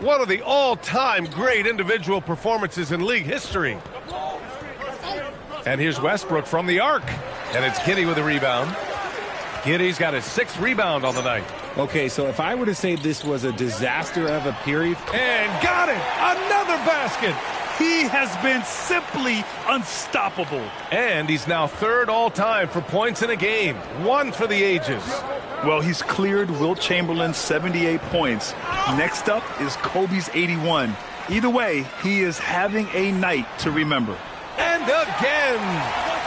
One of the all-time great individual performances in league history. And here's Westbrook from the arc. And it's Giddey with the rebound. Giddey's got his 6th rebound on the night. Okay, so if I were to say this was a disaster of a period. And got it! Another basket! He has been simply unstoppable. And he's now 3rd all-time for points in a game. 1 for the ages. Well, he's cleared Wilt Chamberlain's 78 points. Next up is Kobe's 81. Either way, he is having a night to remember. And again!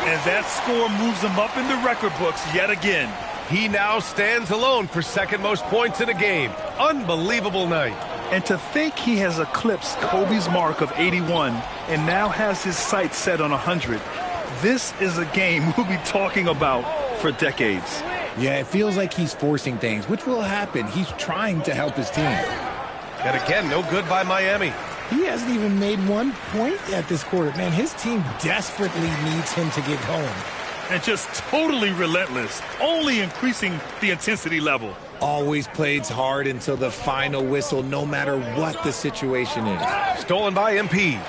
And that score moves him up in the record books yet again. He now stands alone for 2nd most points in a game. Unbelievable night. And to think he has eclipsed Kobe's mark of 81 and now has his sights set on 100. This is a game we'll be talking about for decades. Yeah, it feels like he's forcing things, which will happen. He's trying to help his team. And again, no good by Miami. He hasn't even made 1 point at this quarter. Man, his team desperately needs him to get going. And just totally relentless, only increasing the intensity level. Always plays hard until the final whistle, no matter what the situation is. Stolen by MP.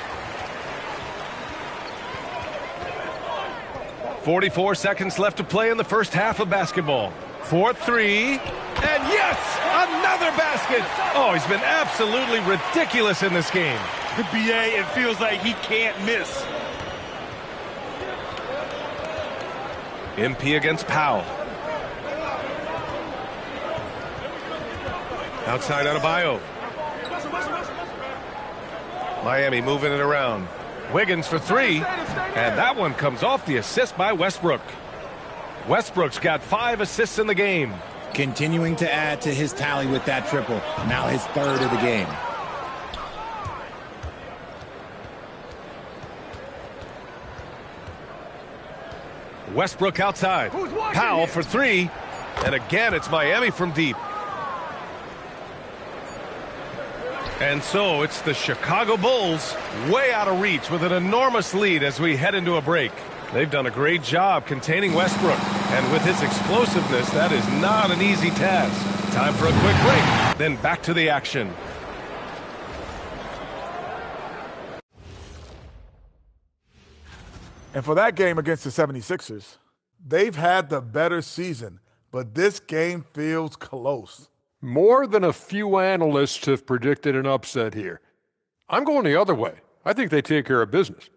44 seconds left to play in the first half of basketball. 4-3. And yes, another basket. Oh, he's been absolutely ridiculous in this game. BA, it feels like he can't miss. MP against Powell. Outside Adebayo. Miami moving it around. Wiggins for 3. And that one comes off the assist by Westbrook. Westbrook's got 5 assists in the game. Continuing to add to his tally with that triple. Now his 3rd of the game. Westbrook outside. Powell for 3. And again, it's Miami from deep. And so it's the Chicago Bulls way out of reach with an enormous lead as we head into a break. They've done a great job containing Westbrook. And with his explosiveness, that is not an easy task. Time for a quick break, then back to the action. And for that game against the 76ers, they've had the better season, but this game feels close. More than a few analysts have predicted an upset here. I'm going the other way. I think they take care of business.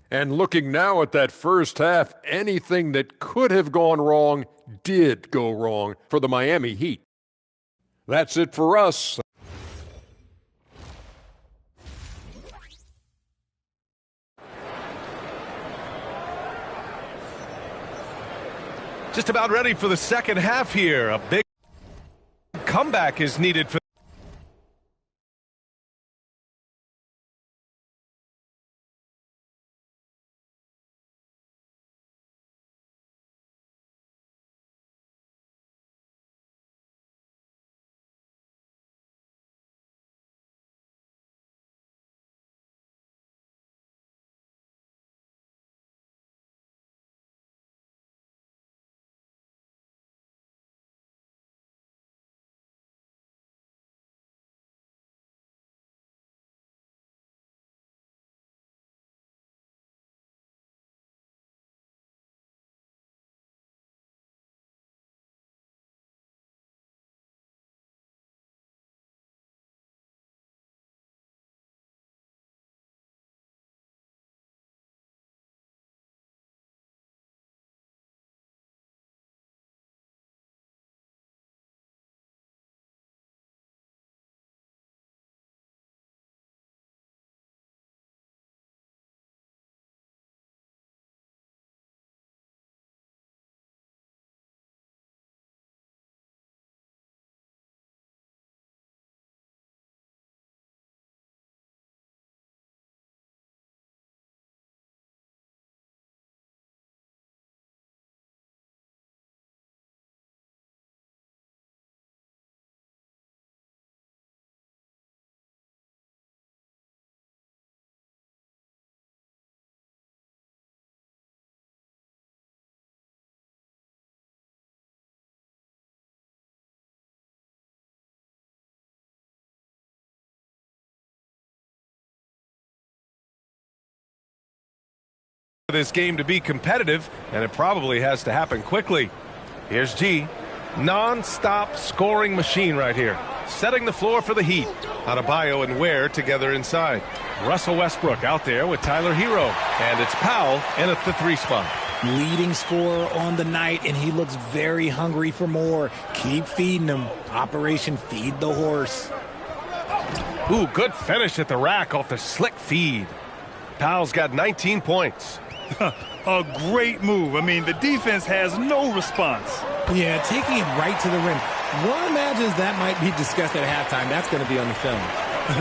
And looking now at that first half, anything that could have gone wrong did go wrong for the Miami Heat. That's it for us. Just about ready for the second half here. A big comeback is needed for This game to be competitive, and it probably has to happen quickly. Here's G. Non-stop scoring machine right here. Setting the floor for the Heat. Adebayo and Ware together inside. Russell Westbrook out there with Tyler Hero. And it's Powell in at the 3 spot. Leading scorer on the night, and he looks very hungry for more. Keep feeding him. Operation Feed the Horse. Ooh, good finish at the rack off the slick feed. Powell's got 19 points. A great move. I mean, the defense has no response. Yeah, taking it right to the rim. One imagines that might be discussed at halftime. That's going to be on the film.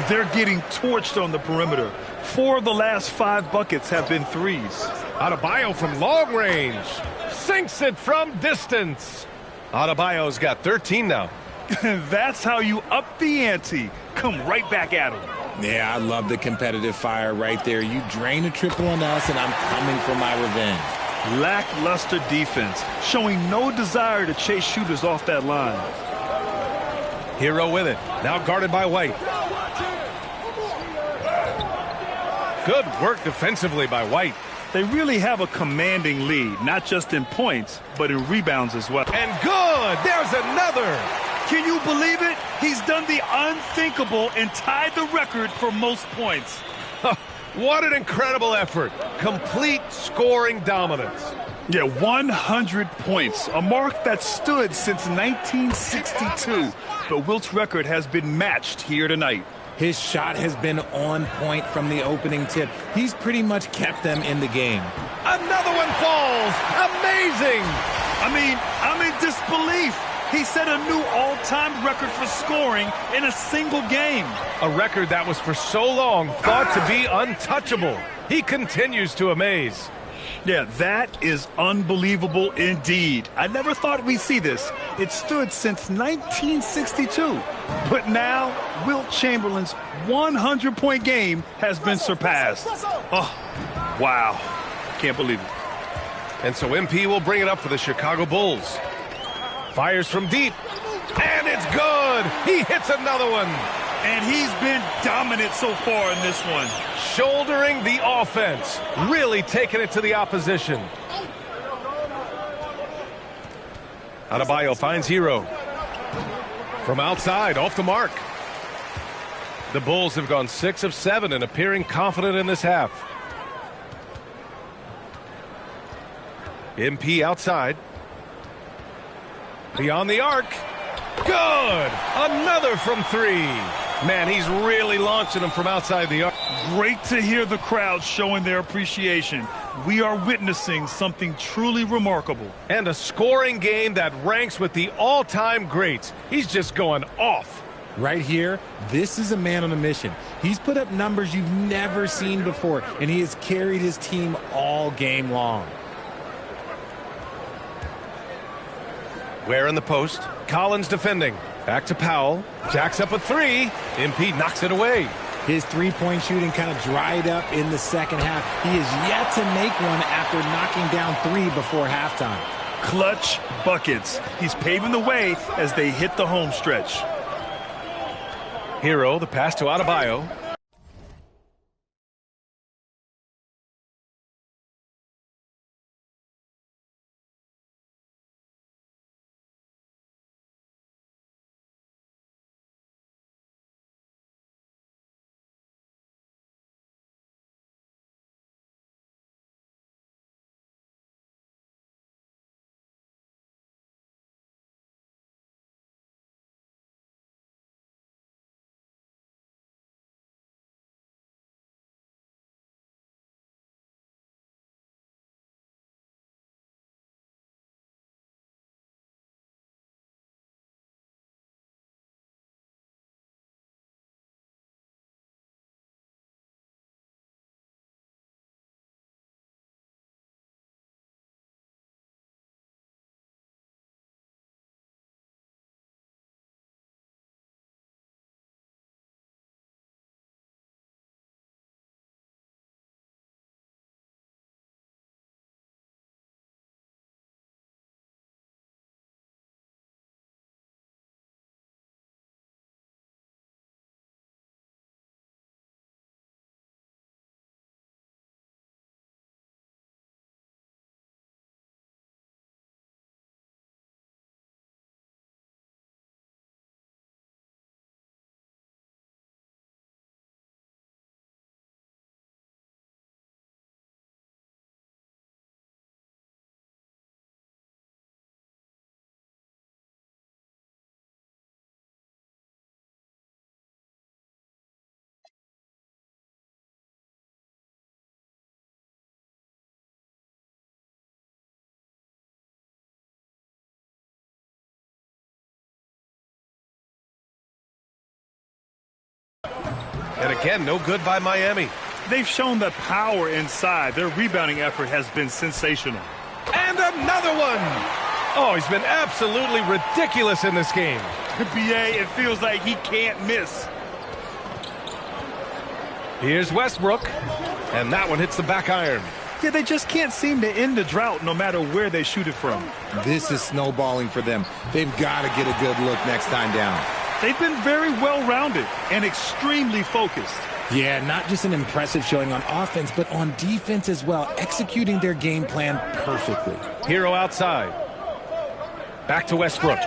They're getting torched on the perimeter. 4 of the last 5 buckets have been threes. Adebayo from long range. Sinks it from distance. Adebayo's got 13 now. That's how you up the ante. Come right back at him. Yeah, I love the competitive fire right there. You drain a triple on us, and I'm coming for my revenge. Lackluster defense, showing no desire to chase shooters off that line. Hero with it. Now guarded by White. Good work defensively by White. They really have a commanding lead, not just in points, but in rebounds as well. And good! There's another! Can you believe it? He's done the unthinkable and tied the record for most points. What an incredible effort. Complete scoring dominance. Yeah, 100 points, a mark that stood since 1962. But Wilt's record has been matched here tonight. His shot has been on point from the opening tip. He's pretty much kept them in the game. Another one falls. Amazing. I mean, I'm in disbelief. He set a new all-time record for scoring in a single game. A record that was for so long thought to be untouchable. He continues to amaze. Yeah, that is unbelievable indeed. I never thought we'd see this. It stood since 1962. But now, Wilt Chamberlain's 100-point game has been surpassed. Oh, wow. Can't believe it. And so MP will bring it up for the Chicago Bulls. Fires from deep. And it's good. He hits another one. And he's been dominant so far in this one. Shouldering the offense. Really taking it to the opposition. Adebayo finds Hero. From outside, off the mark. The Bulls have gone 6 of 7 and appearing confident in this half. MP outside. Beyond the arc. Good! Another from 3. Man, he's really launching them from outside the arc. Great to hear the crowd showing their appreciation. We are witnessing something truly remarkable. And a scoring game that ranks with the all-time greats. He's just going off. Right here, this is a man on a mission. He's put up numbers you've never seen before, and he has carried his team all game long. Ware in the post. Collins defending. Back to Powell. Jacks up a 3. MP knocks it away. His three-point shooting kind of dried up in the second half. He is yet to make one after knocking down 3 before halftime. Clutch buckets. He's paving the way as they hit the home stretch. Hero, the pass to Adebayo. And again, no good by Miami. They've shown the power inside. Their rebounding effort has been sensational. And another one! Oh, he's been absolutely ridiculous in this game. BA, it feels like he can't miss. Here's Westbrook, and that one hits the back iron. Yeah, they just can't seem to end the drought no matter where they shoot it from. This is snowballing for them. They've got to get a good look next time down. They've been very well-rounded and extremely focused. Yeah, not just an impressive showing on offense, but on defense as well, executing their game plan perfectly. Hero outside. Back to Westbrook.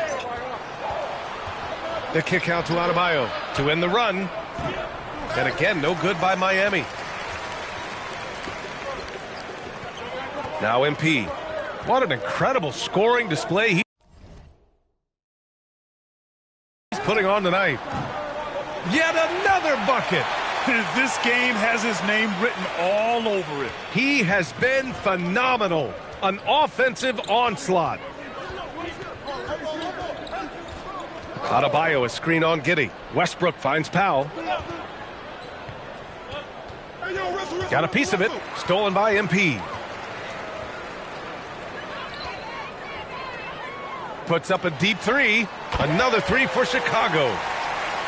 The kick out to Adebayo to end the run. And again, no good by Miami. Now MP. What an incredible scoring display he's putting on tonight. Yet another bucket. This game has his name written all over it. He has been phenomenal. An offensive onslaught. Adebayo, a screen on Giddey. Westbrook finds Powell. Got a piece of it. Stolen by MP. Puts up a deep three. Another three for Chicago.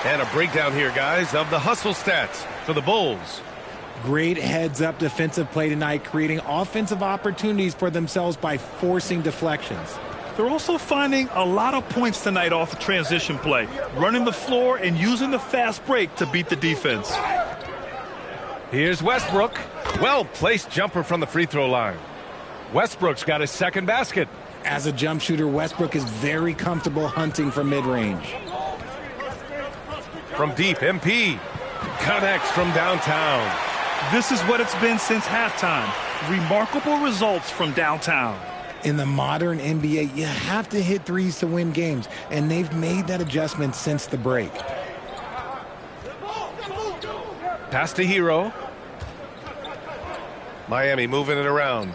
And a breakdown here, guys, of the hustle stats for the Bulls. Great heads-up defensive play tonight, creating offensive opportunities for themselves by forcing deflections. They're also finding a lot of points tonight off of transition play, running the floor and using the fast break to beat the defense. Here's Westbrook. Well-placed jumper from the free throw line. Westbrook's got his second basket. As a jump shooter, Westbrook is very comfortable hunting from mid-range. From deep, MP connects from downtown. This is what it's been since halftime. Remarkable results from downtown. In the modern NBA, you have to hit threes to win games, and they've made that adjustment since the break. Pass to Hero. Miami moving it around.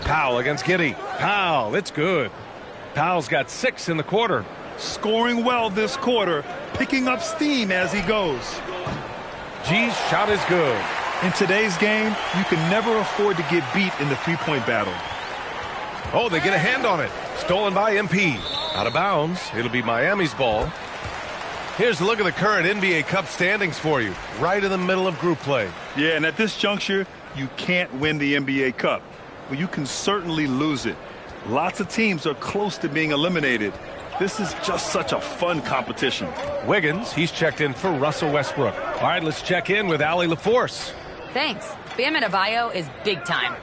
Powell against Giddey. Powell, it's good. Powell's got 6 in the quarter. Scoring well this quarter, picking up steam as he goes. G's shot is good. In today's game, you can never afford to get beat in the three-point battle. Oh, they get a hand on it. Stolen by MP. Out of bounds. It'll be Miami's ball. Here's a look at the current NBA Cup standings for you. Right in the middle of group play. Yeah, and at this juncture, you can't win the NBA Cup. Well, you can certainly lose it. Lots of teams are close to being eliminated. This is just such a fun competition. Wiggins, he's checked in for Russell Westbrook. All right, let's check in with Allie LaForce. Thanks. Bam Adebayo is big time.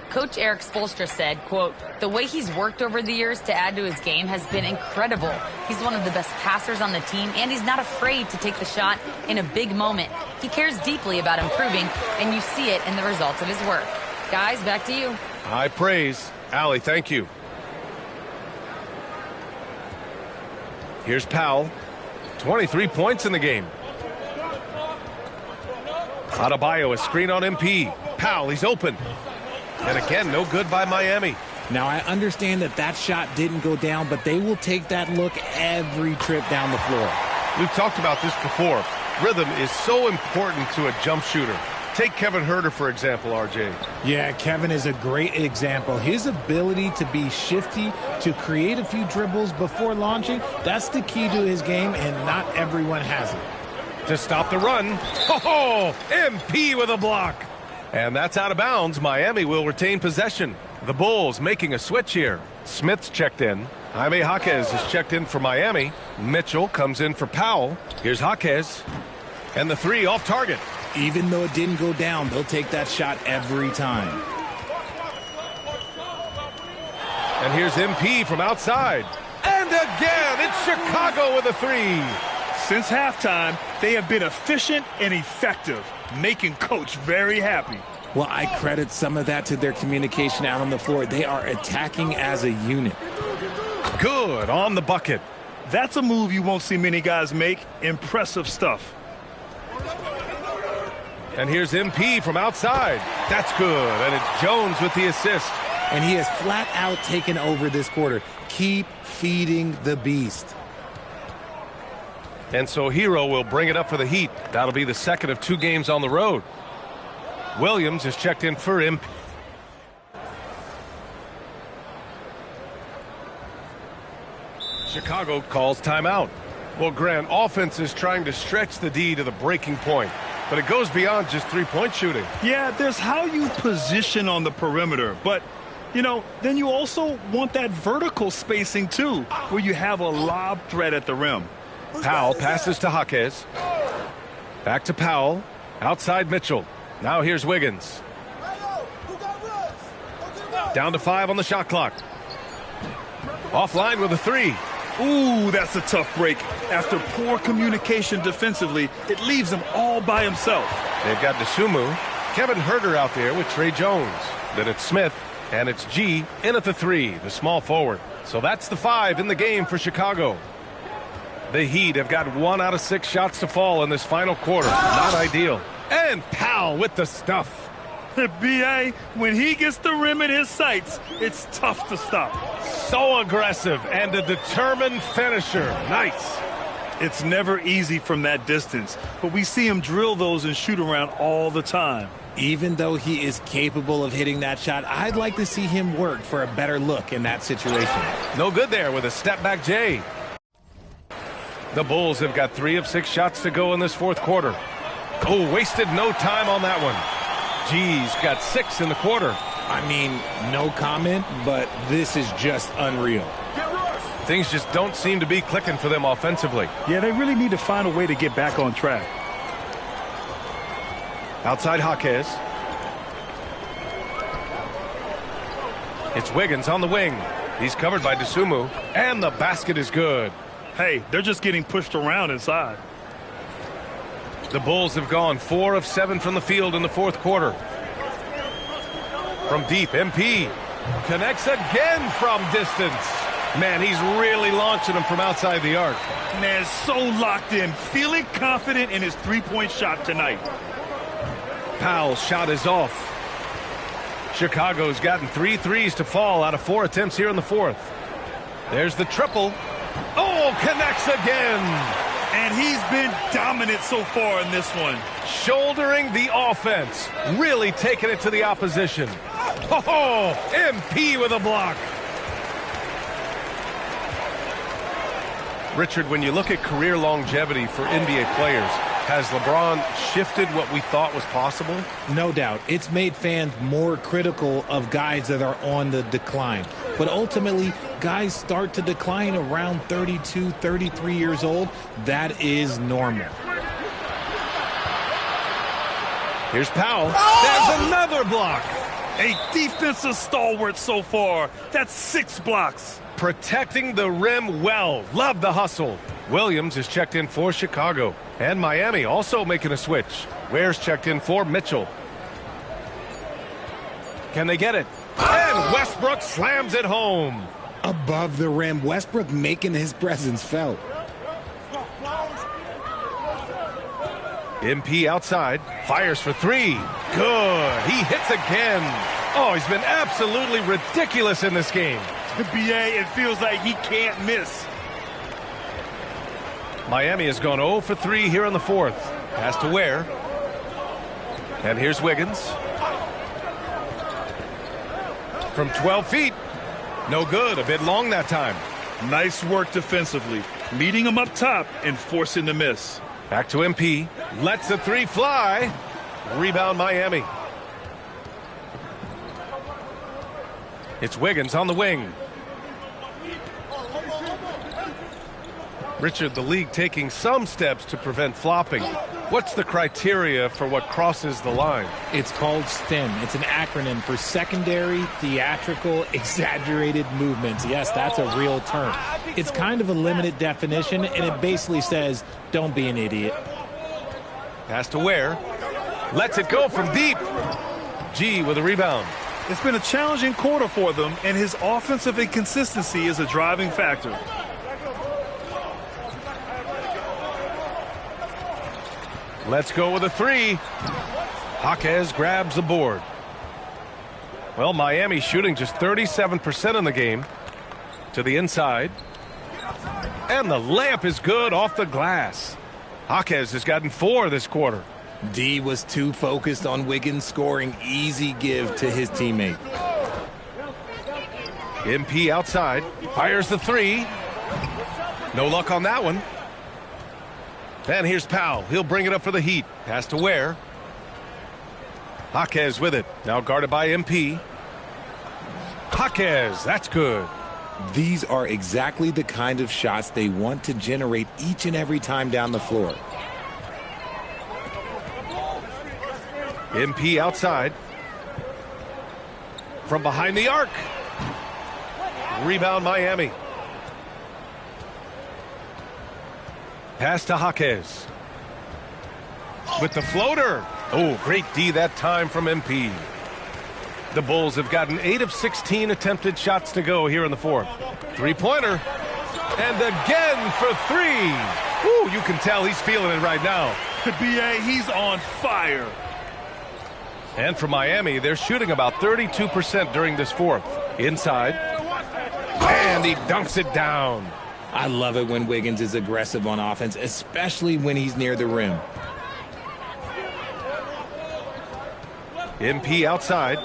Coach Eric Spoelstra said, quote, "The way he's worked over the years to add to his game has been incredible. He's one of the best passers on the team, and he's not afraid to take the shot in a big moment. He cares deeply about improving, and you see it in the results of his work." Guys, back to you. High praise. Allie, thank you. Here's Powell. 23 points in the game. Adebayo, a screen on MP. Powell, he's open. And again, no good by Miami. Now, I understand that shot didn't go down, but they will take that look every trip down the floor. We've talked about this before. Rhythm is so important to a jump shooter. Take Kevin Huerter, for example, RJ. Yeah, Kevin is a great example. His ability to be shifty, to create a few dribbles before launching, that's the key to his game, and not everyone has it. To stop the run. Oh, MP with a block. And that's out of bounds. Miami will retain possession. The Bulls making a switch here. Smith's checked in. Jaime Jaquez is checked in for Miami. Mitchell comes in for Powell. Here's Jaquez. And the three off target. Even though it didn't go down, they'll take that shot every time. And here's MP from outside. And again, it's Chicago with a three. Since halftime, they have been efficient and effective, making Coach very happy. Well, I credit some of that to their communication out on the floor. They are attacking as a unit. Good on the bucket. That's a move you won't see many guys make. Impressive stuff. And here's MP from outside. That's good. And it's Jones with the assist. And he has flat out taken over this quarter. Keep feeding the beast. And so Hero will bring it up for the Heat. That'll be the second of 2 games on the road. Williams is checked in for him. Chicago calls timeout. Well, Grant, offense is trying to stretch the D to the breaking point, but it goes beyond just three-point shooting. Yeah, there's how you position on the perimeter, but you know, then you also want that vertical spacing too, where you have a lob threat at the rim. Powell passes to Jaquez. Back to Powell. Outside Mitchell. Now here's Wiggins. Down to 5 on the shot clock. Offline with a 3. Ooh, that's a tough break. After poor communication defensively, it leaves him all by himself. They've got Dosunmu. Kevin Huerter out there with Trey Jones. Then it's Smith, and it's G in at the 3, the small forward. So that's the 5 in the game for Chicago. The Heat have got 1 out of 6 shots to fall in this final quarter. Not ideal. And Powell with the stuff. B.A., when he gets the rim in his sights, it's tough to stop. So aggressive and a determined finisher. Nice. It's never easy from that distance, but we see him drill those and shoot around all the time. Even though he is capable of hitting that shot, I'd like to see him work for a better look in that situation. No good there with a step-back J. The Bulls have got 3 of 6 shots to go in this fourth quarter. Oh, wasted no time on that one. G's got 6 in the quarter. I mean, no comment, but this is just unreal. Things just don't seem to be clicking for them offensively. Yeah, they really need to find a way to get back on track. Outside Jaquez. It's Wiggins on the wing. He's covered by Dosunmu, and the basket is good. Hey, they're just getting pushed around inside. The Bulls have gone 4 of 7 from the field in the fourth quarter. From deep, MP connects again from distance. Man, he's really launching them from outside the arc. Man, so locked in, feeling confident in his three-point shot tonight. Powell's shot is off. Chicago's gotten 3 threes to fall out of 4 attempts here in the fourth. There's the triple. Oh, connects again. And he's been dominant so far in this one. Shouldering the offense. Really taking it to the opposition. Oh, MP with a block. Richard, when you look at career longevity for NBA players, has LeBron shifted what we thought was possible? No doubt. It's made fans more critical of guys that are on the decline. But ultimately, guys start to decline around 32, 33 years old. That is normal. Here's Powell. There's another block. A defensive stalwart so far. That's 6 blocks. Protecting the rim well. Love the hustle. Williams is checked in for Chicago. And Miami also making a switch. Ware's checked in for Mitchell. Can they get it? And Westbrook slams it home. Above the rim, Westbrook making his presence felt. MP outside. Fires for 3. Good. He hits again. Oh, he's been absolutely ridiculous in this game. BA, it feels like he can't miss. Miami has gone 0 for 3 here in the fourth. Pass to Ware. And here's Wiggins. From 12 feet. No good. A bit long that time. Nice work defensively. Meeting him up top and forcing the miss. Back to MP. Lets the 3 fly. Rebound Miami. It's Wiggins on the wing. Richard, the league taking some steps to prevent flopping. What's the criteria for what crosses the line? It's called STEM. It's an acronym for secondary, theatrical, exaggerated movements. Yes, that's a real term. It's kind of a limited definition, and it basically says, don't be an idiot. Pass to Ware. Lets it go from deep. G with a rebound. It's been a challenging quarter for them, and his offensive inconsistency is a driving factor. Let's go with a 3. Jaquez grabs the board. Well, Miami shooting just 37% in the game. To the inside. And the layup is good off the glass. Jaquez has gotten 4 this quarter. D was too focused on Wiggins scoring easy give to his teammate. MP outside, fires the 3. No luck on that one. And here's Powell. He'll bring it up for the Heat. Pass to Ware. Jaquez with it. Now guarded by MP. Jaquez, that's good. These are exactly the kind of shots they want to generate each and every time down the floor. MP outside. From behind the arc. Rebound Miami. Pass to Jaquez. With the floater. Oh, great D that time from MP. The Bulls have gotten 8 of 16 attempted shots to go here in the fourth. Three-pointer. And again for 3. Ooh, you can tell he's feeling it right now. B.A., he's on fire. And for Miami, they're shooting about 32% during this fourth. Inside. And he dunks it down. I love it when Wiggins is aggressive on offense, especially when he's near the rim. MP outside.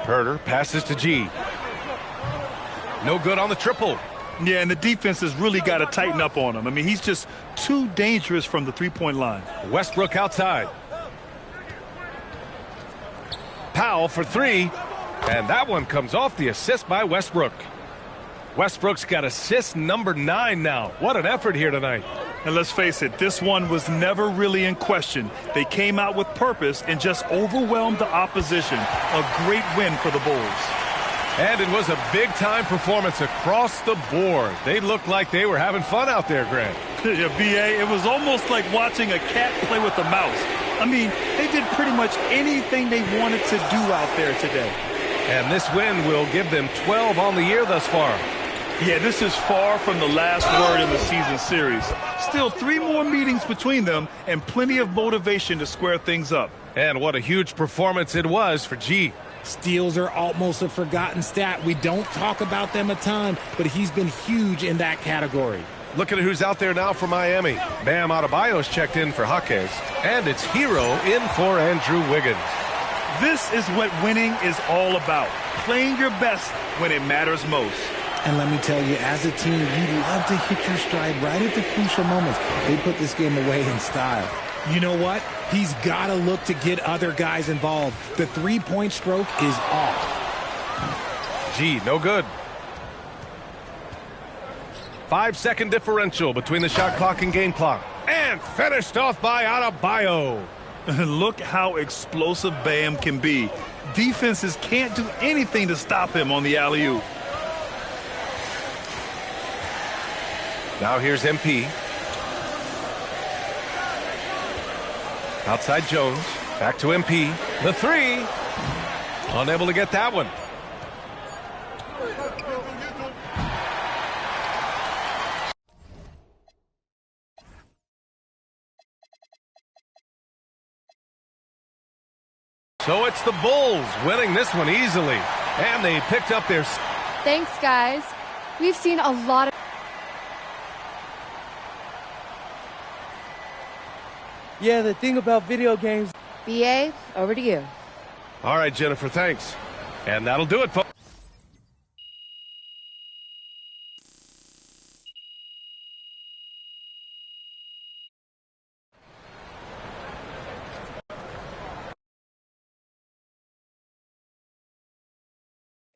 Herter passes to G. No good on the triple. Yeah, and the defense has really got to tighten up on him. I mean, he's just too dangerous from the three-point line. Westbrook outside. Powell for 3. And that one comes off the assist by Westbrook. Westbrook's got assist number 9 now. What an effort here tonight. And let's face it, this one was never really in question. They came out with purpose and just overwhelmed the opposition. A great win for the Bulls. And it was a big-time performance across the board. They looked like they were having fun out there, Grant. Yeah, B.A., it was almost like watching a cat play with a mouse. I mean, they did pretty much anything they wanted to do out there today. And this win will give them 12 on the year thus far. Yeah, this is far from the last word in the season series. Still 3 more meetings between them and plenty of motivation to square things up. And what a huge performance it was for G. Steals are almost a forgotten stat. We don't talk about them a ton, but he's been huge in that category. Look at who's out there now for Miami. Bam Adebayo's checked in for Jaquez. And it's Hero in for Andrew Wiggins. This is what winning is all about. Playing your best when it matters most. And let me tell you, as a team, you love to hit your stride right at the crucial moments. They put this game away in style. You know what? He's got to look to get other guys involved. The three-point stroke is off. G, no good. 5-second differential between the shot clock and game clock. And finished off by Adebayo. Look how explosive Bam can be. Defenses can't do anything to stop him on the alley-oop. Now here's MP. Outside Jones. Back to MP. The 3. Unable to get that one. So it's the Bulls winning this one easily. And they picked up their... Thanks, guys. We've seen a lot of... Yeah, the thing about video games... BA, over to you. All right, Jennifer, thanks. And that'll do it, folks.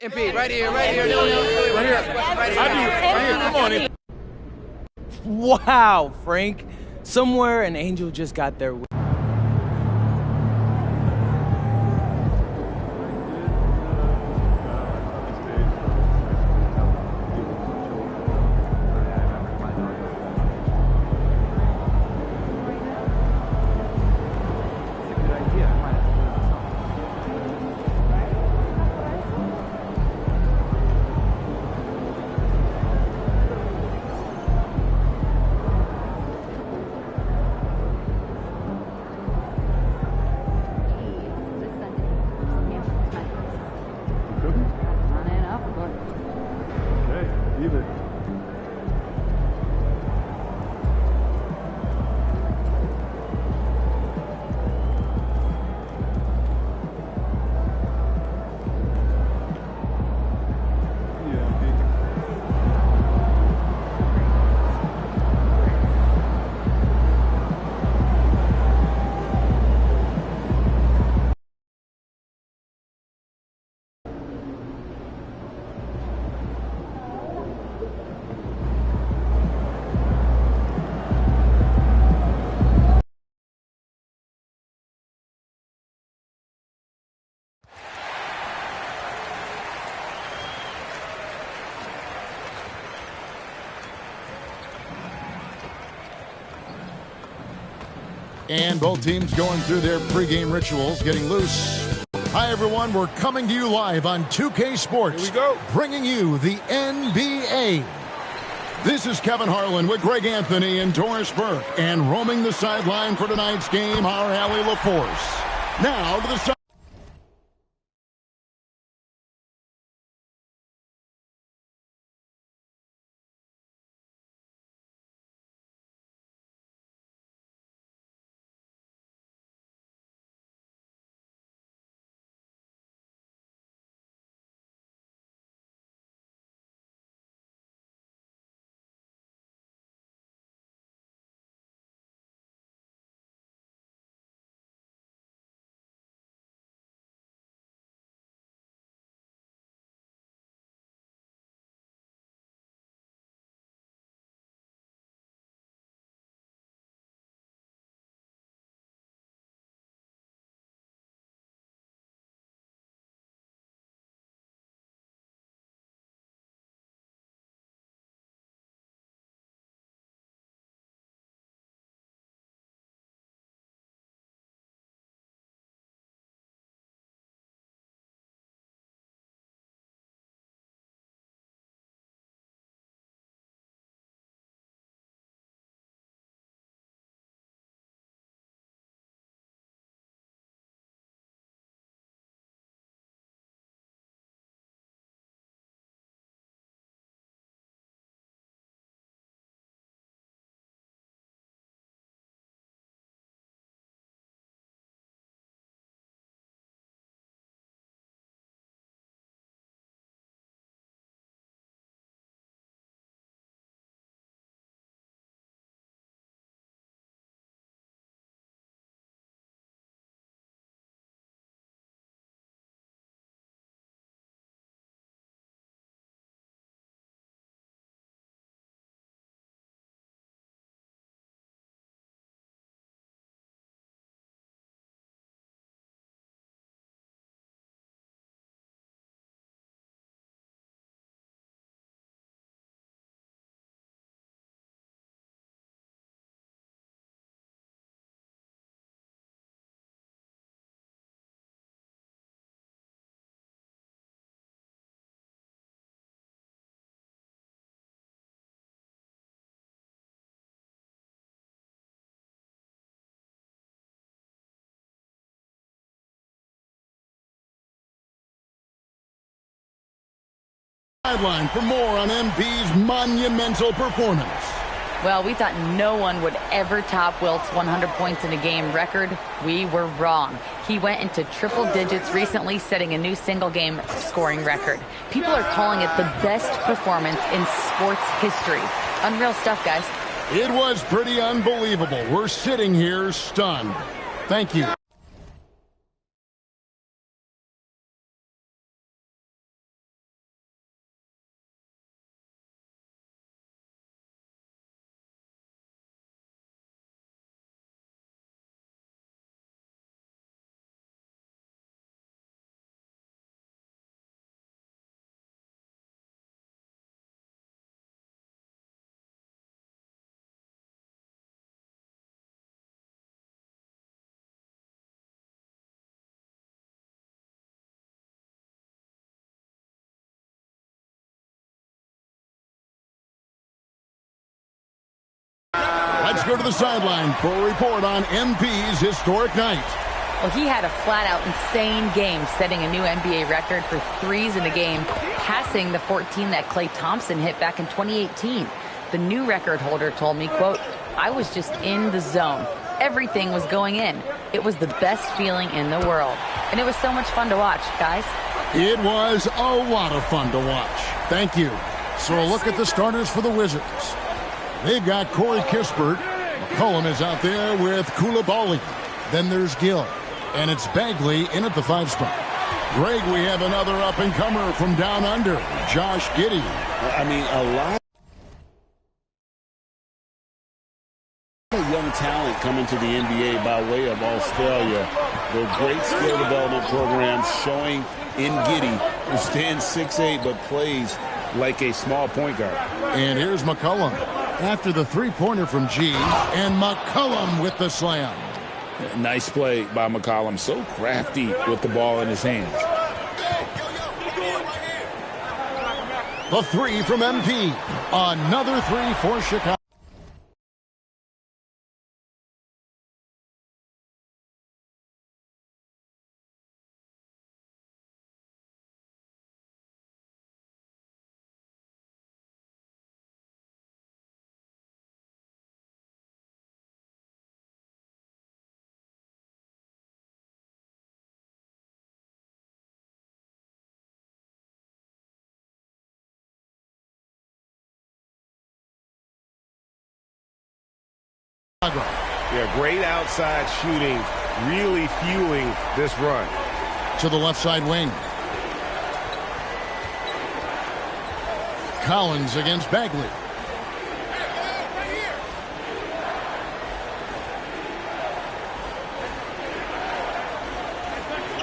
MP, right here. Right here, come on in. Wow, Frank. Somewhere an angel just got there. And both teams going through their pregame rituals, getting loose. Hi, everyone. We're coming to you live on 2K Sports. Here we go. Bringing you the NBA. This is Kevin Harlan with Greg Anthony and Doris Burke. And roaming the sideline for tonight's game, our Allie LaForce. Now to the side. Sideline for more on MP's monumental performance. Well, we thought no one would ever top Wilt's 100 points in a game record. We were wrong. He went into triple digits recently, setting a new single-game scoring record. People are calling it the best performance in sports history. Unreal stuff, guys. It was pretty unbelievable. We're sitting here stunned. Thank you. Let's go to the sideline for a report on MP's historic night. Well, he had a flat-out insane game, setting a new NBA record for threes in a game, passing the 14 that Klay Thompson hit back in 2018. The new record holder told me, quote, "I was just in the zone. Everything was going in. It was the best feeling in the world." And it was so much fun to watch, guys. It was a lot of fun to watch. Thank you. So a look at the starters for the Wizards. They've got Corey Kispert. McCollum is out there with Koulibaly. Then there's Gill. And it's Bagley in at the 5 spot. Greg, we have another up-and-comer from down under, Josh Giddey. I mean, a lot of young talent coming to the NBA by way of Australia. The great skill development programs showing in Giddey, who stands 6'8", but plays like a small point guard. And here's McCollum after the three-pointer from G, and McCollum with the slam. Nice play by McCollum. So crafty with the ball in his hands. The three from MP. Another three for Chicago. Yeah, great outside shooting, really fueling this run. To the left side wing. Collins against Bagley.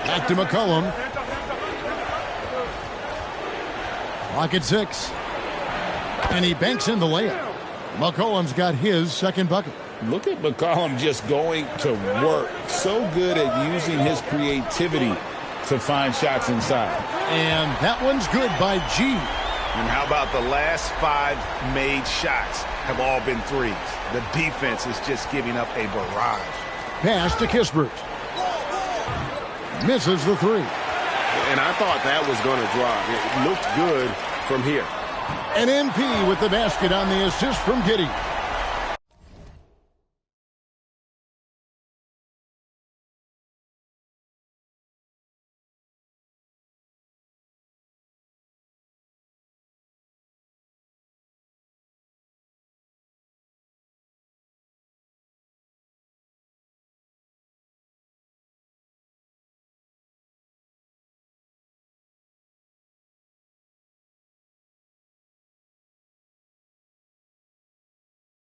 Back to McCollum. Clock at 6. And he banks in the layup. McCollum's got his second bucket. Look at McCollum just going to work. So good at using his creativity to find shots inside. And that one's good by G. And how about the last 5 made shots have all been threes? The defense is just giving up a barrage. Pass to Kispert. Misses the three. And I thought that was going to drop. It looked good from here. And MP with the basket on the assist from Giddey.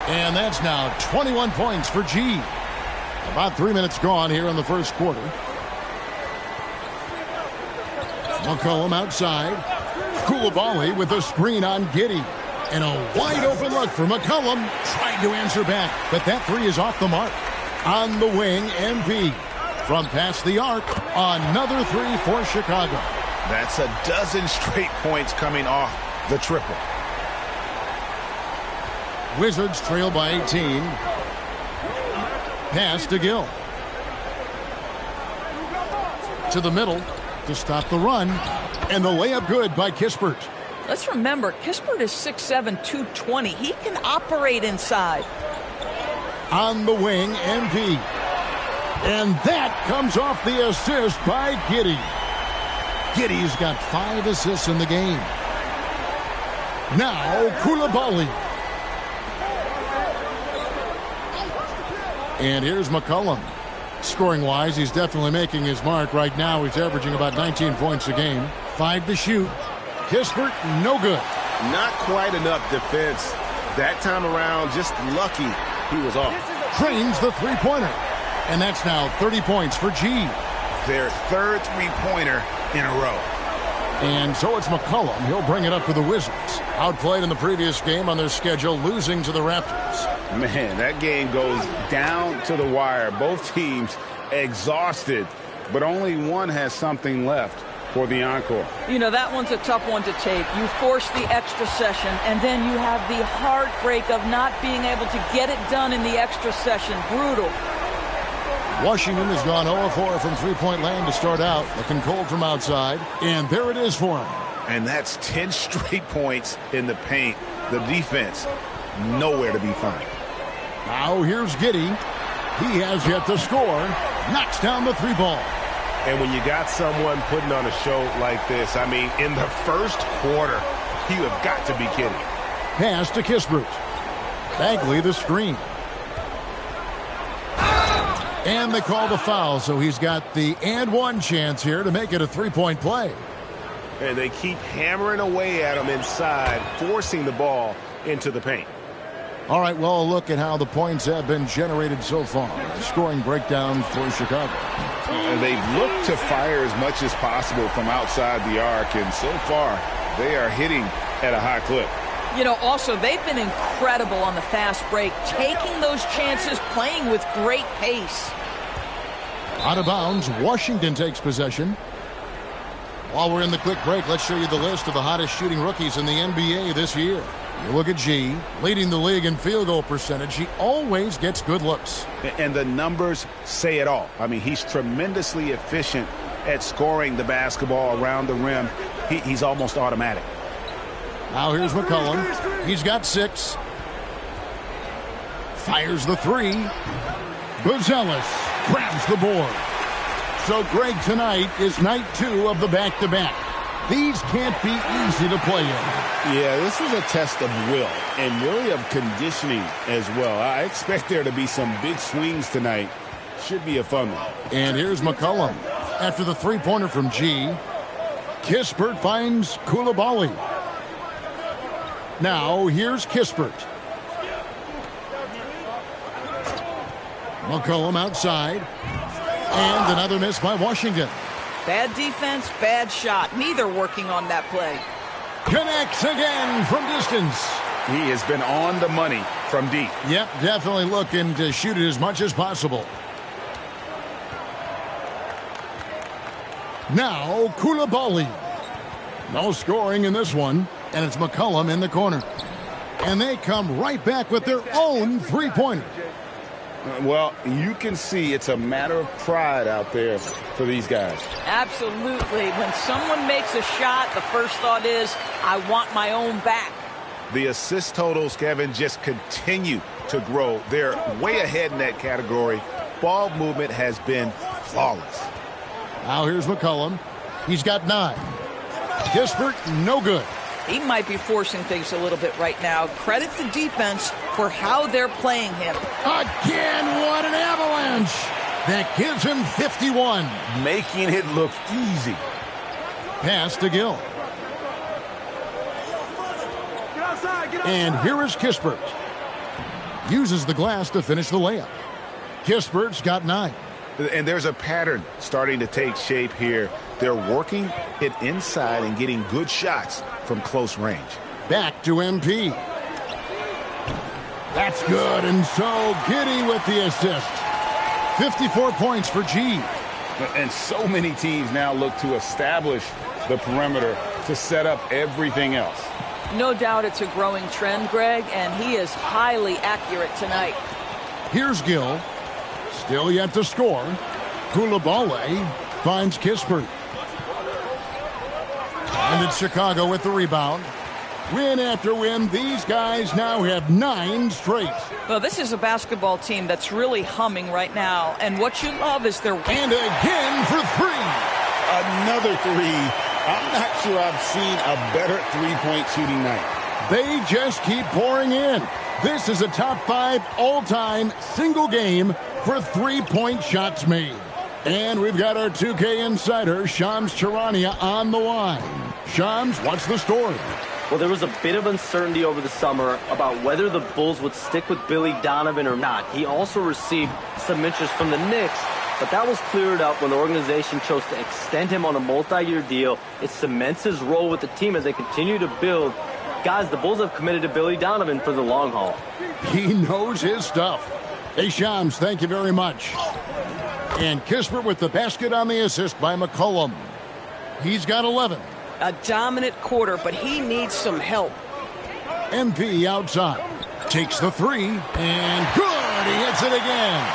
And that's now 21 points for G. About 3 minutes gone here in the first quarter. McCollum outside. Coulibaly with a screen on Giddey. And a wide open look for McCollum. Trying to answer back, but that three is off the mark. On the wing, MP. From past the arc, another three for Chicago. That's a dozen straight points coming off the triple. Wizards trail by 18. Pass to Gill. To the middle to stop the run. And the layup good by Kispert. Let's remember, Kispert is 6'7", 220. He can operate inside. On the wing, MP. And that comes off the assist by Giddey. Giddey's got 5 assists in the game. Now, Coulibaly. And here's McCollum. Scoring-wise, he's definitely making his mark. Right now, he's averaging about 19 points a game. 5 to shoot. Kispert, no good. Not quite enough defense. That time around, just lucky he was off. Trains the three-pointer. And that's now 30 points for G. Their third three-pointer in a row. And so it's McCollum. He'll bring it up for the Wizards. Outplayed in the previous game on their schedule, losing to the Raptors. Man, that game goes down to the wire. Both teams exhausted, but only one has something left for the encore. You know, that one's a tough one to take. You force the extra session, and then you have the heartbreak of not being able to get it done in the extra session. Brutal. Washington has gone 0-4 from three-point land to start out. Looking cold from outside. And there it is for him. And that's 10 straight points in the paint. The defense, nowhere to be found. Now here's Giddey. He has yet to score. Knocks down the three ball. And when you got someone putting on a show like this, I mean, in the first quarter, you have got to be kidding. Pass to Kispert. Bagley the screen. And they call the foul, so he's got the and one chance here to make it a three-point play. And they keep hammering away at him inside, forcing the ball into the paint. All right, well, a look at how the points have been generated so far. Scoring breakdown for Chicago. And they've looked to fire as much as possible from outside the arc, and so far they are hitting at a high clip. You know, also, they've been incredible on the fast break, taking those chances, playing with great pace. Out of bounds, Washington takes possession. While we're in the quick break, let's show you the list of the hottest shooting rookies in the NBA this year. You look at G, leading the league in field goal percentage. He always gets good looks. And the numbers say it all. I mean, he's tremendously efficient at scoring the basketball around the rim. He's almost automatic. Now here's McCollum. He's got 6. Fires the 3. Buzelis grabs the board. So, Greg, tonight is night 2 of the back-to-back. These can't be easy to play in. Yeah, this is a test of will and really of conditioning as well. I expect there to be some big swings tonight. Should be a fun one. And here's McCollum. After the three-pointer from G, Kispert finds Coulibaly. Now, here's Kispert. McCollum outside. And another miss by Washington. Bad defense, bad shot. Neither working on that play. Connects again from distance. He has been on the money from deep. Yep, definitely looking to shoot it as much as possible. Now, Coulibaly. No scoring in this one, and it's McCollum in the corner. And they come right back with their own three-pointer. Well, you can see it's a matter of pride out there for these guys. Absolutely. When someone makes a shot, the first thought is, I want my own back. The assist totals, Kevin, just continue to grow. They're way ahead in that category. Ball movement has been flawless. Now here's McCollum. He's got 9. Kispert, no good. He might be forcing things a little bit right now. Credit the defense for how they're playing him. Again, what an avalanche. That gives him 51. Making it look easy. Pass to Gill. And here is Kispert. Uses the glass to finish the layup. Kispert's got 9. And there's a pattern starting to take shape here. They're working it inside and getting good shots from close range. Back to MP. That's good, and so Giddey with the assist. 54 points for G. And so many teams now look to establish the perimeter to set up everything else. No doubt it's a growing trend, Greg, and he is highly accurate tonight. Here's Gill. Still yet to score. Coulibaly finds Kispert. And it's Chicago with the rebound. Win after win, these guys now have 9 straight. Well, this is a basketball team that's really humming right now. And what you love is their... And again for 3. Another 3. I'm not sure I've seen a better three-point shooting night. They just keep pouring in. This is a top 5 all-time single game for three-point shots made. And we've got our 2K insider, Shams Charania, on the line. Shams, what's the story? Well, there was a bit of uncertainty over the summer about whether the Bulls would stick with Billy Donovan or not. He also received some interest from the Knicks, but that was cleared up when the organization chose to extend him on a multi-year deal. It cements his role with the team as they continue to build. Guys, the Bulls have committed to Billy Donovan for the long haul. He knows his stuff. Hey, Shams, thank you very much. And Kispert with the basket on the assist by McCollum. He's got 11. A dominant quarter, but he needs some help. MP outside. Takes the 3, and good! He hits it again.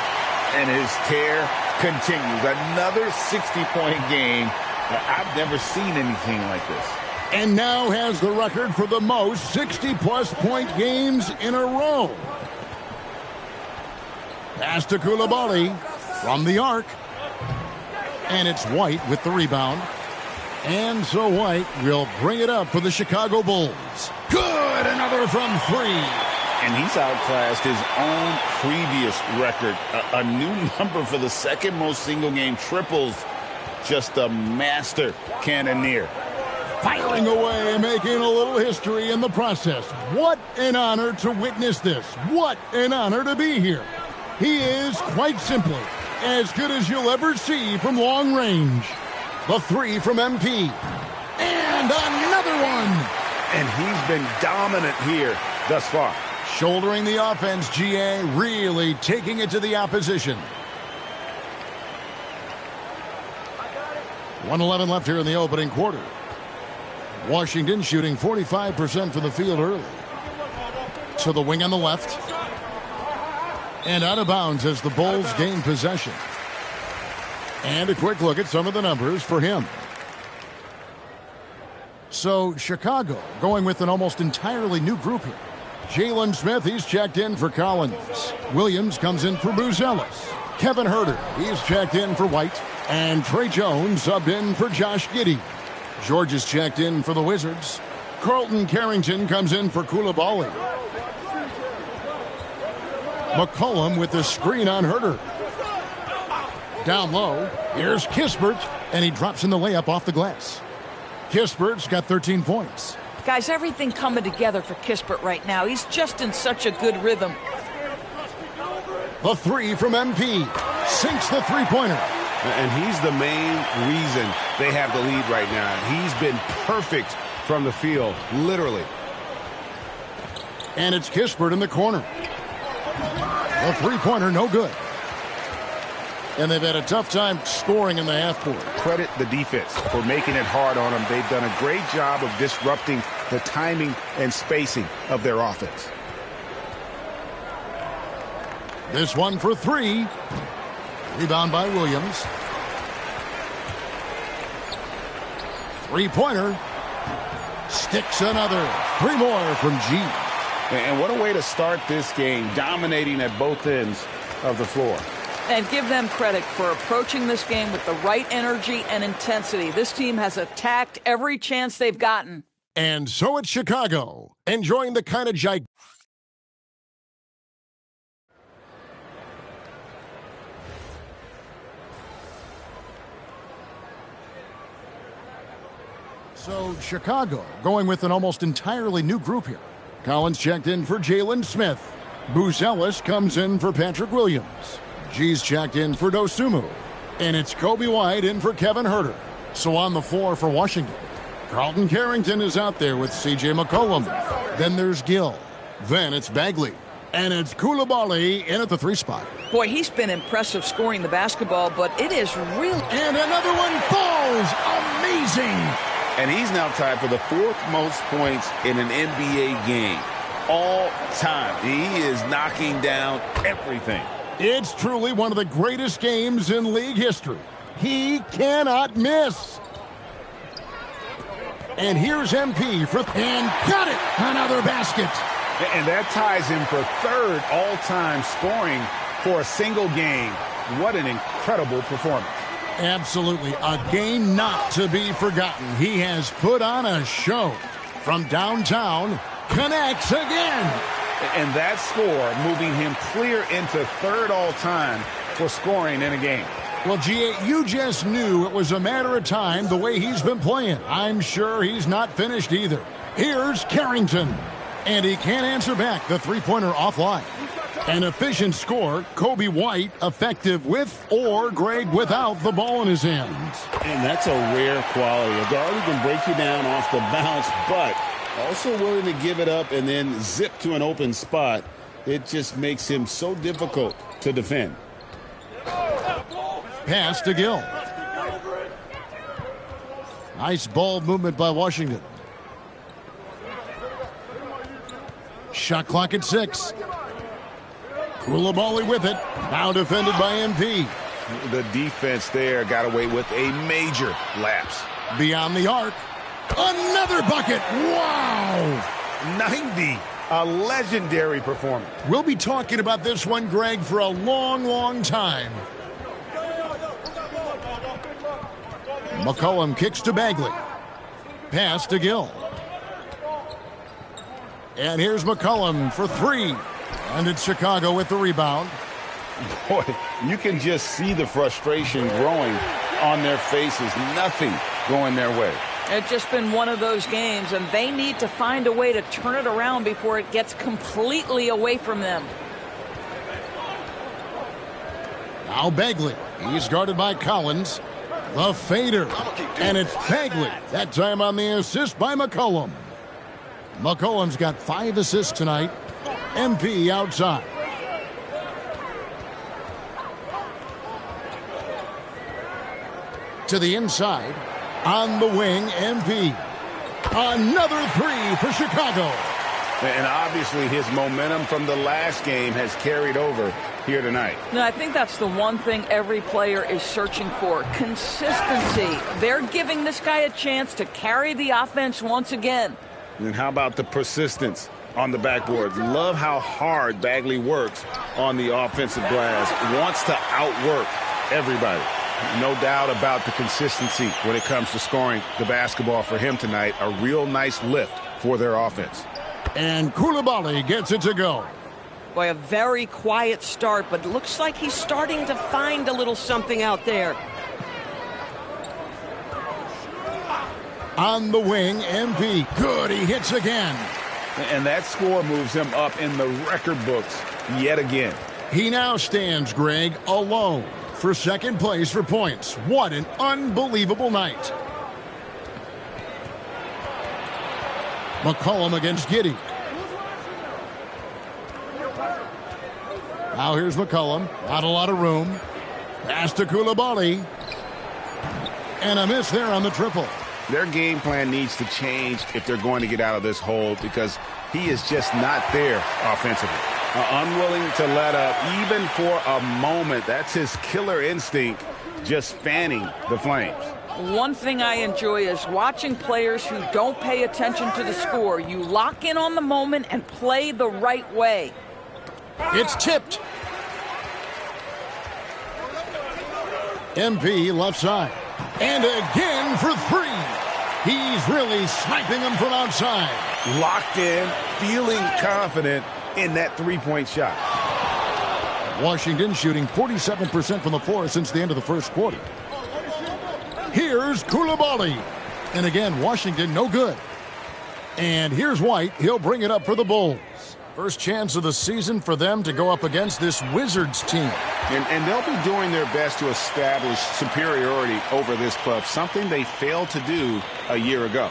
And his tear continues. Another 60-point game. I've never seen anything like this. And now has the record for the most 60-plus point games in a row. Pass to Coulibaly from the arc. And it's White with the rebound. And so White will bring it up for the Chicago Bulls. Good! Another from 3. And he's outclassed his own previous record. A new number for the second most single-game triples. Just a master cannoneer. Firing away, making a little history in the process. What an honor to witness this. What an honor to be here. He is, quite simply, as good as you'll ever see from long range. The 3 from MP. And another one. And he's been dominant here thus far. Shouldering the offense, GA, really taking it to the opposition. 1:11 left here in the opening quarter. Washington shooting 45% from the field early. To the wing on the left. And out of bounds as the Bulls gain possession. And a quick look at some of the numbers for him. So Chicago going with an almost entirely new group here. Jalen Smith, he's checked in for Collins. Williams comes in for Buzelis. Kevin Huerter, he's checked in for White. And Trey Jones subbed in for Josh Giddey. George is checked in for the Wizards. Carlton Carrington comes in for Coulibaly. McCollum with the screen on Huerter. Down low, here's Kispert, and he drops in the layup off the glass. Kispert's got 13 points. Guys, everything coming together for Kispert right now. He's just in such a good rhythm. The three from MP. Sinks the three-pointer. And he's the main reason they have the lead right now. He's been perfect from the field, literally. And it's Kispert in the corner. The three-pointer, no good. And they've had a tough time scoring in the half court. Credit the defense for making it hard on them. They've done a great job of disrupting the timing and spacing of their offense. This one for three. Rebound by Williams. Three-pointer. Sticks another. Three more from G. And what a way to start this game, dominating at both ends of the floor. And give them credit for approaching this game with the right energy and intensity. This team has attacked every chance they've gotten. And so it's Chicago, enjoying the kind of So Chicago going with an almost entirely new group here. Collins checked in for Jalen Smith. Buzelis comes in for Patrick Williams. G's checked in for Dosunmu. And it's Kobe White in for Kevin Huerter. So on the floor for Washington, Carlton Carrington is out there with C.J. McCollum. Then there's Gill. Then it's Bagley. And it's Coulibaly in at the three spot. Boy, he's been impressive scoring the basketball, but it is real. And another one falls. Amazing. And he's now tied for the fourth most points in an NBA game all time. He is knocking down everything. It's truly one of the greatest games in league history. He cannot miss. And here's MP for and got it. Another basket. And that ties him for third all-time scoring for a single game. What an incredible performance. Absolutely. A game not to be forgotten. He has put on a show. From downtown, connects again. And that score moving him clear into third all-time for scoring in a game. Well, G.A., you just knew it was a matter of time the way he's been playing. I'm sure he's not finished either. Here's Carrington. And he can't answer back. The three-pointer offline. An efficient score. Kobe White effective with or Greg without the ball in his hands. And that's a rare quality. A guard who can break you down off the bounce, but also willing to give it up and then zip to an open spot. It just makes him so difficult to defend. Pass to Gill. Nice ball movement by Washington. Shot clock at 6. Coulibaly with it. Now defended by MP. The defense there got away with a major lapse. Beyond the arc. Another bucket. Wow. 90. A legendary performance. We'll be talking about this one, Greg, for a long, long time. McCollum kicks to Bagley. Pass to Gill. And here's McCollum for three. And it's Chicago with the rebound. Boy, you can just see the frustration growing on their faces. Nothing going their way. It's just been one of those games, and they need to find a way to turn it around before it gets completely away from them. Now Bagley. He's guarded by Collins. The fader. And it's Bagley. That time on the assist by McCollum. McCollum's got 5 assists tonight. MP outside. to the inside. On the wing, MP. Another three for Chicago. And obviously his momentum from the last game has carried over here tonight. No, I think that's the one thing every player is searching for, consistency. They're giving this guy a chance to carry the offense once again. And how about the persistence on the backboard? Love how hard Bagley works on the offensive glass. Wants to outwork everybody. No doubt about the consistency when it comes to scoring the basketball for him tonight. A real nice lift for their offense. And Coulibaly gets it to go. Boy, a very quiet start, but looks like he's starting to find a little something out there. On the wing, MP. Good, he hits again. And that score moves him up in the record books yet again. He now stands, Greg, alone for second place for points. What an unbelievable night. McCollum against Giddey. Now here's McCollum. Not a lot of room. Pass to Coulibaly. And a miss there on the triple. Their game plan needs to change if they're going to get out of this hole because he is just not there offensively. Unwilling to let up even for a moment. That's his killer instinct, just fanning the flames. One thing I enjoy is watching players who don't pay attention to the score. You lock in on the moment and play the right way. It's tipped. MP left side. And again for three. He's really sniping them from outside. Locked in, feeling confident in that three-point shot. Washington shooting 47% from the floor since the end of the first quarter. Here's Coulibaly. And again, Washington no good. And here's White. He'll bring it up for the Bulls. First chance of the season for them to go up against this Wizards team. And they'll be doing their best to establish superiority over this club, something they failed to do a year ago.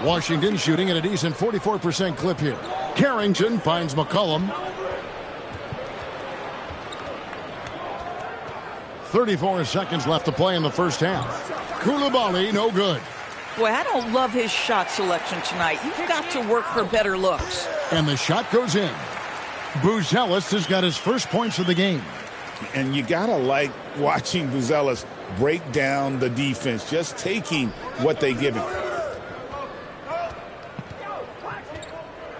Washington shooting at a decent 44% clip here. Carrington finds McCollum. 34 seconds left to play in the first half. Coulibaly, no good. Boy, I don't love his shot selection tonight. You've got to work for better looks. And the shot goes in. Buzelis has got his first points of the game. And you got to like watching Buzelis break down the defense, just taking what they give him.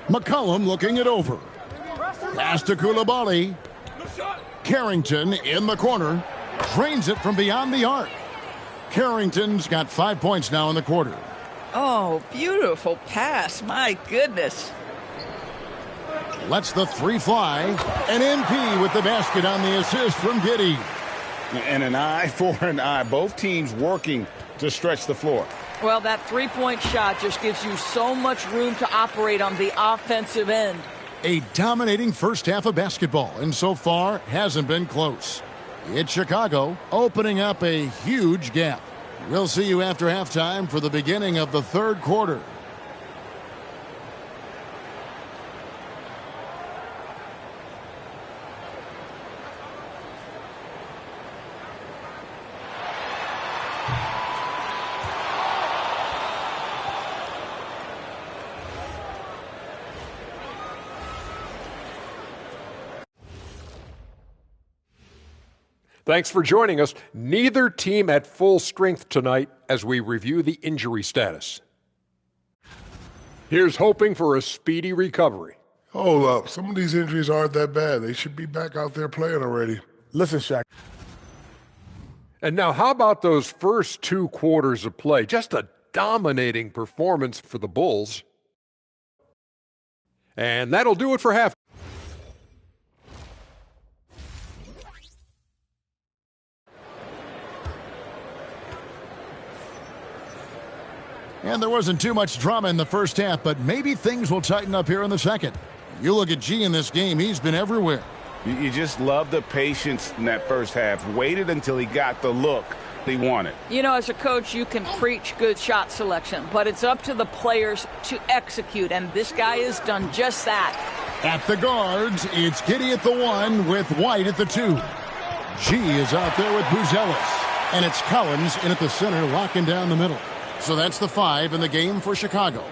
McCollum looking it over. Pass to Coulibaly. Carrington in the corner. Drains it from beyond the arc. Carrington's got 5 points now in the quarter. Oh, beautiful pass. My goodness. Lets the three fly. And MP with the basket on the assist from Giddey. And an eye for an eye. Both teams working to stretch the floor. Well, that three-point shot just gives you so much room to operate on the offensive end. A dominating first half of basketball, and so far hasn't been close. It's Chicago opening up a huge gap. We'll see you after halftime for the beginning of the third quarter. Thanks for joining us. Neither team at full strength tonight as we review the injury status. Here's hoping for a speedy recovery. Hold up. Some of these injuries aren't that bad. They should be back out there playing already. Listen, Shaq. And now how about those first 2 quarters of play? Just a dominating performance for the Bulls. And that'll do it for half. And there wasn't too much drama in the first half, but maybe things will tighten up here in the second. You look at G in this game, he's been everywhere. You just love the patience in that first half. Waited until he got the look he wanted. You know, as a coach, you can preach good shot selection, but it's up to the players to execute, and this guy has done just that. At the guards, it's Giddey at the 1 with White at the 2. G is out there with Buzelis. And it's Collins in at the center, locking down the middle. So that's the 5 in the game for Chicago.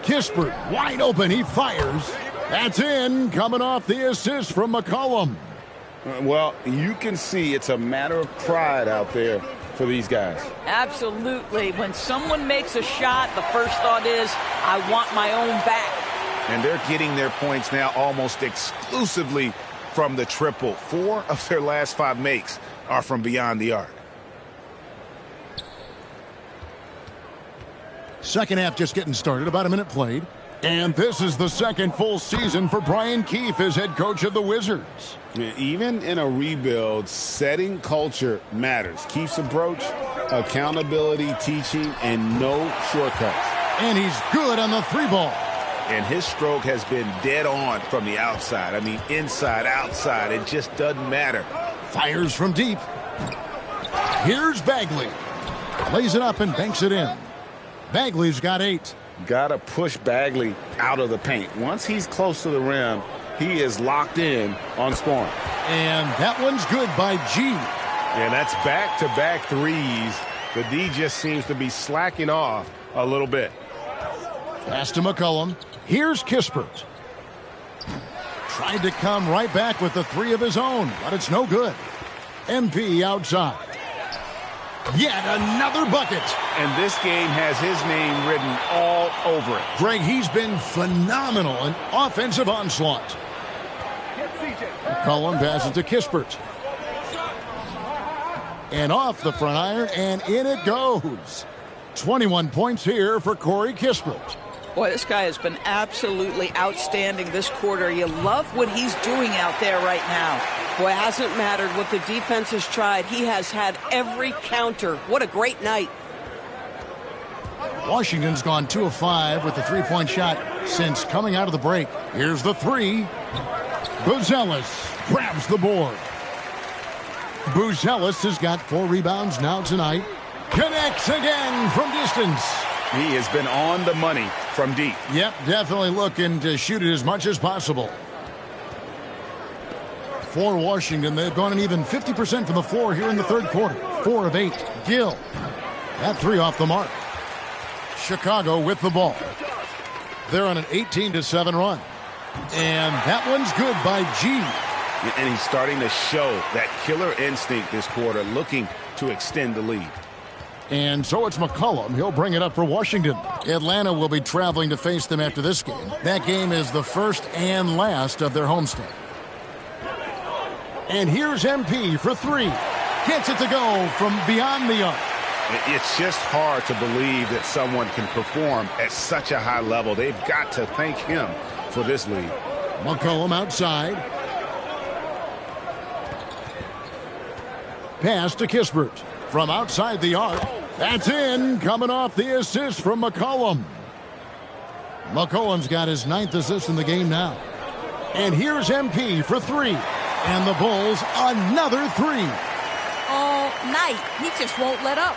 Kispert, wide open, he fires. That's in, coming off the assist from McCollum. Well, you can see it's a matter of pride out there for these guys. Absolutely. When someone makes a shot, the first thought is, I want my own back. And they're getting their points now almost exclusively from the triple. 4 of their last 5 makes are from beyond the arc. Second half just getting started, about a minute played. And this is the second full season for Brian Keefe as head coach of the Wizards. Even in a rebuild, setting culture matters. Keefe's approach, accountability, teaching, and no shortcuts. And he's good on the 3 ball. And his stroke has been dead on from the outside. I mean, inside, outside, it just doesn't matter. Fires from deep. Here's Bagley. Lays it up and banks it in. Bagley's got 8. Got to push Bagley out of the paint. Once he's close to the rim, he is locked in on scoring. And that one's good by G. And that's back-to-back threes. The D just seems to be slacking off a little bit. Pass to McCollum. Here's Kispert. Tried to come right back with the 3 of his own, but it's no good. MP outside. Yet another bucket. And this game has his name written all over it. Greg, he's been phenomenal in offensive onslaught. McCollum passes to Kispert. And off the front iron, and in it goes. 21 points here for Corey Kispert. Boy, this guy has been absolutely outstanding this quarter. You love what he's doing out there right now. Boy, it hasn't mattered what the defense has tried. He has had every counter. What a great night. Washington's gone 2 of 5 with the 3-point shot since coming out of the break. Here's the 3. Buzelis grabs the board. Buzelis has got 4 rebounds now tonight. Connects again from distance. He has been on the money from deep. Yep, definitely looking to shoot it as much as possible. For Washington, they've gone an even 50% from the floor here in the third quarter. 4 of 8. Gill. That 3 off the mark. Chicago with the ball. They're on an 18-7 run. And that one's good by G. And he's starting to show that killer instinct this quarter, looking to extend the lead. And so it's McCollum. He'll bring it up for Washington. Atlanta will be traveling to face them after this game. That game is the first and last of their homestand. And here's MP for 3. Gets it to go from beyond the arc. It's just hard to believe that someone can perform at such a high level. They've got to thank him for this lead. McCollum outside. Pass to Kispert. From outside the arc. That's in. Coming off the assist from McCollum. McCollum's got his 9th assist in the game now. And here's MP for 3. And the Bulls another 3. All night. He just won't let up.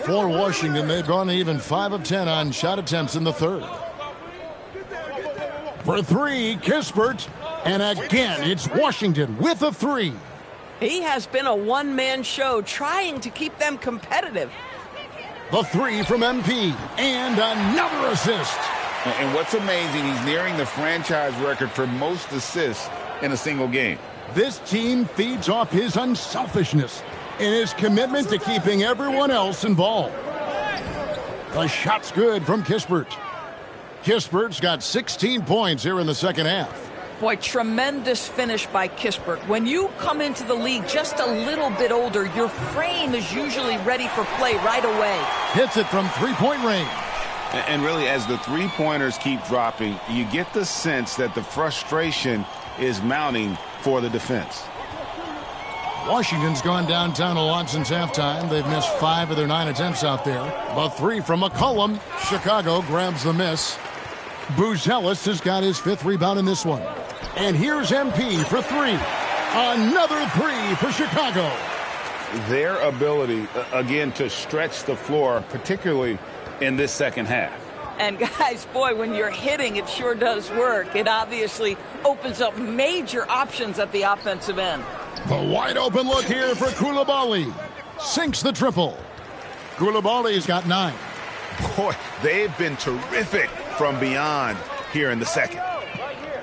For Washington, they've gone even 5 of 10 on shot attempts in the third. For 3, Kispert. And again, it's Washington with a 3. He has been a one-man show trying to keep them competitive. The 3 from MP. And another assist. And what's amazing, he's nearing the franchise record for most assists in a single game. This team feeds off his unselfishness and his commitment to keeping everyone else involved. The shot's good from Kispert. Kispert's got 16 points here in the second half. Boy, tremendous finish by Kispert. When you come into the league just a little bit older, your frame is usually ready for play right away. Hits it from 3-point range. And really, as the 3-pointers keep dropping, you get the sense that the frustration is mounting for the defense. Washington's gone downtown a lot since halftime. They've missed 5 of their 9 attempts out there. The 3 from McCollum. Chicago grabs the miss. Buzelis has got his 5th rebound in this one. And here's MP for 3. Another 3 for Chicago. Their ability, again, to stretch the floor, particularly in this second half. And guys, boy, when you're hitting, it sure does work. It obviously opens up major options at the offensive end. The wide open look here for Koulibaly. Sinks the triple. Koulibaly's got 9. Boy, they've been terrific from beyond here in the second.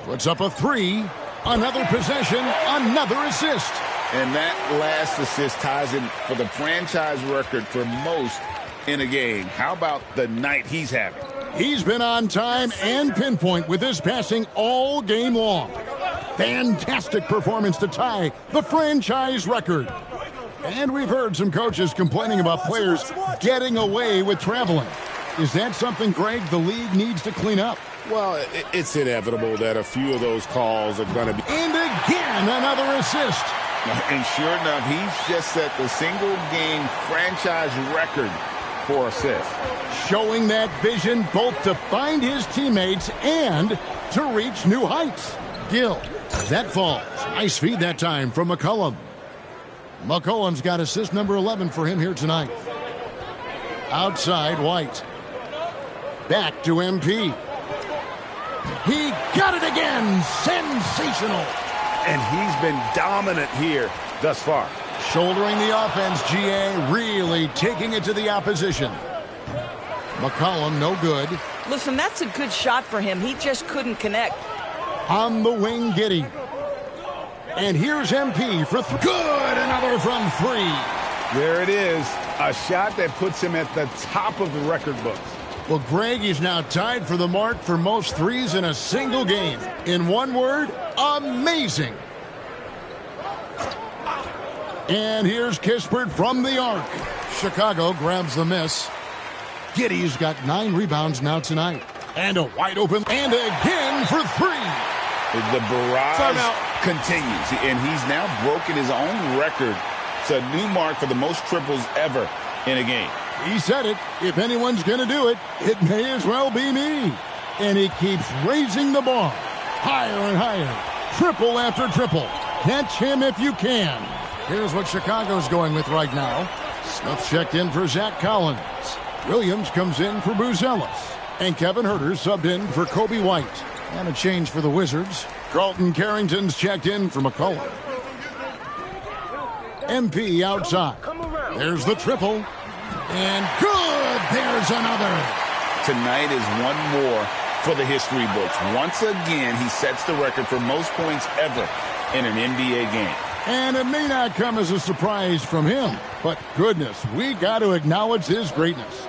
Puts up a 3. Another possession, another assist. And that last assist ties him for the franchise record for most in a game. How about the night he's having? He's been on time and pinpoint with his passing all game long. Fantastic performance to tie the franchise record. And we've heard some coaches complaining about players getting away with traveling. Is that something, Greg, the league needs to clean up? Well, it's inevitable that a few of those calls are going to be. And again, another assist. And sure enough, he's just set the single-game franchise record for assists. Showing that vision both to find his teammates and to reach new heights. Gill, that falls. Nice feed that time from McCollum. McCollum's got assist number 11 for him here tonight. Outside, White. Back to MP. He got it again. Sensational. And he's been dominant here thus far. Shouldering the offense, GA really taking it to the opposition. McCollum, no good. Listen, that's a good shot for him. He just couldn't connect. On the wing, Giddey. And here's MP for good. Another from 3. There it is. A shot that puts him at the top of the record books. Well, Greg is now tied for the mark for most threes in a single game. In one word, amazing. And here's Kispert from the arc. Chicago grabs the miss. Giddey's got 9 rebounds now tonight. And a wide open. And again for 3. The barrage continues. And he's now broken his own record. It's a new mark for the most triples ever in a game. He said it. If anyone's going to do it, it may as well be me. And he keeps raising the bar. Higher and higher. Triple after triple. Catch him if you can. Here's what Chicago's going with right now. Smith checked in for Zach Collins. Williams comes in for Buzelis. And Kevin Huerter subbed in for Kobe White. And a change for the Wizards. Carlton Carrington's checked in for McCollum. MP outside. There's the triple. And good! There's another. Tonight is one more for the history books. Once again, he sets the record for most points ever in an NBA game. And it may not come as a surprise from him, but goodness, we got to acknowledge his greatness.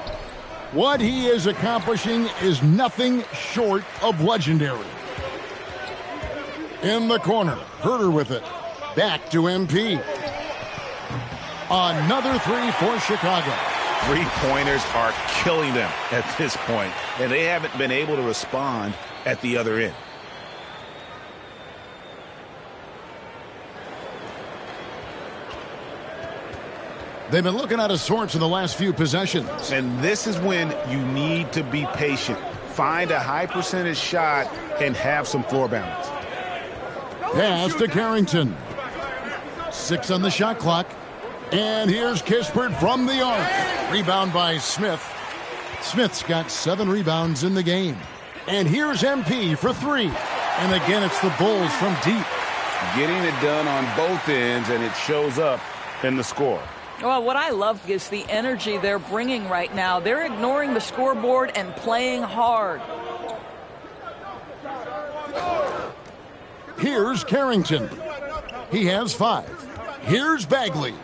What he is accomplishing is nothing short of legendary. In the corner, Huerter with it. Back to MP. Another 3 for Chicago. Three-pointers are killing them at this point, and they haven't been able to respond at the other end. They've been looking out of sorts in the last few possessions. And this is when you need to be patient. Find a high-percentage shot and have some floor balance. Pass to Carrington. 6 on the shot clock. And here's Kispert from the arc. Rebound by Smith. Smith's got 7 rebounds in the game. And here's MP for 3. And again, it's the Bulls from deep. Getting it done on both ends, and it shows up in the score. Well, what I love is the energy they're bringing right now. They're ignoring the scoreboard and playing hard. Here's Carrington. He has 5. Here's Bagley.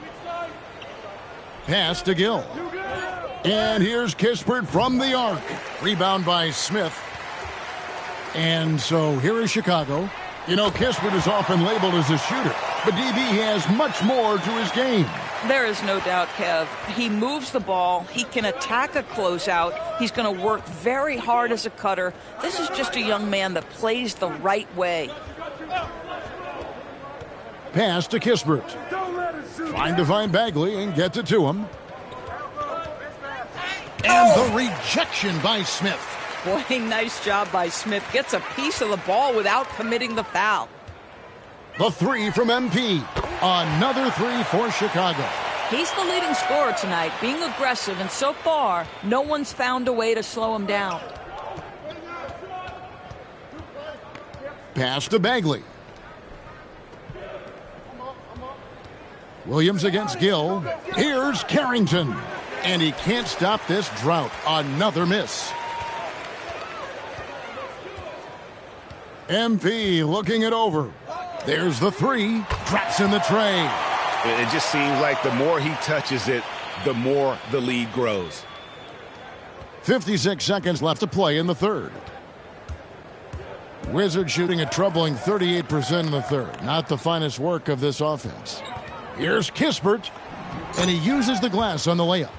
Pass to Gill. And here's Kispert from the arc. Rebound by Smith. And so here is Chicago. You know, Kispert is often labeled as a shooter, but DB has much more to his game. There is no doubt, Kev. He moves the ball. He can attack a closeout. He's going to work very hard as a cutter. This is just a young man that plays the right way. Pass to Kispert. Trying to find Bagley and gets it to him. And the rejection by Smith. Boy, nice job by Smith. Gets a piece of the ball without committing the foul. The 3 from MP. Another 3 for Chicago. He's the leading scorer tonight, being aggressive, and so far, no one's found a way to slow him down. Pass to Bagley. Williams against Gill. Here's Carrington. And he can't stop this drought. Another miss. MP looking it over. There's the three. Drops in the tray. It just seems like the more he touches it, the more the lead grows. 56 seconds left to play in the third. Wizards shooting a troubling 38% in the third. Not the finest work of this offense. Here's Kispert, and he uses the glass on the layup.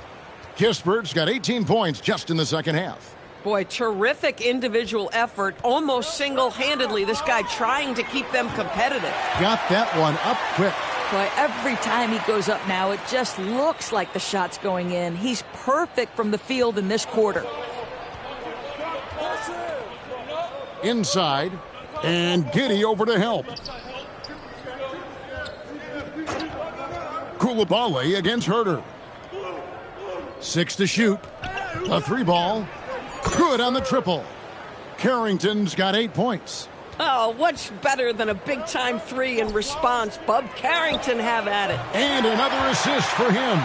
Kispert's got 18 points just in the second half. Boy, terrific individual effort, almost single-handedly. This guy trying to keep them competitive. Got that one up quick. Boy, every time he goes up now, it just looks like the shot's going in. He's perfect from the field in this quarter. Inside, and Giddey over to help. Koulibaly against Herter. 6 to shoot. A three ball. Good on the triple. Carrington's got 8 points. Oh, what's better than a big-time three in response? Bub Carrington have at it. And another assist for him.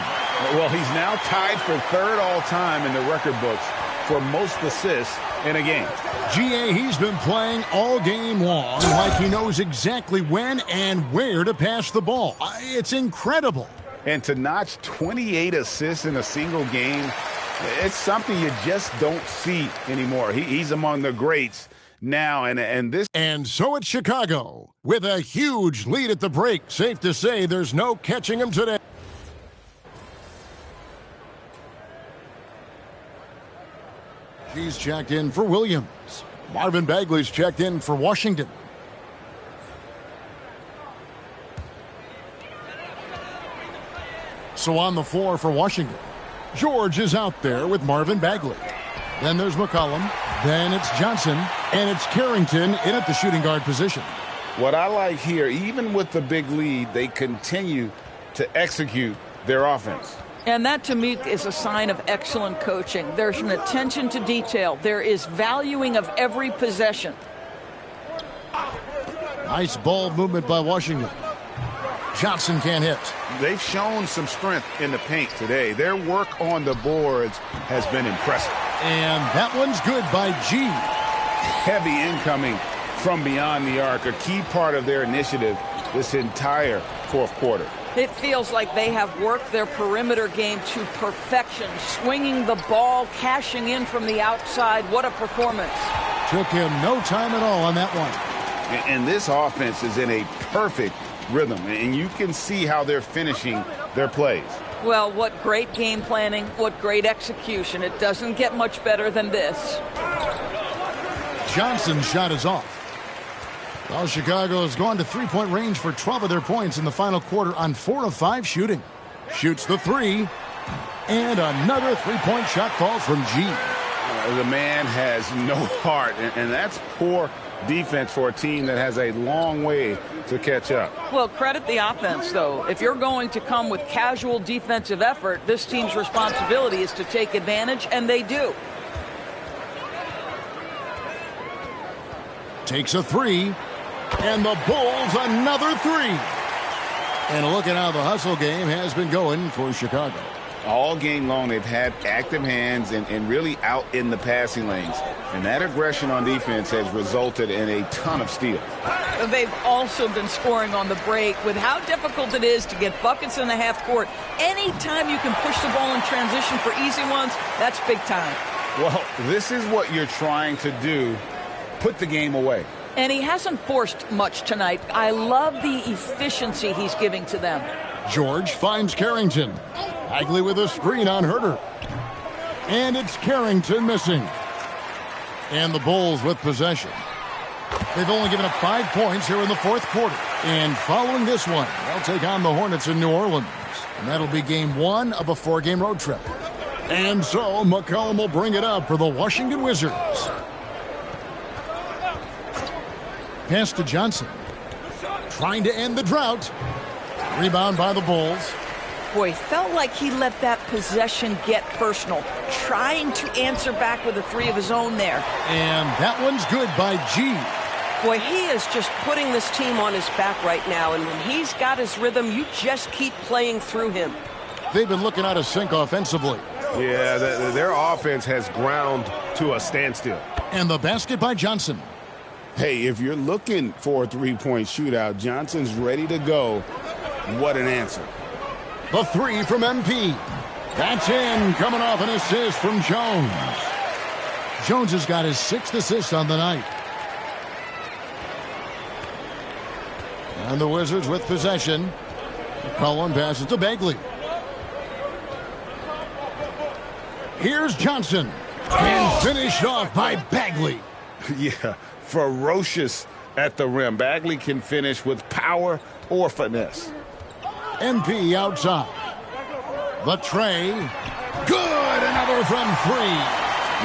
Well, he's now tied for third all-time in the record books for most assists in a game. GA, he's been playing all game long like he knows exactly when and where to pass the ball. It's incredible. And to notch 28 assists in a single game, it's something you just don't see anymore. He's among the greats now, and this. And so it's Chicago with a huge lead at the break. Safe to say there's no catching him today. He's checked in for Williams. Marvin Bagley's checked in for Washington. So on the floor for Washington, George is out there with Marvin Bagley. Then there's McCollum. Then it's Johnson. And it's Carrington in at the shooting guard position. What I like here, even with the big lead, they continue to execute their offense. And that, to me, is a sign of excellent coaching. There's an attention to detail. There is valuing of every possession. Nice ball movement by Washington. Johnson can't hit. They've shown some strength in the paint today. Their work on the boards has been impressive. And that one's good by G. Heavy incoming from beyond the arc, a key part of their initiative this entire fourth quarter. It feels like they have worked their perimeter game to perfection, swinging the ball, cashing in from the outside. What a performance. Took him no time at all on that one. And this offense is in a perfect rhythm, and you can see how they're finishing their plays. Well, what great game planning, what great execution. It doesn't get much better than this. Johnson's shot is off. Well, Chicago has gone to three-point range for 12 of their points in the final quarter on 4 of 5 shooting. Shoots the three, and another three-point shot falls from G. The man has no heart, and that's poor defense for a team that has a long way to catch up. Well, credit the offense, though. If you're going to come with casual defensive effort, this team's responsibility is to take advantage, and they do. Takes a three, and the Bulls another three. And look at how the hustle game has been going for Chicago. All game long, they've had active hands and really out in the passing lanes. And that aggression on defense has resulted in a ton of steals. They've also been scoring on the break. With how difficult it is to get buckets in the half court, anytime you can push the ball in transition for easy ones, that's big time. Well, this is what you're trying to do, put the game away. And he hasn't forced much tonight. I love the efficiency he's giving to them. George finds Carrington. Bagley with a screen on Herter. And it's Carrington missing. And the Bulls with possession. They've only given up 5 points here in the fourth quarter. And following this one, they'll take on the Hornets in New Orleans. And that'll be game 1 of a 4-game road trip. And so McCollum will bring it up for the Washington Wizards. Pass to Johnson. Trying to end the drought. Rebound by the Bulls. Boy, felt like he let that possession get personal. Trying to answer back with a three of his own there. And that one's good by G. Boy, he is just putting this team on his back right now, and when he's got his rhythm, you just keep playing through him. They've been looking out of sync offensively. Yeah, their offense has ground to a standstill. And the basket by Johnson. Hey, if you're looking for a three-point shootout, Johnson's ready to go. What an answer. The three from MP. That's in, coming off an assist from Jones. Jones has got his 6th assist on the night. And the Wizards with possession. McCollum passes to Bagley. Here's Johnson. And finished off by Bagley. Yeah, ferocious at the rim. Bagley can finish with power or finesse. MP outside. The tray. Good. Another from 3.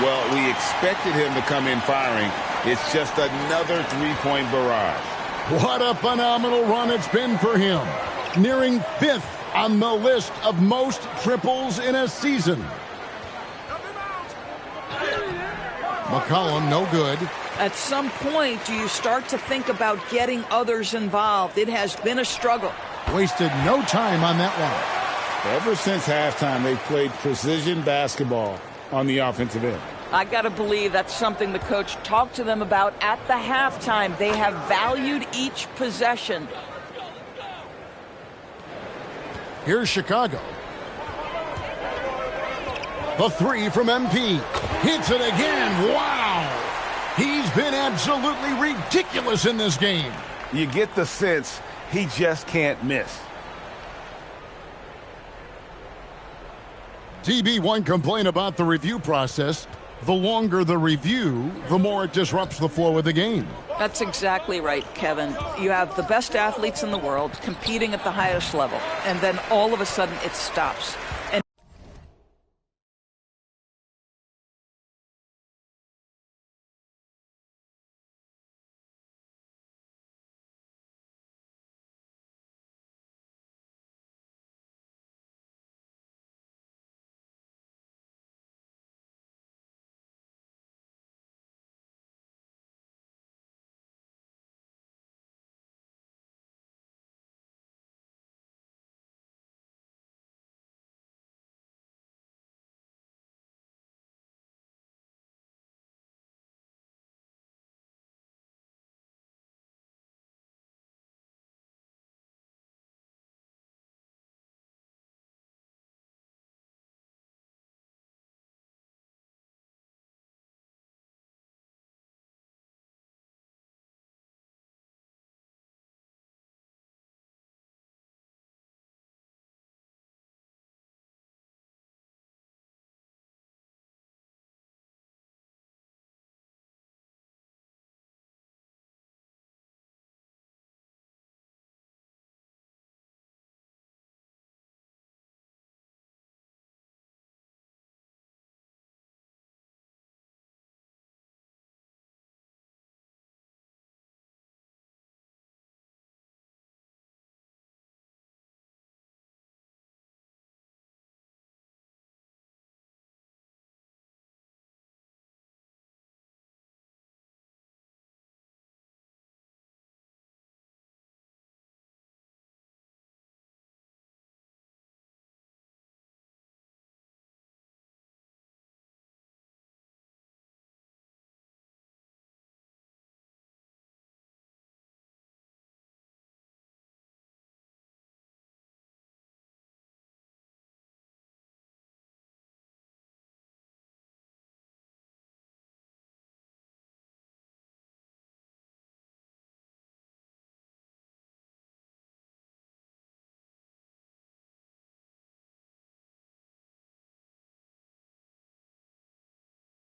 Well, we expected him to come in firing. It's just another three-point barrage. What a phenomenal run it's been for him. Nearing 5th on the list of most triples in a season. McCollum, no good. At some point, do you start to think about getting others involved? It has been a struggle. Wasted no time on that one. Ever since halftime, they've played precision basketball on the offensive end. I got to believe that's something the coach talked to them about at the halftime. They have valued each possession. Here's Chicago. The three from MP. Hits it again. Wow. He's been absolutely ridiculous in this game. You get the sense he just can't miss. TB1 complained about the review process. The longer the review, the more it disrupts the flow of the game. That's exactly right, Kevin. You have the best athletes in the world competing at the highest level, and then all of a sudden it stops.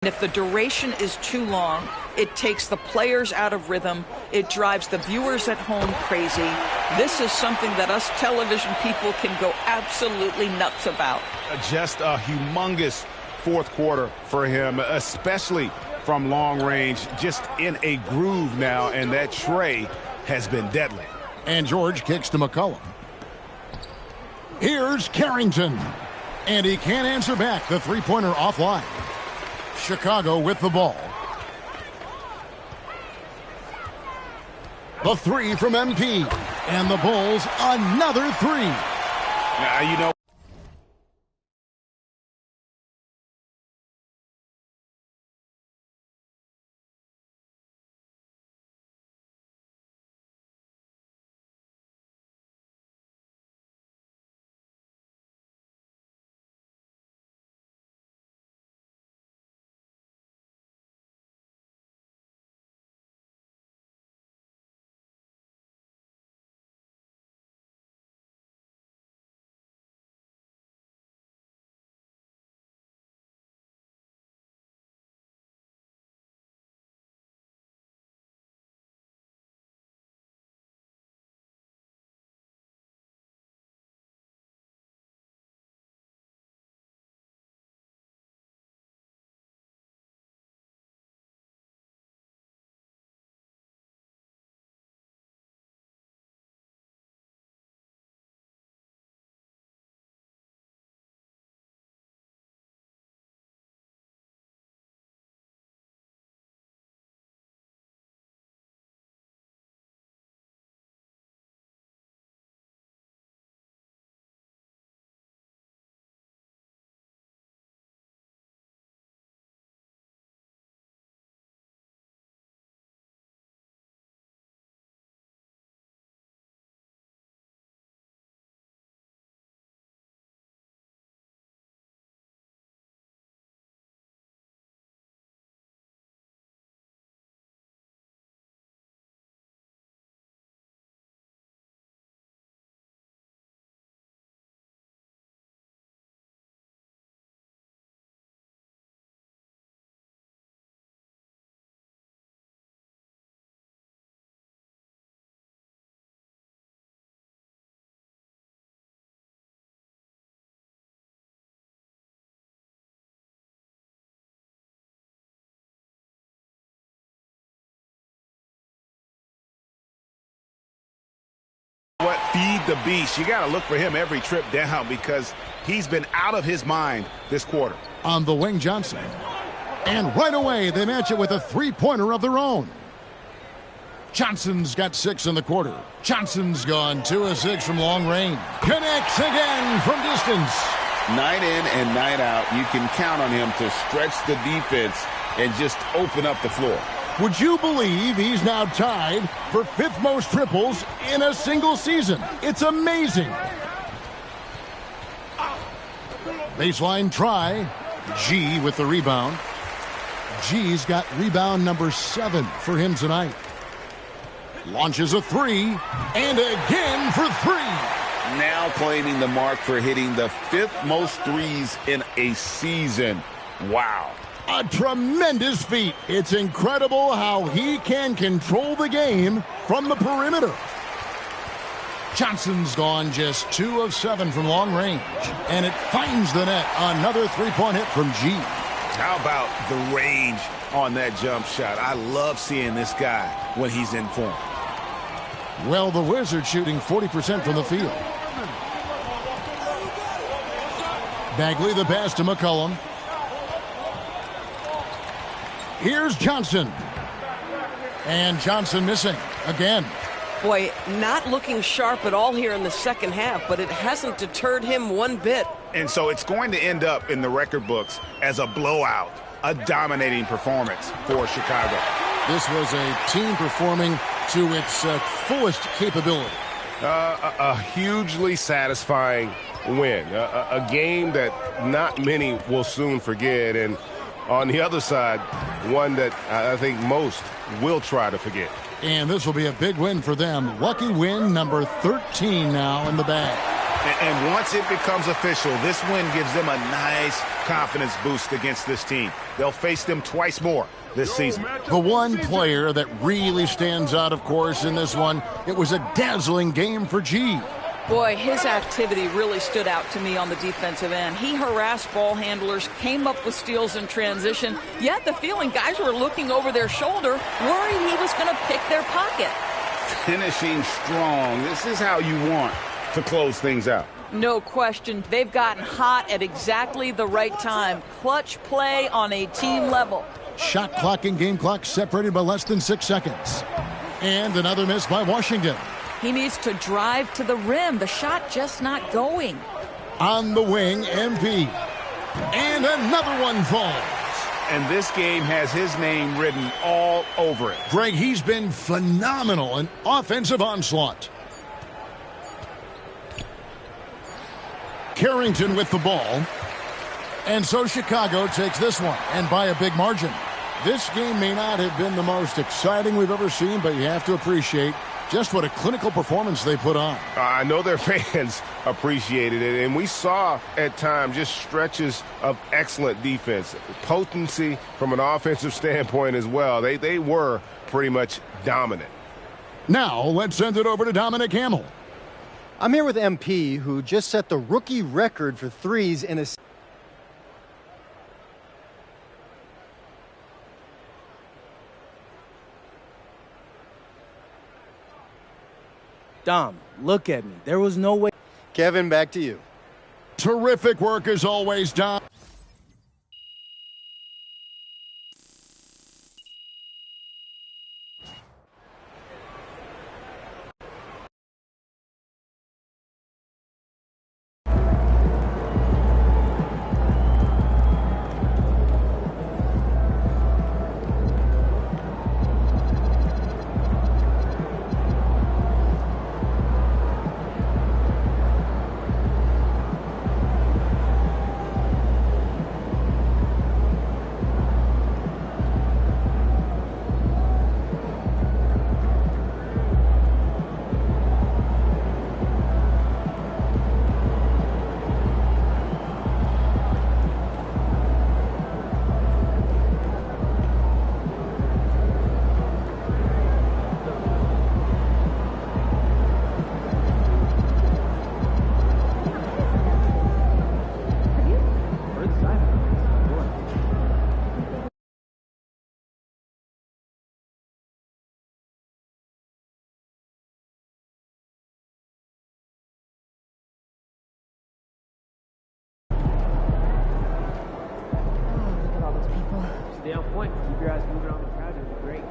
And if the duration is too long, it takes the players out of rhythm. It drives the viewers at home crazy. This is something that us television people can go absolutely nuts about. Just a humongous fourth quarter for him, especially from long range, just in a groove now, and that tray has been deadly. And George kicks to McCollum. Here's Carrington. And he can't answer back. The three-pointer offline. Chicago with the ball. The three from MP. And the Bulls, another three. You know. What feed the beast? You got to look for him every trip down because he's been out of his mind this quarter. On the wing, Johnson. And right away, they match it with a three-pointer of their own. Johnson's got 6 in the quarter. Johnson's gone 2 of 6 from long range. Connects again from distance. Night in and night out, you can count on him to stretch the defense and just open up the floor. Would you believe he's now tied for 5th most triples in a single season? It's amazing. Baseline try. G with the rebound. G's got rebound number 7 for him tonight. Launches a 3, and again for 3. Now claiming the mark for hitting the 5th most threes in a season. Wow. A tremendous feat. It's incredible how he can control the game from the perimeter. Johnson's gone just 2 of 7 from long range, and it finds the net. Another three-point hit from G. How about the range on that jump shot? I love seeing this guy when he's in form. Well, the Wizards shooting 40% from the field. Bagley the pass to McCollum. Here's Johnson. And Johnson missing again. Boy, not looking sharp at all here in the second half, but it hasn't deterred him one bit. And so it's going to end up in the record books as a blowout, a dominating performance for Chicago. This was a team performing to its fullest capability. A hugely satisfying win, a game that not many will soon forget, and on the other side, one that I think most will try to forget. And this will be a big win for them. Lucky win number 13 now in the bag. And once it becomes official, this win gives them a nice confidence boost against this team. They'll face them twice more this season. The one player that really stands out, of course, in this one, it was a dazzling game for G. Boy, his activity really stood out to me on the defensive end. He harassed ball handlers, came up with steals in transition. You had the feeling guys were looking over their shoulder, worried he was going to pick their pocket. Finishing strong. This is how you want to close things out. No question. They've gotten hot at exactly the right time. Clutch play on a team level. Shot clock and game clock separated by less than 6 seconds. And another miss by Washington. He needs to drive to the rim. The shot just not going. On the wing, MP. And another one falls. And this game has his name written all over it. Greg, he's been phenomenal in offensive onslaught. Carrington with the ball. And so Chicago takes this one, and by a big margin. This game may not have been the most exciting we've ever seen, but you have to appreciate just what a clinical performance they put on. I know their fans appreciated it, and we saw at times just stretches of excellent defense, potency from an offensive standpoint as well. They were pretty much dominant. Now let's send it over to Dominic Hamill. I'm here with MP, who just set the rookie record for threes in a... Dom, look at me. There was no way. Kevin, back to you. Terrific work as always, Dom. Stay on point. Keep your eyes moving on the crowd. It'll be great.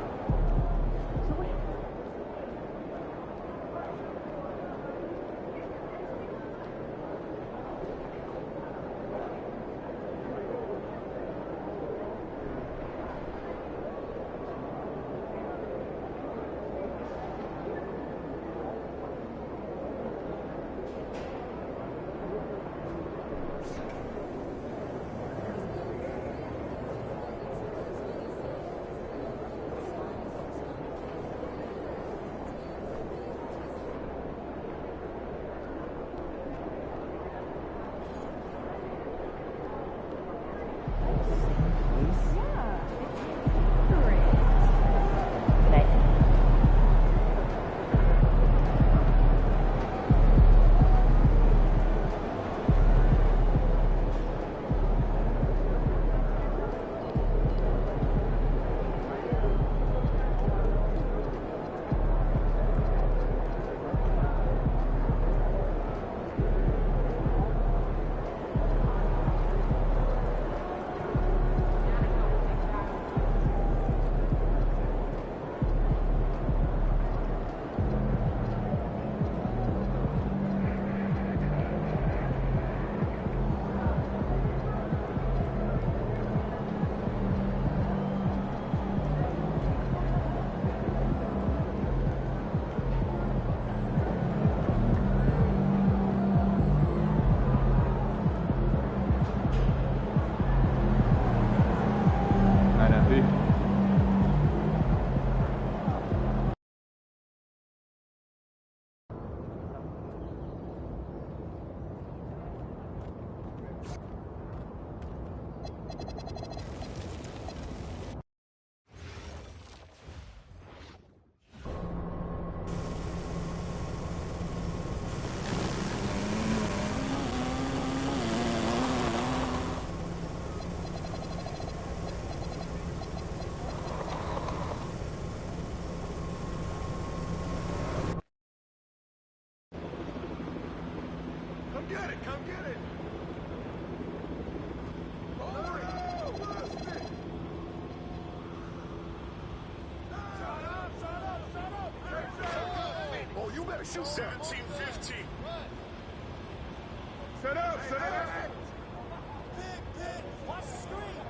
1750. Set up, set up. Watch the screen.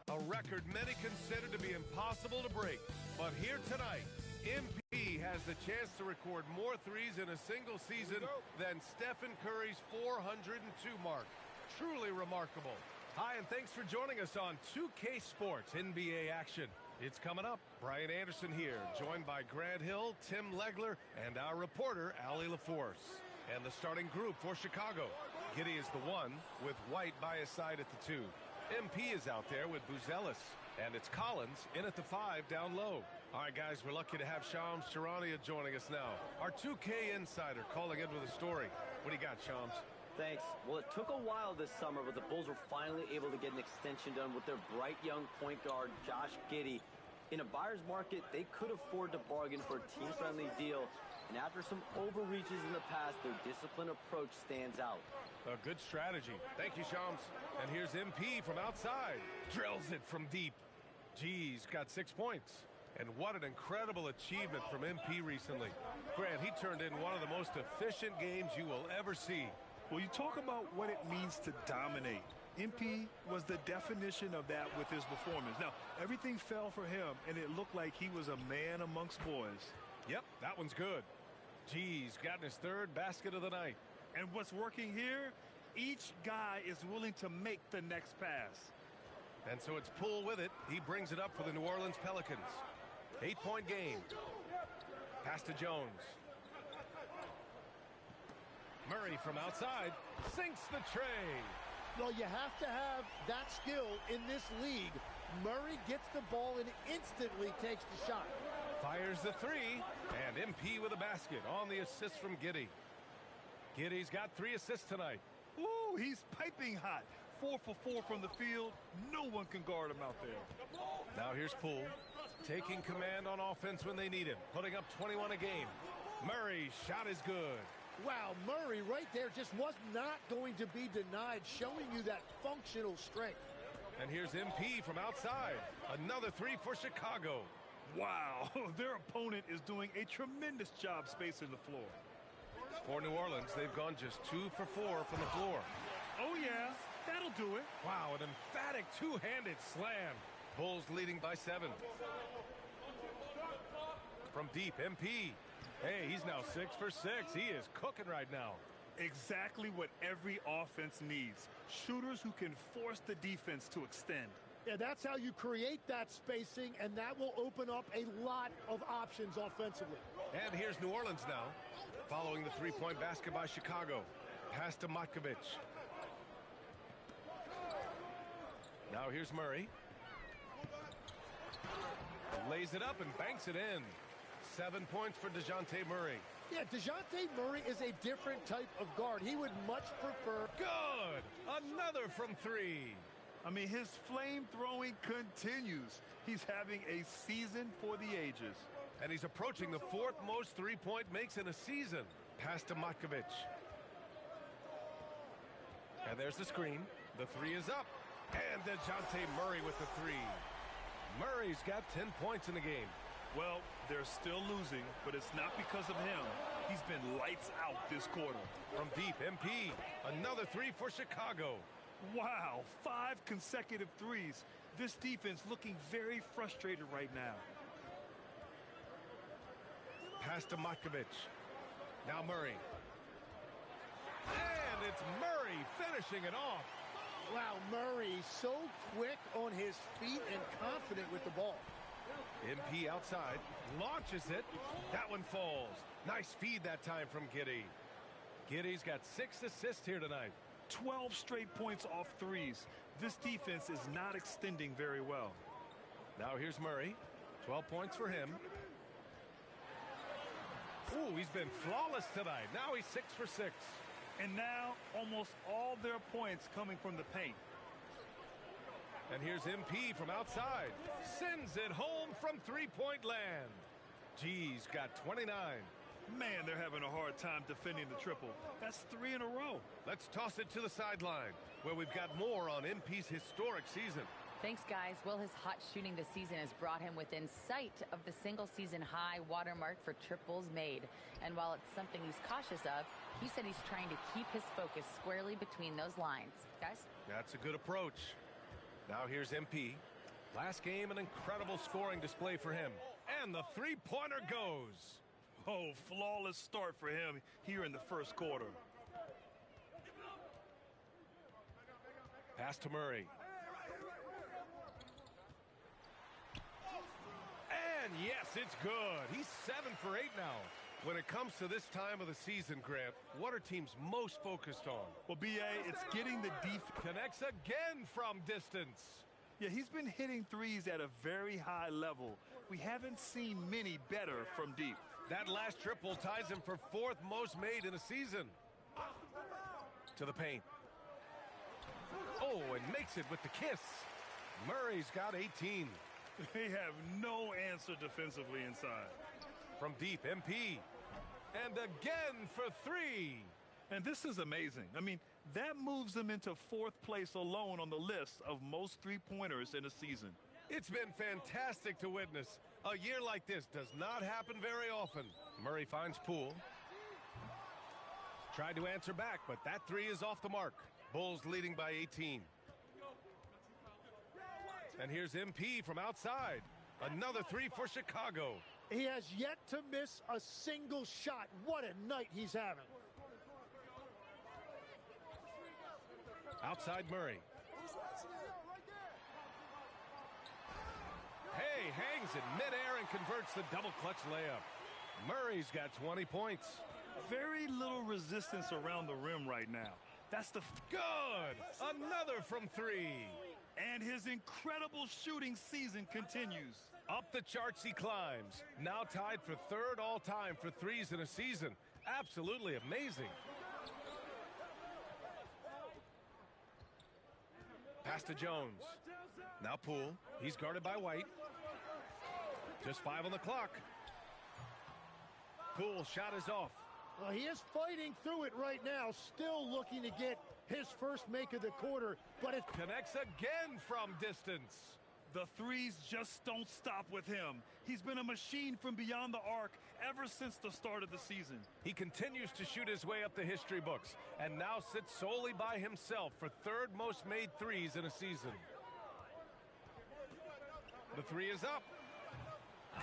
A record many consider to be impossible to break. But here tonight, MP has the chance to record more threes in a single season than Stephen Curry's 402 mark. Truly remarkable. Hi, and thanks for joining us on 2K Sports NBA action. It's coming up. Brian Anderson here, joined by Grant Hill, Tim Legler, and our reporter, Allie LaForce. And the starting group for Chicago. Giddey is the 1, with White by his side at the 2. MP is out there with Buzelis. And it's Collins in at the 5 down low. All right, guys, we're lucky to have Shams Charania joining us now. Our 2K insider calling in with a story. What do you got, Shams? Thanks. Well, it took a while this summer, but the Bulls were finally able to get an extension done with their bright young point guard, Josh Giddey. In a buyer's market, they could afford to bargain for a team-friendly deal. And after some overreaches in the past, their disciplined approach stands out. A good strategy. Thank you, Shams. And here's MP from outside. Drills it from deep. Geez, got 6 points. And what an incredible achievement from MP recently. Grant, he turned in one of the most efficient games you will ever see. Well, you talk about what it means to dominate. MP was the definition of that with his performance. Now, everything fell for him, and it looked like he was a man amongst boys. Yep, that one's good. Geez, gotten his 3rd basket of the night. And what's working here, each guy is willing to make the next pass. And so it's Poole with it. He brings it up for the New Orleans Pelicans. 8-point game. Pass to Jones. Murray from outside sinks the tray. Well, you have to have that skill in this league. Murray gets the ball and instantly takes the shot. Fires the 3, and MP with a basket on the assist from Giddey. Giddey's got 3 assists tonight. Ooh, he's piping hot. 4 for 4 from the field. No one can guard him out there. Now here's Poole, taking command on offense when they need him, putting up 21 a game. Murray's shot is good. Wow, Murray right there just was not going to be denied, showing you that functional strength. And here's MP from outside. Another 3 for Chicago. Wow, their opponent is doing a tremendous job spacing the floor. For New Orleans, they've gone just 2 for 4 from the floor. Oh, yeah, that'll do it. Wow, an emphatic two-handed slam. Bulls leading by 7. From deep, MP. Hey, he's now 6 for 6. He is cooking right now. Exactly what every offense needs. Shooters who can force the defense to extend. Yeah, that's how you create that spacing, and that will open up a lot of options offensively. And here's New Orleans now, following the 3-point basket by Chicago. Pass to Matkovic. Now here's Murray. Lays it up and banks it in. 7 points for DeJounte Murray. Yeah, DeJounte Murray is a different type of guard. He would much prefer... Good! Another from 3. I mean, his flame throwing continues. He's having a season for the ages. And he's approaching the 4th most 3-point makes in a season. Pass to Matkovic. And there's the screen. The 3 is up. And DeJounte Murray with the 3. Murray's got 10 points in the game. Well, they're still losing, but it's not because of him. He's been lights out this quarter. From deep, MP. Another 3 for Chicago. Wow, 5 consecutive threes. This defense looking very frustrated right now. Pass to Matkovic. Now Murray. And it's Murray finishing it off. Wow, Murray so quick on his feet and confident with the ball. MP outside, launches it. That one falls. Nice feed that time from Giddey. Giddey's got 6 assists here tonight. 12 straight points off threes. This defense is not extending very well. Now here's Murray. 12 points for him. Ooh, he's been flawless tonight. Now he's 6 for 6. And now almost all their points coming from the paint. And here's MP from outside. Sends it home from 3-point land. G's got 29. Man, they're having a hard time defending the triple. That's 3 in a row. Let's toss it to the sideline, where we've got more on MP's historic season. Thanks, guys. Well, his hot shooting this season has brought him within sight of the single-season high watermark for triples made. And while it's something he's cautious of, he said he's trying to keep his focus squarely between those lines. Guys? That's a good approach. Now here's MP Last game, an incredible scoring display for him. And the three-pointer goes. Oh, flawless start for him here in the first quarter. Pass to Murray. And yes, it's good. He's 7 for 8 now. When it comes to this time of the season, Grant, what are teams most focused on? Well, B.A., it's getting the defense. Connects again from distance. Yeah, he's been hitting threes at a very high level. We haven't seen many better from deep. That last triple ties him for 4th most made in a season. To the paint. Oh, and makes it with the kiss. Murray's got 18. They have no answer defensively inside. From deep, MP. And again for 3. And this is amazing. I mean, that moves them into 4th place alone on the list of most three-pointers in a season. It's been fantastic to witness. A year like this does not happen very often. Murray finds Poole. Tried to answer back, but that 3 is off the mark. Bulls leading by 18. And here's MP from outside. Another 3 for Chicago. He has yet to miss a single shot. What a night he's having. Outside Murray. Hey, hangs in midair and converts the double clutch layup. Murray's got 20 points. Very little resistance around the rim right now. That's the good. Another from 3. And his incredible shooting season continues. Up the charts he climbs. Now tied for 3rd all-time for threes in a season. Absolutely amazing. Pass to Jones. Now Poole. He's guarded by White. Just 5 on the clock. Poole shot is off. Well, he is fighting through it right now, still looking to get his first make of the quarter, but it connects again from distance. The threes just don't stop with him. He's been a machine from beyond the arc ever since the start of the season. He continues to shoot his way up the history books and now sits solely by himself for 3rd most made threes in a season. The 3 is up.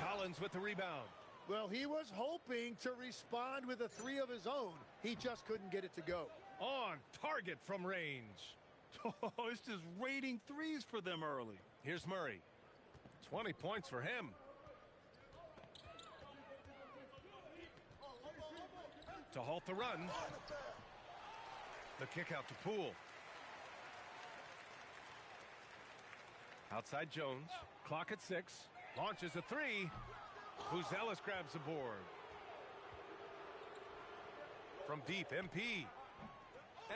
Collins with the rebound. Well, he was hoping to respond with a 3 of his own. He just couldn't get it to go. On target from range. Oh, it's just raining threes for them early. Here's Murray. 20 points for him. To halt the run. The kick out to Poole. Outside Jones. Clock at 6. Launches a 3. Buzelis grabs the board. From deep, MP.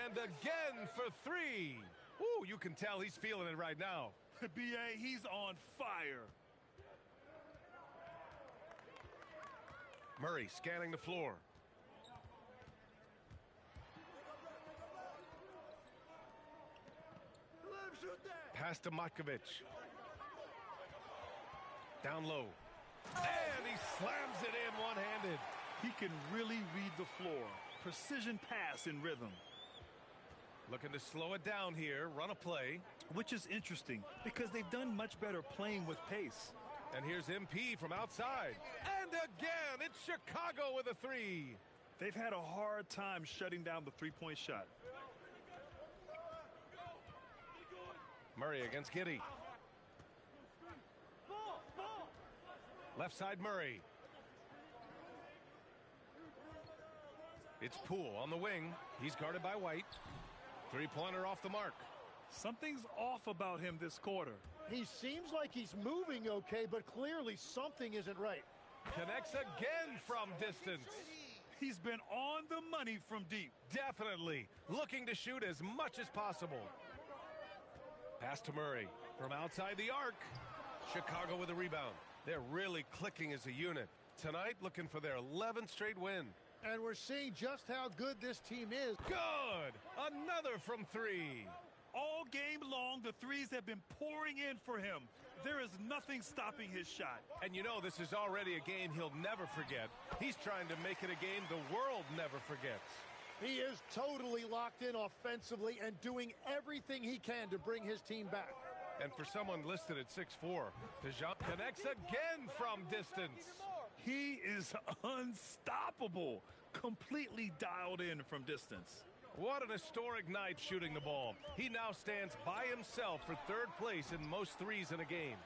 And again for 3. Ooh, you can tell he's feeling it right now. B.A., he's on fire. Murray scanning the floor. Pass to Matkovic. Down low. And he slams it in one-handed. He can really read the floor. Precision pass in rhythm. Looking to slow it down here, run a play. Which is interesting because they've done much better playing with pace. And here's MP from outside. And again, it's Chicago with a 3. They've had a hard time shutting down the three-point shot. Murray against Giddey. Left side Murray. It's Poole on the wing. He's guarded by White. 3-pointer off the mark. Something's off about him this quarter. He seems like he's moving okay, but clearly something isn't right. Connects again from distance. He's been on the money from deep. Definitely. Looking to shoot as much as possible. Pass to Murray. From outside the arc. Chicago with a rebound. They're really clicking as a unit. Tonight, looking for their 11th straight win. And we're seeing just how good this team is. Good! Another from 3. All game long, the threes have been pouring in for him. There is nothing stopping his shot. And you know, this is already a game he'll never forget. He's trying to make it a game the world never forgets. He is totally locked in offensively and doing everything he can to bring his team back. And for someone listed at 6'4", DeJounte connects again from distance. He is unstoppable. Completely dialed in from distance. What an historic night shooting the ball. He now stands by himself for third place in most threes in a game.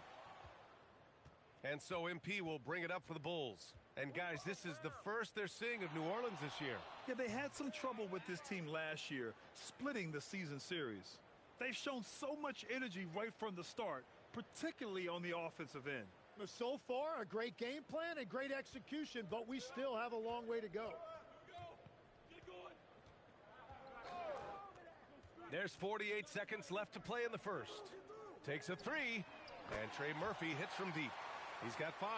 And so MP will bring it up for the Bulls. And guys, this is the first they're seeing of New Orleans this year. Yeah, they had some trouble with this team last year, splitting the season series. They've shown so much energy right from the start, particularly on the offensive end. So far, a great game plan and great execution, but we still have a long way to go. There's 48 seconds left to play in the first. Takes a three, and Trey Murphy hits from deep. He's got 5.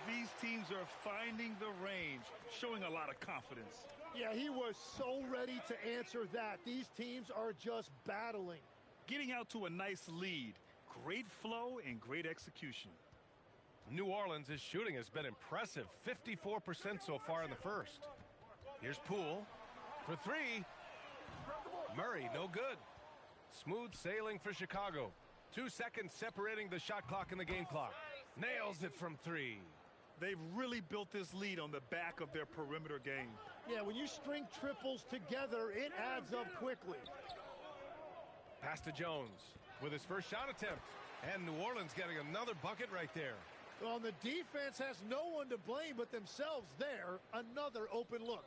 These teams are finding the range, showing a lot of confidence. Yeah, he was so ready to answer that. These teams are just battling. Getting out to a nice lead. Great flow and great execution. New Orleans' shooting has been impressive. 54% so far in the first. Here's Poole for 3. Murray, no good. Smooth sailing for Chicago. 2 seconds separating the shot clock and the game clock. Nails it from 3. They've really built this lead on the back of their perimeter game. Yeah, when you string triples together, it adds up quickly. Pass to Jones with his first shot attempt. And New Orleans getting another bucket right there. Well, the defense has no one to blame but themselves there. Another open look.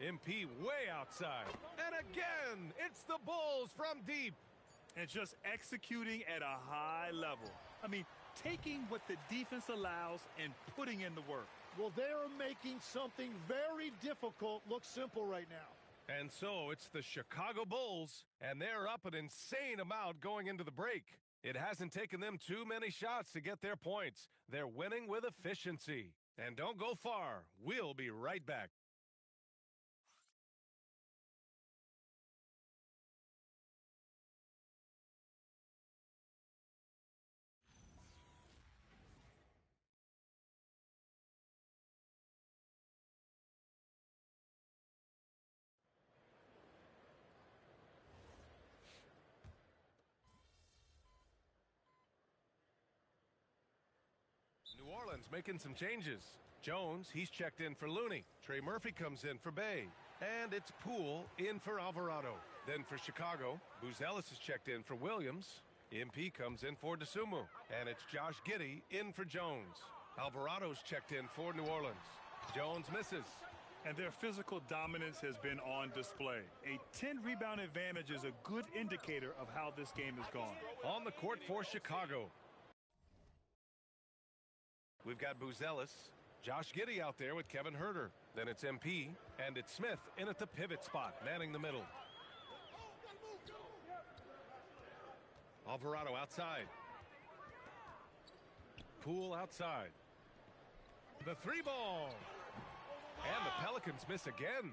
MP way outside. And again, it's the Bulls from deep. And just executing at a high level. I mean, taking what the defense allows and putting in the work. Well, they're making something very difficult look simple right now. And so it's the Chicago Bulls, and they're up an insane amount going into the break. It hasn't taken them too many shots to get their points. They're winning with efficiency. And don't go far. We'll be right back. New Orleans making some changes. Jones, he's checked in for Looney. Trey Murphy comes in for Bay. And it's Poole in for Alvarado. Then for Chicago, Buzelis is checked in for Williams. MP comes in for DeSumo. And it's Josh Giddey in for Jones. Alvarado's checked in for New Orleans. Jones misses. And their physical dominance has been on display. A 10-rebound advantage is a good indicator of how this game has gone. On the court for Chicago. We've got Buzelis, Josh Giddey out there with Kevin Huerter. Then it's MP, and it's Smith in at the pivot spot, manning the middle. Alvarado outside. Poole outside. The 3-ball. And the Pelicans miss again.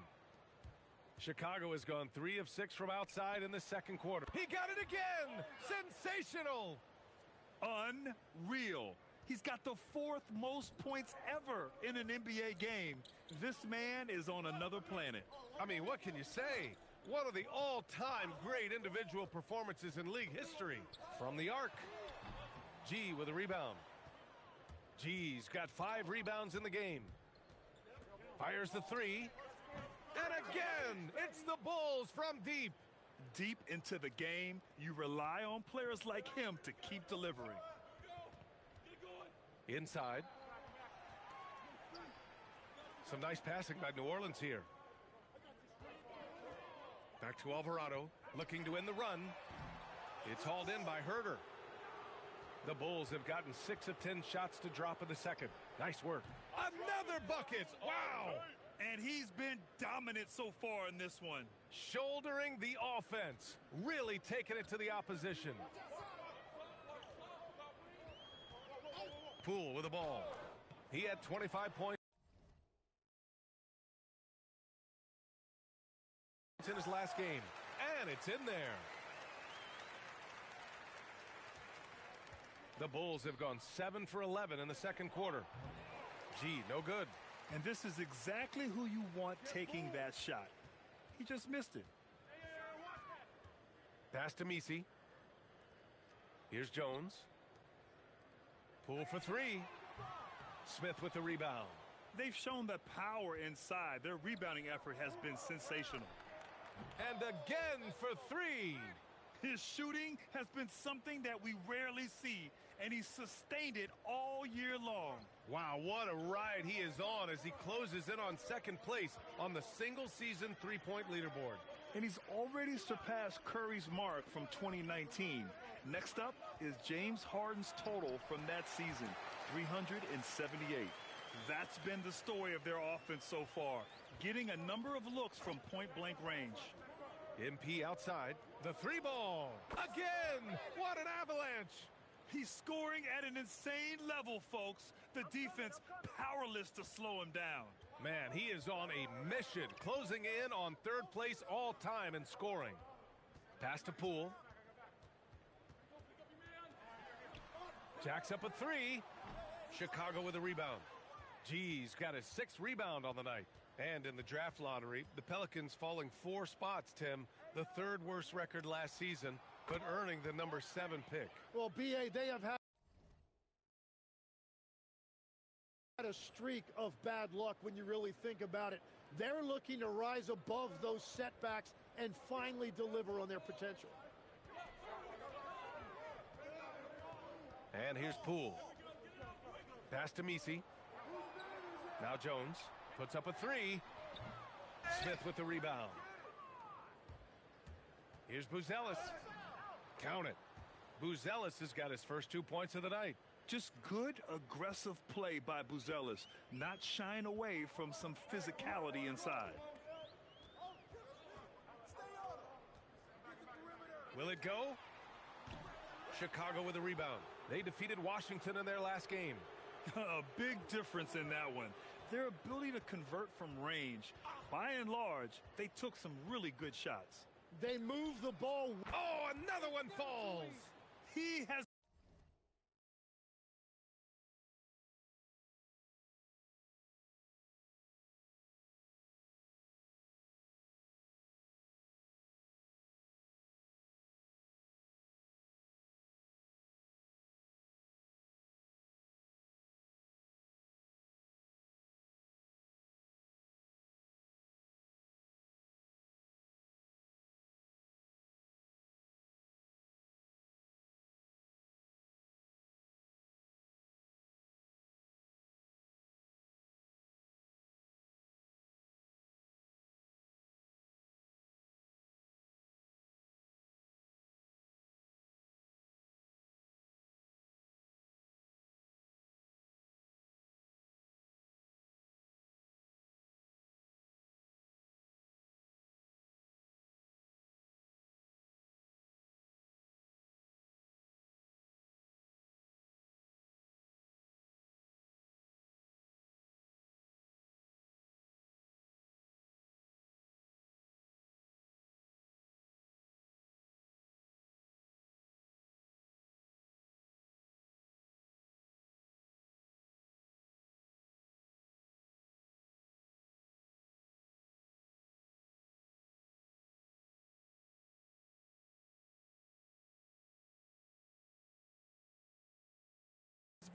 Chicago has gone 3 of 6 from outside in the second quarter. He got it again! Sensational! Unreal. He's got the 4th most points ever in an NBA game. This man is on another planet. I mean, what can you say? One of the all-time great individual performances in league history. From the arc. G with a rebound. G's got 5 rebounds in the game. Fires the 3. And again, it's the Bulls from deep. Deep into the game, you rely on players like him to keep delivering. Inside. Some nice passing by New Orleans here. Back to Alvarado, looking to end the run. It's hauled in by Huerter. The Bulls have gotten 6 of 10 shots to drop in the second. Nice work. Another bucket! Wow! And he's been dominant so far in this one. Shouldering the offense. Really taking it to the opposition. Poole with the ball. He had 25 points in his last game. And it's in there. The Bulls have gone 7 for 11 in the second quarter. Gee, no good. And this is exactly who you want taking that shot. He just missed it. Pass to Messi. Here's Jones. Poole for three. Smith with the rebound. They've shown the power inside. Their rebounding effort has been sensational. And again for three. His shooting has been something that we rarely see, and he's sustained it all year long. Wow, what a ride he is on as he closes in on second place on the single-season three-point leaderboard. And he's already surpassed Curry's mark from 2019. Next up is James Harden's total from that season, 378. That's been the story of their offense so far, getting a number of looks from point-blank range. MP outside. The three ball. Again! What an avalanche! He's scoring at an insane level, folks. The defense powerless to slow him down. Man, he is on a mission, closing in on third place all time in scoring. Pass to Poole. Jacks up a three. Chicago with a rebound. G's got his sixth rebound on the night. And in the draft lottery, the Pelicans falling 4 spots, Tim. The third worst record last season, but earning the number 7 pick. Well, B.A., they have had a streak of bad luck when you really think about it. They're looking to rise above those setbacks and finally deliver on their potential. And here's Poole. Pass to Messi. Now Jones puts up a three. Smith with the rebound. Here's Buzelis. Count it. Buzelis has got his first 2 points of the night. Just good, aggressive play by Buzelis, not shying away from some physicality inside. Will it go? Chicago with a rebound. They defeated Washington in their last game. A big difference in that one. Their ability to convert from range. By and large, they took some really good shots. They move the ball. Oh, another one falls. He has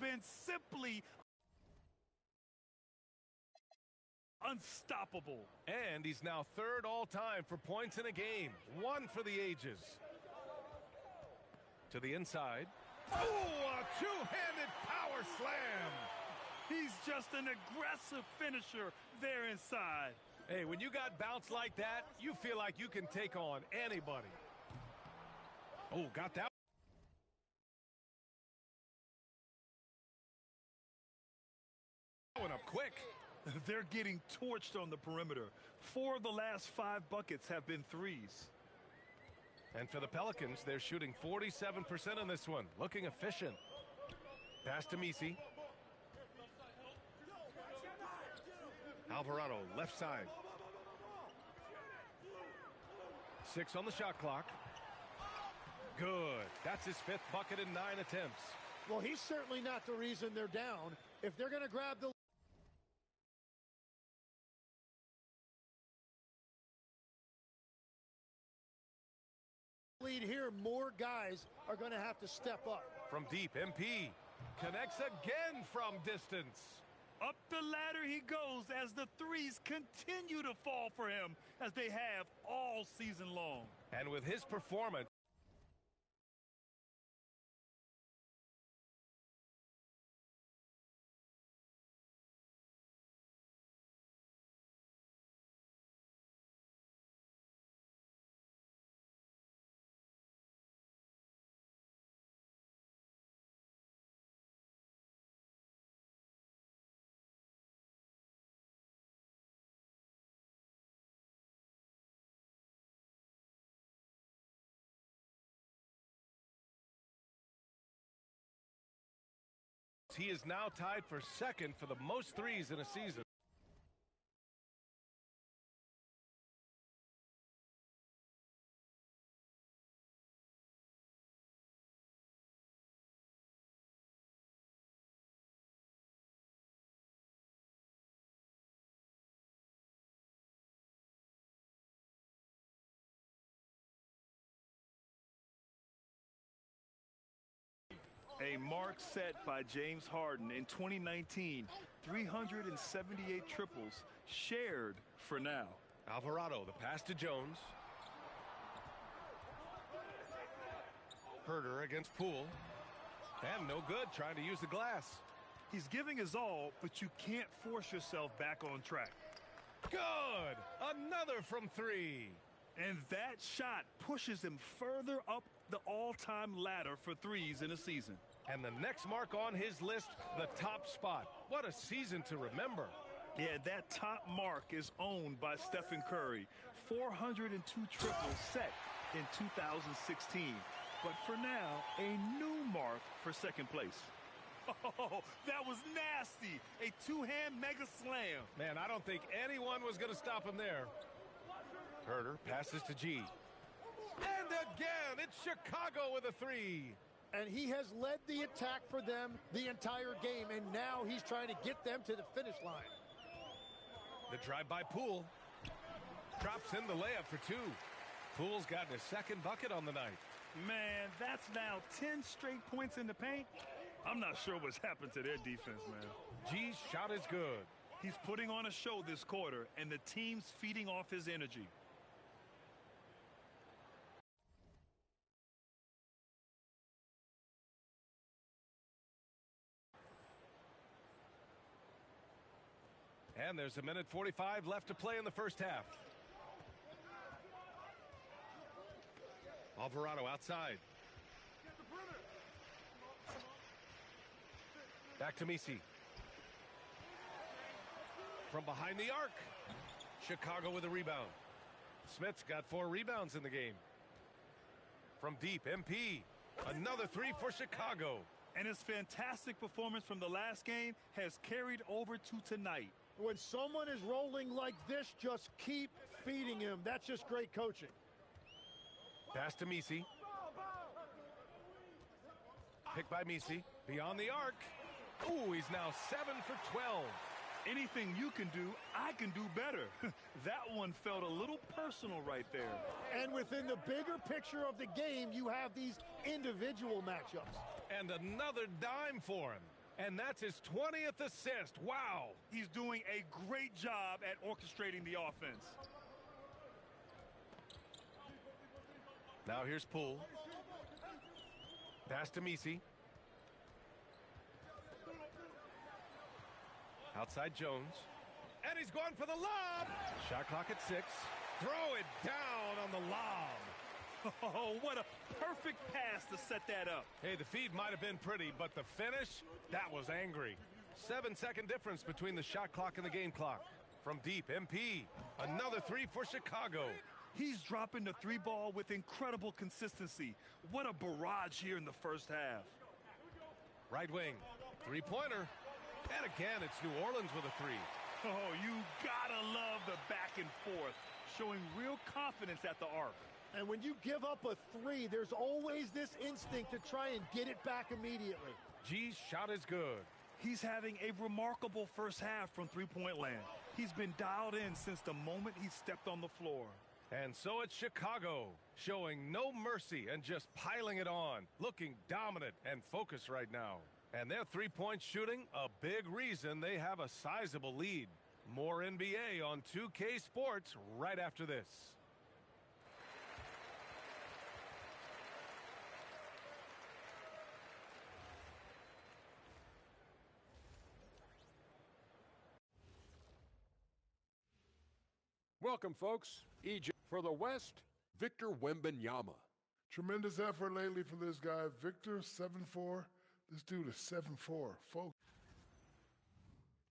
been simply unstoppable. And he's now third all-time for points in a game. One for the ages. To the inside. Oh, a two-handed power slam. He's just an aggressive finisher there inside. Hey, when you got bounce like that, you feel like you can take on anybody. Oh, got that one up quick. They're getting torched on the perimeter. 4 of the last 5 buckets have been threes. And for the Pelicans, they're shooting 47% on this one. Looking efficient. Pass to Messi. Alvarado, left side. 6 on the shot clock. Good. That's his 5th bucket in 9 attempts. Well, he's certainly not the reason they're down. If they're going to grab the Lead here, more guys are going to have to step up. From deep, MP connects again from distance. Up the ladder he goes as the threes continue to fall for him, as they have all season long. And with his performance, he is now tied for second for the most threes in a season. A mark set by James Harden in 2019, 378 triples shared for now. Alvarado, the pass to Jones. Herder against Poole. And no good, trying to use the glass. He's giving his all, but you can't force yourself back on track. Good! Another from three. And that shot pushes him further up the all-time ladder for threes in a season. And the next mark on his list, the top spot. What a season to remember. Yeah, that top mark is owned by Stephen Curry. 402 triples set in 2016. But for now, a new mark for second place. Oh, that was nasty. A two-hand mega slam. Man, I don't think anyone was going to stop him there. Herder passes to G. And again, it's Chicago with a three. And he has led the attack for them the entire game, and now he's trying to get them to the finish line. The drive by Poole. Drops in the layup for two. Poole's gotten his second bucket on the night. Man, that's now 10 straight points in the paint. I'm not sure what's happened to their defense, man. G's shot is good. He's putting on a show this quarter, and the team's feeding off his energy. And there's a minute 45 left to play in the first half. Alvarado outside. Back to Messi. From behind the arc. Chicago with a rebound. Smith's got 4 rebounds in the game. From deep, MP. Another three for Chicago. And his fantastic performance from the last game has carried over to tonight. When someone is rolling like this, just keep feeding him. That's just great coaching. Pass to Messi. Picked by Messi. Beyond the arc. Ooh, he's now 7 for 12. Anything you can do, I can do better. That one felt a little personal right there. And within the bigger picture of the game, you have these individual matchups. And another dime for him. And that's his 20th assist. Wow. He's doing a great job at orchestrating the offense. Now here's Poole. Pass to Messi. Outside Jones. And he's going for the lob. Shot clock at 6. Throw it down on the lob. Oh, what a perfect pass to set that up. Hey, the feed might have been pretty, but the finish, that was angry. 7-second difference between the shot clock and the game clock. From deep, MP. Another three for Chicago. He's dropping the three ball with incredible consistency. What a barrage here in the first half. Right wing. Three-pointer. And again, it's New Orleans with a three. Oh, you gotta love the back and forth. Showing real confidence at the arc. And when you give up a three, there's always this instinct to try and get it back immediately. G's shot is good. He's having a remarkable first half from three-point land. He's been dialed in since the moment he stepped on the floor. And so it's Chicago, showing no mercy and just piling it on, looking dominant and focused right now. And their three-point shooting, a big reason they have a sizable lead. More NBA on 2K Sports right after this. Welcome, folks. Egypt for the West, Victor Wembanyama. Tremendous effort lately for this guy. Victor, 7'4". This dude is 7'4". Folks.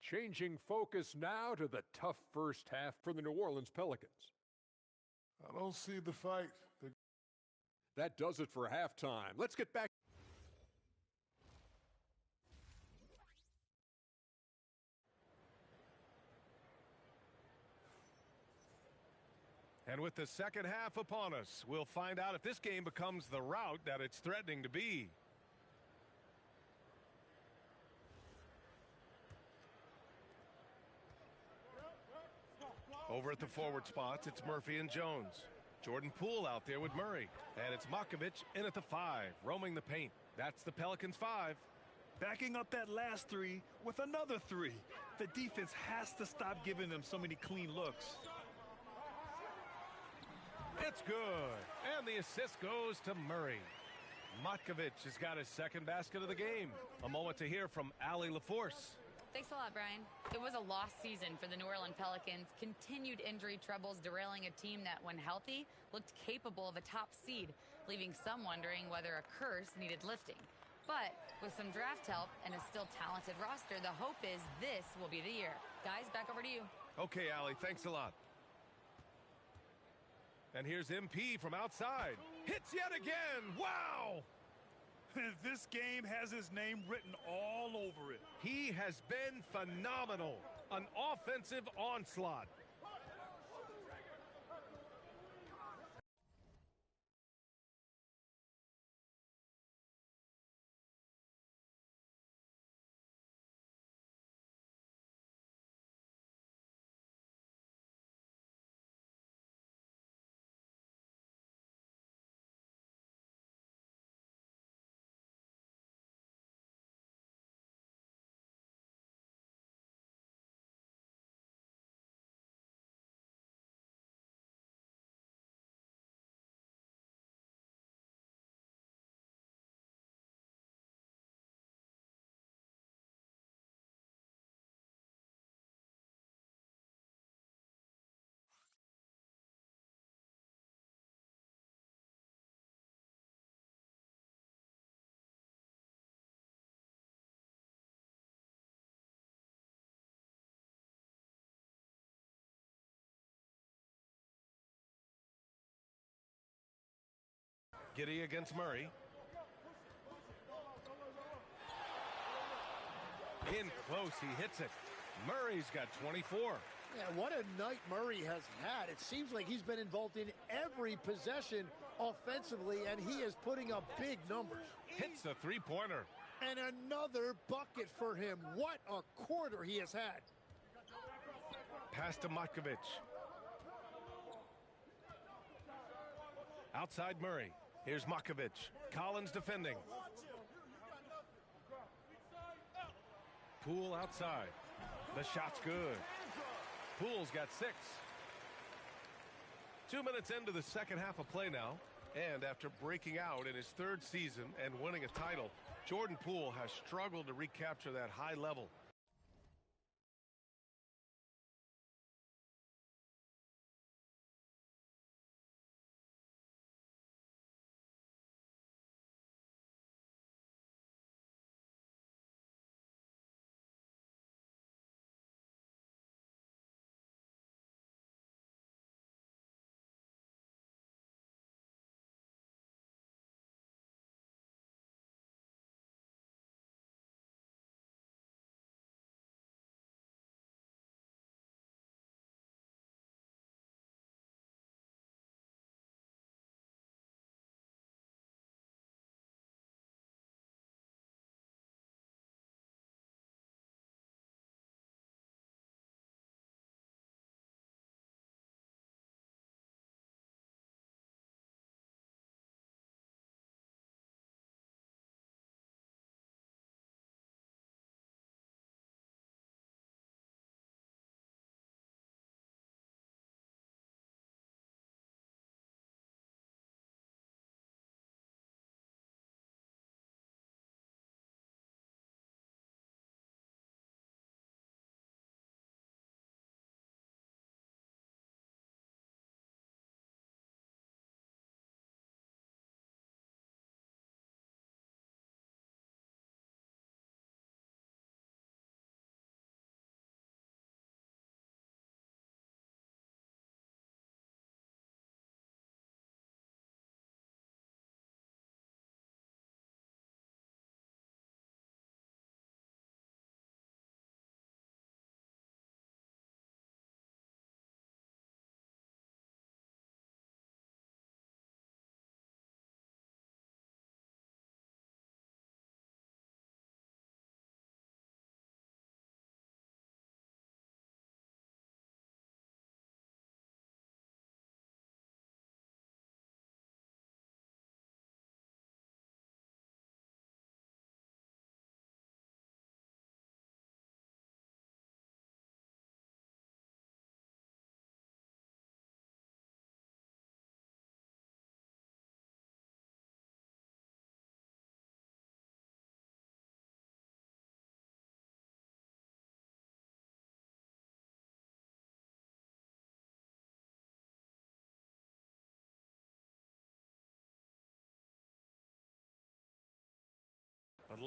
Changing focus now to the tough first half for the New Orleans Pelicans. I don't see the fight. That does it for halftime. Let's get back. And with the second half upon us, we'll find out if this game becomes the rout that it's threatening to be. Over at the forward spots, it's Murphy and Jones. Jordan Poole out there with Murray. And it's Makovich in at the 5, roaming the paint. That's the Pelicans 5. Backing up that last three with another 3. The defense has to stop giving them so many clean looks. It's good. And the assist goes to Murray. Matkovich has got his second basket of the game. A moment to hear from Allie LaForce. Thanks a lot, Brian. It was a lost season for the New Orleans Pelicans. Continued injury troubles derailing a team that, when healthy, looked capable of a top seed, leaving some wondering whether a curse needed lifting. But with some draft help and a still talented roster, the hope is this will be the year. Guys, back over to you. Okay, Allie, thanks a lot. And here's MP from outside. Hits yet again. Wow! This game has his name written all over it. He has been phenomenal. An offensive onslaught. Giddey against Murray. In close, he hits it. Murray's got 24. Yeah, what a night Murray has had. It seems like he's been involved in every possession offensively, and he is putting up big numbers. Hits a three-pointer. And another bucket for him. What a quarter he has had. Pass to Matkovich. Outside Murray. Here's Matkovich. Collins defending. Poole outside. The shot's good. Poole's got 6. 2 minutes into the second half of play now. And after breaking out in his 3rd season and winning a title, Jordan Poole has struggled to recapture that high level.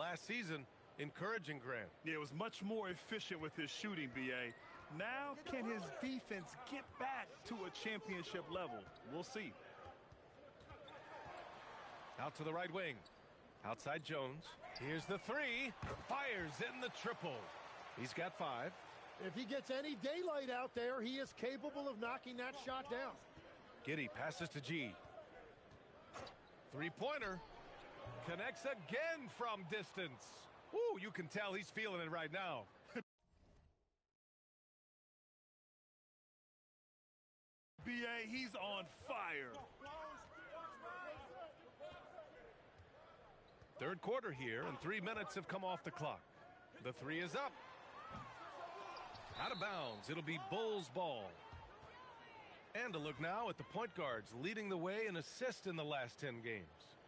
last season, encouraging Grant. Yeah, it was much more efficient with his shooting, B.A. Now, can his defense get back to a championship level? We'll see. Out to the right wing. Outside Jones. Here's the three. Fires in the triple. He's got 5. If he gets any daylight out there, he is capable of knocking that shot down. Giddey passes to G. Three-pointer. Connects again from distance. Ooh, you can tell he's feeling it right now. B.A., he's on fire. Third quarter here, and 3 minutes have come off the clock. The three is up. Out of bounds. It'll be Bulls ball. And a look now at the point guards leading the way in assists in the last 10 games.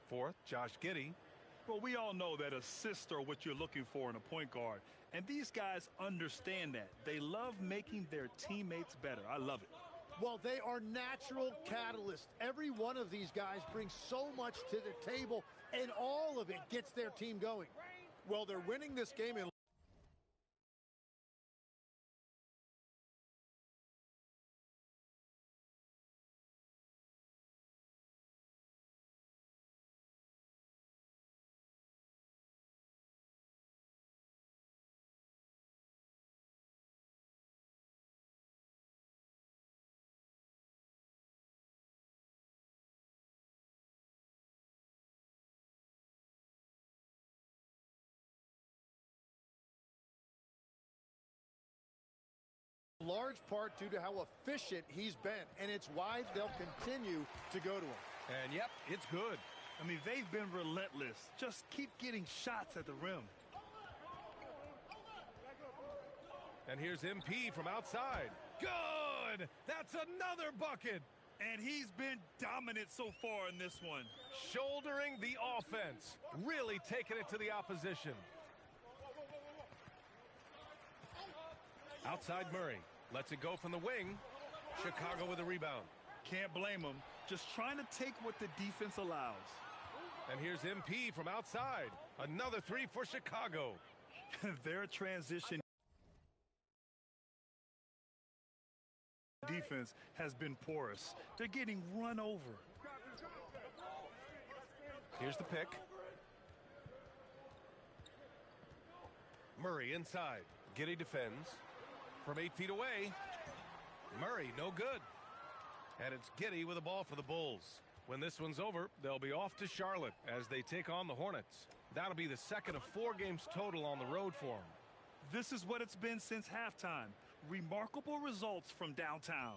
Fourth, Josh Giddey. Well, we all know that assists are what you're looking for in a point guard. And these guys understand that. They love making their teammates better. I love it. Well, they are natural catalysts. Every one of these guys brings so much to the table, and all of it gets their team going. Well, they're winning this game in large part due to how efficient he's been, and it's why they'll continue to go to him. And yep, it's good. I mean, they've been relentless. Just keep getting shots at the rim. And here's MP from outside. Good! That's another bucket! And he's been dominant so far in this one. Shouldering the offense. Really taking it to the opposition. Outside Murray. Lets it go from the wing. Chicago with a rebound. Can't blame him. Just trying to take what the defense allows. And here's MP from outside. Another three for Chicago. Their transition defense has been porous. They're getting run over. Here's the pick. Murray inside. Giddey defends. From 8 feet away. Murray, no good. And it's Giddey with the ball for the Bulls. When this one's over, they'll be off to Charlotte as they take on the Hornets. That'll be the second of 4 games total on the road for them. This is what it's been since halftime. Remarkable results from downtown.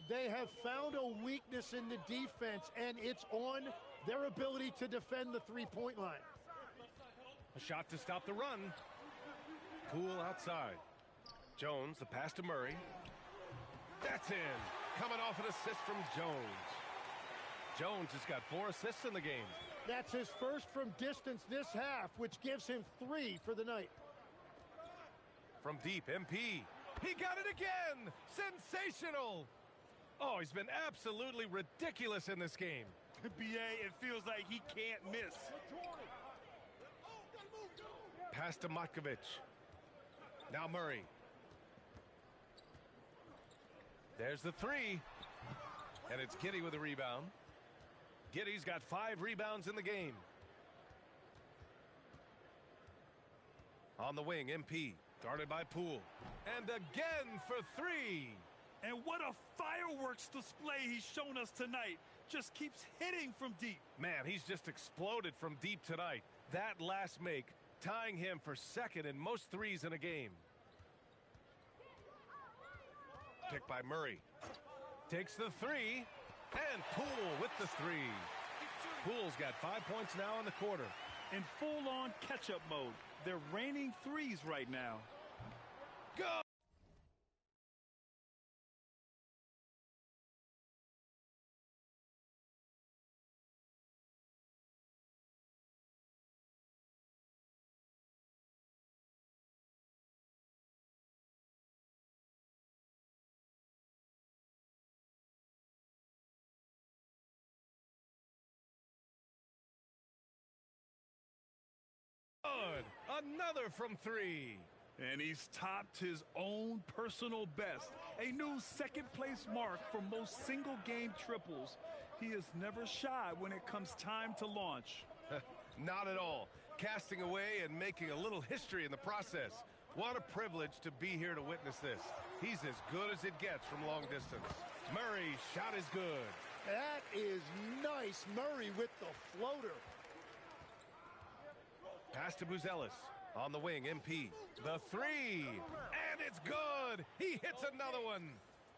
They have found a weakness in the defense, and it's on their ability to defend the three-point line. A shot to stop the run. Poole outside. Jones, the pass to Murray. That's in. Coming off an assist from Jones. Jones has got 4 assists in the game. That's his first from distance this half, which gives him 3 for the night. From deep, MP. He got it again! Sensational! Oh, he's been absolutely ridiculous in this game. B.A., it feels like he can't miss. Pass to Matkovic. Now Murray. There's the three. And it's Giddey with a rebound. Giddey's got 5 rebounds in the game. On the wing, MP. Guarded by Poole. And again for 3. And what a fireworks display he's shown us tonight. Just keeps hitting from deep. Man, he's just exploded from deep tonight. That last make, tying him for second in most threes in a game. Picked by Murray. Takes the 3. And Poole with the 3. Poole's got 5 points now in the quarter. In full-on catch-up mode. They're raining threes right now. Go! Good. Another from three. And he's topped his own personal best, a new second-place mark for most single-game triples. He is never shy when it comes time to launch. Not at all. Casting away and making a little history in the process. What a privilege to be here to witness this. He's as good as it gets from long distance. Murray's shot is good. That is nice. Murray with the floater. Pass to Buzelis. On the wing, MP. The three. And it's good. He hits another one.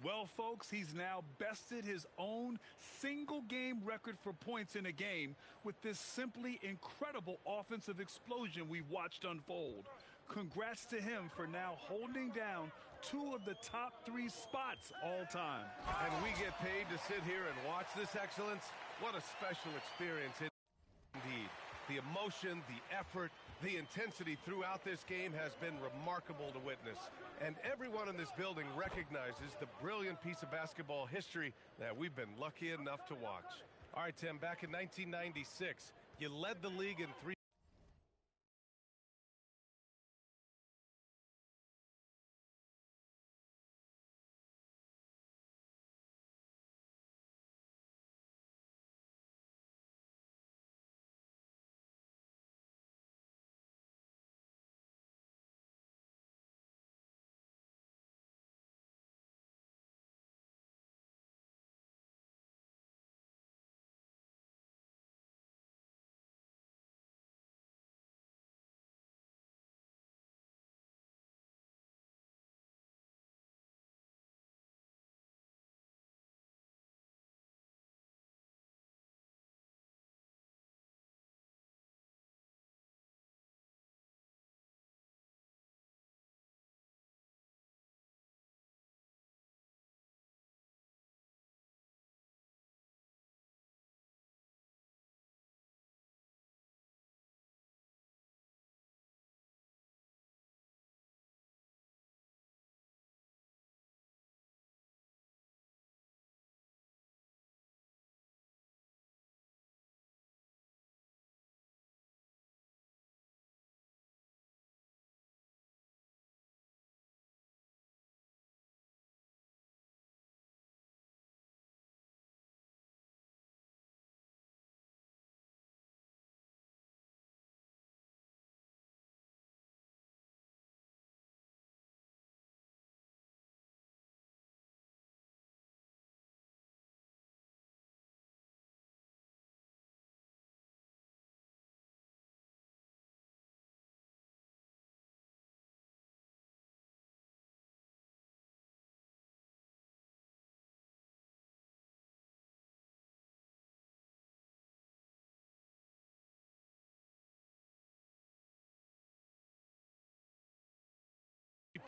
Well, folks, he's now bested his own single-game record for points in a game with this simply incredible offensive explosion we watched unfold. Congrats to him for now holding down two of the top three spots all time. And we get paid to sit here and watch this excellence? What a special experience indeed. The emotion, the effort, the intensity throughout this game has been remarkable to witness. And everyone in this building recognizes the brilliant piece of basketball history that we've been lucky enough to watch. All right, Tim, back in 1996, you led the league in three.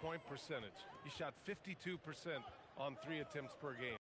Point percentage. He shot 52% on 3 attempts per game.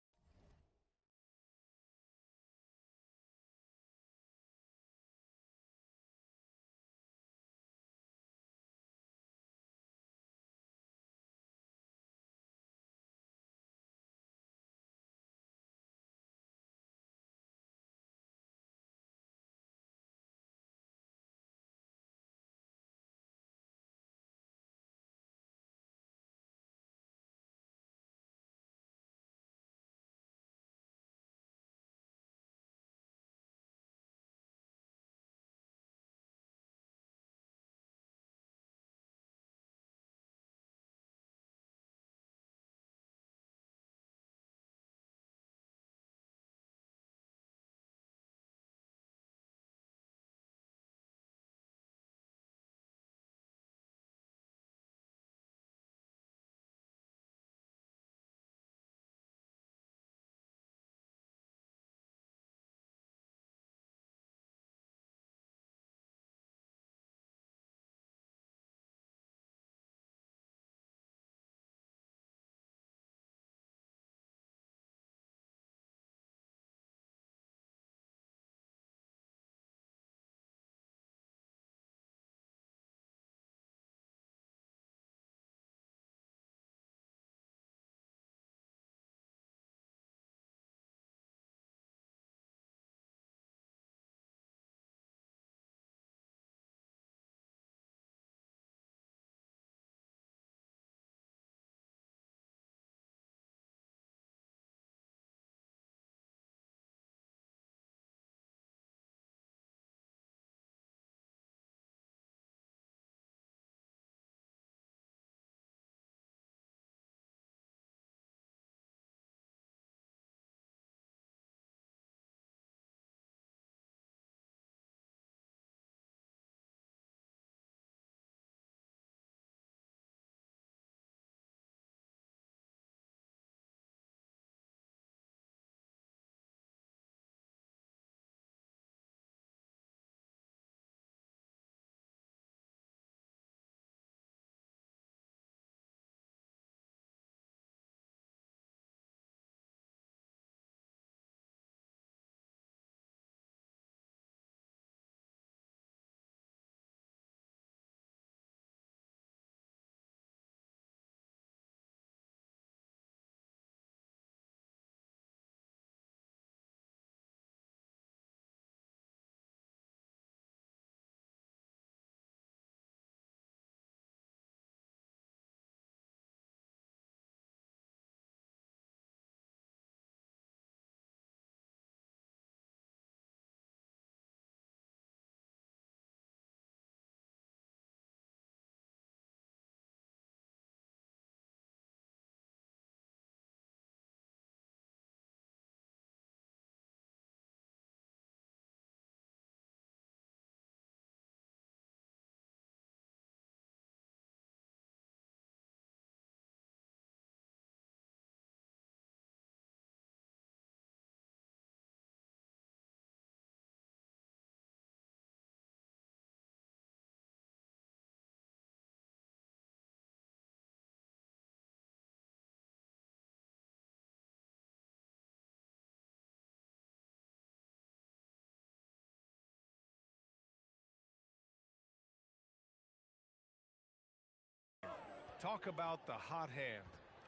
Talk about the hot hand.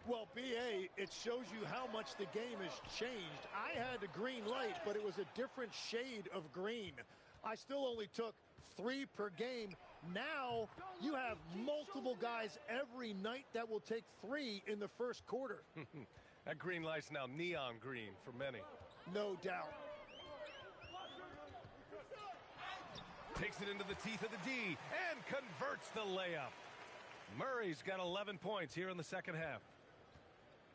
Well, B.A., it shows you how much the game has changed. I had the green light, but it was a different shade of green. I still only took 3 per game. Now you have multiple guys every night that will take 3 in the first quarter. That green light's now neon green for many. No doubt. Takes it into the teeth of the D and converts the layup. Murray's got 11 points here in the second half.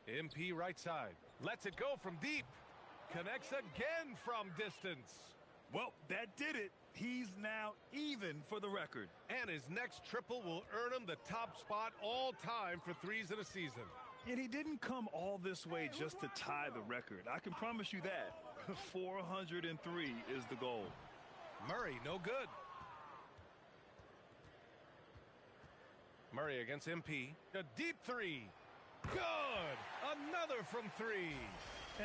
MP right side. Lets it go from deep. Connects again from distance. Well, that did it. He's now even for the record. And his next triple will earn him the top spot all time for threes in a season. And he didn't come all this way just to tie the record. I can promise you that. 403 is the goal. Murray, no good. Murray against MP. A deep three. Good. Another from 3.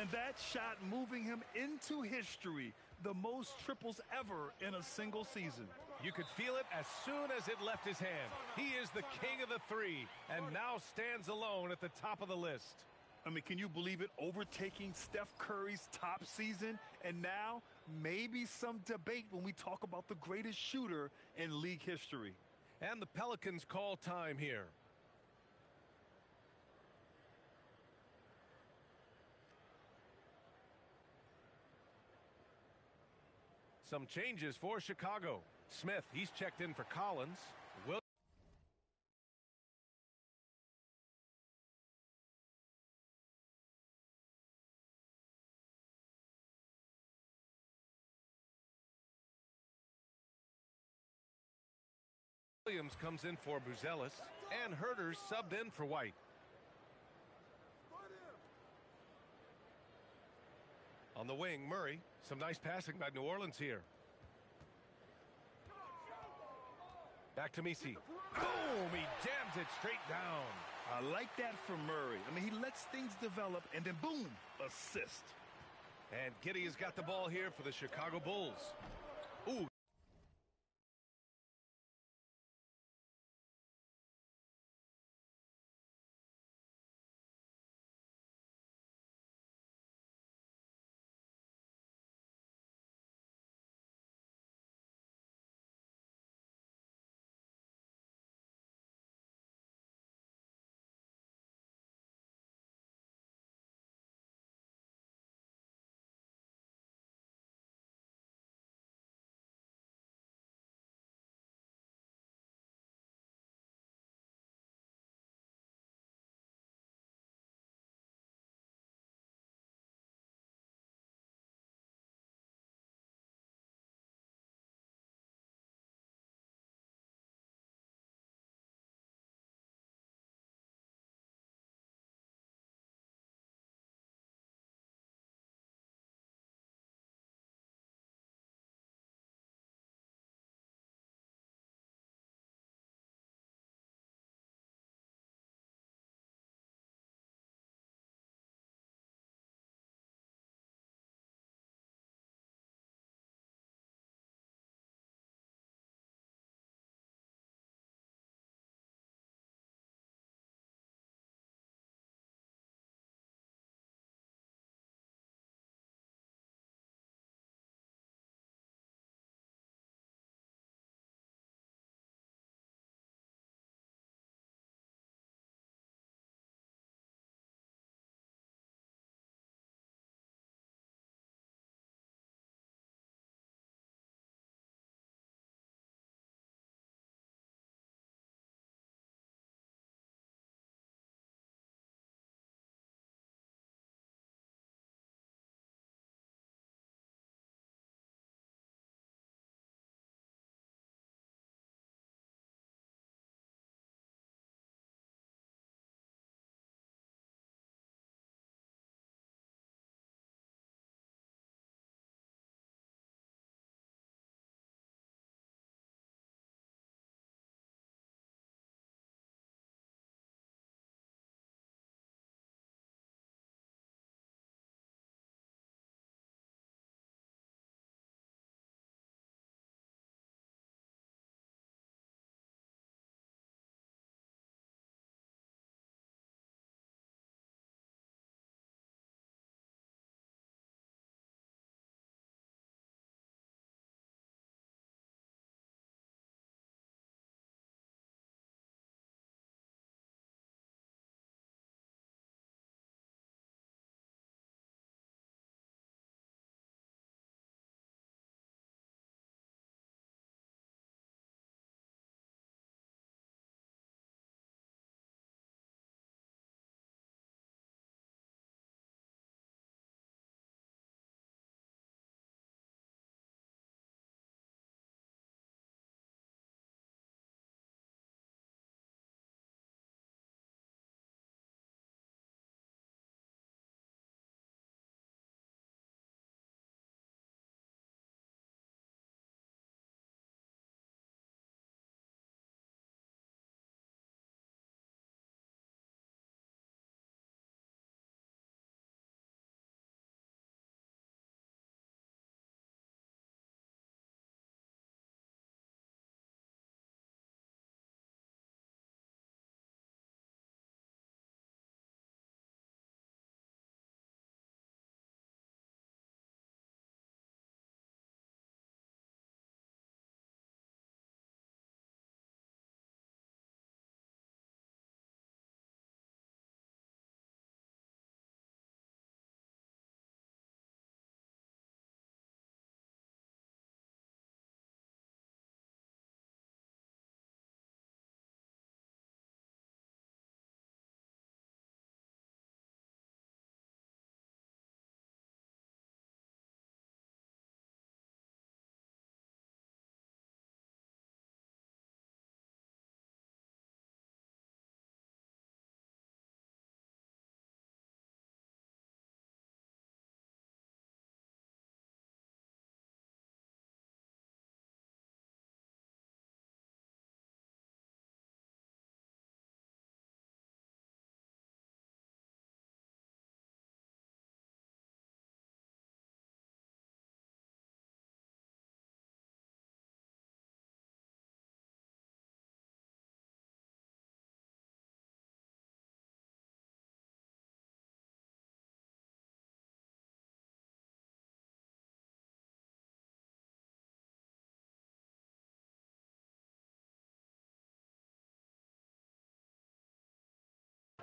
And that shot moving him into history. The most triples ever in a single season. You could feel it as soon as it left his hand. He is the king of the 3 and now stands alone at the top of the list. I mean, can you believe it? Overtaking Steph Curry's top season, and now maybe some debate when we talk about the greatest shooter in league history. And the Pelicans call time here. Some changes for Chicago. Smith, he's checked in for Collins. Williams comes in for Buzelis, and Herter's subbed in for White. On the wing, Murray. Some nice passing by New Orleans here. Back to Messi. Boom! He jams it straight down. I like that from Murray. I mean, he lets things develop, and then boom, assist. And Giddey has got the ball here for the Chicago Bulls. Ooh.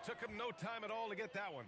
Took him no time at all to get that one.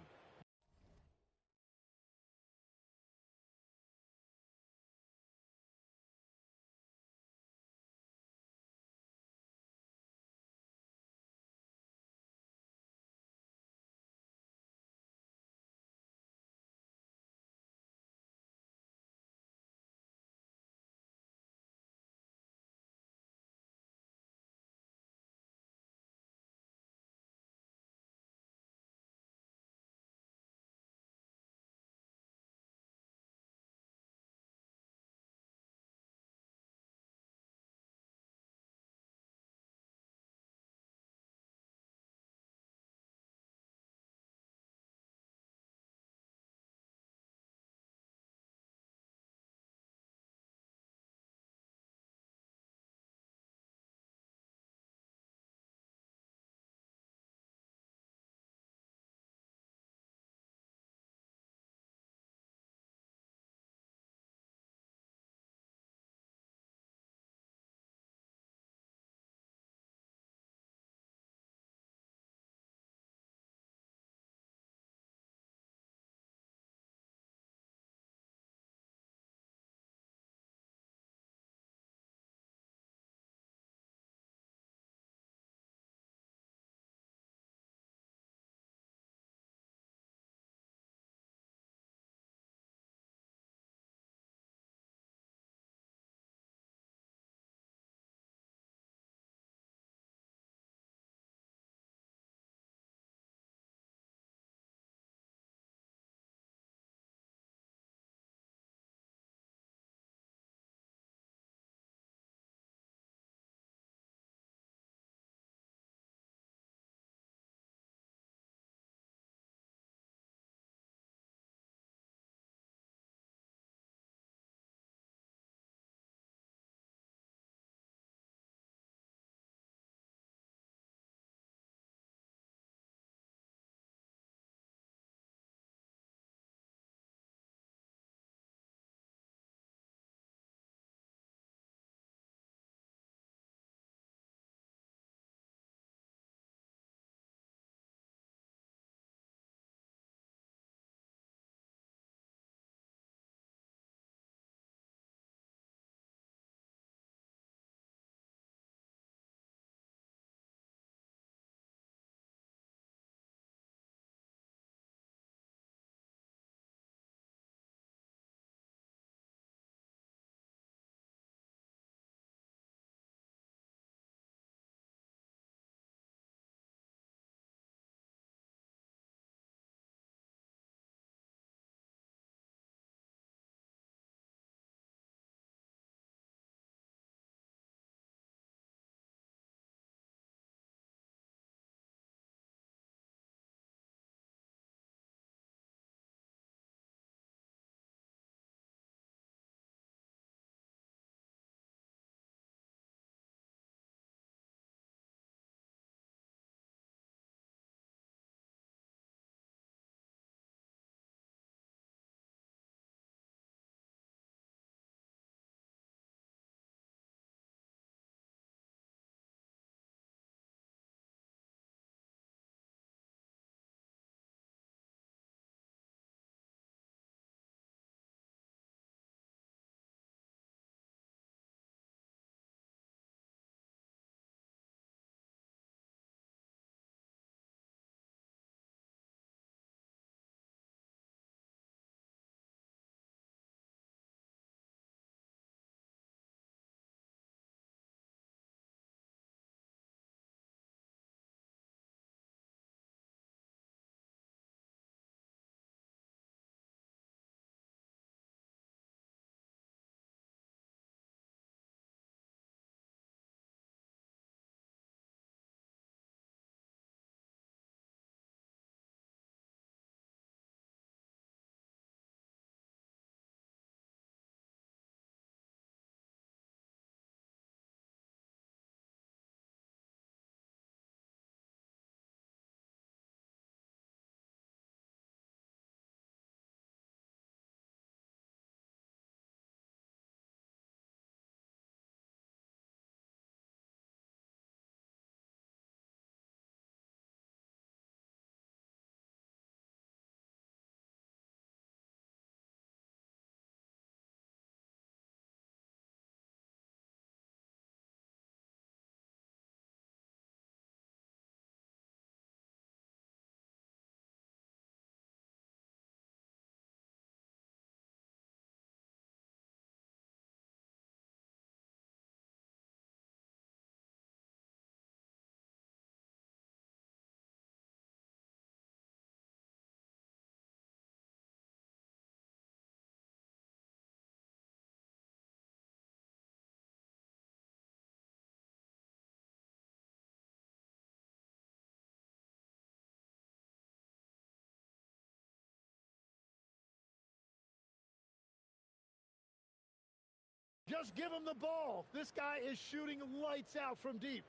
Just give him the ball. This guy is shooting lights out from deep.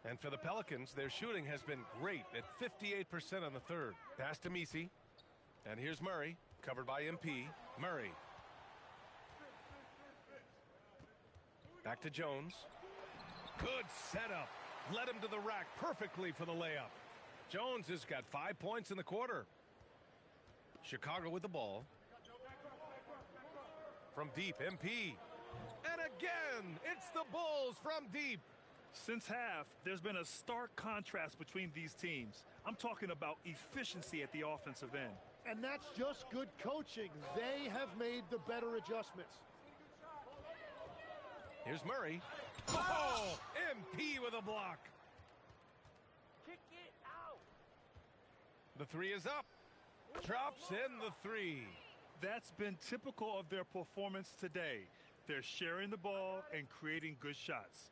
And for the Pelicans, their shooting has been great at 58% on the third. Pass to Messi. And here's Murray, covered by MP. Murray. Back to Jones. Good setup. Led him to the rack perfectly for the layup. Jones has got 5 points in the quarter. Chicago with the ball. From deep, MP. And again, it's the Bulls from deep. Since half, there's been a stark contrast between these teams. I'm talking about efficiency at the offensive end. And that's just good coaching. They have made the better adjustments. Here's Murray. Oh, MP with a block. Kick it out. The three is up. Drops in the three. That's been typical of their performance today. They're sharing the ball and creating good shots.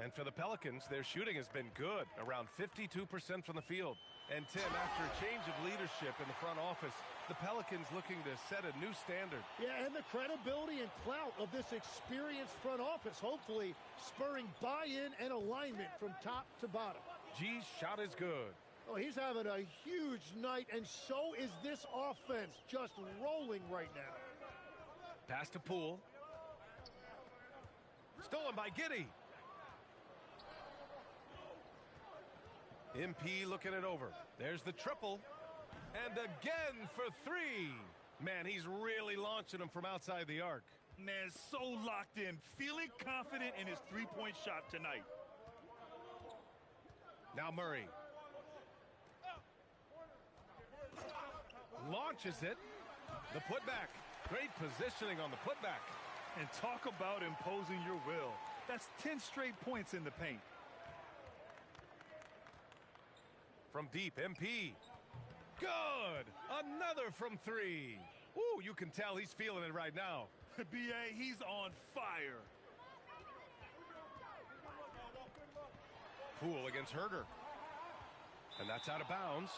And for the Pelicans, their shooting has been good, around 52% from the field. And Tim, after a change of leadership in the front office, the Pelicans looking to set a new standard. Yeah, and the credibility and clout of this experienced front office, hopefully spurring buy-in and alignment from top to bottom. G's shot is good. Oh, he's having a huge night, and so is this offense, just rolling right now. Pass to Poole. Stolen by Giddey. MP looking it over. There's the triple. And again for three. Man, he's really launching them from outside the arc. Man, so locked in, feeling confident in his three-point shot tonight. Now Murray. Launches it. The putback. Great positioning on the putback. And talk about imposing your will. That's 10 straight points in the paint. From deep, MP. Good. Another from three. Ooh, you can tell he's feeling it right now. B.A., he's on fire. Poole against Herder. And that's out of bounds.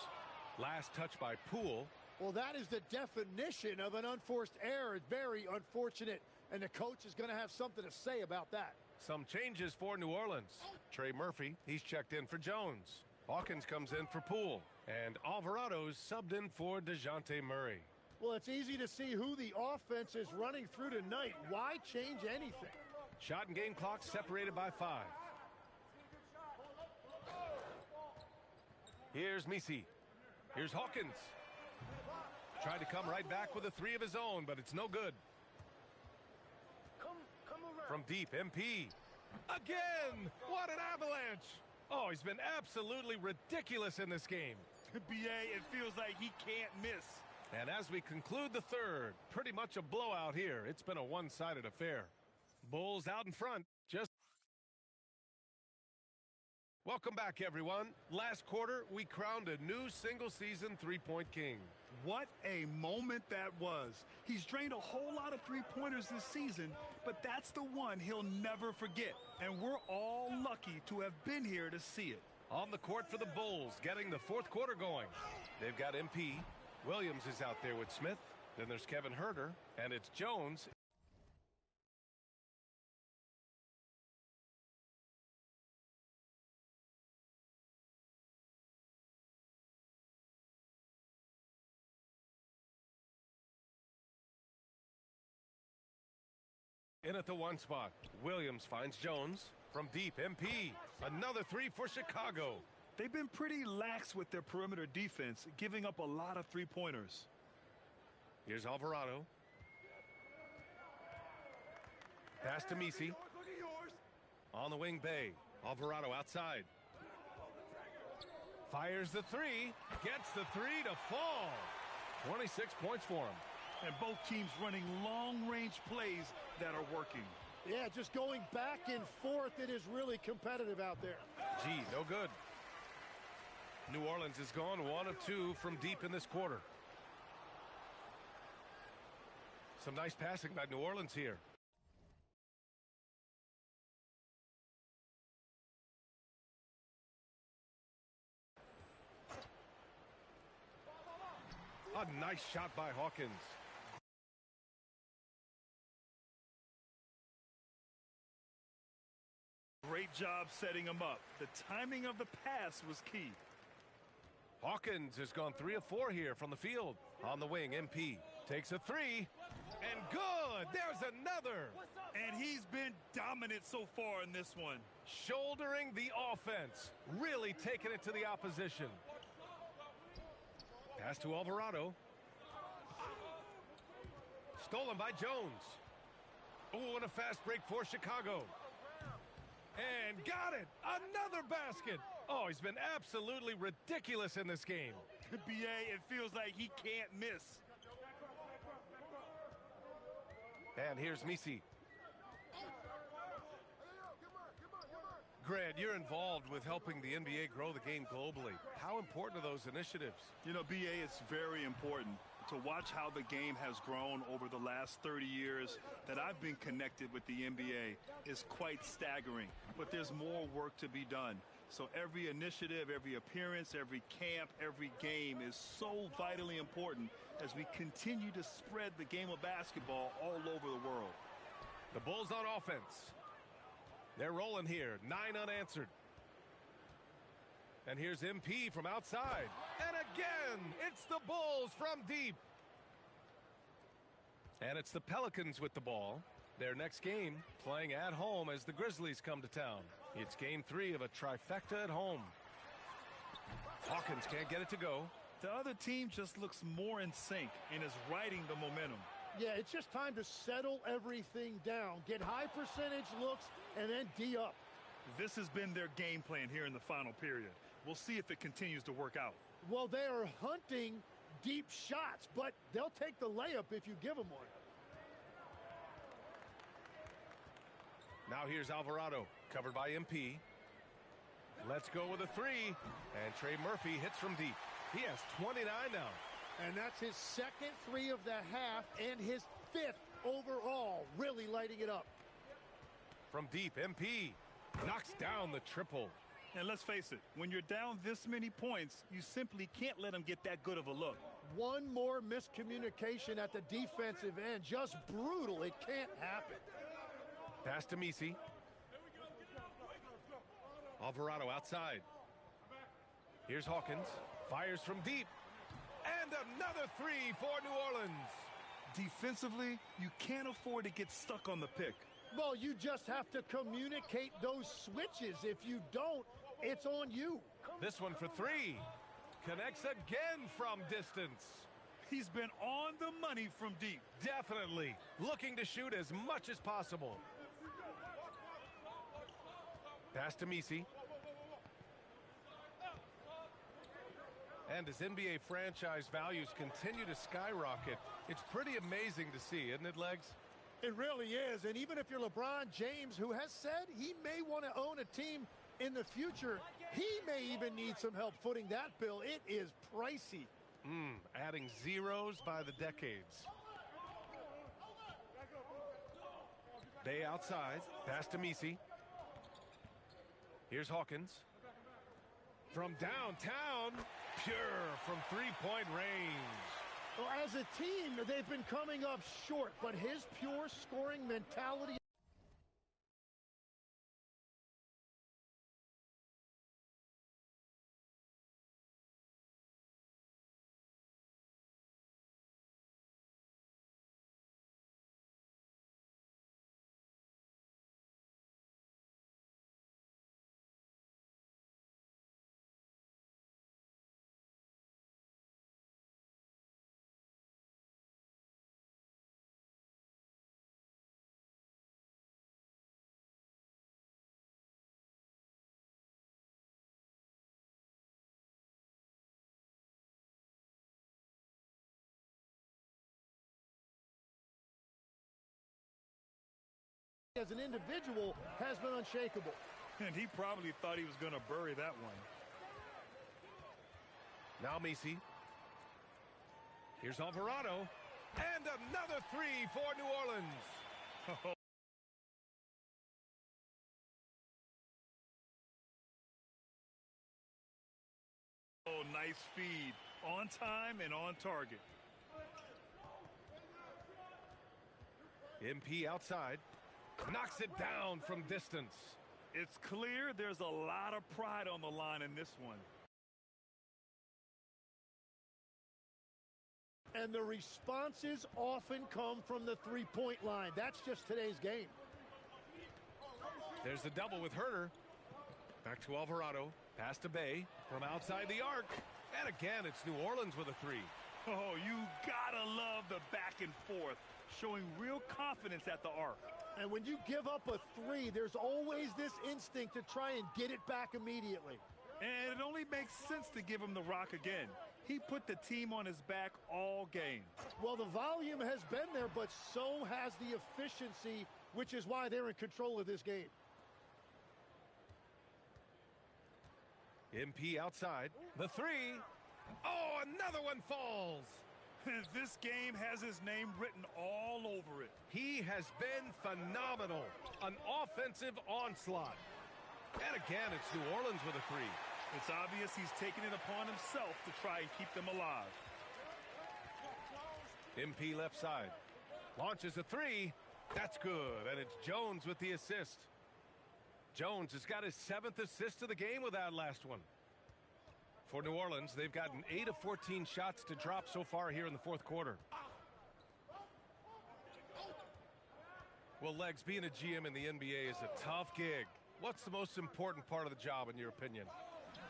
Last touch by Poole. Well, that is the definition of an unforced error. Very unfortunate. And the coach is going to have something to say about that. Some changes for New Orleans. Trey Murphy, he's checked in for Jones. Hawkins comes in for Poole. And Alvarado's subbed in for DeJounte Murray. Well, it's easy to see who the offense is running through tonight. Why change anything? Shot and game clock separated by 5. Here's Messi. Here's Hawkins. Tried to come right back with a three of his own, but it's no good. From deep, MP. Again! What an avalanche! Oh, he's been absolutely ridiculous in this game. B.A., it feels like he can't miss. And as we conclude the third, pretty much a blowout here. It's been a one-sided affair. Bulls out in front. Welcome back, everyone. Last quarter, we crowned a new single-season three-point king. What a moment that was. He's drained a whole lot of three-pointers this season, but that's the one he'll never forget. And we're all lucky to have been here to see it. On the court for the Bulls, getting the fourth quarter going. They've got MP. Williams is out there with Smith. Then there's Kevin Herter, and it's Jones. In at the one spot, Williams finds Jones. From deep, MP. Another three for Chicago. They've been pretty lax with their perimeter defense, giving up a lot of three-pointers. Here's Alvarado. Pass to Messi. On the wing, Bay. Alvarado outside. Fires the three. Gets the three to fall. 26 points for him. And both teams running long-range plays that are working. Yeah, just going back and forth. It is really competitive out there. Gee, no good. New Orleans is gone 1 of 2 from deep in this quarter. Some nice passing by New Orleans here. A nice shot by Hawkins. Great job setting him up. The timing of the pass was key. Hawkins has gone 3 of 4 here from the field. On the wing, MP takes a 3, and good! There's another! And he's been dominant so far in this one. Shouldering the offense, really taking it to the opposition. Pass to Alvarado. Stolen by Jones. Oh, and a fast break for Chicago. And got it! Another basket! Oh, he's been absolutely ridiculous in this game. BA, it feels like he can't miss. And here's Misi. Grant, you're involved with helping the NBA grow the game globally. How important are those initiatives? You know, BA, it's very important to watch how the game has grown over the last 30 years that I've been connected with the NBA is quite staggering. But there's more work to be done. So every initiative, every appearance, every camp, every game is so vitally important as we continue to spread the game of basketball all over the world. The Bulls on offense. They're rolling here, 9 unanswered. And here's MP from outside. And again, it's the Bulls from deep. And it's the Pelicans with the ball. Their next game playing at home as the Grizzlies come to town. It's game 3 of a trifecta at home. Hawkins can't get it to go. The other team just looks more in sync and is riding the momentum. Yeah, it's just time to settle everything down, get high percentage looks, and then D up. This has been their game plan here in the final period. We'll see if it continues to work out. Well, they are hunting deep shots, but they'll take the layup if you give them one. Now here's Alvarado, covered by MP. Let's go with a 3. And Trey Murphy hits from deep. He has 29 now. And that's his second 3 of the half and his 5th overall, really lighting it up. From deep, MP knocks down the triple. And let's face it, when you're down this many points, you simply can't let them get that good of a look. One more miscommunication at the defensive end. Just brutal. It can't happen. Pass to Misi. Alvarado outside. Here's Hawkins. Fires from deep. And another 3 for New Orleans. Defensively, you can't afford to get stuck on the pick. Well, you just have to communicate those switches. If you don't, it's on you. This one for 3. Connects again from distance. He's been on the money from deep. Definitely. Looking to shoot as much as possible. Pass to Misi. And as NBA franchise values continue to skyrocket, it's pretty amazing to see, isn't it, Legs? It really is. And even if you're LeBron James, who has said he may want to own a team in the future, he may even need some help footing that bill. It is pricey. Adding zeros by the decades. Bay outside. Pass to Misi. Here's Hawkins. From downtown, pure from three-point range. Well, as a team, they've been coming up short, but his pure scoring mentality. As an individual, has been unshakable. And he probably thought he was going to bury that one. Now Misi. Here's Alvarado. And another 3 for New Orleans. Oh, nice feed. On time and on target. MP outside. Knocks it down from distance. It's clear there's a lot of pride on the line in this one. And the responses often come from the three-point line. That's just today's game. There's the double with Herter. Back to Alvarado. Pass to Bay from outside the arc. And again, it's New Orleans with a three. Oh, you gotta love the back and forth, showing real confidence at the arc. And when you give up a three, there's always this instinct to try and get it back immediately. And it only makes sense to give him the rock again. He put the team on his back all game. Well, the volume has been there, but so has the efficiency, which is why they're in control of this game. MP outside. The three. Oh, another one falls. This game has his name written all over it. He has been phenomenal. An offensive onslaught. And again, it's New Orleans with a three. It's obvious he's taking it upon himself to try and keep them alive. MP left side. Launches a three. That's good. And it's Jones with the assist. Jones has got his 7th assist of the game with that last one. For New Orleans, they've gotten 8 of 14 shots to drop so far here in the fourth quarter. Well, Legs, being a GM in the NBA is a tough gig. What's the most important part of the job, in your opinion?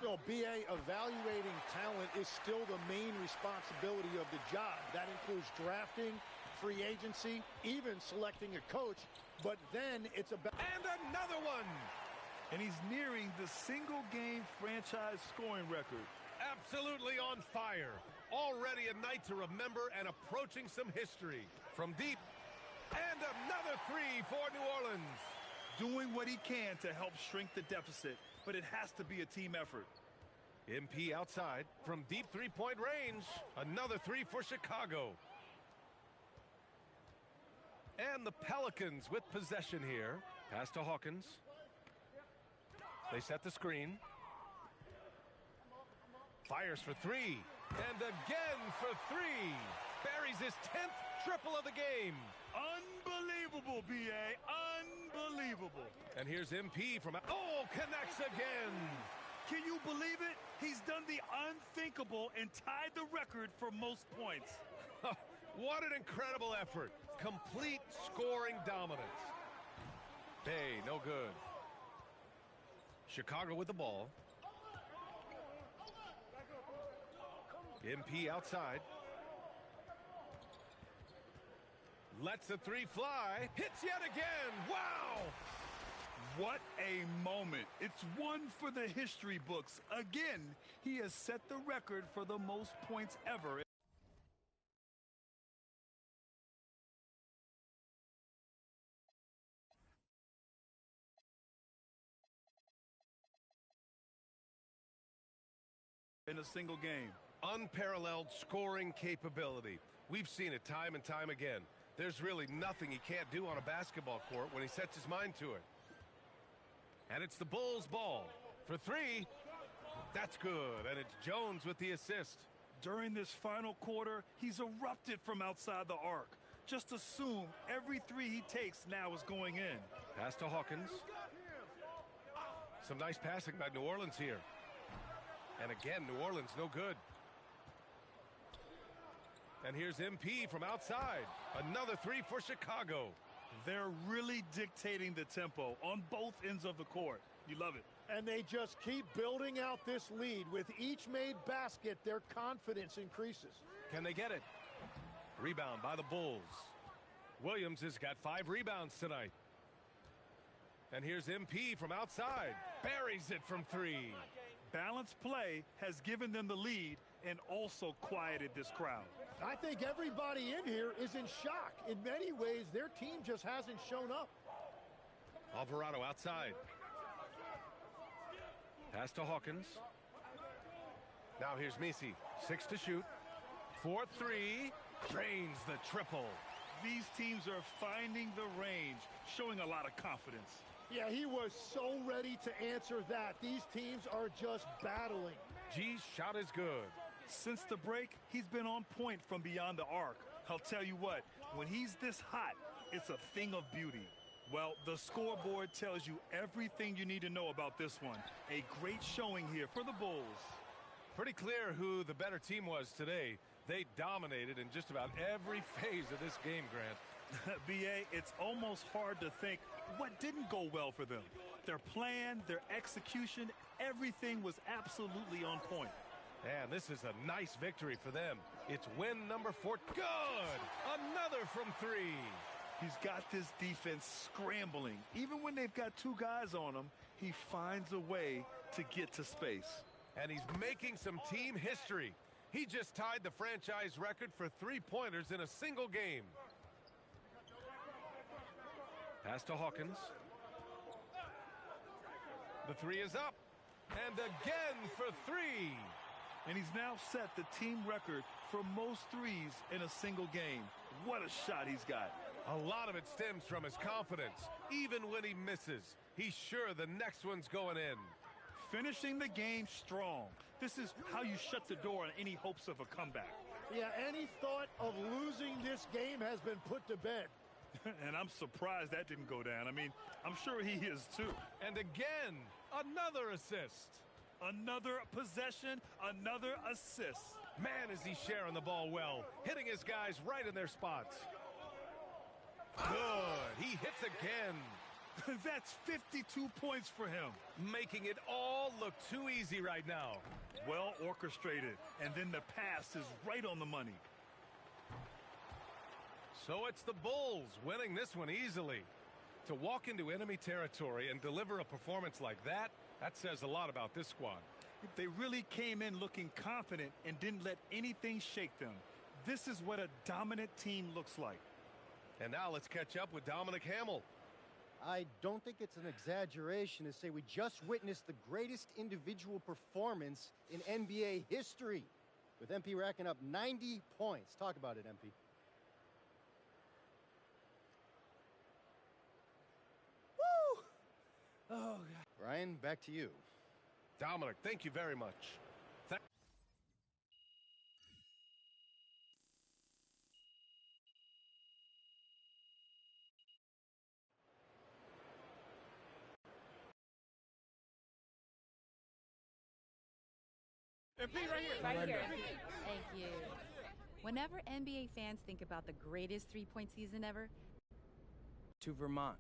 Well, BA, evaluating talent is still the main responsibility of the job. That includes drafting, free agency, even selecting a coach. But then it's about... And another one! And he's nearing the single-game franchise scoring record. Absolutely on fire. Already a night to remember and approaching some history. From deep, and another three for New Orleans. Doing what he can to help shrink the deficit, but it has to be a team effort. MP outside from deep three-point range. Another three for Chicago. And the Pelicans with possession here. Pass to Hawkins. They set the screen. Fires for three. And again for three. Buries his 10th triple of the game. Unbelievable, B.A. Unbelievable. And here's MP from... Oh, connects again. Can you believe it? He's done the unthinkable and tied the record for most points. What an incredible effort. Complete scoring dominance. Bay, no good. Chicago with the ball. MP outside. Lets the three fly. Hits yet again. Wow! What a moment. It's one for the history books. Again, he has set the record for the most points ever. In a single game. Unparalleled scoring capability. We've seen it time and time again. There's really nothing he can't do on a basketball court when he sets his mind to it. And it's the Bulls' ball. For three, that's good. And it's Jones with the assist. During this final quarter, he's erupted from outside the arc. Just assume every three he takes now is going in. Pass to Hawkins. Some nice passing by New Orleans here. And again, New Orleans no good. And here's MP from outside. Another three for Chicago. They're really dictating the tempo on both ends of the court. You love it. And they just keep building out this lead. With each made basket, their confidence increases. Can they get it? Rebound by the Bulls. Williams has got 5 rebounds tonight. And here's MP from outside. Buries it from three. Balanced play has given them the lead and also quieted this crowd. I think everybody in here is in shock. In many ways, their team just hasn't shown up. Alvarado outside. Pass to Hawkins. Now here's Messi. 6 to shoot. 4-3. Drains the triple. These teams are finding the range, showing a lot of confidence. Yeah, he was so ready to answer that. These teams are just battling. G's shot is good. Since the break, he's been on point from beyond the arc. I'll tell you what, when he's this hot, it's a thing of beauty. Well, the scoreboard tells you everything you need to know about this one. A great showing here for the Bulls. Pretty clear who the better team was today. They dominated in just about every phase of this game, Grant. B.A., it's almost hard to think what didn't go well for them. Their plan, their execution, everything was absolutely on point. And this is a nice victory for them. It's win number 4. Good! Another from 3. He's got this defense scrambling. Even when they've got 2 guys on him, he finds a way to get to space. And he's making some team history. He just tied the franchise record for 3-pointers in a single game. Pass to Hawkins. The 3 is up. And again for 3. And he's now set the team record for most threes in a single game. What a shot he's got. A lot of it stems from his confidence. Even when he misses, he's sure the next one's going in. Finishing the game strong. This is how you shut the door on any hopes of a comeback. Yeah, any thought of losing this game has been put to bed. And I'm surprised that didn't go down. I mean, I'm sure he is too. And again, another assist. Another possession, another assist. Man, is he sharing the ball well, hitting his guys right in their spots. Good. He hits again. That's 52 points for him. Making it all look too easy right now. Well orchestrated. And then the pass is right on the money. So it's the Bulls winning this one easily. To walk into enemy territory and deliver a performance like that, that says a lot about this squad. They really came in looking confident and didn't let anything shake them. This is what a dominant team looks like. And now let's catch up with Dominic Hamill. I don't think it's an exaggeration to say we just witnessed the greatest individual performance in NBA history, with MP racking up 90 points. Talk about it, MP. Woo! Oh, God. Ryan, back to you. Dominic, thank you very much. MP right here. Right here. Thank you. Whenever NBA fans think about the greatest three-point season ever, To Vermont.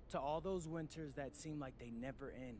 To all those winters that seem like they never end.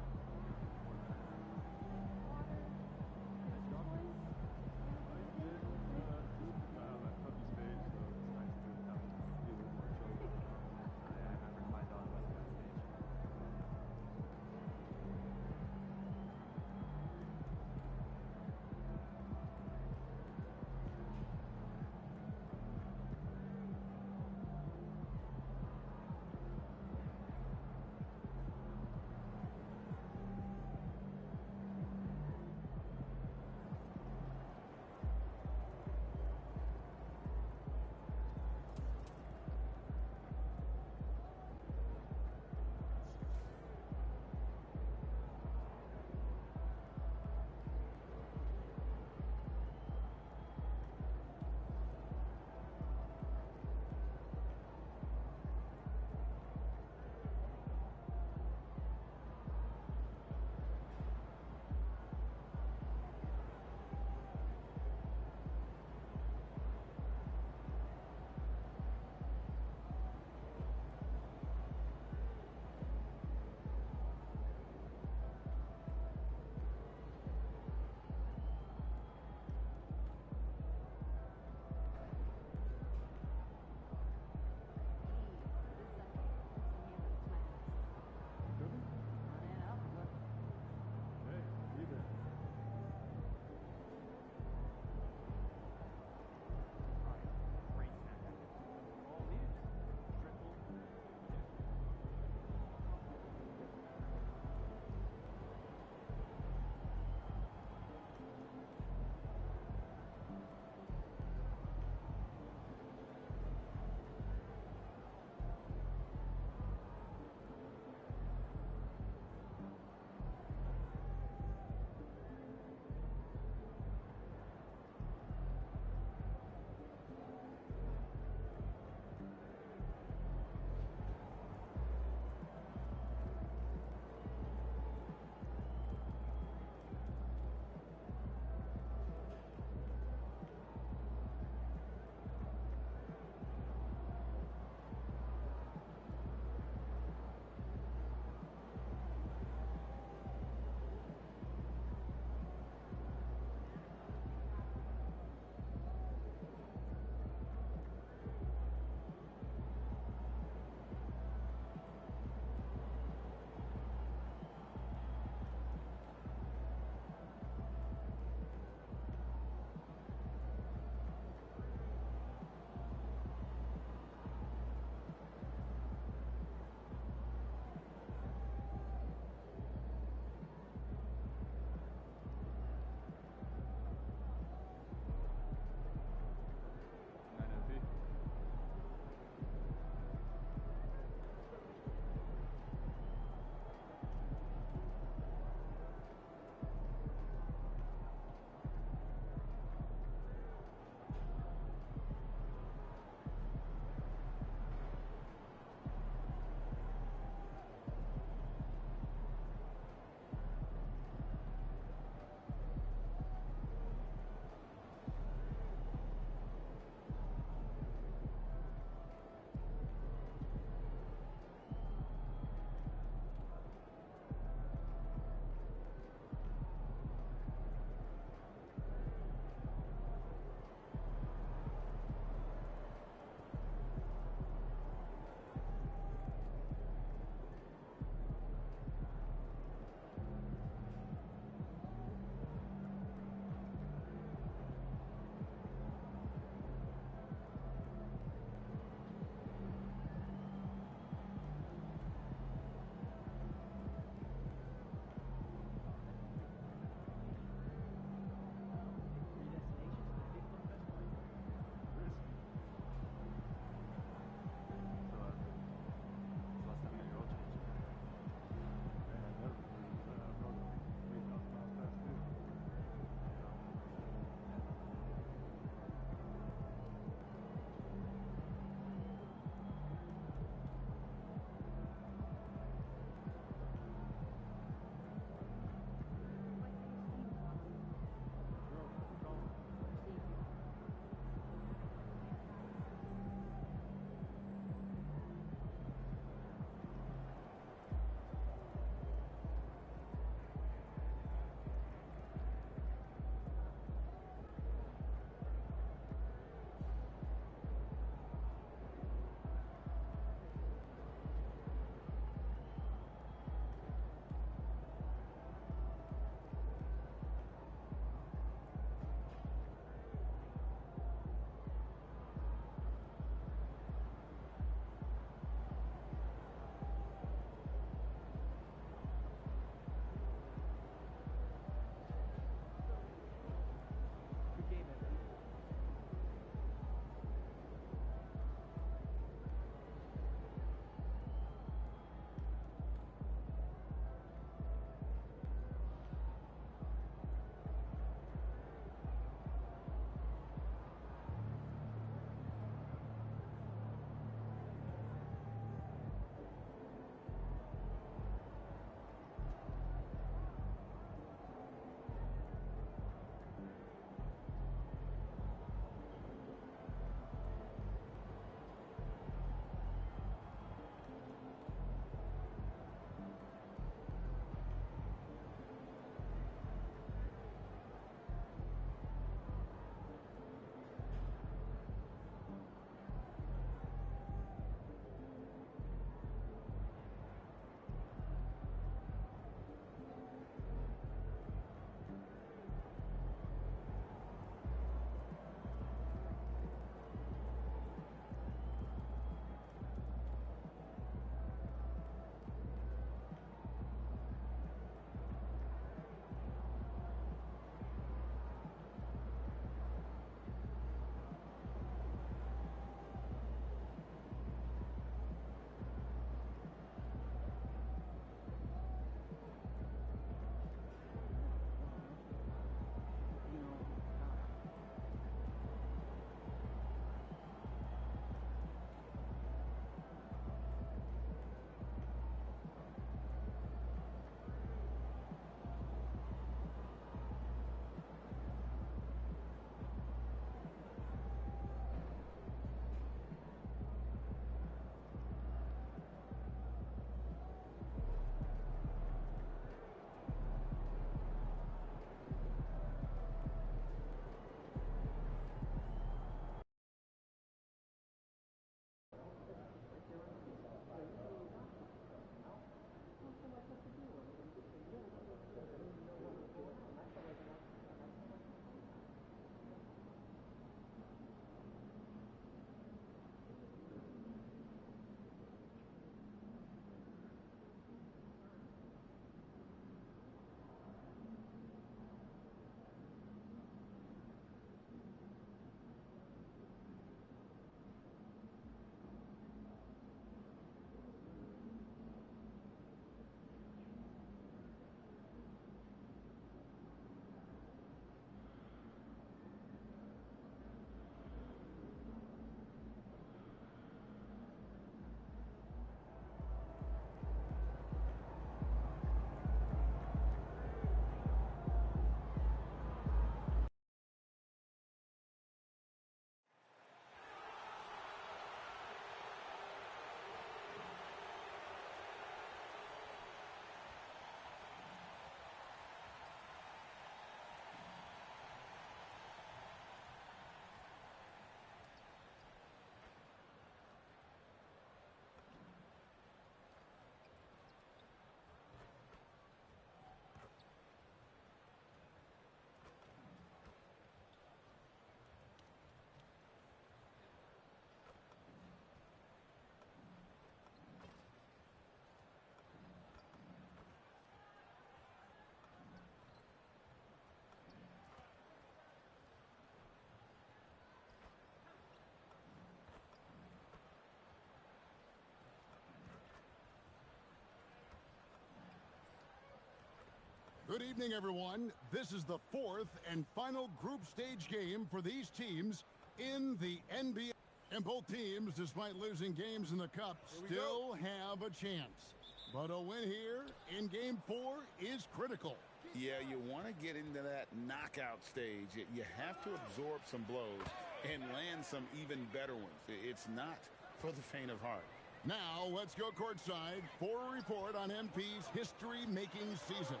Good evening, everyone. This is the fourth and final group stage game for these teams in the NBA. And both teams, despite losing games in the Cup, still have a chance. But a win here in Game 4 is critical. Yeah, you want to get into that knockout stage. You have to absorb some blows and land some even better ones. It's not for the faint of heart. Now, let's go courtside for a report on MP's history-making season.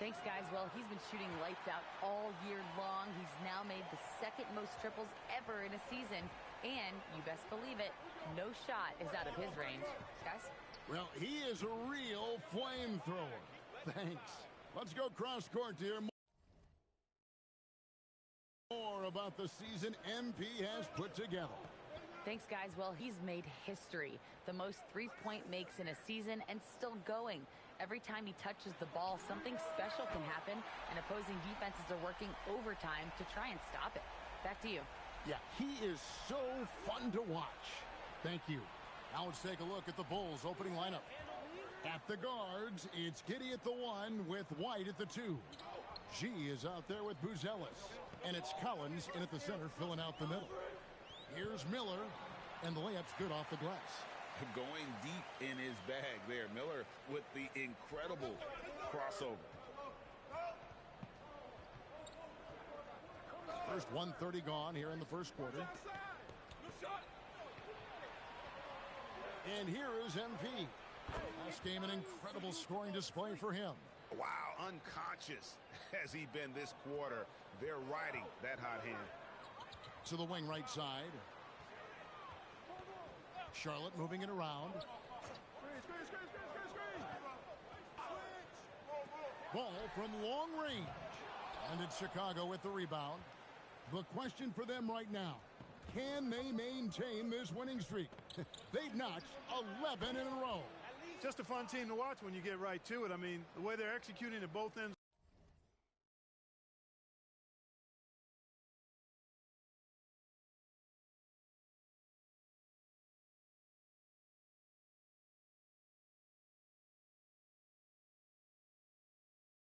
Thanks, guys. Well, he's been shooting lights out all year long. He's now made the second most triples ever in a season. And, you best believe it, no shot is out of his range. Guys? Well, he is a real flamethrower. Thanks. Let's go cross-court here. More about the season MP has put together. Thanks, guys. Well, he's made history. The most three-point makes in a season and still going. Every time he touches the ball, something special can happen, and opposing defenses are working overtime to try and stop it. Back to you. Yeah, he is so fun to watch. Thank you. Now let's take a look at the Bulls' opening lineup. At the guards, it's Giddey at the 1 with White at the 2. G is out there with Buzelis. And it's Collins in at the center filling out the middle. Here's Miller, and the layup's good off the glass. Going deep in his bag there. Miller with the incredible crossover. First 1:30 gone here in the first quarter. And here is MP. Last game, an incredible scoring display for him. Wow, unconscious has he been this quarter. They're riding that hot hand. To the wing right side. Charlotte moving it around. Ball from long range. And it's Chicago with the rebound. The question for them right now, can they maintain this winning streak? They've notched 11 in a row. Just a fun team to watch when you get right to it. I mean, the way they're executing at both ends.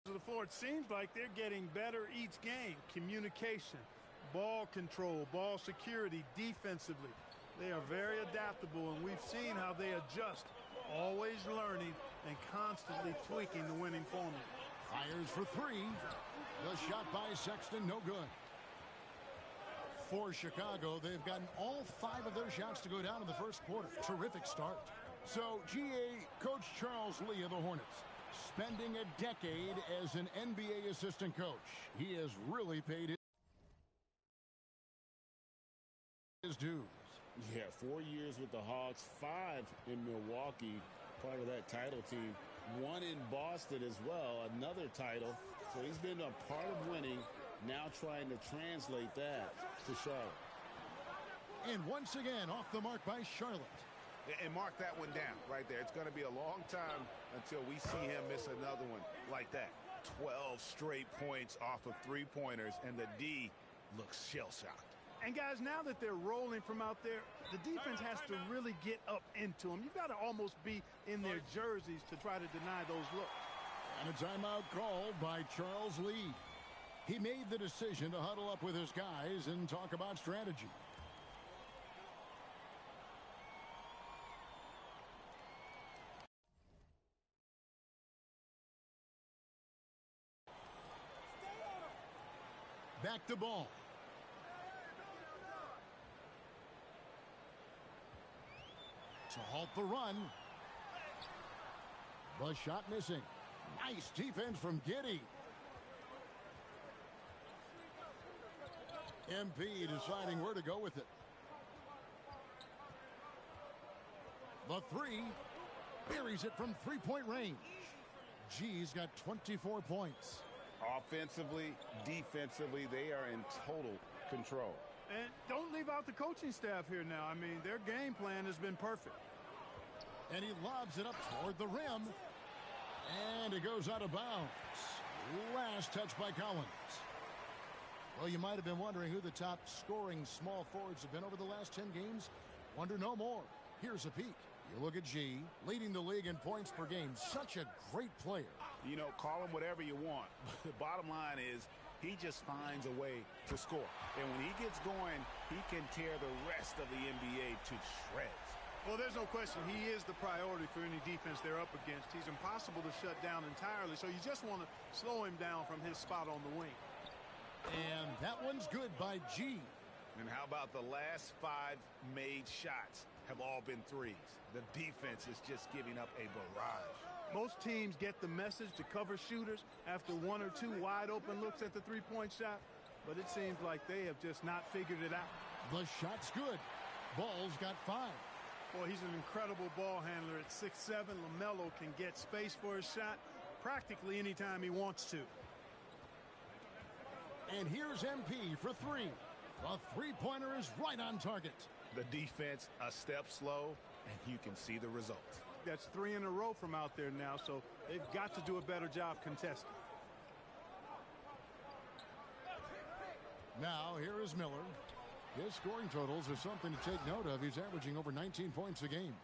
The floor, it seems like they're getting better each game. Communication, ball control, ball security, defensively. They are very adaptable, and we've seen how they adjust, always learning and constantly tweaking the winning formula. Fires for three. The shot by Sexton, no good. For Chicago, they've gotten all 5 of their shots to go down in the first quarter. Terrific start. So, GA Coach Charles Lee of the Hornets, spending a decade as an NBA assistant coach. He has really paid his dues. Yeah, 4 years with the Hawks, 5 in Milwaukee, part of that title team. 1 in Boston as well, another title. So he's been a part of winning, now trying to translate that to Charlotte. And once again, off the mark by Charlotte. And mark that one down right there. It's going to be a long time until we see him miss another one like that. 12 straight points off of three-pointers, and the D looks shell-shocked. And, guys, now that they're rolling from out there, the defense has to really get up into them. You've got to almost be in their jerseys to try to deny those looks. And a timeout called by Charles Lee. He made the decision to huddle up with his guys and talk about strategy. Back to ball. To halt the run. The shot missing. Nice defense from Giddey. MP deciding where to go with it. The 3. Buries it from three-point range. G's got 24 points. Offensively, defensively, they are in total control. And don't leave out the coaching staff here now. I mean, their game plan has been perfect. And he lobs it up toward the rim. And it goes out of bounds. Last touch by Collins. Well, you might have been wondering who the top scoring small forwards have been over the last 10 games. Wonder no more. Here's a peek. You look at G, leading the league in points per game. Such a great player. You know, call him whatever you want. The bottom line is he just finds a way to score. And when he gets going, he can tear the rest of the NBA to shreds. Well, there's no question he is the priority for any defense they're up against. He's impossible to shut down entirely, so you just want to slow him down from his spot on the wing. And that one's good by G. And how about the last 5 made shots have all been threes? The defense is just giving up a barrage. Most teams get the message to cover shooters after 1 or 2 wide open looks at the three-point shot, but it seems like they have just not figured it out. The shot's good. Ball's got 5. Boy, he's an incredible ball handler at 6'7". LaMelo can get space for his shot practically anytime he wants to. And here's MP for 3. The three-pointer is right on target. The defense a step slow, and you can see the results. That's 3 in a row from out there now, so they've got to do a better job contesting. Now, here is Miller. His scoring totals are something to take note of. He's averaging over 19 points a game.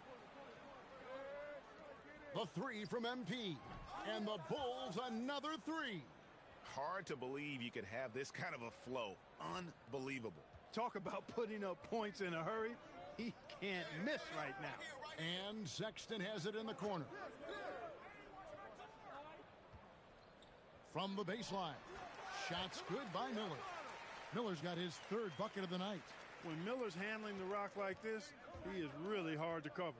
The 3 from MP. And the Bulls another 3. Hard to believe you could have this kind of a flow. Unbelievable. Talk about putting up points in a hurry. He can't miss right now. And Sexton has it in the corner. From the baseline. Shots good by Miller. Miller's got his 3rd bucket of the night. When Miller's handling the rock like this, he is really hard to cover.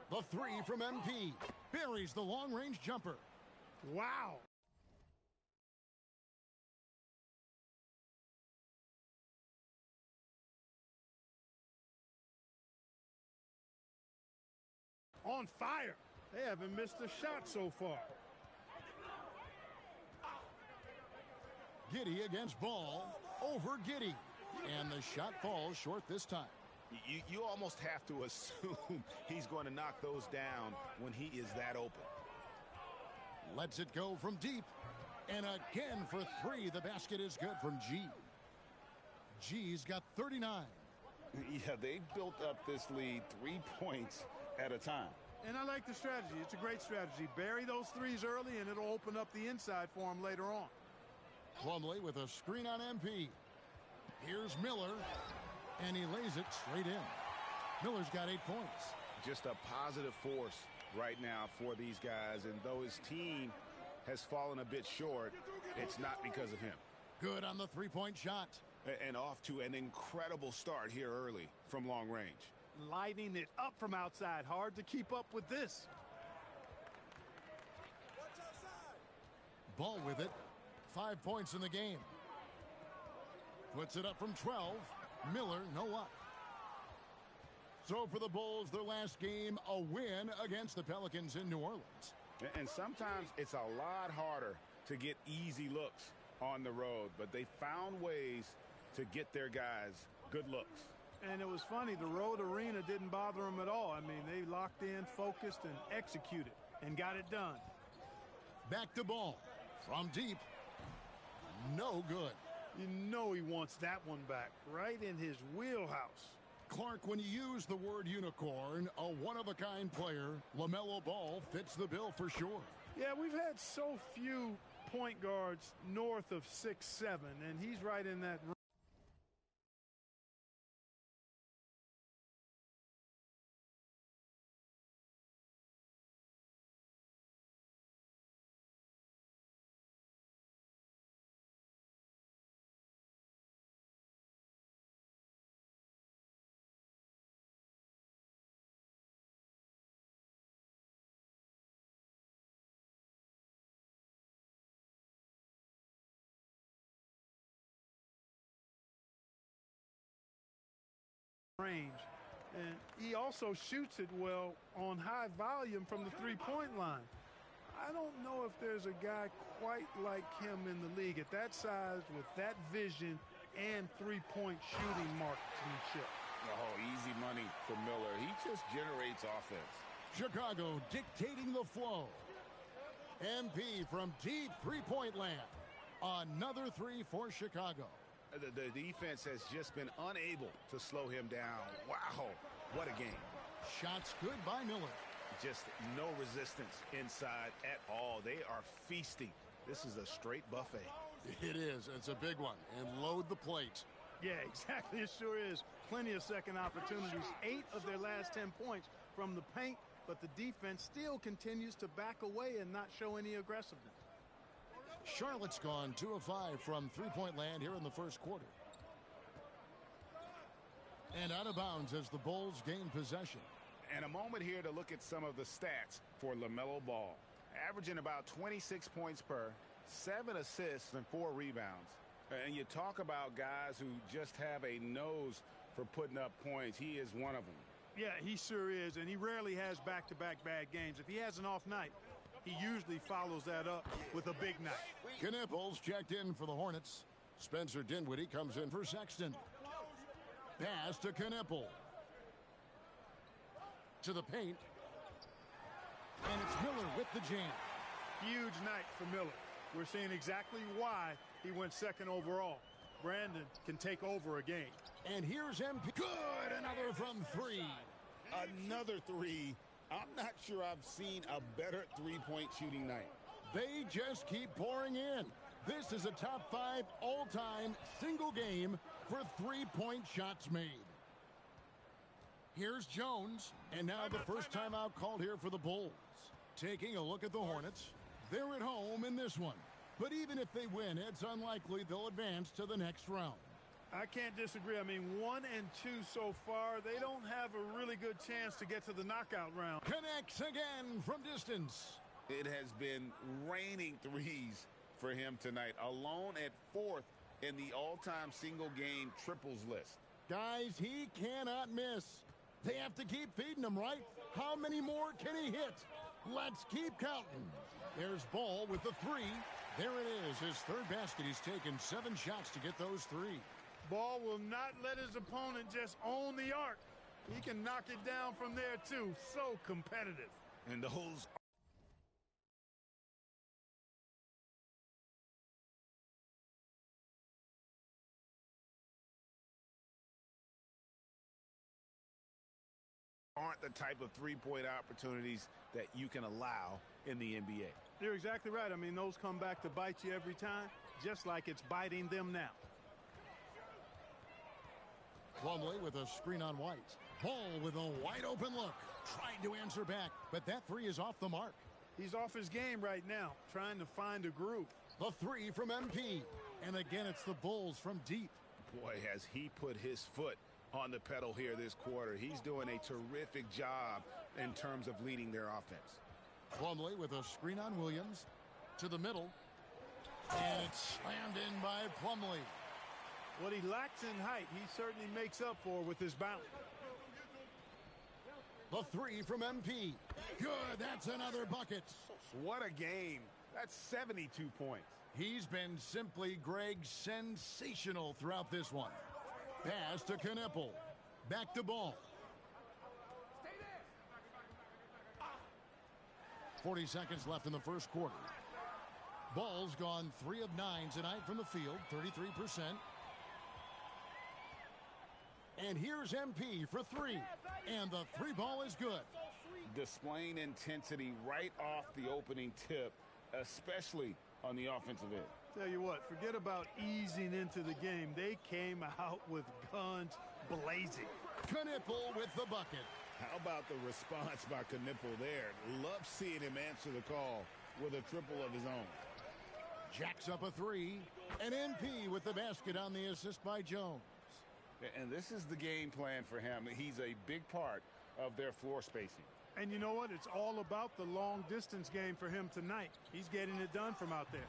The 3 from MP. Buries the long-range jumper. Wow. On fire. They haven't missed a shot so far. Giddey against Ball. Over Giddey. And the shot falls short this time. You almost have to assume he's going to knock those down when he is that open. Lets it go from deep. And again for 3. The basket is good from G. G's got 39. Yeah, they built up this lead 3 points at a time. And I like the strategy. It's a great strategy. Bury those threes early, and it'll open up the inside for him later on. Plumlee with a screen on MP. Here's Miller, and he lays it straight in. Miller's got 8 points. Just a positive force right now for these guys, and though his team has fallen a bit short, it's not because of him. Good on the three-point shot. And off to an incredible start here early from long range. Lighting it up from outside. Hard to keep up with this. Ball with it. 5 points in the game. Puts it up from 12. Miller, no luck. So for the Bulls, their last game, a win against the Pelicans in New Orleans. And sometimes it's a lot harder to get easy looks on the road, but they found ways to get their guys good looks. And it was funny, the road arena didn't bother them at all. I mean, they locked in, focused, and executed, and got it done. Back to Ball. From deep. No good. You know he wants that one back, right in his wheelhouse. Clark, when you use the word unicorn, a one-of-a-kind player, LaMelo Ball fits the bill for sure. Yeah, we've had so few point guards north of 6'7", and he's right in that room. Range, and he also shoots it well on high volume from the three-point line. I don't know if there's a guy quite like him in the league at that size with that vision and three-point shooting marksmanship. Oh, easy money for Miller. He just generates offense. Chicago dictating the flow. MP from deep three-point land. Another 3 for Chicago. The defense has just been unable to slow him down. Wow, what a game. Shots good by Miller. just no resistance inside at all. They are feasting. This is a straight buffet. It is. It's a big one. And load the plate. Yeah, exactly. It sure is. Plenty of second opportunities. 8 of their last 10 points from the paint, but the defense still continues to back away and not show any aggressiveness. Charlotte's gone 2 of 5 from three-point land here in the first quarter. And out of bounds as the Bulls gain possession. And a moment here to look at some of the stats for LaMelo Ball. Averaging about 26 points per, 7 assists and 4 rebounds. And you talk about guys who just have a nose for putting up points. He is one of them. Yeah, he sure is, and he rarely has back-to-back bad games. If he has an off night, he usually follows that up with a big night. Knipples checked in for the Hornets. Spencer Dinwiddie comes in for Sexton. Pass to Knipple. To the paint. And it's Miller with the jam. Huge night for Miller. We're seeing exactly why he went second overall. Brandon can take over a game. And here's MP. Good, another from 3. Another 3. I'm not sure I've seen a better three-point shooting night. They just keep pouring in. This is a top 5 all-time single game for three-point shots made. Here's Jones, and now the first timeout called here for the Bulls. Taking a look at the Hornets. They're at home in this one. But even if they win, it's unlikely they'll advance to the next round. I can't disagree. I mean, 1 and 2 so far. They don't have a really good chance to get to the knockout round. Connects again from distance. It has been raining threes for him tonight. Alone at 4th in the all-time single-game triples list. Guys, he cannot miss. They have to keep feeding him, right? How many more can he hit? Let's keep counting. There's Ball with the 3. There it is, his 3rd basket. He's taken 7 shots to get those 3. Ball will not let his opponent just own the arc. He can knock it down from there, too. So competitive. And those aren't the type of three-point opportunities that you can allow in the NBA. You're exactly right. I mean, those come back to bite you every time, just like it's biting them now. Plumlee with a screen on White. Ball with a wide open look. Trying to answer back, but that 3 is off the mark. He's off his game right now, trying to find a groove. The 3 from MP. And again, it's the Bulls from deep. Boy, has he put his foot on the pedal here this quarter. He's doing a terrific job in terms of leading their offense. Plumlee with a screen on Williams. To the middle. And it's slammed in by Plumlee. What he lacks in height, he certainly makes up for with his bounce. The 3 from MP. Good, that's another bucket. What a game. That's 72 points. He's been simply, Greg, sensational throughout this one. Pass to Knipple. Back to Ball. 40 seconds left in the first quarter. Ball's gone 3 of 9 tonight from the field, 33%. And here's MP for 3. And the 3 ball is good. Displaying intensity right off the opening tip, especially on the offensive end. Tell you what, forget about easing into the game. They came out with guns blazing. Knipple with the bucket. How about the response by Knipple there? Love seeing him answer the call with a triple of his own. Jacks up a 3. And MP with the basket on the assist by Jones. And this is the game plan for him. He's a big part of their floor spacing. And you know what? It's all about the long distance game for him tonight. He's getting it done from out there.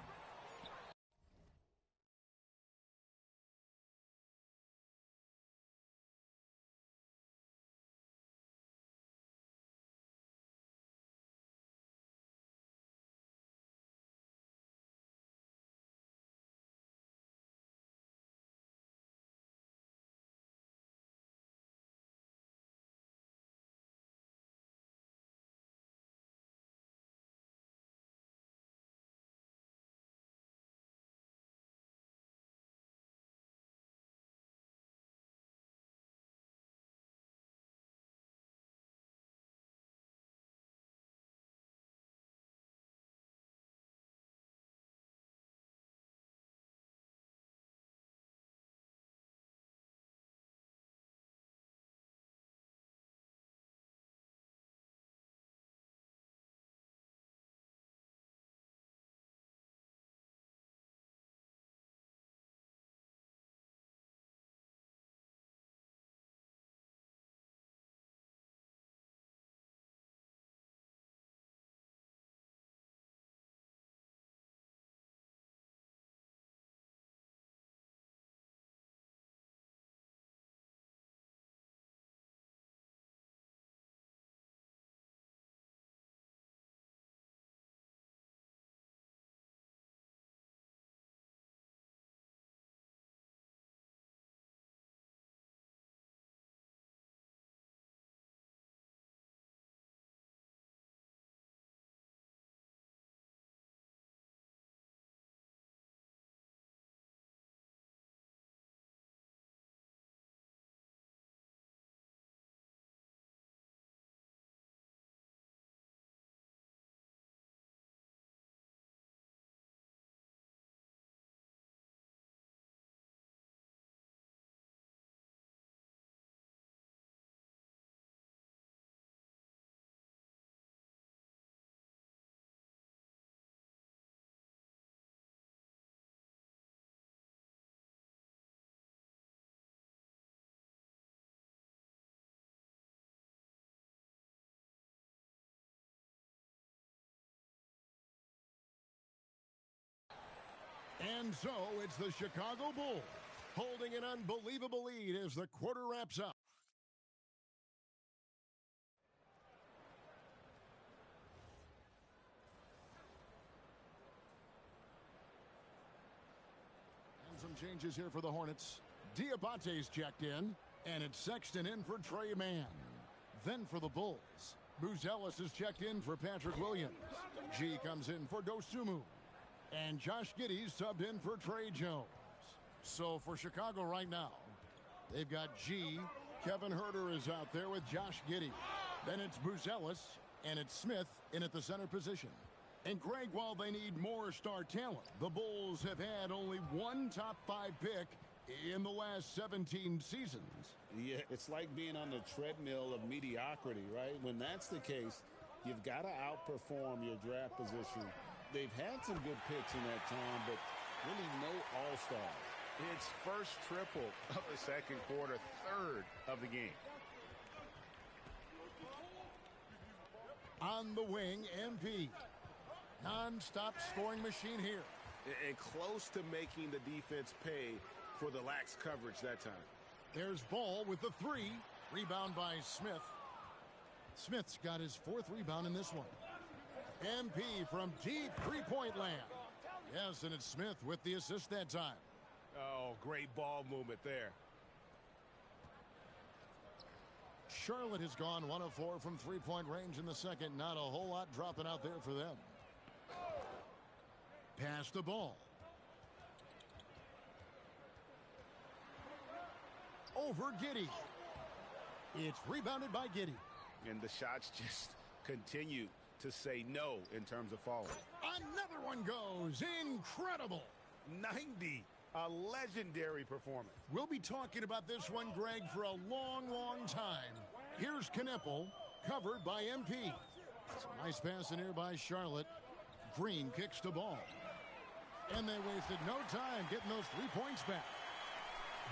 And so it's the Chicago Bulls holding an unbelievable lead as the quarter wraps up. And some changes here for the Hornets. Diabate's checked in, and it's Sexton in for Trey Mann. Then for the Bulls, Buzelis is checked in for Patrick Williams. G comes in for Dosunmu. And Josh Giddey's subbed in for Trey Jones. So for Chicago right now, they've got G. Kevin Huerter is out there with Josh Giddey. Then it's Buzelis, and it's Smith in at the center position. And Greg, while they need more star talent, the Bulls have had only one top 5 pick in the last 17 seasons. Yeah, it's like being on the treadmill of mediocrity, right? When that's the case, you've got to outperform your draft position. They've had some good picks in that time, but really no all-stars. It's first triple of the second quarter, third of the game. On the wing, MP. Non-stop scoring machine here. And close to making the defense pay for the lax coverage that time. There's Ball with the 3. Rebound by Smith. Smith's got his 4th rebound in this one. MP from deep three-point land. Yes, and it's Smith with the assist that time. Oh, great ball movement there. Charlotte has gone 1 of 4 from three-point range in the second. Not a whole lot dropping out there for them. Pass the ball. Over Giddey. It's rebounded by Giddey. And the shots just continue to say no in terms of falling. Another one goes. Incredible. 90. A legendary performance. We'll be talking about this one, Greg, for a long, long time. Here's Kneppel, covered by MP. Some nice pass in here by Charlotte. Green kicks the ball. And they wasted no time getting those 3 points back.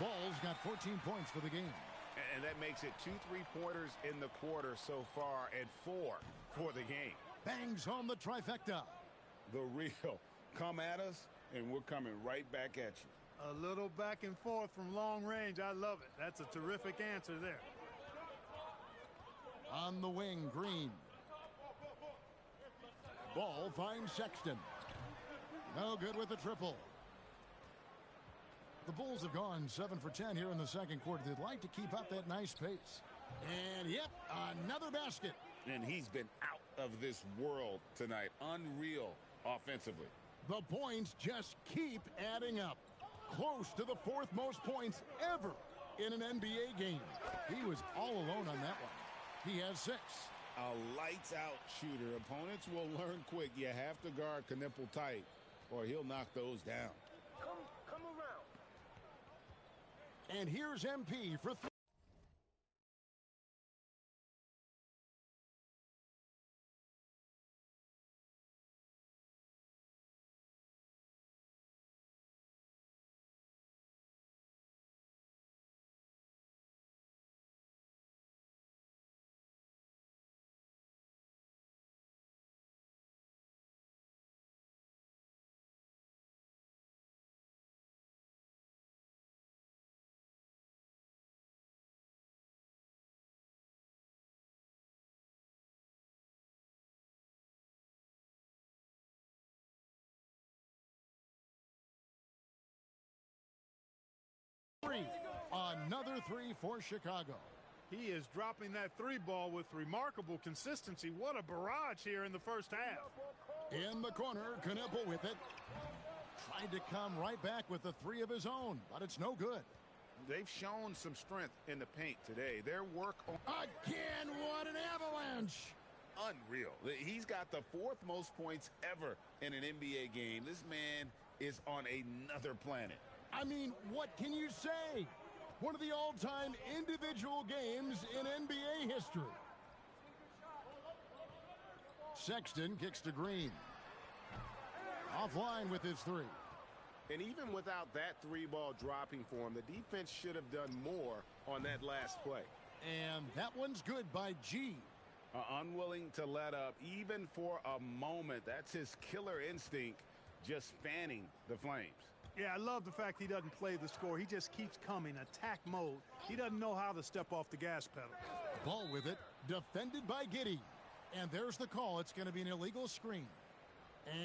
Ball's got 14 points for the game. And that makes it 2 3-pointers in the quarter so far and 4 for the game. Bangs home the trifecta. The real. Come at us, and we're coming right back at you. A little back and forth from long range. I love it. That's a terrific answer there. On the wing, Green. Ball finds Sexton. No good with the triple. The Bulls have gone 7 for 10 here in the second quarter. They'd like to keep up that nice pace. And, yep, another basket. And he's been out of this world tonight. Unreal offensively. The points just keep adding up. Close to the 4th most points ever in an NBA game. He was all alone on that one. He has 6. A lights-out shooter. Opponents will learn quick. You have to guard Kneppel tight, or he'll knock those down. Come around. And here's MP for 3. Another 3 for Chicago. He is dropping that 3 ball with remarkable consistency. What a barrage here in the first half. In the corner, Kneppel with it. Tried to come right back with the 3 of his own, but it's no good. They've shown some strength in the paint today. Their work on... Again, what an avalanche. Unreal. He's got the 4th most points ever in an NBA game. This man is on another planet. I mean, what can you say? One of the all-time individual games in NBA history. Sexton kicks to Green. Offline with his 3. And even without that 3-ball dropping for him, the defense should have done more on that last play. And that one's good by G. Unwilling to let up even for a moment. That's his killer instinct, just fanning the flames. Yeah, I love the fact he doesn't play the score. He just keeps coming, attack mode. He doesn't know how to step off the gas pedal. Ball with it, defended by Giddey. And there's the call. It's going to be an illegal screen.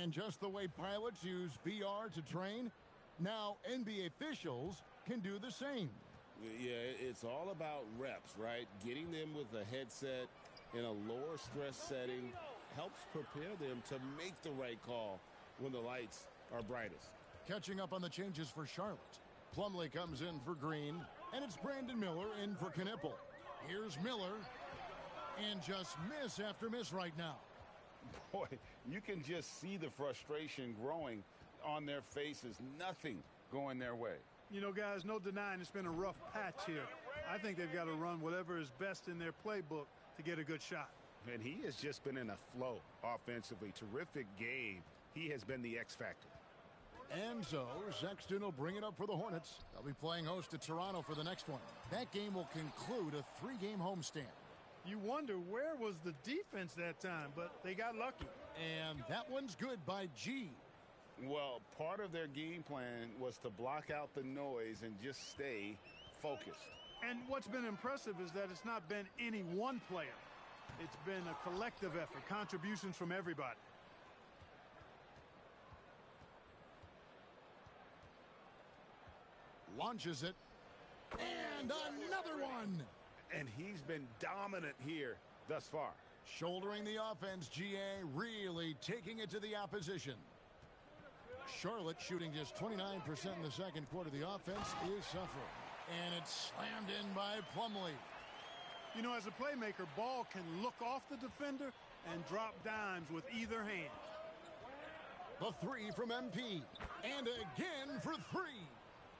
And just the way pilots use VR to train, now NBA officials can do the same. Yeah, it's all about reps, right? Getting them with a headset in a lower stress setting helps prepare them to make the right call when the lights are brightest. Catching up on the changes for Charlotte. Plumlee comes in for Green, and it's Brandon Miller in for Knipple. Here's Miller, and just miss after miss right now. Boy, you can just see the frustration growing on their faces. Nothing going their way. You know, guys, no denying it's been a rough patch here. I think they've got to run whatever is best in their playbook to get a good shot. And he has just been in a flow offensively. Terrific game. He has been the X factor. And so Sexton will bring it up for the Hornets. They'll be playing host to Toronto for the next one. That game will conclude a 3-game homestand. You wonder where was the defense that time, but they got lucky. And that one's good by G. Well, part of their game plan was to block out the noise and just stay focused. And what's been impressive is that it's not been any one player. It's been a collective effort, contributions from everybody. Launches it. And another one. And he's been dominant here thus far. Shouldering the offense, GA really taking it to the opposition. Charlotte shooting just 29% in the second quarter. The offense is suffering. And it's slammed in by Plumlee. You know, as a playmaker, Ball can look off the defender and drop dimes with either hand. The three from MP. And again for three.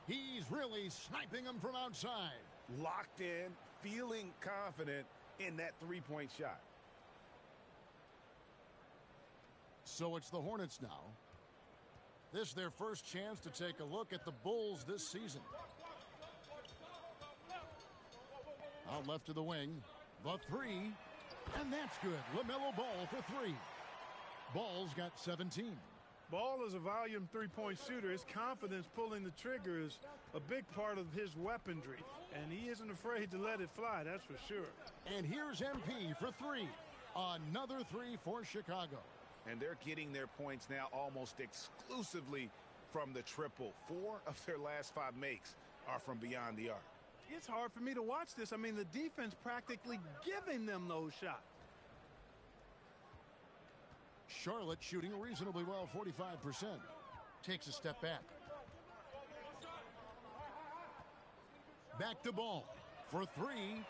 He's really sniping them from outside. Locked in, feeling confident in that three-point shot. So it's the Hornets now. This is their first chance to take a look at the Bulls this season. Out left to the wing. The three. And that's good. LaMelo Ball for three. Ball's got 17. Ball is a volume three-point shooter. His confidence pulling the trigger is a big part of his weaponry. And he isn't afraid to let it fly, that's for sure. And here's MP for three. Another three for Chicago. And they're getting their points now almost exclusively from the triple. 4 of their last 5 makes are from beyond the arc. It's hard for me to watch this. I mean, the defense practically giving them those shots. Charlotte shooting reasonably well, 45%. Takes a step back. Back to Ball for three.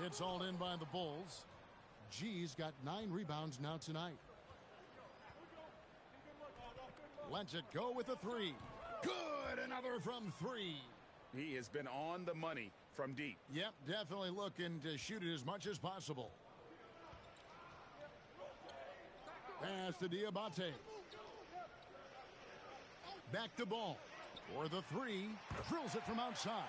It's all in by the Bulls. G's got 9 rebounds now tonight. Lets it go with a three. Good, another from three. He has been on the money from deep. Yep, definitely looking to shoot it as much as possible. Pass to Diabate. Back to Ball for the three. Drills it from outside.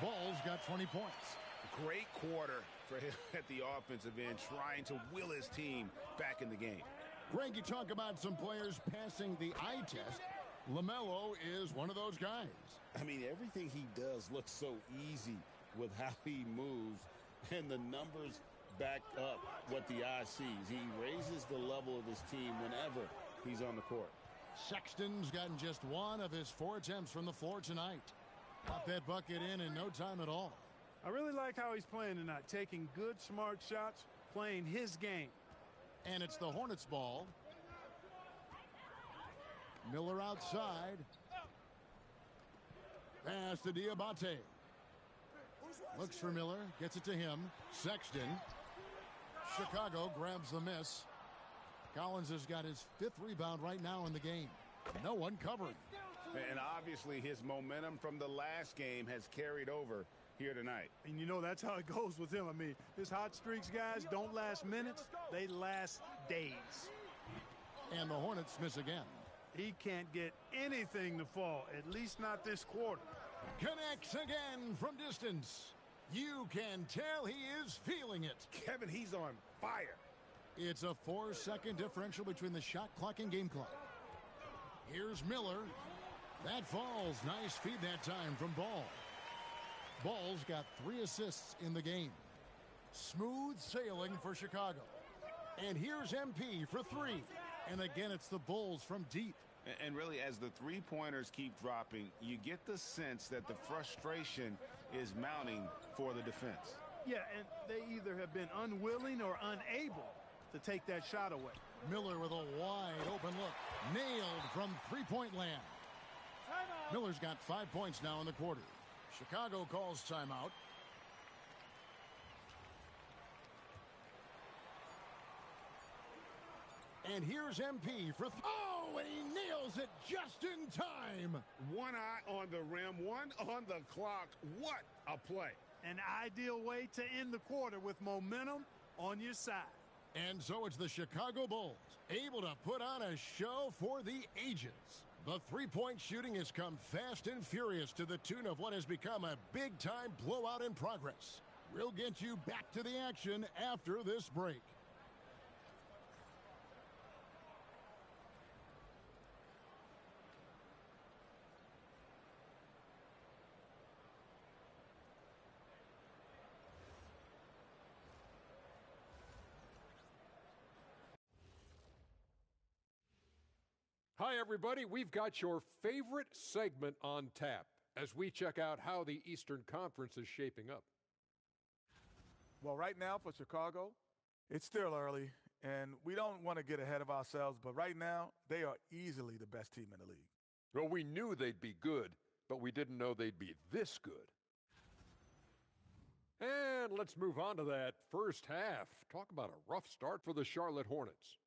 Ball's got 20 points. Great quarter for him at the offensive end, trying to will his team back in the game. Greg, you talk about some players passing the eye test. LaMelo is one of those guys. I mean, everything he does looks so easy with how he moves, and the numbers back up what the eye sees. He raises the level of his team whenever he's on the court. Sexton's gotten just 1 of his 4 attempts from the floor tonight. Got that bucket in no time at all. I really like how he's playing tonight, taking good, smart shots, playing his game. And it's the Hornets ball. Miller outside. Pass to Diabate. Looks for Miller, gets it to him. Sexton. Chicago grabs the miss. Collins has got his 5th rebound right now in the game. No one covering. And obviously his momentum from the last game has carried over here tonight. And you know, that's how it goes with him. I mean, his hot streaks, guys, don't last minutes. They last days. And the Hornets miss again. He can't get anything to fall, at least not this quarter. Connects again from distance. You can tell he is feeling it. Kevin, he's on fire. It's a 4-second differential between the shot clock and game clock. Here's Miller That falls. Nice feed that time from Ball. Ball's got 3 assists in the game. Smooth sailing for Chicago. And here's MP for 3. And again, it's the Bulls from deep. And really, as the three-pointers keep dropping, you get the sense that the frustration is mounting for the defense. Yeah, and they either have been unwilling or unable to take that shot away. Miller with a wide open look. Nailed from three-point land. Miller's got 5 points now in the quarter. Chicago calls timeout. And here's MP for oh, and he nails it just in time. One eye on the rim, one on the clock. What a play. An ideal way to end the quarter with momentum on your side. And so it's the Chicago Bulls able to put on a show for the ages. The three-point shooting has come fast and furious to the tune of what has become a big-time blowout in progress. We'll get you back to the action after this break. Hi, everybody. We've got your favorite segment on tap as we check out how the Eastern Conference is shaping up. Well, right now for Chicago, it's still early, and we don't want to get ahead of ourselves, but right now, they are easily the best team in the league. Well, we knew they'd be good, but we didn't know they'd be this good. And let's move on to that first half. Talk about a rough start for the Charlotte Hornets.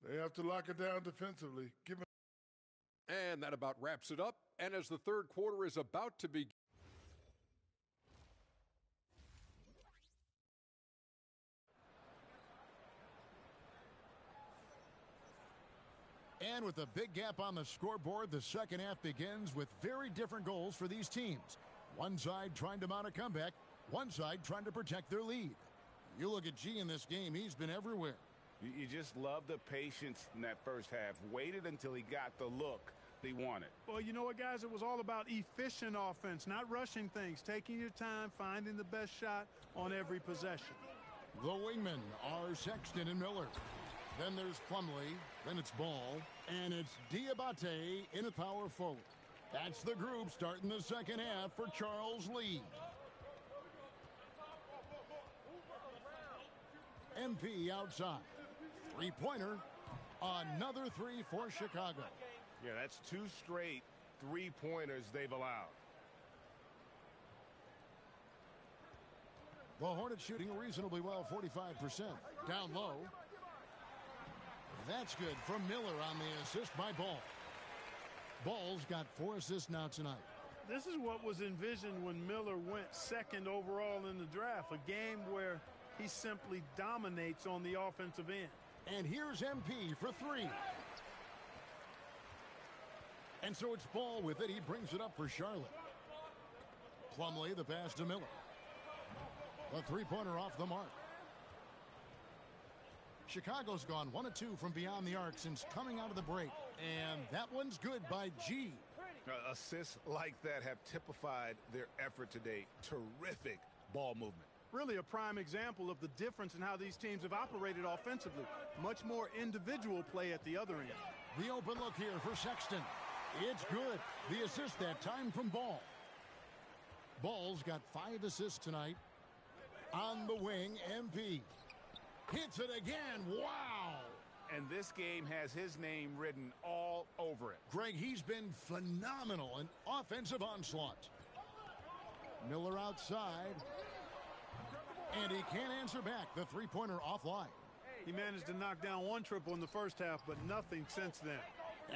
They have to lock it down defensively. And that about wraps it up. And as the third quarter is about to begin. And with a big gap on the scoreboard, the second half begins with very different goals for these teams. One side trying to mount a comeback, one side trying to protect their lead. You look at G in this game, he's been everywhere. You just love the patience in that first half. Waited until he got the look he wanted. Well, you know what, guys? It was all about efficient offense, not rushing things, taking your time, finding the best shot on every possession. The wingmen are Sexton and Miller. Then there's Plumlee, then it's Ball, and it's Diabate in a power forward. That's the group starting the second half for Charles Lee. MP outside. Three-pointer. Another 3 for Chicago. Yeah, that's 2 straight three-pointers they've allowed. The Hornets shooting reasonably well, 45%. Down low. That's good from Miller on the assist by Ball. Ball's got 4 assists now tonight. This is what was envisioned when Miller went second overall in the draft, a game where he simply dominates on the offensive end. And here's MP for 3. And so it's Ball with it. He brings it up for Charlotte. Plumlee, the pass to Miller. The three-pointer off the mark. Chicago's gone 1 of 2 from beyond the arc since coming out of the break. And that one's good by G. Assists like that have typified their effort today. Terrific ball movement. Really a prime example of the difference in how these teams have operated offensively. Much more individual play at the other end. The open look here for Sexton. It's good. The assist that time from Ball. Ball's got 5 assists tonight. On the wing, MP. Hits it again. Wow. And this game has his name written all over it. Greg, he's been phenomenal in offensive onslaught. Miller outside. And he can't answer back. The three-pointer offline. He managed to knock down 1 triple in the first half, but nothing since then.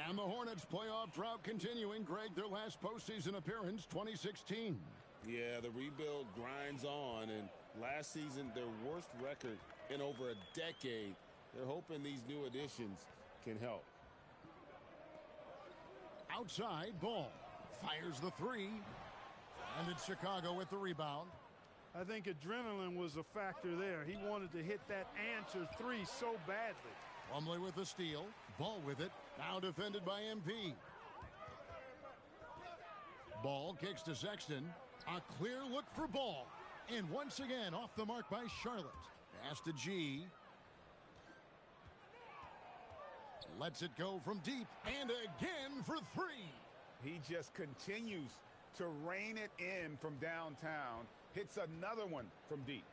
And the Hornets playoff drought continuing. Greg, their last postseason appearance, 2016. Yeah, the rebuild grinds on. And last season, their worst record in over a decade. They're hoping these new additions can help. Outside, Ball fires the 3. And it's Chicago with the rebound. I think adrenaline was a factor there. He wanted to hit that answer 3 so badly. Plumlee with the steal. Ball with it. Now defended by MP. Ball kicks to Sexton. A clear look for Ball. And once again, off the mark by Charlotte. Pass to G. Lets it go from deep. And again for three. He just continues to rein it in from downtown. Hits another one from deep.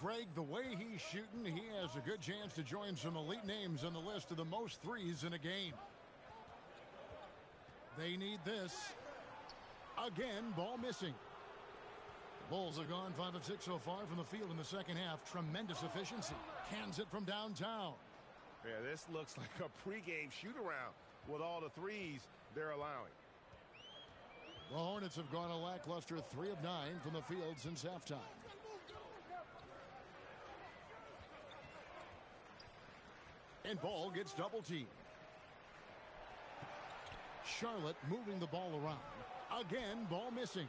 Greg, the way he's shooting, he has a good chance to join some elite names on the list of the most threes in a game. They need this. Again, ball missing. The Bulls have gone 5 of 6 so far from the field in the second half. Tremendous efficiency. Cans it from downtown. Yeah, this looks like a pregame shoot-around with all the threes they're allowing. The Hornets have gone a lackluster 3 of 9 from the field since halftime. And Ball gets double teamed. Charlotte moving the ball around. Again, Ball missing.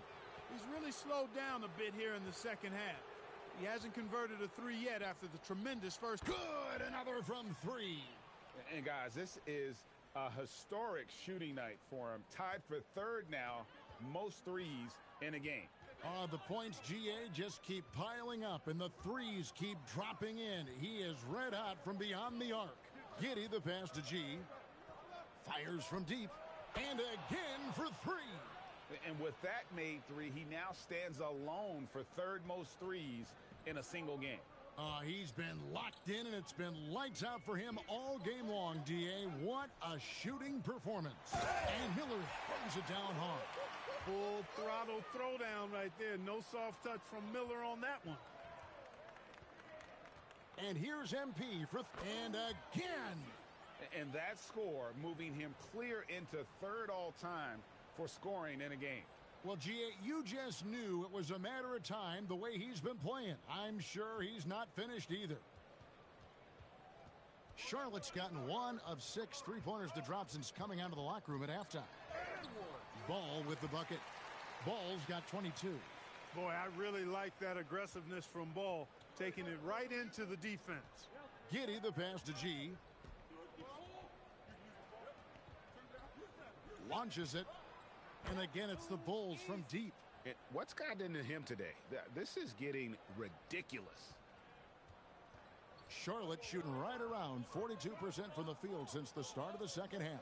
He's really slowed down a bit here in the second half. He hasn't converted a three yet after the tremendous first. Good, another from three. And guys, this is a historic shooting night for him. Tied for third now, most threes in a game. The points, GA, just keep piling up, and the threes keep dropping in. He is red hot from beyond the arc. Giddey, the pass to G. Fires from deep. And again for three. And with that made three, he now stands alone for third most threes in a single game. He's been locked in, and it's been lights out for him all game long, DA. What a shooting performance. And Miller throws it down hard. Full throttle throwdown right there. No soft touch from Miller on that one. And here's MP for and again. And that score moving him clear into third all-time for scoring in a game. Well, GA, you just knew it was a matter of time the way he's been playing. I'm sure he's not finished either. Charlotte's gotten 1 of 6 three-pointers to drop since coming out of the locker room at halftime. Ball with the bucket. Ball's got 22. Boy, I really like that aggressiveness from Ball, taking it right into the defense. Giddey, the pass to G. Launches it. And again, it's the Bulls from deep. And what's gotten into him today? This is getting ridiculous. Charlotte shooting right around 42% from the field since the start of the second half.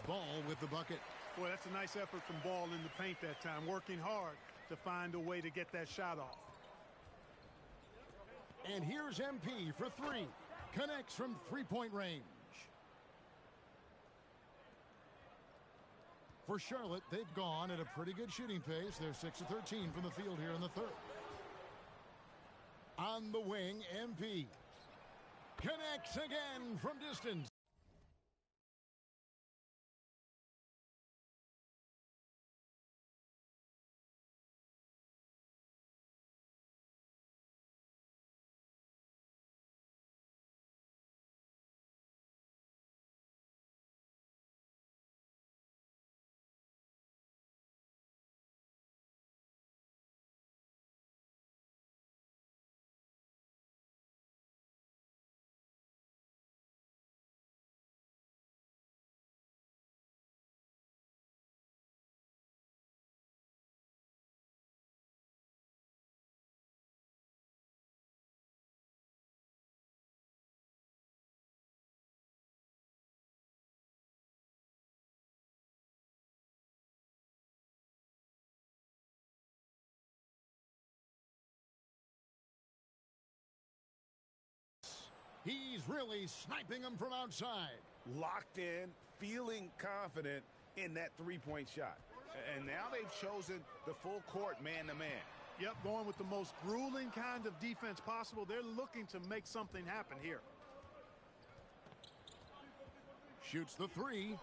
Ball with the bucket. Boy, that's a nice effort from Ball in the paint that time, working hard to find a way to get that shot off. And here's MP for three. Connects from three-point range. For Charlotte, they've gone at a pretty good shooting pace. They're 6 of 13 from the field here in the third. On the wing, MP. Connects again from distance. He's really sniping them from outside. Locked in, feeling confident in that three-point shot. And now they've chosen the full court man-to-man. Yep, going with the most grueling kind of defense possible. They're looking to make something happen here. Shoots the three,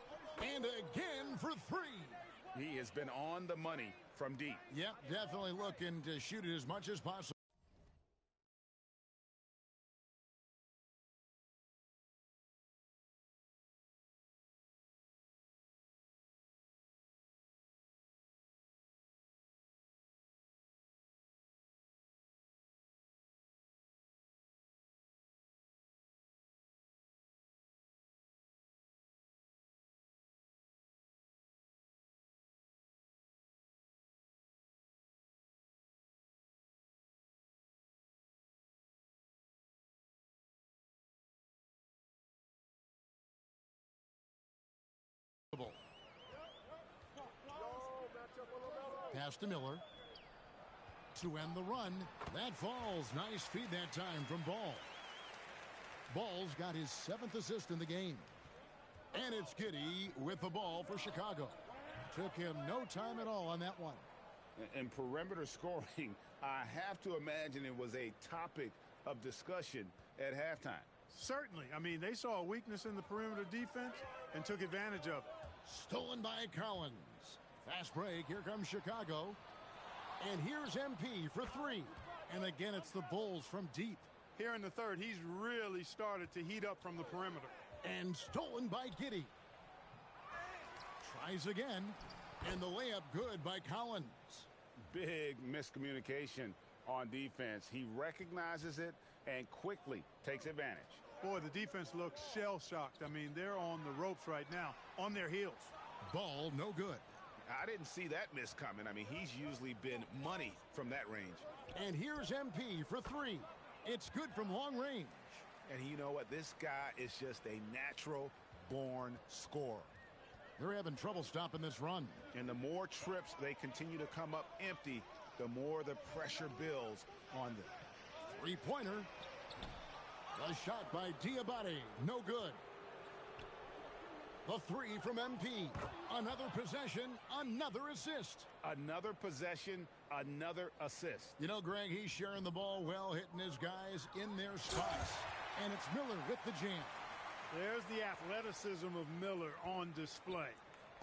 and again for three. He has been on the money from deep. Yep, definitely looking to shoot it as much as possible. Pass to Miller. To end the run. That falls. Nice feed that time from Ball. Ball's got his 7th assist in the game. And it's Giddey with the ball for Chicago. Took him no time at all on that one. And perimeter scoring, I have to imagine it was a topic of discussion at halftime. Certainly. I mean, they saw a weakness in the perimeter defense and took advantage of it. Stolen by Collins. Fast break. Here comes Chicago. And here's MP for 3. And again, it's the Bulls from deep. Here in the third, he's really started to heat up from the perimeter. And stolen by Giddey. Tries again. And the layup good by Collins. Big miscommunication on defense. He recognizes it and quickly takes advantage. Boy, the defense looks shell-shocked. I mean, they're on the ropes right now, on their heels. Ball no good. I didn't see that miss coming. I mean, he's usually been money from that range. And here's MP for 3. It's good from long range. And you know what? This guy is just a natural-born scorer. They're having trouble stopping this run. And the more trips they continue to come up empty, the more the pressure builds on them. Three-pointer. A shot by Diabate. No good. The 3 from MP. Another possession, another assist. Another possession, another assist. You know, Greg, he's sharing the ball well, hitting his guys in their spots. And it's Miller with the jam. There's the athleticism of Miller on display.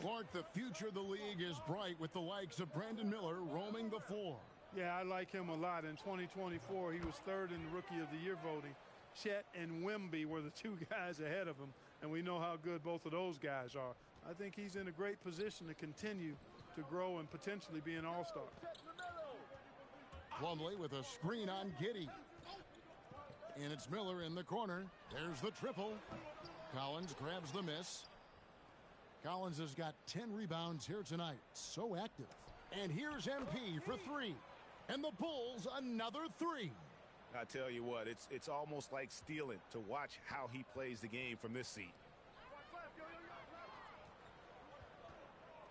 Clark, the future of the league is bright with the likes of Brandon Miller roaming the floor. Yeah, I like him a lot. In 2024, he was 3rd in the Rookie of the Year voting. Chet and Wemby were the 2 guys ahead of him, and we know how good both of those guys are. I think he's in a great position to continue to grow and potentially be an all-star. Plumlee with a screen on Giddey. And it's Miller in the corner. There's the triple. Collins grabs the miss. Collins has got 10 rebounds here tonight. So active. And here's MP for 3. And the Bulls another 3. I tell you what, it's almost like stealing to watch how he plays the game from this seat.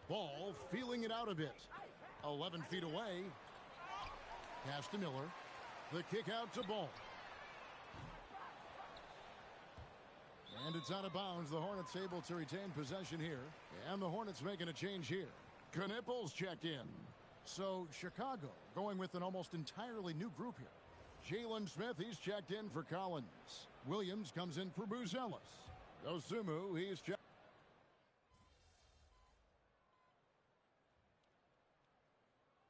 Ball feeling it out a bit. 11 feet away. Pass to Miller. The kick out to Ball. And it's out of bounds. The Hornets able to retain possession here. And the Hornets making a change here. Knipples checked in. So Chicago going with an almost entirely new group here. Jalen Smith, he's checked in for Collins. Williams comes in for Buzelis. Dosunmu, he's checked.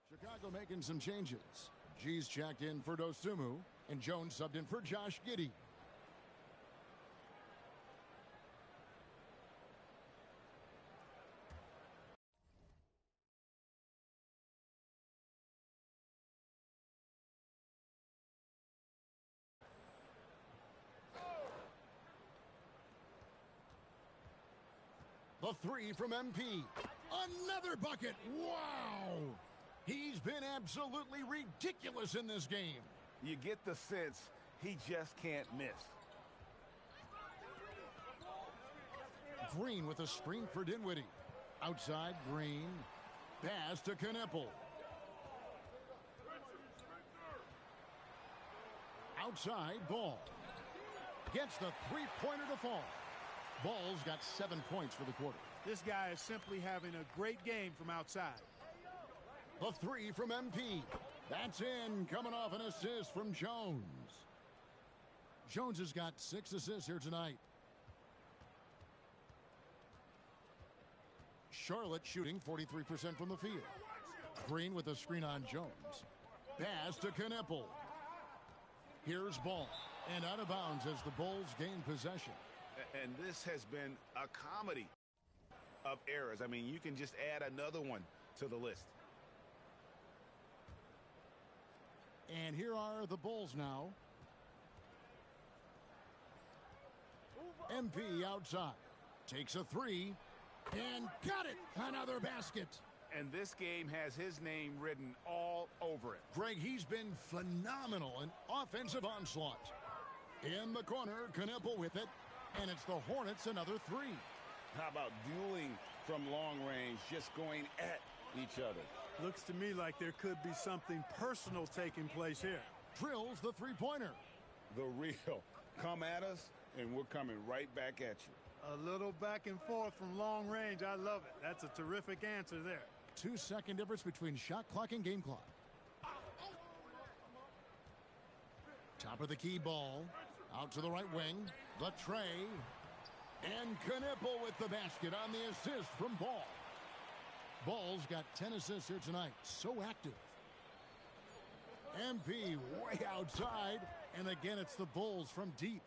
Chicago making some changes. G's checked in for Dosunmu. And Jones subbed in for Josh Giddey. The 3 from MP. Another bucket. Wow. He's been absolutely ridiculous in this game. You get the sense he just can't miss. Green with a screen for Dinwiddie. Outside, Green. Pass to Knippel. Outside, Ball. Gets the three-pointer to fall. Ball's got 7 points for the quarter. This guy is simply having a great game from outside. The 3 from MP. That's in, coming off an assist from Jones. Jones has got 6 assists here tonight. Charlotte shooting 43% from the field. Green with a screen on Jones. Pass to Knippel. Here's Ball. And out of bounds as the Bulls gain possession. And this has been a comedy of errors. I mean, you can just add another one to the list. And here are the Bulls now. MP outside. Takes a 3. And got it. Another basket. And this game has his name written all over it. Greg, he's been phenomenal in offensive onslaught. In the corner, Knippel with it. And it's the Hornets another 3. How about dueling from long range, just going at each other? Looks to me like there could be something personal taking place here. Drills the three-pointer. The real. Come at us, and we're coming right back at you. A little back and forth from long range. I love it. That's a terrific answer there. 2-second difference between shot clock and game clock. Top of the key ball. Out to the right wing. The tray. And Knipple with the basket on the assist from Ball. Ball's got 10 assists here tonight. So active. MP way outside. And again, it's the Bulls from deep.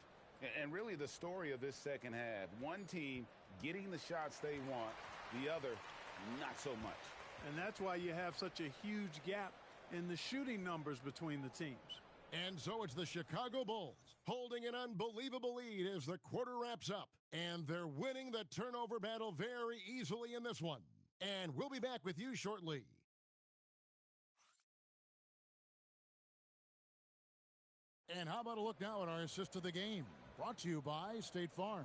And really the story of this second half. One team getting the shots they want. The other, not so much. And that's why you have such a huge gap in the shooting numbers between the teams. And so it's the Chicago Bulls holding an unbelievable lead as the quarter wraps up. And they're winning the turnover battle very easily in this one. And we'll be back with you shortly. And how about a look now at our assist of the game? Brought to you by State Farm.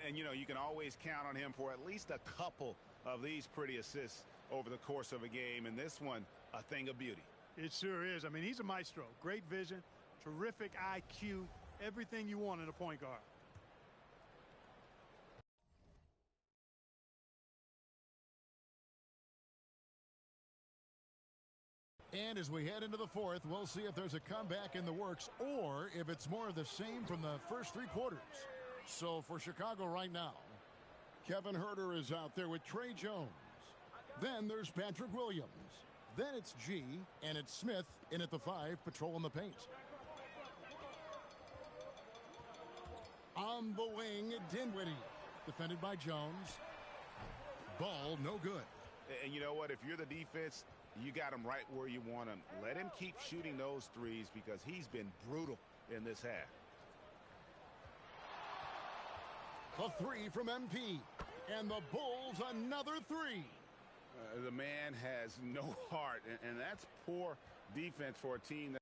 And, you know, you can always count on him for at least a couple of these pretty assists over the course of a game. And this one, a thing of beauty. It sure is. I mean, he's a maestro. Great vision, terrific IQ, everything you want in a point guard. And as we head into the fourth, we'll see if there's a comeback in the works or if it's more of the same from the first three quarters. So for Chicago right now, Kevin Huerter is out there with Trey Jones. Then there's Patrick Williams. Then it's G, and it's Smith in at the 5, patrolling the paint. On the wing, Dinwiddie, defended by Jones. Ball, no good. And you know what? If you're the defense, you got him right where you want him. Let him keep shooting those threes because he's been brutal in this half. A 3 from MP. And the Bulls another 3. The man has no heart, and that's poor defense for a team that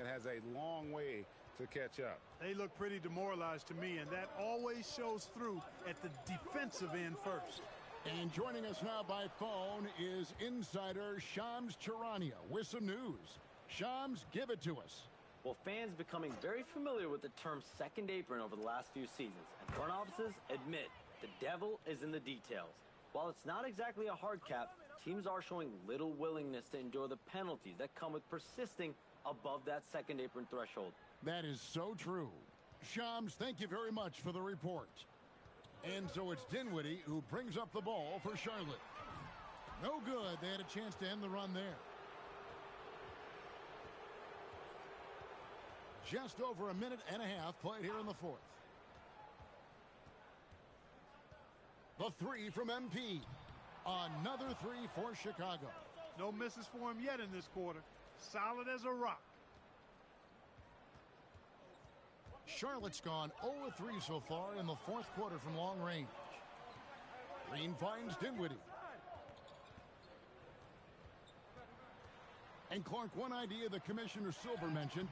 has a long way to catch up. They look pretty demoralized to me, and that always shows through at the defensive end first. And joining us now by phone is insider Shams Charania with some news. Shams, give it to us. Well, fans becoming very familiar with the term second apron over the last few seasons, and front offices admit the devil is in the details. While it's not exactly a hard cap, teams are showing little willingness to endure the penalties that come with persisting above that second apron threshold. That is so true. Shams, thank you very much for the report. And so it's Dinwiddie who brings up the ball for Charlotte. No good. They had a chance to end the run there. Just over a minute and a half played here in the fourth. The three from MP. Another three for Chicago. No misses for him yet in this quarter. Solid as a rock. Charlotte's gone 0-3 so far in the fourth quarter from long range. Green finds Dinwiddie. And Clark, one idea that Commissioner Silver mentioned,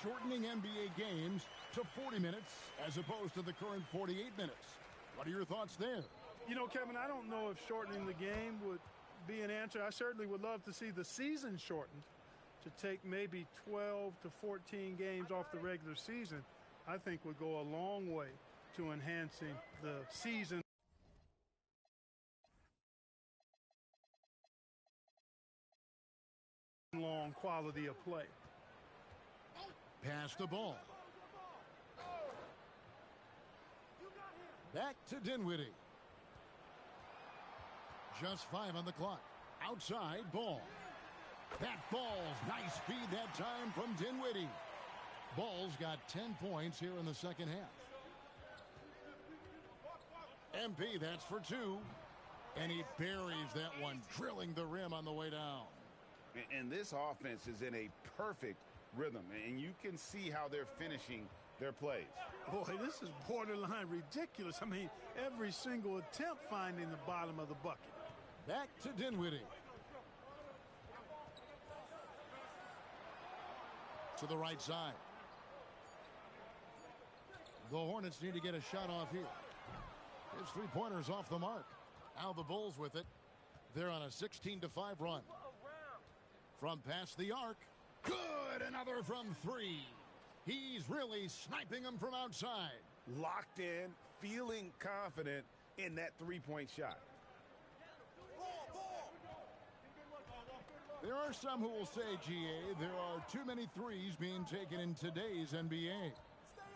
shortening NBA games to 40 minutes as opposed to the current 48 minutes. What are your thoughts there? You know, Kevin, I don't know if shortening the game would be an answer. I certainly would love to see the season shortened to take maybe 12 to 14 games off the regular season. I think would go a long way to enhancing the season. Long quality of play. Pass the ball. Back to Dinwiddie. Just 5 on the clock. Outside ball. That falls. Nice feed that time from Dinwiddie. Ball's got 10 points here in the second half. MP, that's for 2. And he buries that one, drilling the rim on the way down. And this offense is in a perfect rhythm. And you can see how they're finishing their plays. Boy, this is borderline ridiculous. I mean, every single attempt finding the bottom of the bucket. Back to Dinwiddie. To the right side. The Hornets need to get a shot off here. His three-pointer's off the mark. Now the Bulls with it. They're on a 16-5 run. From past the arc. Good! Another from 3. He's really sniping them from outside. Locked in, feeling confident in that three-point shot. There are some who will say, GA, there are too many threes being taken in today's NBA.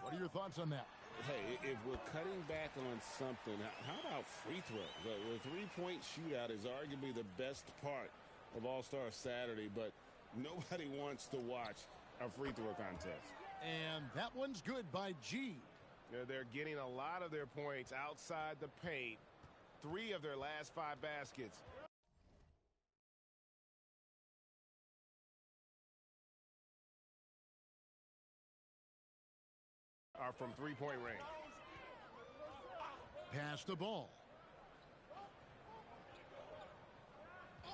What are your thoughts on that? Hey, if we're cutting back on something, how about free throws? The three-point shootout is arguably the best part of All-Star Saturday, but nobody wants to watch a free throw contest. And that one's good by G. They're getting a lot of their points outside the paint. 3 of their last 5 baskets are from three-point range. Pass the ball.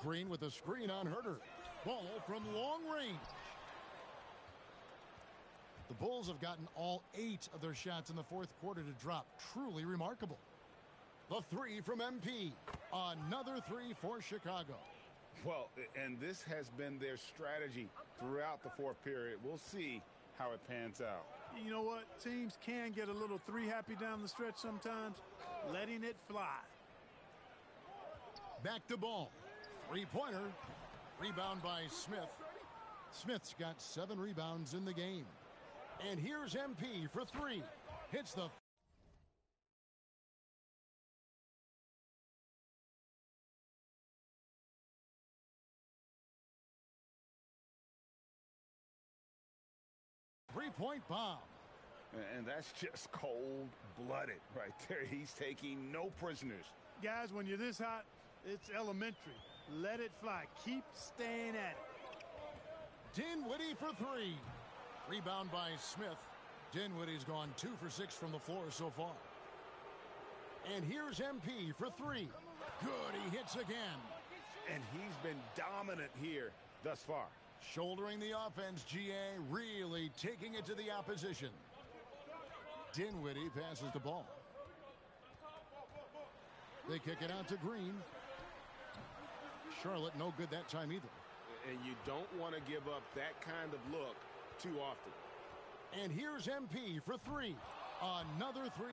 Green with a screen on Herter. Ball from long range. The Bulls have gotten all 8 of their shots in the fourth quarter to drop. Truly remarkable. The 3 from MP. Another 3 for Chicago. Well, and this has been their strategy throughout the fourth period. We'll see how it pans out. You know what? Teams can get a little 3-happy down the stretch sometimes. Letting it fly. Back to ball. Three-pointer. Rebound by Smith. Smith's got 7 rebounds in the game. And here's MP for 3. Hits the three-point bomb. And that's just cold-blooded right there. He's taking no prisoners. Guys, when you're this hot, it's elementary. Let it fly. Keep staying at it. Dinwiddie for 3. Rebound by Smith. Dinwiddie's gone 2 for 6 from the floor so far. And here's MP for 3. Good, he hits again. And he's been dominant here thus far. Shouldering the offense, GA, really taking it to the opposition. Dinwiddie passes the ball. They kick it out to Green. Charlotte no good that time either. And you don't want to give up that kind of look too often. And here's MP for 3. Another 3.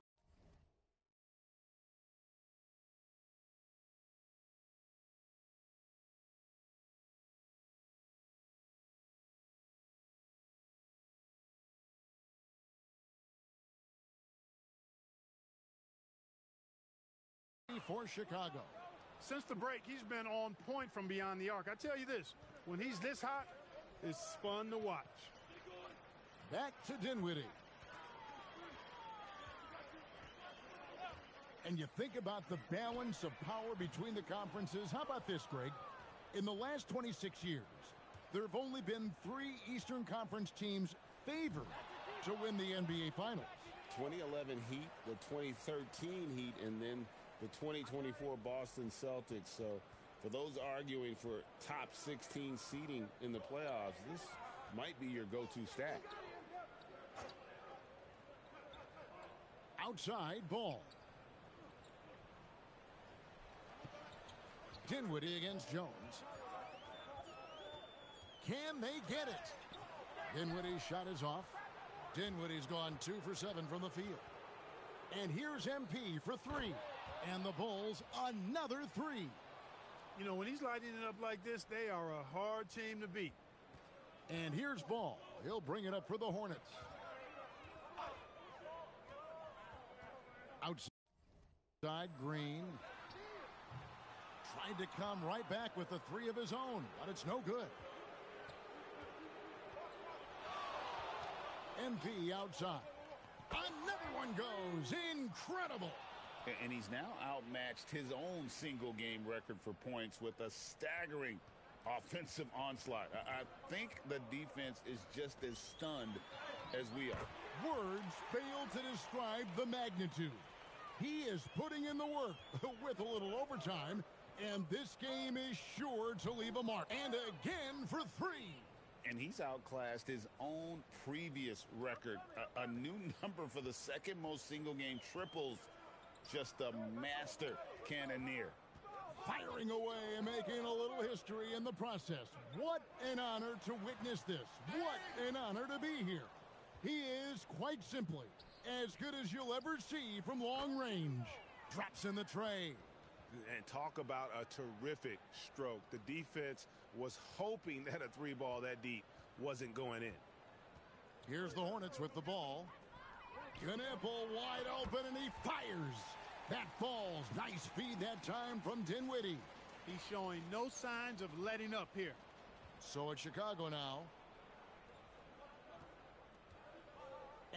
For Chicago. Since the break, he's been on point from beyond the arc. I tell you this, when he's this hot, it's fun to watch. Back to Dinwiddie. And you think about the balance of power between the conferences. How about this, Greg? In the last 26 years, there have only been 3 Eastern Conference teams favored to win the NBA Finals. 2011 Heat, the 2013 Heat, and then the 2024 Boston Celtics. So for those arguing for top 16 seeding in the playoffs, this might be your go-to stack. Outside ball. Dinwiddie against Jones. Can they get it? Dinwiddie's shot is off. Dinwiddie's gone 2 for 7 from the field. And here's MP for 3. And the Bulls another 3. You know, when he's lighting it up like this, they are a hard team to beat. And here's Ball. He'll bring it up for the Hornets. Outside Green. Tried to come right back with the 3 of his own, but it's no good. MP outside. Another one goes. Incredible. And he's now outmatched his own single-game record for points with a staggering offensive onslaught. I think the defense is just as stunned as we are. Words fail to describe the magnitude. He is putting in the work with a little overtime, and this game is sure to leave a mark. And again for 3. And he's outclassed his own previous record. A new number for the second most single-game triples. Just a master cannoneer. Firing away and making a little history in the process. What an honor to witness this. What an honor to be here. He is, quite simply, as good as you'll ever see from long range. Drops in the tray. And talk about a terrific stroke. The defense was hoping that a 3-ball that deep wasn't going in. Here's the Hornets with the ball. Knipple wide open, and he fires. That falls. Nice feed that time from Dinwiddie. He's showing no signs of letting up here. So it's Chicago now.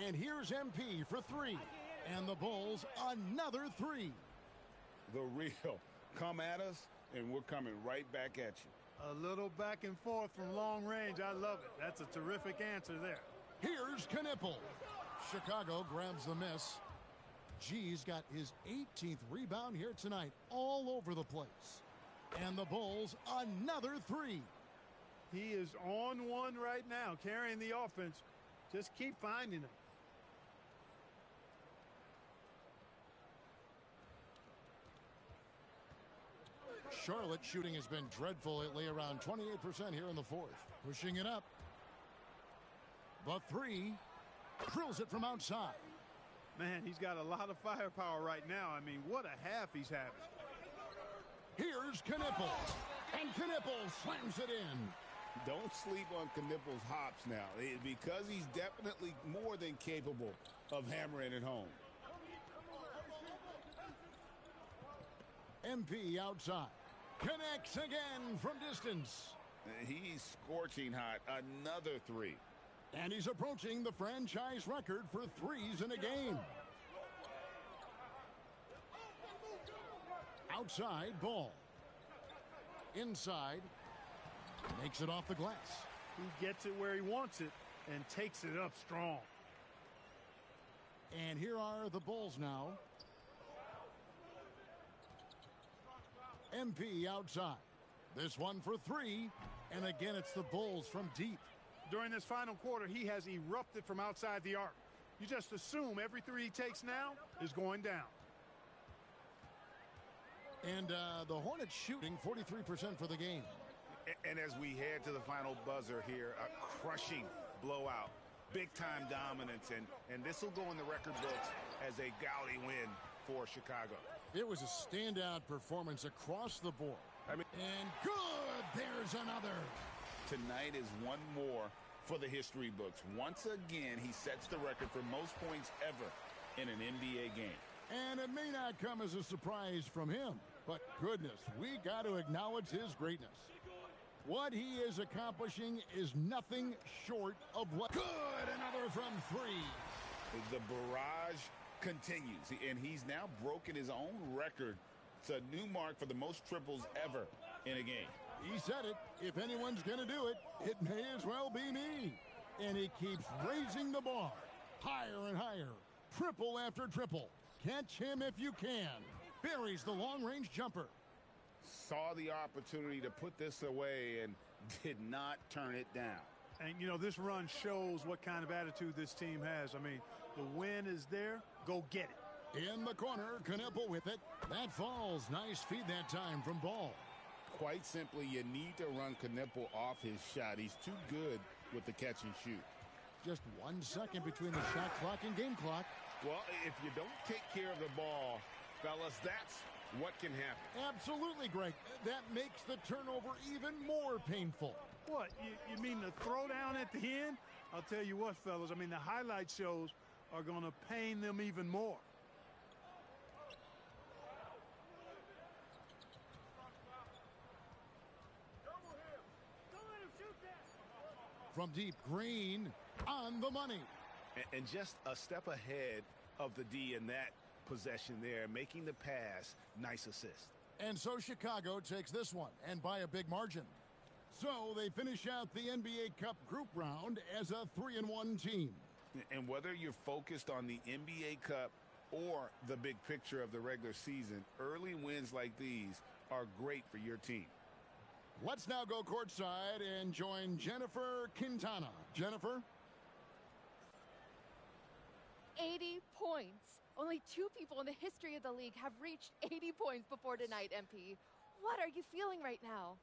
And here's MP for 3. And the Bulls another 3. The real. Come at us, and we're coming right back at you. A little back and forth from long range. I love it. That's a terrific answer there. Here's Knipple. Chicago grabs the miss. G's got his 18th rebound here tonight, all over the place. And the Bulls another 3. He is on one right now, carrying the offense. Just keep finding him. Charlotte shooting has been dreadful lately, around 28% here in the 4th. Pushing it up. The 3. Drills it from outside. Man, he's got a lot of firepower right now. I mean, what a half he's having. Here's Knipple. And Knipple slams it in. Don't sleep on Knipple's hops now, because he's definitely more than capable of hammering it home. MP outside. Connects again from distance. He's scorching hot. Another 3. And he's approaching the franchise record for 3s in a game. Outside Ball. Inside. Makes it off the glass. He gets it where he wants it and takes it up strong. And here are the Bulls now. MP outside. This one for 3. And again, it's the Bulls from deep. During this final quarter, he has erupted from outside the arc. You just assume every 3 he takes now is going down. And the Hornets shooting 43% for the game. And as we head to the final buzzer here, a crushing blowout. Big-time dominance, and this will go in the record books as a gaudy win for Chicago. It was a standout performance across the board. And good! There's another. Tonight is one more for the history books. Once again, he sets the record for most points ever in an NBA game. And it may not come as a surprise from him, but goodness, we got to acknowledge his greatness. What he is accomplishing is nothing short of what. Good, another from three. The barrage continues, and he's now broken his own record. It's a new mark for the most triples ever in a game. He said it. If anyone's going to do it, it may as well be me. And he keeps raising the bar higher and higher. Triple after triple. Catch him if you can. Buries the long-range jumper. Saw the opportunity to put this away and did not turn it down. And, you know, this run shows what kind of attitude this team has. I mean, the win is there. Go get it. In the corner, Kneppel with it. That falls. Nice feed that time from Ball. Quite simply, you need to run Kneppel off his shot. He's too good with the catch and shoot. Just 1 second between the shot clock and game clock. Well, if you don't take care of the ball, fellas, that's what can happen. Absolutely, Greg. That makes the turnover even more painful. What, you mean the throwdown at the end? I'll tell you what, fellas, I mean, the highlight shows are going to pain them even more. From deep, Green on the money. And just a step ahead of the D in that possession there, making the pass. Nice assist. And so Chicago takes this one, and by a big margin. So they finish out the NBA Cup group round as a 3-1 team. And whether you're focused on the NBA Cup or the big picture of the regular season, early wins like these are great for your team. Let's now go courtside and join Jennifer Quintana. Jennifer? 80 points. Only 2 people in the history of the league have reached 80 points before tonight, MP. What are you feeling right now?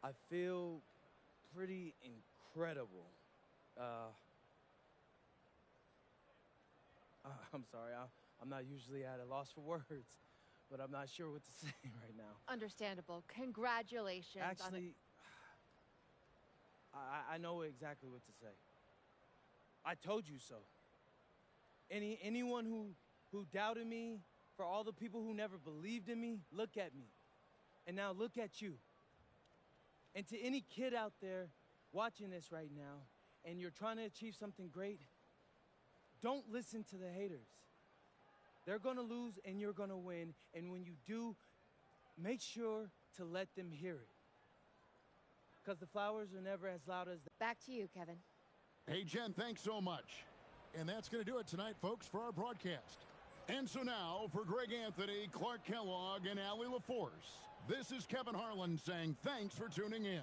I feel pretty incredible. I'm sorry, I'm not usually at a loss for words, but I'm not sure what to say right now. Understandable. Congratulations. Actually, I know exactly what to say. I told you so. Anyone who doubted me, for all the people who never believed in me, look at me. And now look at you. And to any kid out there watching this right now, and you're trying to achieve something great, don't listen to the haters. They're gonna lose and you're gonna win. And when you do, make sure to let them hear it. Because the flowers are never as loud as... Back to you, Kevin. Hey, Jen, thanks so much. And that's going to do it tonight, folks, for our broadcast. And so now, for Greg Anthony, Clark Kellogg, and Allie LaForce, this is Kevin Harlan saying thanks for tuning in.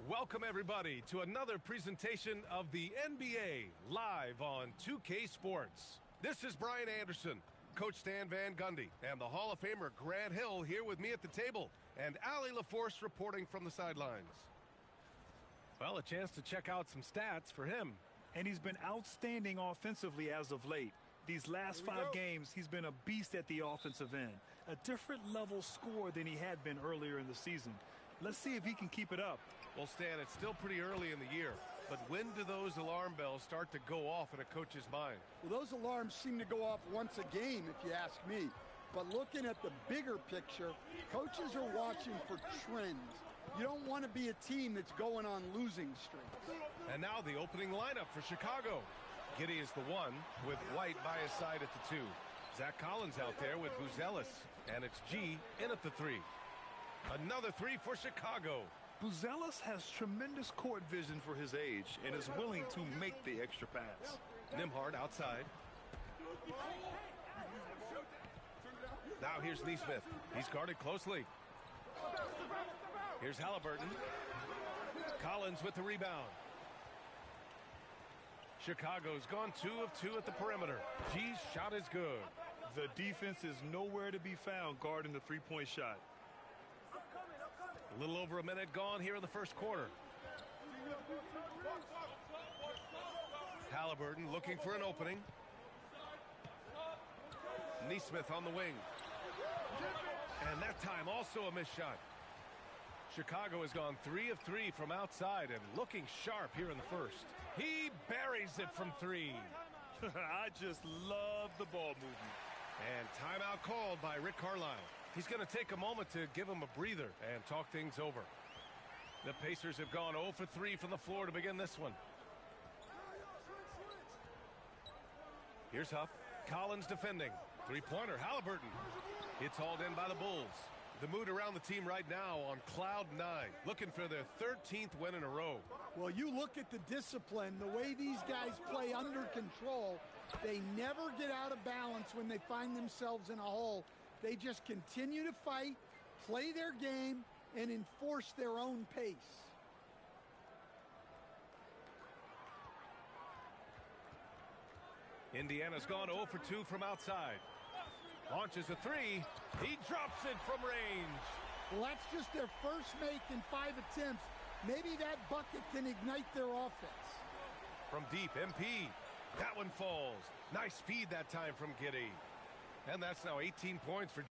Welcome, everybody, to another presentation of the NBA live on 2K Sports. This is Brian Anderson, Coach Stan Van Gundy, and the Hall of Famer Grant Hill here with me at the table, and Allie LaForce reporting from the sidelines. Well, a chance to check out some stats for him. And he's been outstanding offensively as of late. These last 5 games, he's been a beast at the offensive end. A different level score than he had been earlier in the season. Let's see if he can keep it up. Well, Stan, it's still pretty early in the year, but when do those alarm bells start to go off in a coach's mind? Well, those alarms seem to go off once a game, if you ask me. But looking at the bigger picture, coaches are watching for trends. You don't want to be a team that's going on losing streaks. And now the opening lineup for Chicago. Giddey is the one, with White by his side at the 2. Zach Collins out there with Buzelis. And it's G in at the 3. Another 3 for Chicago. Buzelis has tremendous court vision for his age and is willing to make the extra pass. Nembhard outside. Now here's Neesmith. He's guarded closely. Here's Halliburton. Collins with the rebound. Chicago's gone 2 of 2 at the perimeter. G's shot is good. The defense is nowhere to be found guarding the three-point shot. A little over a minute gone here in the first quarter. Halliburton looking for an opening. Neesmith on the wing. And that time also a missed shot. Chicago has gone 3 of 3 from outside and looking sharp here in the first. He buries it from 3. I just love the ball movement. And timeout called by Rick Carlisle. He's going to take a moment to give him a breather and talk things over. The Pacers have gone 0 for 3 from the floor to begin this one. Here's Huff. Collins defending. Three-pointer, Halliburton. It's hauled in by the Bulls. The mood around the team right now on cloud 9, looking for their 13th win in a row. Well, you look at the discipline, the way these guys play under control, they never get out of balance when they find themselves in a hole. They just continue to fight, play their game, and enforce their own pace. Indiana's gone 0 for 2 from outside. Launches a 3. He drops it from range. Well, that's just their first make in 5 attempts. Maybe that bucket can ignite their offense. From deep, MP. That one falls. Nice feed that time from Giddey. And that's now 18 points for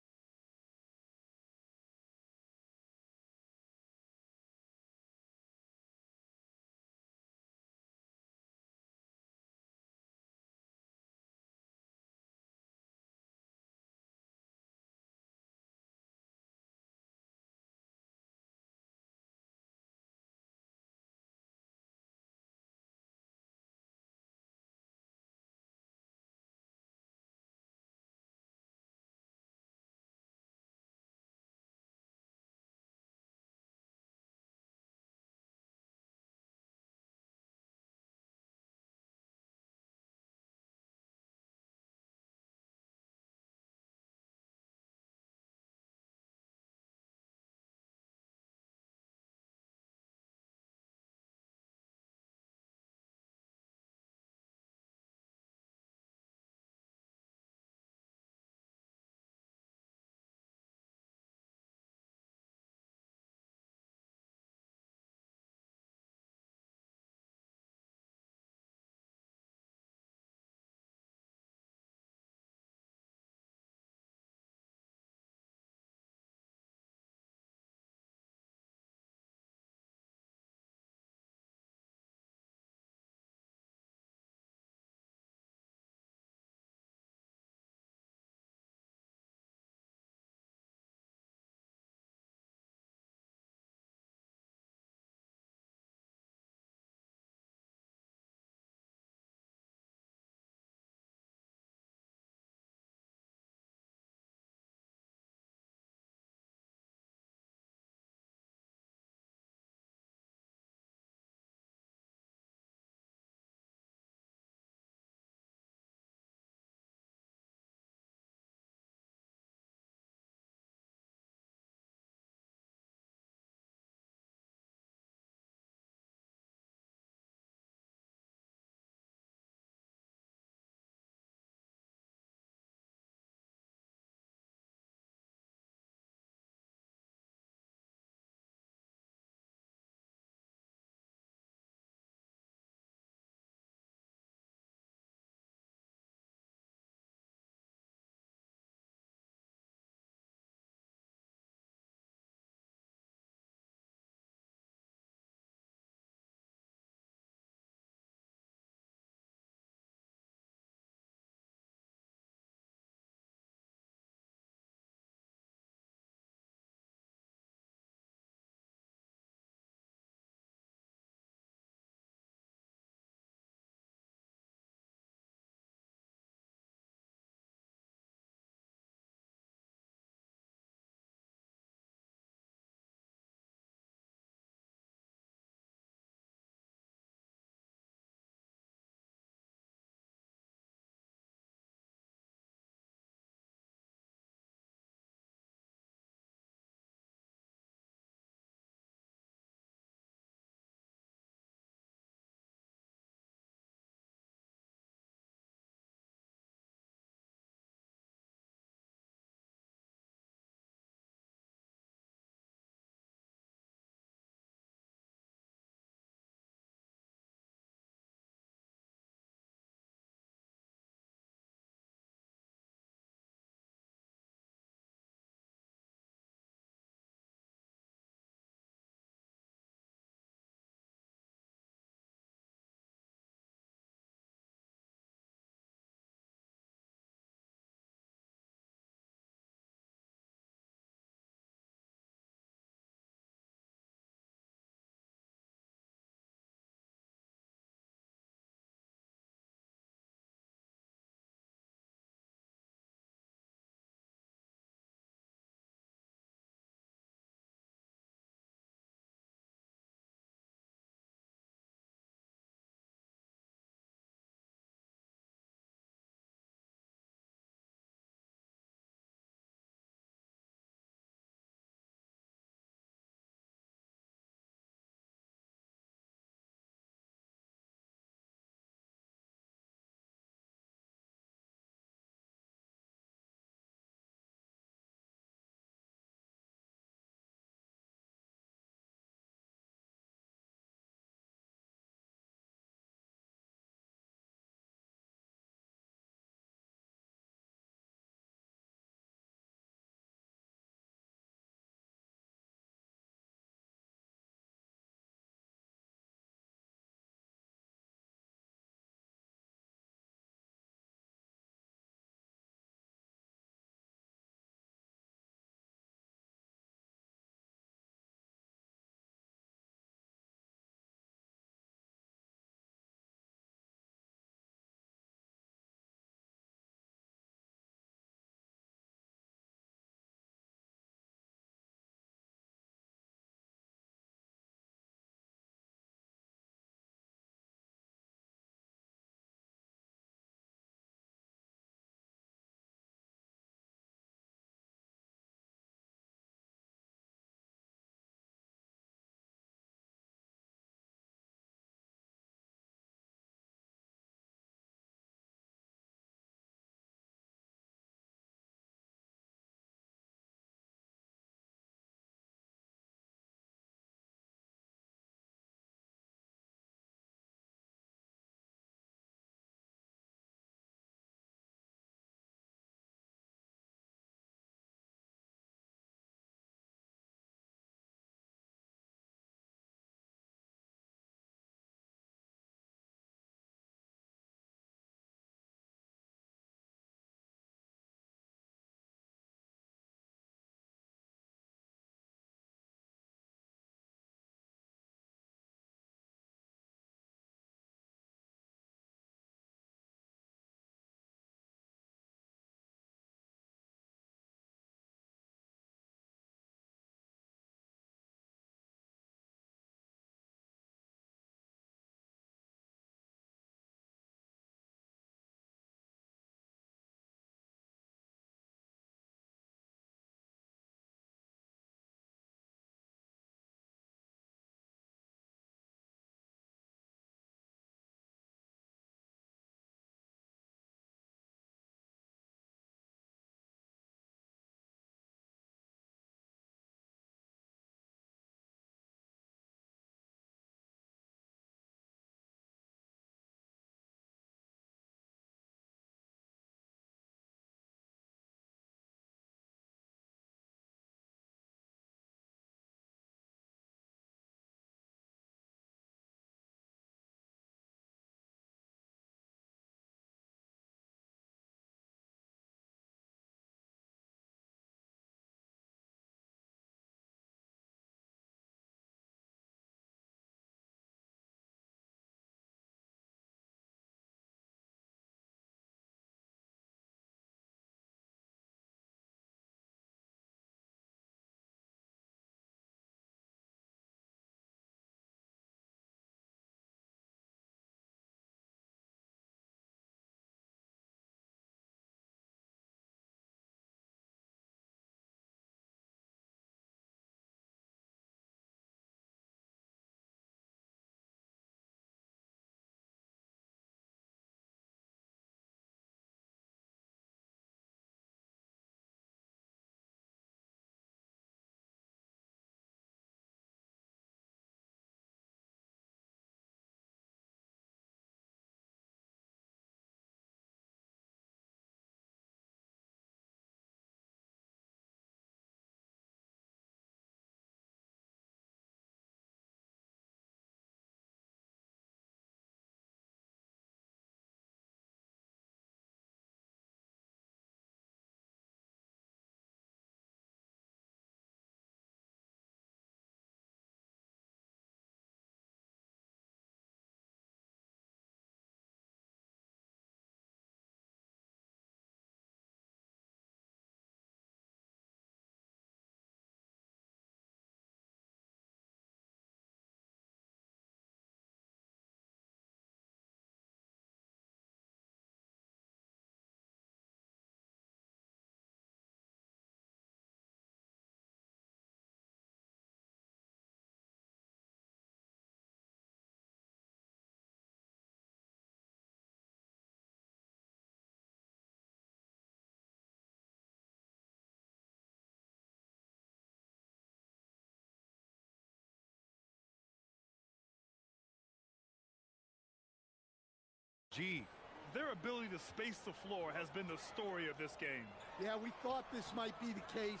G. Their ability to space the floor has been the story of this game. Yeah, we thought this might be the case.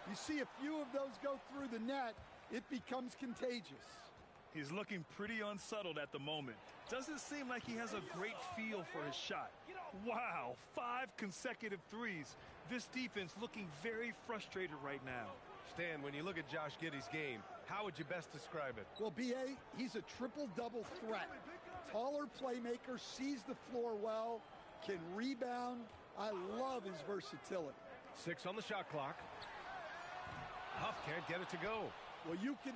You see a few of those go through the net, it becomes contagious. He's looking pretty unsettled at the moment. Doesn't seem like he has a great feel for his shot. Wow, 5 consecutive threes. This defense looking very frustrated right now. Stan, when you look at Josh Giddey's game, how would you best describe it? Well, B.A., he's a triple-double threat. Taller playmaker, sees the floor well, can rebound. I love his versatility. 6 on the shot clock. Huff can't get it to go. Well, you can...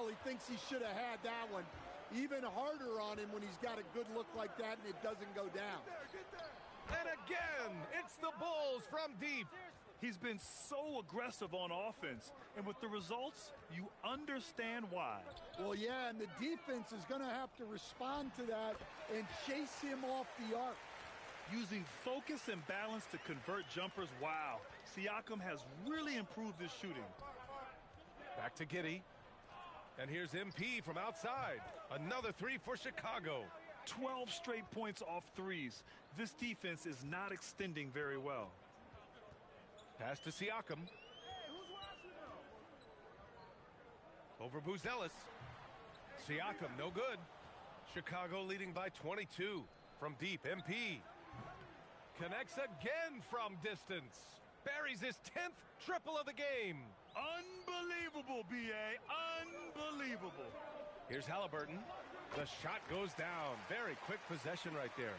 He thinks he should have had that one. Even harder on him when he's got a good look like that and it doesn't go down. And again, it's the Bulls from deep. He's been so aggressive on offense, and with the results, you understand why. Well, yeah, and the defense is going to have to respond to that and chase him off the arc. Using focus and balance to convert jumpers, wow. Siakam has really improved his shooting. Back to Giddey. And here's MP from outside. Another 3 for Chicago. 12 straight points off threes. This defense is not extending very well. Pass to Siakam. Over Buzelis. Siakam, no good. Chicago leading by 22. From deep, MP. Connects again from distance. Buries his 10th triple of the game. Unbelievable, B.A. Unbelievable. Here's Halliburton. The shot goes down. Very quick possession right there.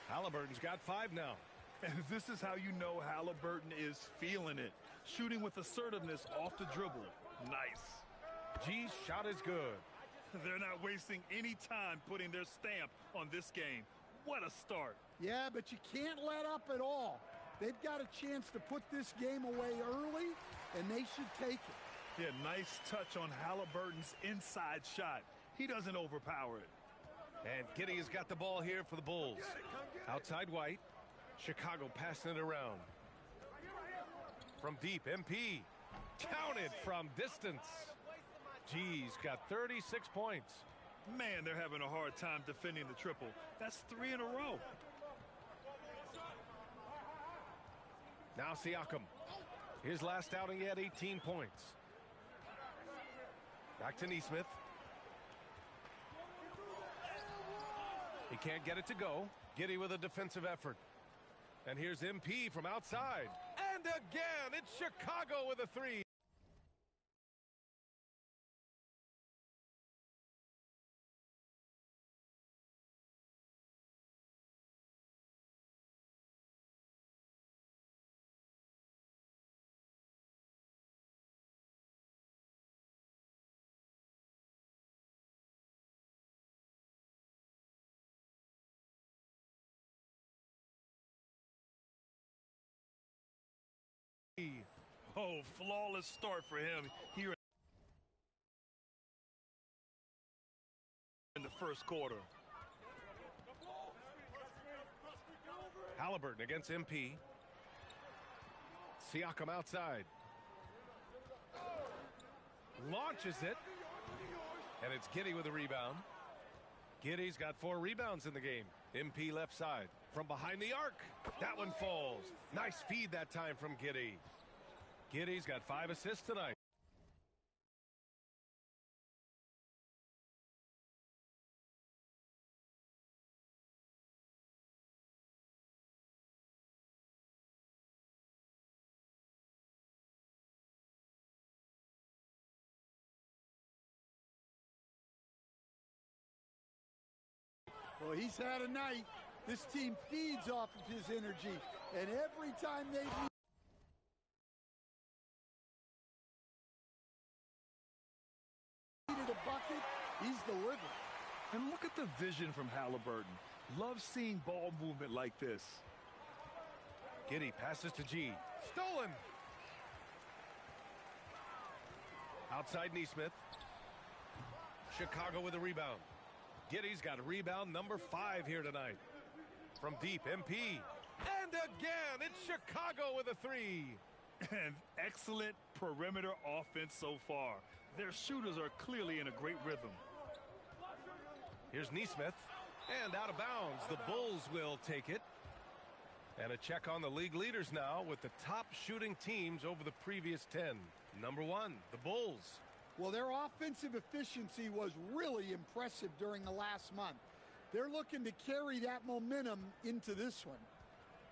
Halliburton's got 5 now. And this is how you know Halliburton is feeling it. Shooting with assertiveness off the dribble. Nice. G's shot is good. They're not wasting any time putting their stamp on this game. What a start. Yeah, but you can't let up at all. They've got a chance to put this game away early, and they should take it. Yeah, nice touch on Halliburton's inside shot. He doesn't overpower it. And Giddey has got the ball here for the Bulls. Outside White. Chicago passing it around. From deep, MP. Counted from distance. G's got 36 points. Man, they're having a hard time defending the triple. That's 3 in a row. Now Siakam. His last outing, he had 18 points. Back to Nesmith. He can't get it to go. Giddey with a defensive effort. And here's MP from outside. And again, it's Chicago with a 3. Oh, flawless start for him here in the first quarter. Halliburton against MP. Siakam outside. Launches it. And it's Giddey with a rebound. Giddey's got 4 rebounds in the game. MP left side. From behind the arc. That one falls. Nice feed that time from Giddey. Giddey's got 5 assists tonight. Well, he's had a night. This team feeds off of his energy, and every time they needed a bucket, he's delivered. And look at the vision from Halliburton. Love seeing ball movement like this. Giddey passes to G. Stolen. Outside Nesmith. Chicago with a rebound. Giddy's got rebound number 5 here tonight. From deep, MP. And again, it's Chicago with a 3. And excellent perimeter offense so far. Their shooters are clearly in a great rhythm. Here's Nesmith. And out of bounds. The Bulls will take it. And a check on the league leaders now with the top shooting teams over the previous 10. Number 1, the Bulls. Well, their offensive efficiency was really impressive during the last month. They're looking to carry that momentum into this one.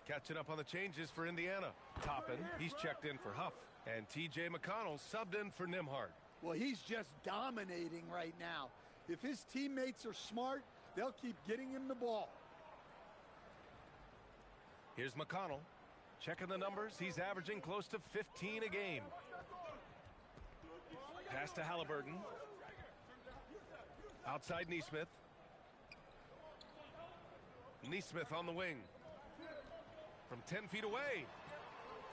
Catching up on the changes for Indiana. Toppin, he's checked in for Huff. And T.J. McConnell subbed in for Nembhard. Well, he's just dominating right now. If his teammates are smart, they'll keep getting him the ball. Here's McConnell. Checking the numbers. He's averaging close to 15 a game. Pass to Halliburton. Outside Nesmith. Nesmith on the wing. From 10 feet away.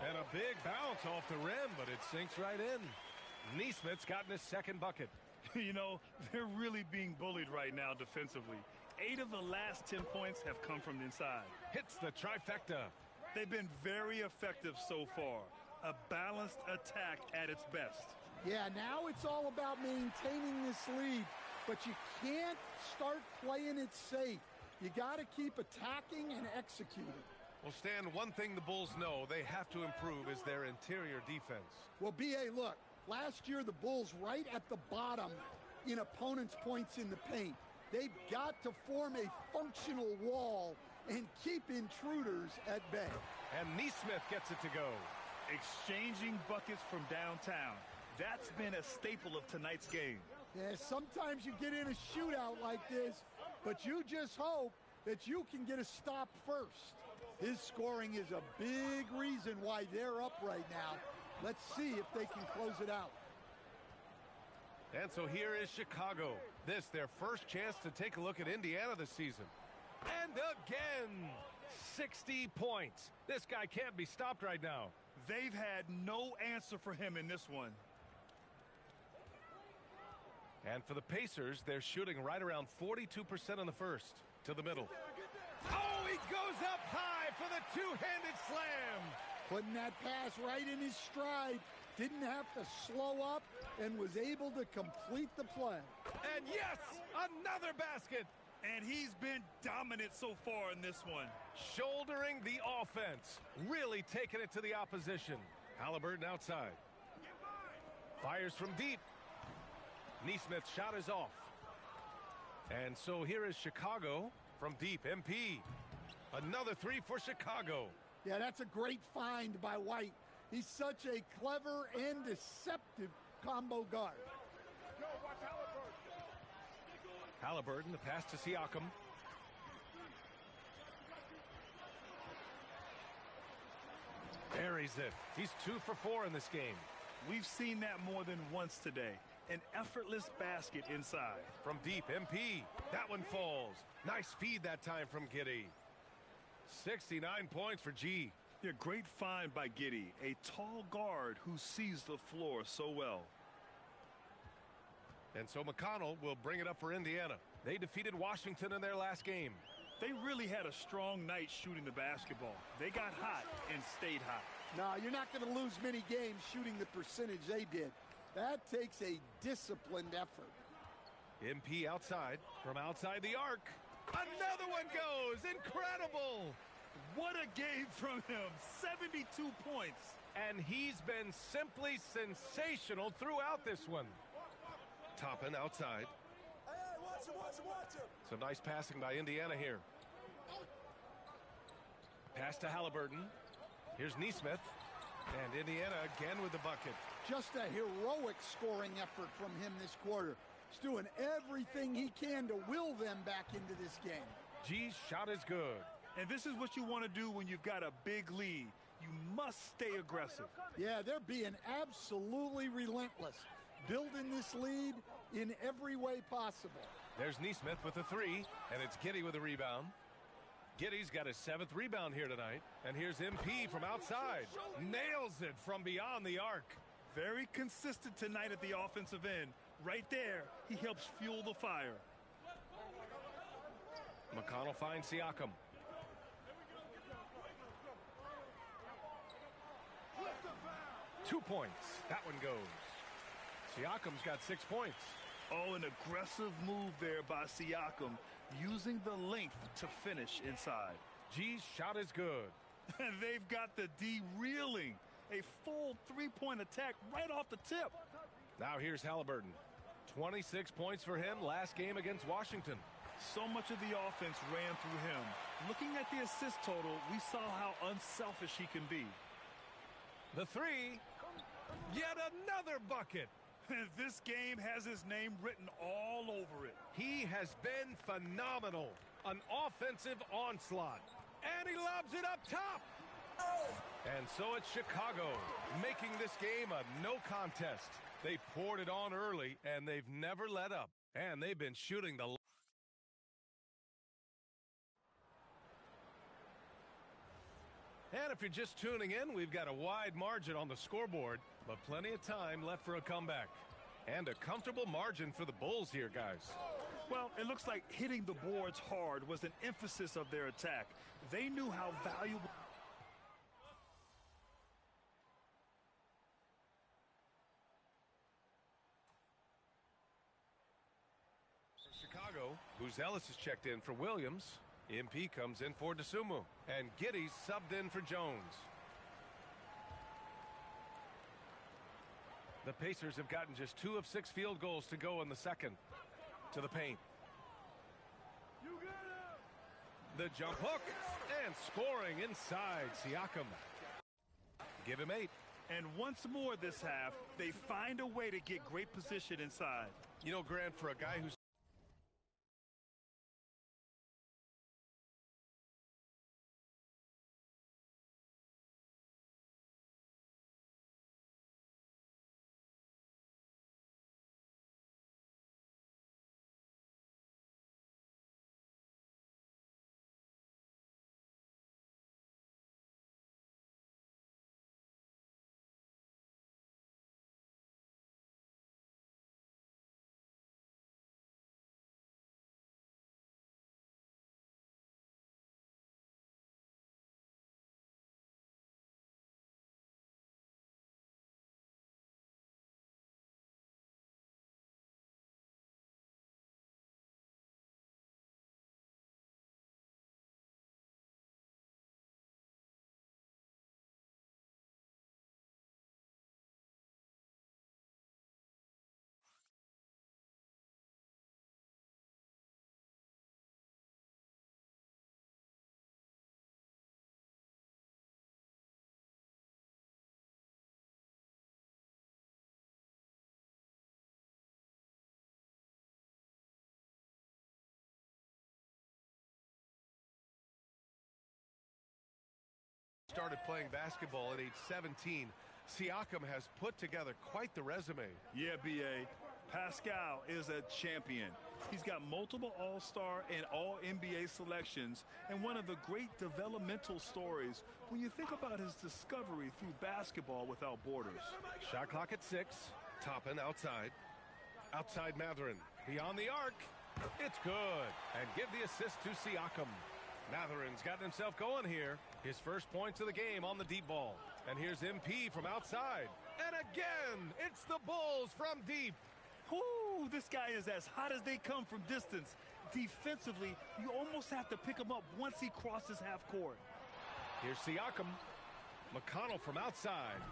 And a big bounce off the rim, but it sinks right in. Nesmith's gotten his second bucket. You know, they're really being bullied right now defensively. 8 of the last 10 points have come from inside. Hits the trifecta. They've been very effective so far. A balanced attack at its best. Yeah, now it's all about maintaining this lead, but you can't start playing it safe. You got to keep attacking and executing. Well, Stan, one thing the Bulls know they have to improve is their interior defense. Well, B.A., look, last year the Bulls right at the bottom in opponents' points in the paint. They've got to form a functional wall and keep intruders at bay. And Nesmith gets it to go. Exchanging buckets from downtown. That's been a staple of tonight's game. Yeah, sometimes you get in a shootout like this, but you just hope that you can get a stop first. His scoring is a big reason why they're up right now. Let's see if they can close it out. And so here is Chicago. This their first chance to take a look at Indiana this season. And again, 60 points. This guy can't be stopped right now. They've had no answer for him in this one. And for the Pacers, they're shooting right around 42% in the first. To the middle. Oh, he goes up high for the two-handed slam. Putting that pass right in his stride. Didn't have to slow up and was able to complete the play. And yes, another basket. And he's been dominant so far in this one. Shouldering the offense. Really taking it to the opposition. Halliburton outside. Fires from deep. Nesmith's shot is off. And so here is Chicago from deep. MP. Another 3 for Chicago. Yeah, that's a great find by White. He's such a clever and deceptive combo guard. Halliburton, the pass to Siakam. Buries it. He's 2 for 4 in this game. We've seen that more than once today. An effortless basket inside. From deep, MP. That one falls. Nice feed that time from Giddey. 69 points for G. Yeah, great find by Giddey. A tall guard who sees the floor so well. And so McConnell will bring it up for Indiana. They defeated Washington in their last game. They really had a strong night shooting the basketball. They got hot and stayed hot. No, you're not going to lose many games shooting the percentage they did. That takes a disciplined effort. MP outside. From outside the arc. Another one goes. Incredible. What a game from him. 72 points. And he's been simply sensational throughout this one. Toppin outside. Hey, watch him. Some nice passing by Indiana here. Pass to Halliburton. Here's Nesmith. And Indiana again with the bucket. Just a heroic scoring effort from him this quarter. He's doing everything he can to will them back into this game. G's shot is good. And this is what you want to do when you've got a big lead. You must stay aggressive. Yeah, they're being absolutely relentless. Building this lead in every way possible. There's Nesmith with a 3, and it's Giddey with a rebound. Giddey's got his 7th rebound here tonight. And here's MP from outside. Nails it from beyond the arc. Very consistent tonight at the offensive end. Right there, he helps fuel the fire. McConnell finds Siakam. Two points. That one goes. Siakam's got 6 points. Oh, an aggressive move there by Siakam, using the length to finish inside. G's shot is good. And they've got the D reeling. A full three-point attack right off the tip. Now here's Halliburton. 26 points for him last game against Washington. So much of the offense ran through him. Looking at the assist total, we saw how unselfish he can be. The three. Yet another bucket. This game has his name written all over it. He has been phenomenal. An offensive onslaught. And he lobs it up top. And so it's Chicago making this game a no contest. They poured it on early, and they've never let up. And they've been shooting the... And if you're just tuning in, we've got a wide margin on the scoreboard, but plenty of time left for a comeback. And a comfortable margin for the Bulls here, guys. Well, it looks like hitting the boards hard was an emphasis of their attack. They knew how valuable... Chicago, whose Ellis is checked in for Williams. MP comes in for Dosunmu. And Giddey's subbed in for Jones. The Pacers have gotten just 2 of 6 field goals to go in the second. To the paint. The jump hook. And scoring inside Siakam. Give him 8. And once more this half, they find a way to get great position inside. You know, Grant, for a guy who's... started playing basketball at age 17, Siakam has put together quite the resume. Yeah, B.A. Pascal is a champion. He's got multiple All-Star and All-NBA selections, and one of the great developmental stories when you think about his discovery through basketball without borders. Shot clock at 6. Toppin outside. Outside Mathurin. Beyond the arc. It's good. And give the assist to Siakam. Mathurin's gotten himself going here. His first points of the game on the deep ball. And here's MP from outside. And again, it's the Bulls from deep. Whoo, this guy is as hot as they come from distance. Defensively, you almost have to pick him up once he crosses half court. Here's Siakam. McConnell from outside.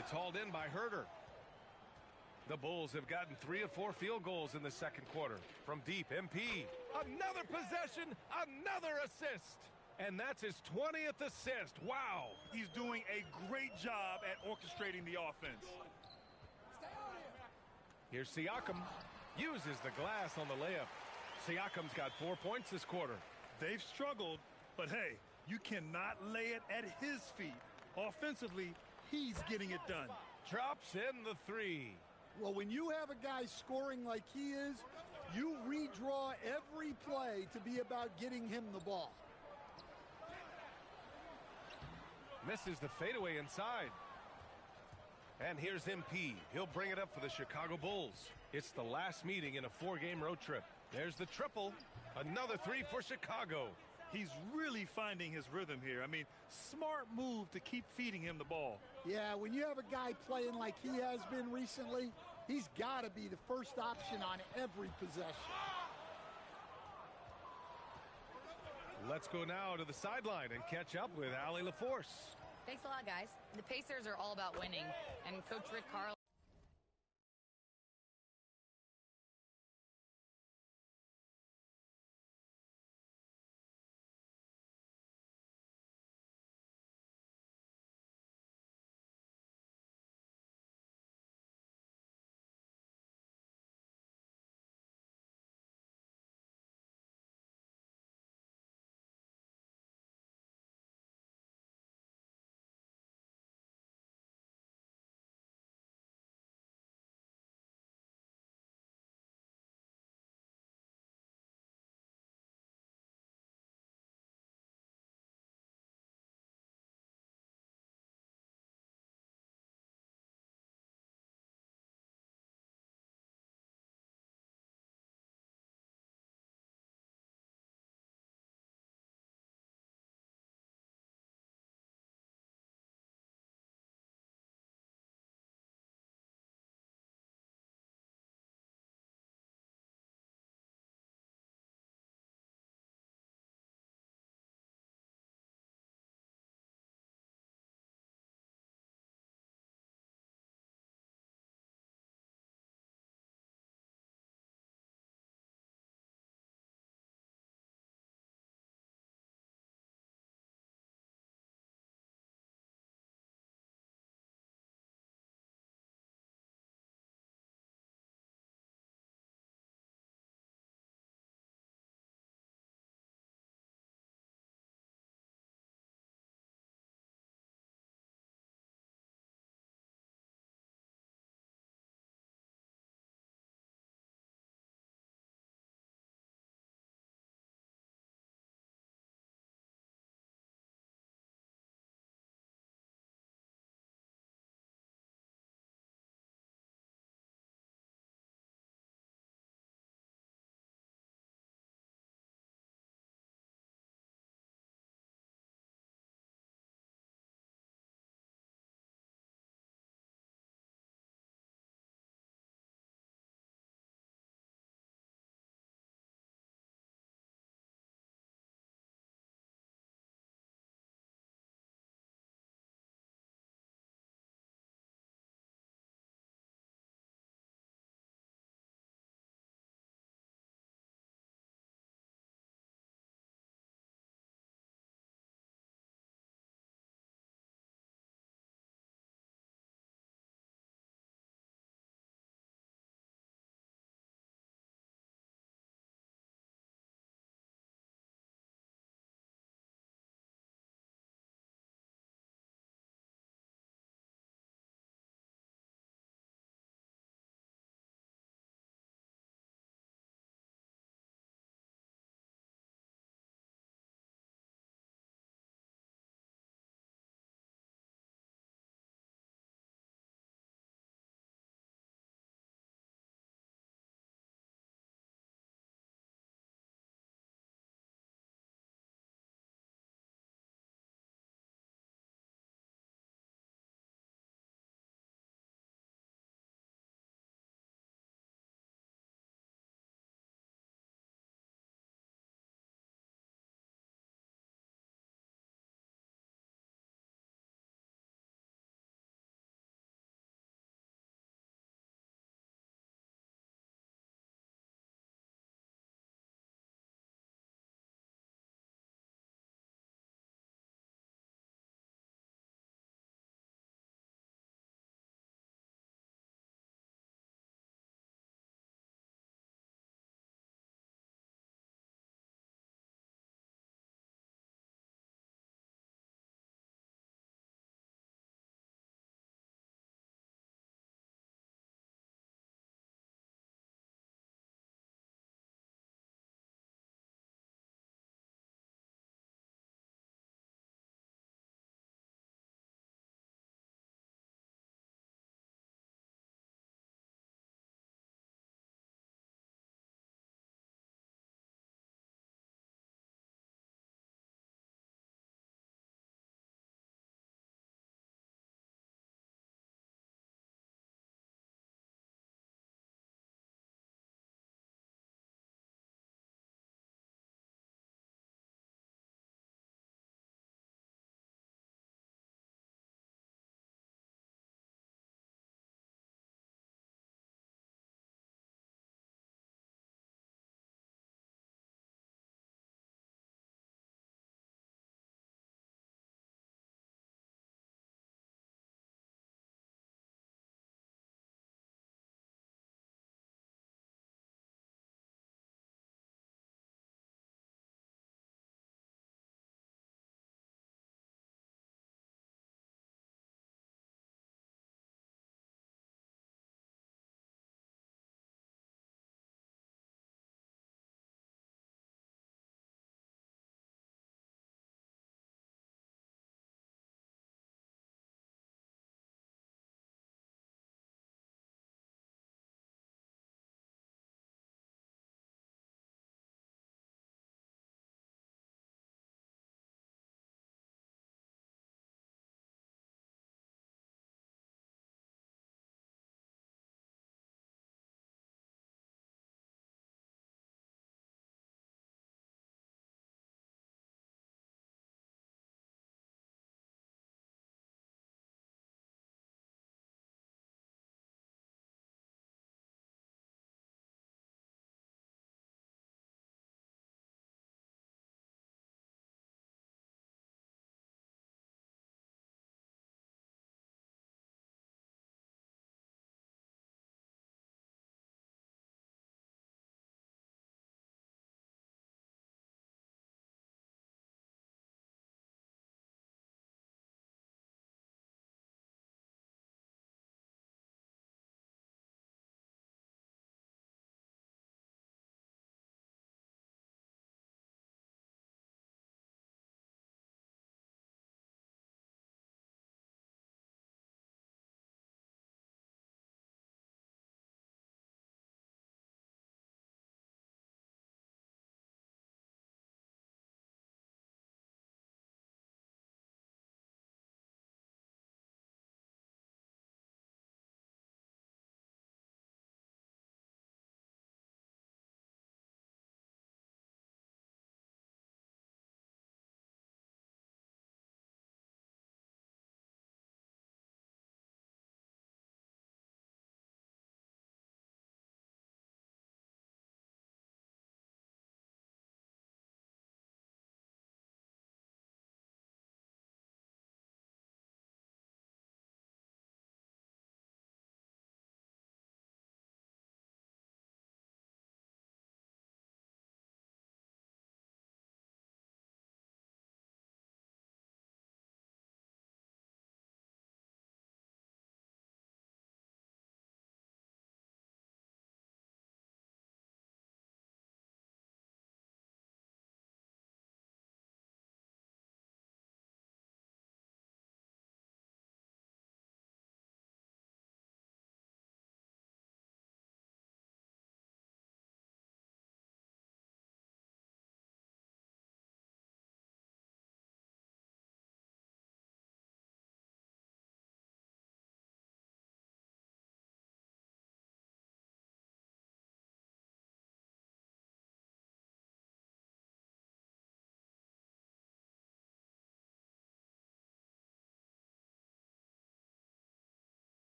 It's hauled in by Herter. The Bulls have gotten 3 of 4 field goals in the second quarter. From deep, MP. Another possession, another assist. And that's his 20th assist. Wow. He's doing a great job at orchestrating the offense. Here's Siakam. Uses the glass on the layup. Siakam's got 4 points this quarter. They've struggled, but hey, you cannot lay it at his feet. Offensively, he's getting it done. Drops in the 3. Well, when you have a guy scoring like he is, you redraw every play to be about getting him the ball. Misses the fadeaway inside. And here's MP. He'll bring it up for the Chicago Bulls. It's the last meeting in a 4-game road trip. There's the triple. Another three for Chicago. He's really finding his rhythm here. I mean, smart move to keep feeding him the ball. Yeah, when you have a guy playing like he has been recently, he's got to be the first option on every possession. Let's go now to the sideline and catch up with Allie LaForce. Thanks a lot, guys. The Pacers are all about winning, and Coach Rick Carlisle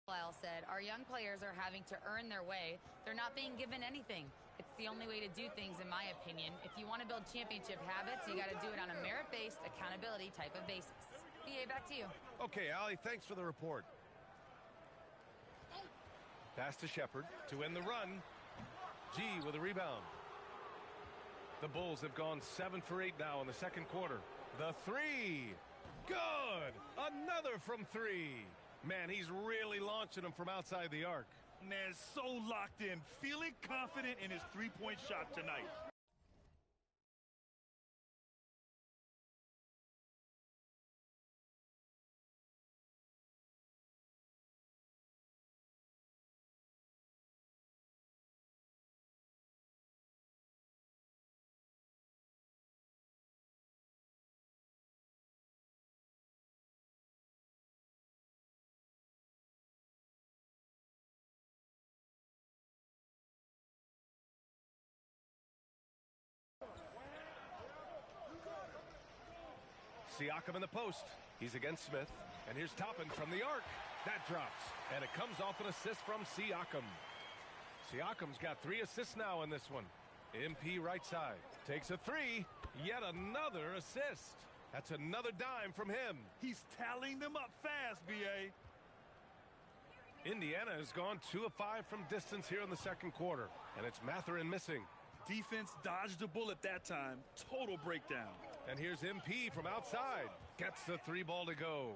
Lyle said, our young players are having to earn their way. They're not being given anything. It's the only way to do things, in my opinion. If you want to build championship habits, you got to do it on a merit-based, accountability type of basis. BA, back to you. Okay, Allie, thanks for the report. Pass to Shepard to end the run. G with a rebound. The Bulls have gone 7 for 8 now in the second quarter. The three. Good. Another from three. Man, he's really launching them from outside the arc. Man, so locked in, feeling confident in his three-point shot tonight. Siakam in the post. He's against Smith. And here's Toppin from the arc. That drops. And it comes off an assist from Siakam. Siakam's got 3 assists now in this one. MP right side. Takes a three. Yet another assist. That's another dime from him. He's tallying them up fast, B.A. Indiana has gone 2 of 5 from distance here in the second quarter. And it's Mathurin missing. Defense dodged a bullet that time. Total breakdown. And here's MP from outside. Gets the 3 ball to go.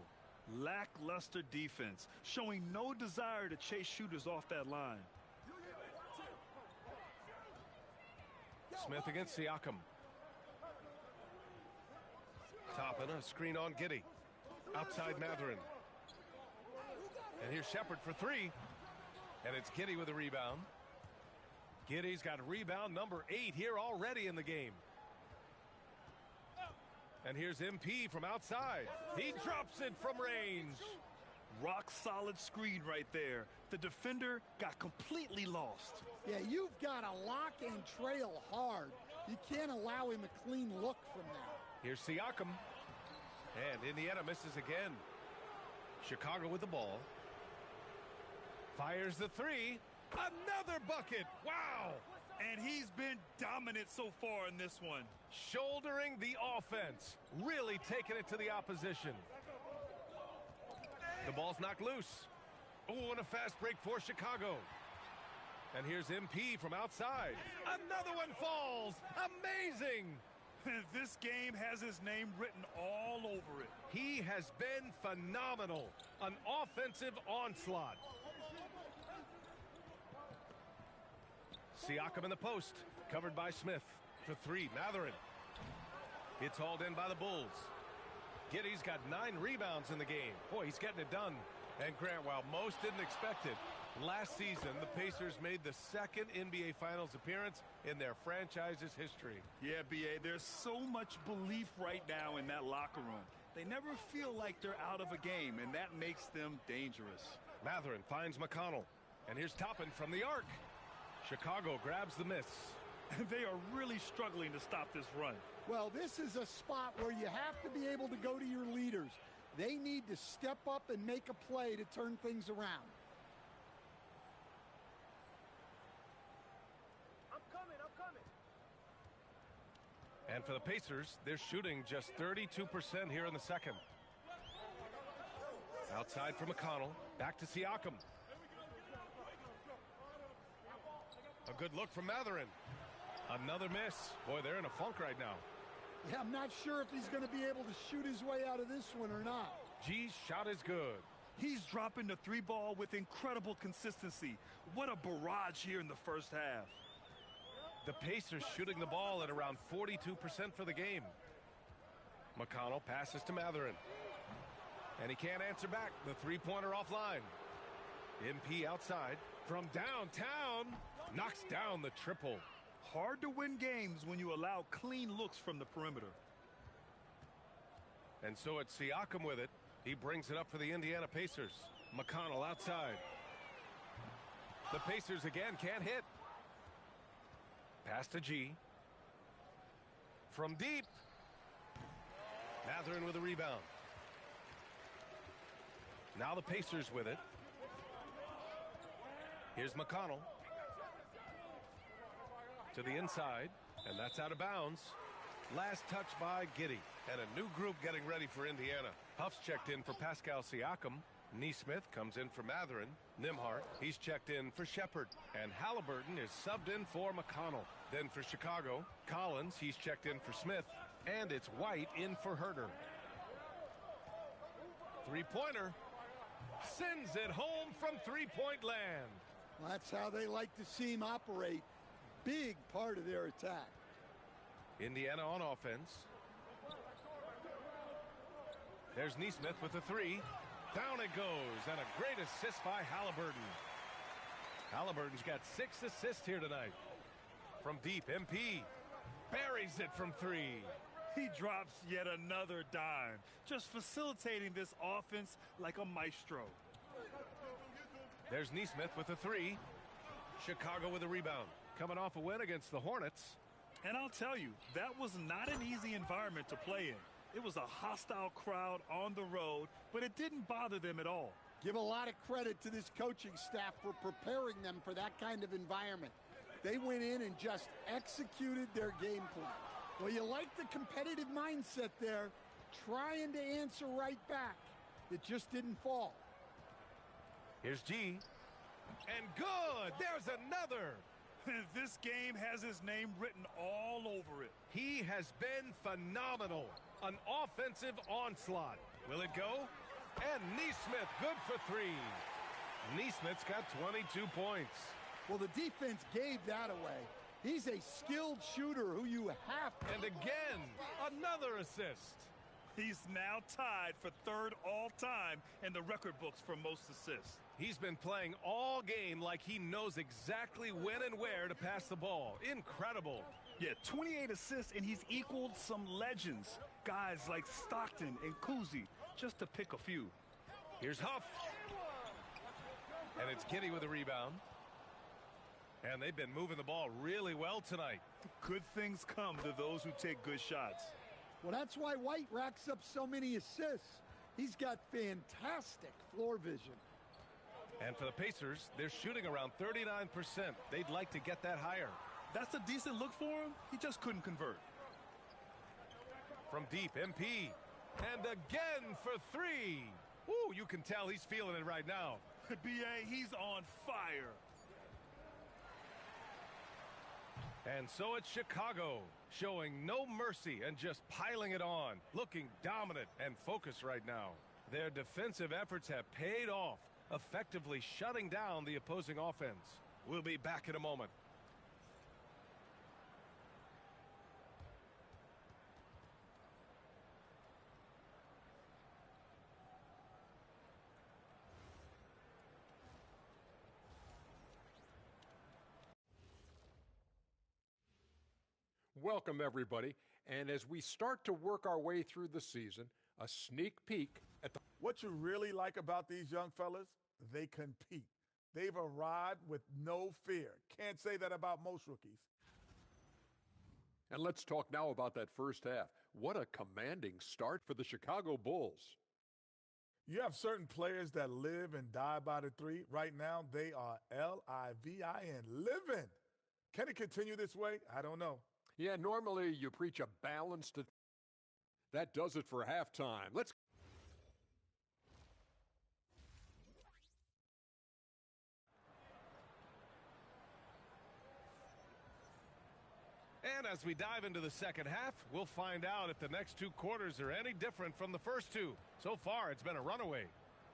Lackluster defense, showing no desire to chase shooters off that line. Smith against Siakam. Toppin, a screen on Giddey. Outside Mathurin. And here's Shepard for 3. And it's Giddey with a rebound. Giddey's got rebound number 8 here already in the game. And here's MP from outside. He drops it from range. Rock solid screen right there. The defender got completely lost. Yeah, you've got to lock and trail hard. You can't allow him a clean look from that. Here's Siakam. And Indiana misses again. Chicago with the ball. Fires the 3. Another bucket. Wow. And he's been dominant so far in this one. Shouldering the offense. Really taking it to the opposition. The ball's knocked loose. Oh, and a fast break for Chicago. And here's MP from outside. Another one falls. Amazing. This game has his name written all over it. He has been phenomenal. An offensive onslaught. Siakam in the post, covered by Smith. For 3, Mathurin. It's hauled in by the Bulls. Giddey's got 9 rebounds in the game. Boy, he's getting it done. And Grant, while most didn't expect it, last season the Pacers made the second NBA Finals appearance in their franchise's history. Yeah, B.A., there's so much belief right now in that locker room. They never feel like they're out of a game, and that makes them dangerous. Mathurin finds McConnell. And here's Toppin from the arc. Chicago grabs the miss. They are really struggling to stop this run. Well, this is a spot where you have to be able to go to your leaders. They need to step up and make a play to turn things around. I'm coming. And for the Pacers, they're shooting just 32% here in the second. Outside for McConnell. Back to Siakam. A good look from Mathurin. Another miss. Boy, they're in a funk right now. Yeah, I'm not sure if he's going to be able to shoot his way out of this one or not. G's shot is good. He's dropping the 3 ball with incredible consistency. What a barrage here in the first half. The Pacers shooting the ball at around 42% for the game. McConnell passes to Mathurin. And he can't answer back. The 3-pointer offline. MP outside. From downtown. Knocks down the triple. Hard to win games when you allow clean looks from the perimeter. And so it's Siakam with it. He brings it up for the Indiana Pacers. McConnell outside. The Pacers again can't hit. Pass to G. From deep. Mathurin with a rebound. Now the Pacers with it. Here's McConnell. To the inside, and that's out of bounds. Last touch by Giddey. And a new group getting ready for Indiana. Huff's checked in for Pascal Siakam. Neesmith comes in for Mathurin. Nimhart, he's checked in for Shepard. And Halliburton is subbed in for McConnell. Then for Chicago, Collins, he's checked in for Smith. And it's White in for Herter. Three-pointer. Sends it home from three-point land. Well, that's how they like to see him operate. Big part of their attack. Indiana on offense. There's Neesmith with a three. Down it goes, and a great assist by Halliburton. Halliburton's got 6 assists here tonight. From deep, MP buries it from three. He drops yet another dime, just facilitating this offense like a maestro. There's Neesmith with a three. Chicago with a rebound. Coming off a win against the Hornets. And I'll tell you, that was not an easy environment to play in. It was a hostile crowd on the road, but it didn't bother them at all. Give a lot of credit to this coaching staff for preparing them for that kind of environment. They went in and just executed their game plan. Well, you like the competitive mindset there, trying to answer right back. It just didn't fall. Here's G. And good! There's another! This game has his name written all over it. He has been phenomenal. An offensive onslaught. Will it go? And Neesmith good for three. Neesmith's got 22 points. Well, the defense gave that away. He's a skilled shooter who you have to... And again, another assist. He's now tied for third all-time in the record books for most assists. He's been playing all game like he knows exactly when and where to pass the ball. Incredible. Yeah, 28 assists, and he's equaled some legends. Guys like Stockton and Cousy, just to pick a few. Here's Huff. And it's Giddey with a rebound. And they've been moving the ball really well tonight. Good things come to those who take good shots. Well, that's why White racks up so many assists. He's got fantastic floor vision. And for the Pacers, they're shooting around 39%. They'd like to get that higher. That's a decent look for him. He just couldn't convert. From deep, MP. And again for three. Ooh, you can tell he's feeling it right now. B.A., he's on fire. And so it's Chicago, showing no mercy and just piling it on, looking dominant and focused right now. Their defensive efforts have paid off, effectively shutting down the opposing offense. We'll be back in a moment. Welcome, everybody. And as we start to work our way through the season, a sneak peek at the... What you really like about these young fellas, they compete. They've arrived with no fear. Can't say that about most rookies. And let's talk now about that first half. What a commanding start for the Chicago Bulls. You have certain players that live and die by the three. Right now, they are L-I-V-I-N, living. Can it continue this way? I don't know. Yeah, normally you preach a balanced... That does it for halftime. Let's... And as we dive into the second half, we'll find out if the next two quarters are any different from the first two. So far, it's been a runaway.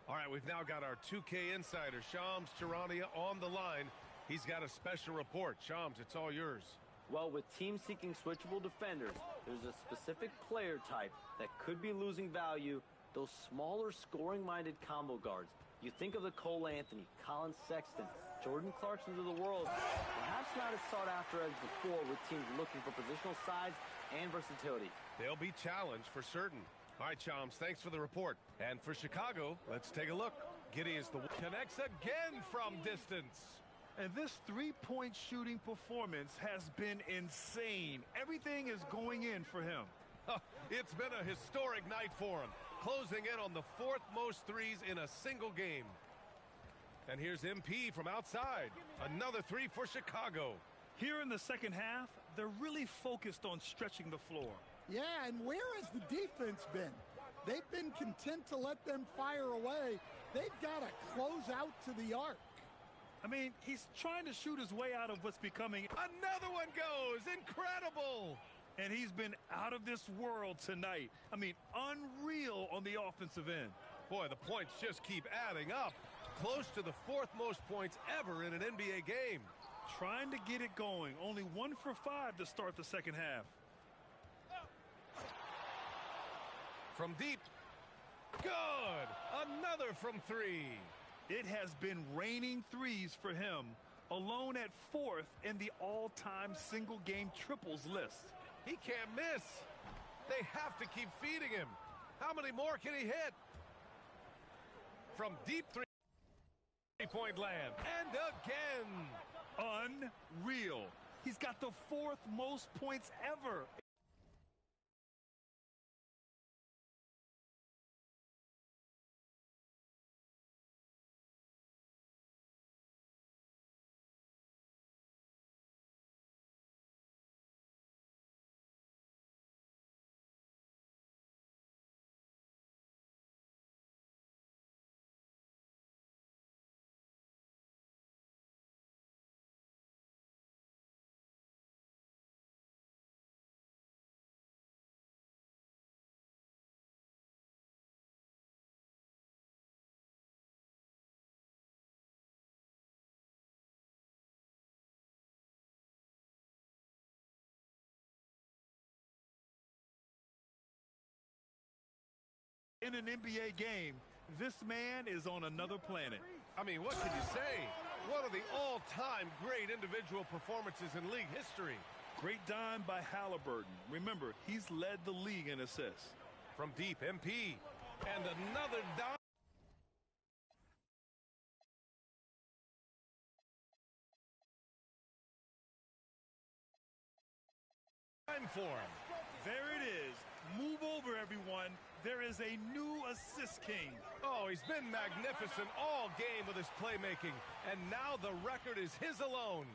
All right, we've now got our 2K insider, Shams Charania, on the line. He's got a special report. Shams, it's all yours. Well, with teams seeking switchable defenders, there's a specific player type that could be losing value, those smaller scoring-minded combo guards. You think of the Cole Anthony, Colin Sexton, Jordan Clarksons of the world, perhaps not as sought after as before with teams looking for positional size and versatility. They'll be challenged for certain. All right, Shams, thanks for the report. And for Chicago, let's take a look. Giddey is the one. Connects again from distance. And this three-point shooting performance has been insane. Everything is going in for him. It's been a historic night for him, closing in on the fourth most threes in a single game. And here's MP from outside. Another three for Chicago. Here in the second half, they're really focused on stretching the floor. Yeah, and where has the defense been? They've been content to let them fire away. They've got to close out to the arc. I mean, he's trying to shoot his way out of what's becoming. Another one goes. Incredible. And he's been out of this world tonight. I mean, unreal on the offensive end. Boy, the points just keep adding up. Close to the fourth most points ever in an NBA game. Trying to get it going. Only 1 for 5 to start the second half. From deep. Good. Another from 3. It has been raining threes for him, alone at 4th in the all-time single-game triples list. He can't miss. They have to keep feeding him. How many more can he hit? From deep 3-point land. And again. Unreal. He's got the 4th most points ever. In an NBA game, this man is on another planet. I mean, what can you say? One of the all-time great individual performances in league history. Great dime by Halliburton. Remember, he's led the league in assists. From deep, MP. And another dime. For him. There it is. Move over, everyone. There is a new assist king. Oh, he's been magnificent all game with his playmaking, and now the record is his alone.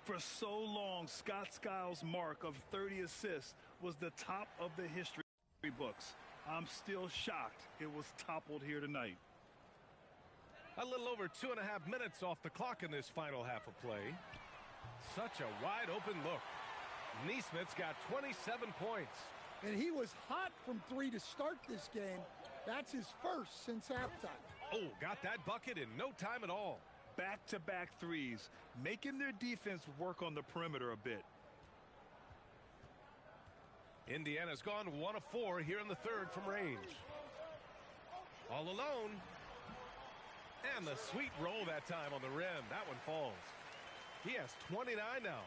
For so long, Scott Skiles' mark of 30 assists was the top of the history books. I'm still shocked it was toppled here tonight. A little over 2.5 minutes off the clock in this final half of play. Such a wide open look. Nesmith's got 27 points. And he was hot from 3 to start this game. That's his first since halftime. Oh, got that bucket in no time at all. Back-to-back threes, making their defense work on the perimeter a bit. Indiana's gone 1 of 4 here in the third from range. All alone. And the sweet roll that time on the rim. That one falls. He has 29 now.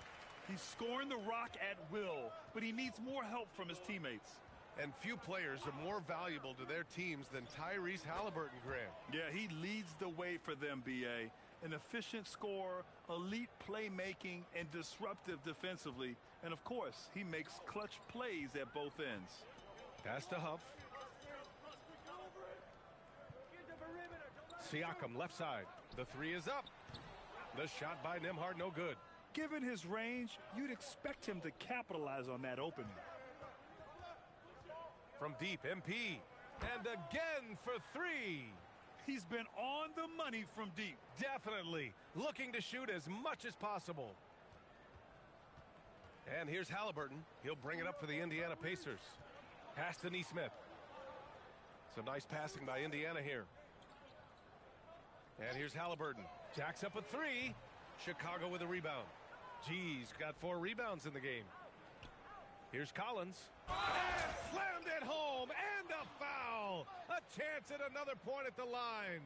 He's scoring the rock at will, but he needs more help from his teammates. And few players are more valuable to their teams than Tyrese Halliburton, Grant. Yeah, he leads the way for them, B.A. An efficient scorer, elite playmaking, and disruptive defensively. And, of course, he makes clutch plays at both ends. Pass to Huff. Siakam, left side. The three is up. The shot by Nembhard, no good. Given his range, you'd expect him to capitalize on that opening. From deep, MP. And again for 3. He's been on the money from deep. Definitely. Looking to shoot as much as possible. And here's Halliburton. He'll bring it up for the Indiana Pacers. Pass to Nesmith. Some nice passing by Indiana here. And here's Halliburton. Jacks up at 3. Chicago with a rebound. G's got 4 rebounds in the game. Here's Collins. And slammed it home. And a foul. A chance at another point at the line.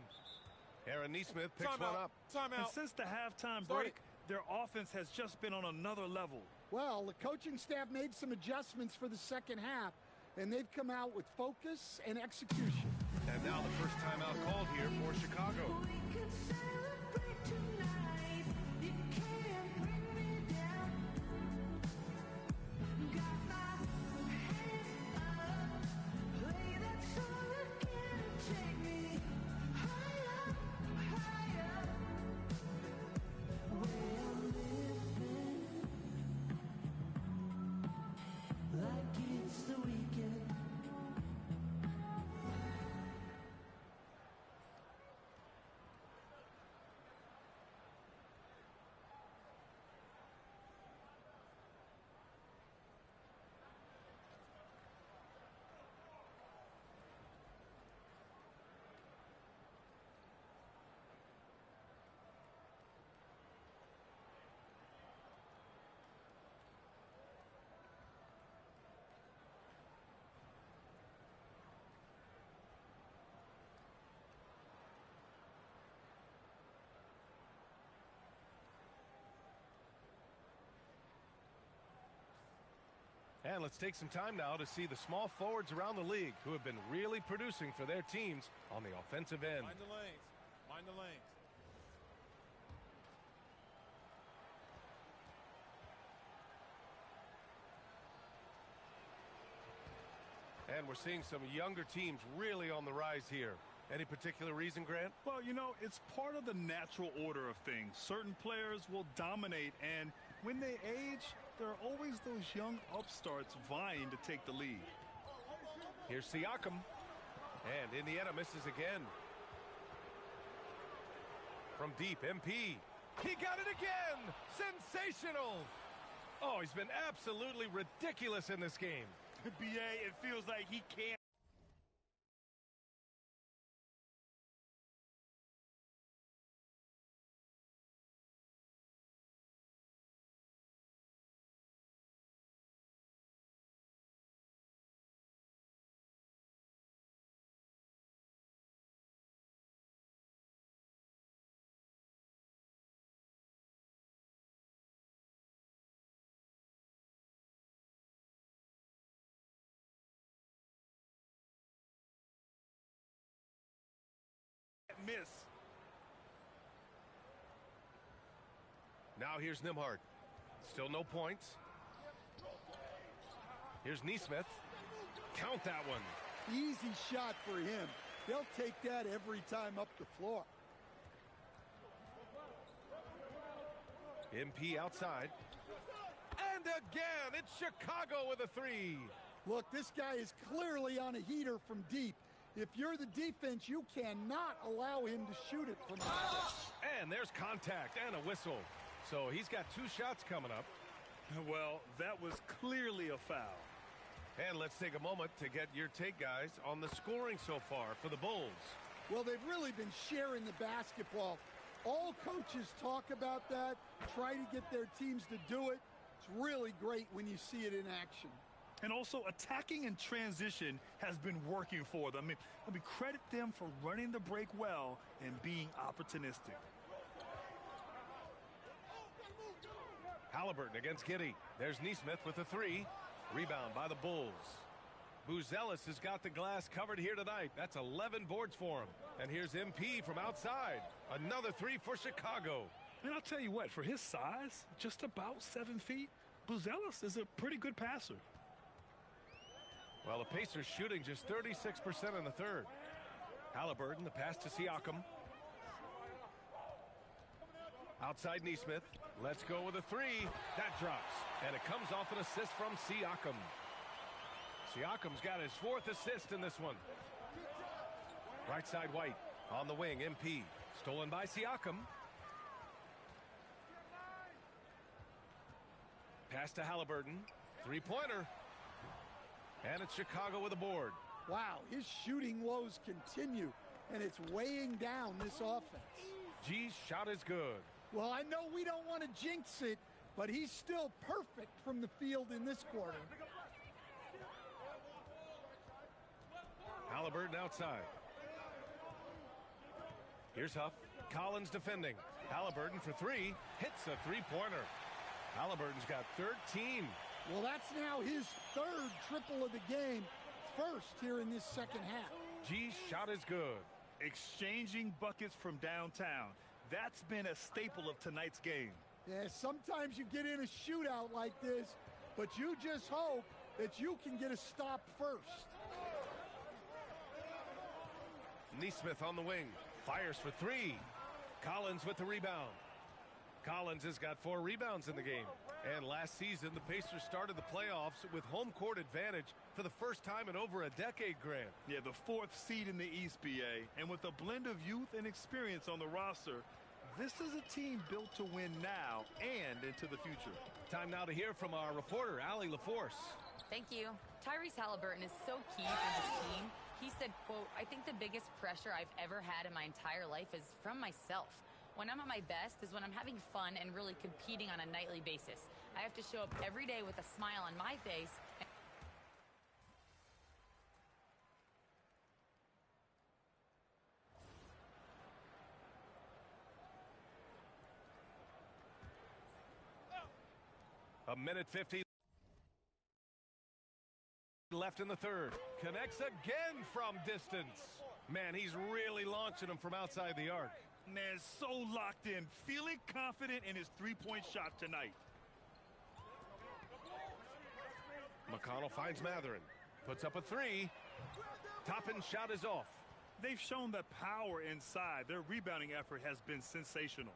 Aaron Nesmith picks one up. And since the halftime break, their offense has just been on another level. Well, the coaching staff made some adjustments for the second half, and they've come out with focus and execution. And now the first timeout called here for Chicago. And let's take some time now to see the small forwards around the league who have been really producing for their teams on the offensive end. Mind the lanes. Mind the lanes. And we're seeing some younger teams really on the rise here. Any particular reason, Grant? Well, you know, it's part of the natural order of things. Certain players will dominate, and when they age, there are always those young upstarts vying to take the lead. Here's Siakam. And Indiana misses again. From deep, MP. He got it again! Sensational! Oh, he's been absolutely ridiculous in this game. BA, it feels like he can't. Miss. Now here's Nembhard. Still no points. Here's Nesmith. Count that one. Easy shot for him. They'll take that every time up the floor. MP outside. And again, it's Chicago with a three. Look, this guy is clearly on a heater from deep. If you're the defense, you cannot allow him to shoot it from out there. And there's contact and a whistle. So he's got two shots coming up. Well, that was clearly a foul. And let's take a moment to get your take, guys, on the scoring so far for the Bulls. Well, they've really been sharing the basketball. All coaches talk about that, try to get their teams to do it. It's really great when you see it in action. And also, attacking in transition has been working for them. I mean, credit them for running the break well and being opportunistic. Halliburton against Giddey. There's Nesmith with a three. Rebound by the Bulls. Buzelis has got the glass covered here tonight. That's 11 boards for him. And here's MP from outside. Another three for Chicago. And I'll tell you what, for his size, just about 7 feet, Buzelis is a pretty good passer. Well, the Pacers shooting just 36% in the third. Halliburton, the pass to Siakam. Outside Nesmith. Let's go with a three. That drops. And it comes off an assist from Siakam. Siakam's got his fourth assist in this one. Right side White. On the wing, MP. Stolen by Siakam. Pass to Halliburton. Three-pointer. And it's Chicago with a board. Wow, his shooting woes continue, and it's weighing down this offense. G's shot is good. Well, I know we don't want to jinx it, but he's still perfect from the field in this quarter. Halliburton outside. Here's Huff. Collins defending. Halliburton for three. Hits a three-pointer. Halliburton's got 13. Well, that's now his third triple of the game, first here in this second half. G's shot is good. Exchanging buckets from downtown. That's been a staple of tonight's game. Yeah, sometimes you get in a shootout like this, but you just hope that you can get a stop first. Nesmith on the wing. Fires for three. Collins with the rebound. Collins has got 4 rebounds in the game. And last season, the Pacers started the playoffs with home court advantage for the first time in over a decade, Grant. Yeah, the 4th seed in the East, BA. And with a blend of youth and experience on the roster, this is a team built to win now and into the future. Time now to hear from our reporter, Allie LaForce. Thank you. Tyrese Halliburton is so key for this team. He said, quote, "I think the biggest pressure I've ever had in my entire life is from myself. When I'm at my best is when I'm having fun and really competing on a nightly basis. I have to show up every day with a smile on my face." A minute 50. left in the third. Connects again from distance. Man, he's really launching them from outside the arc. Man, so locked in, feeling confident in his three-point shot tonight. McConnell finds Mathurin. Puts up a three. Toppin's shot is off. They've shown the power inside. Their rebounding effort has been sensational.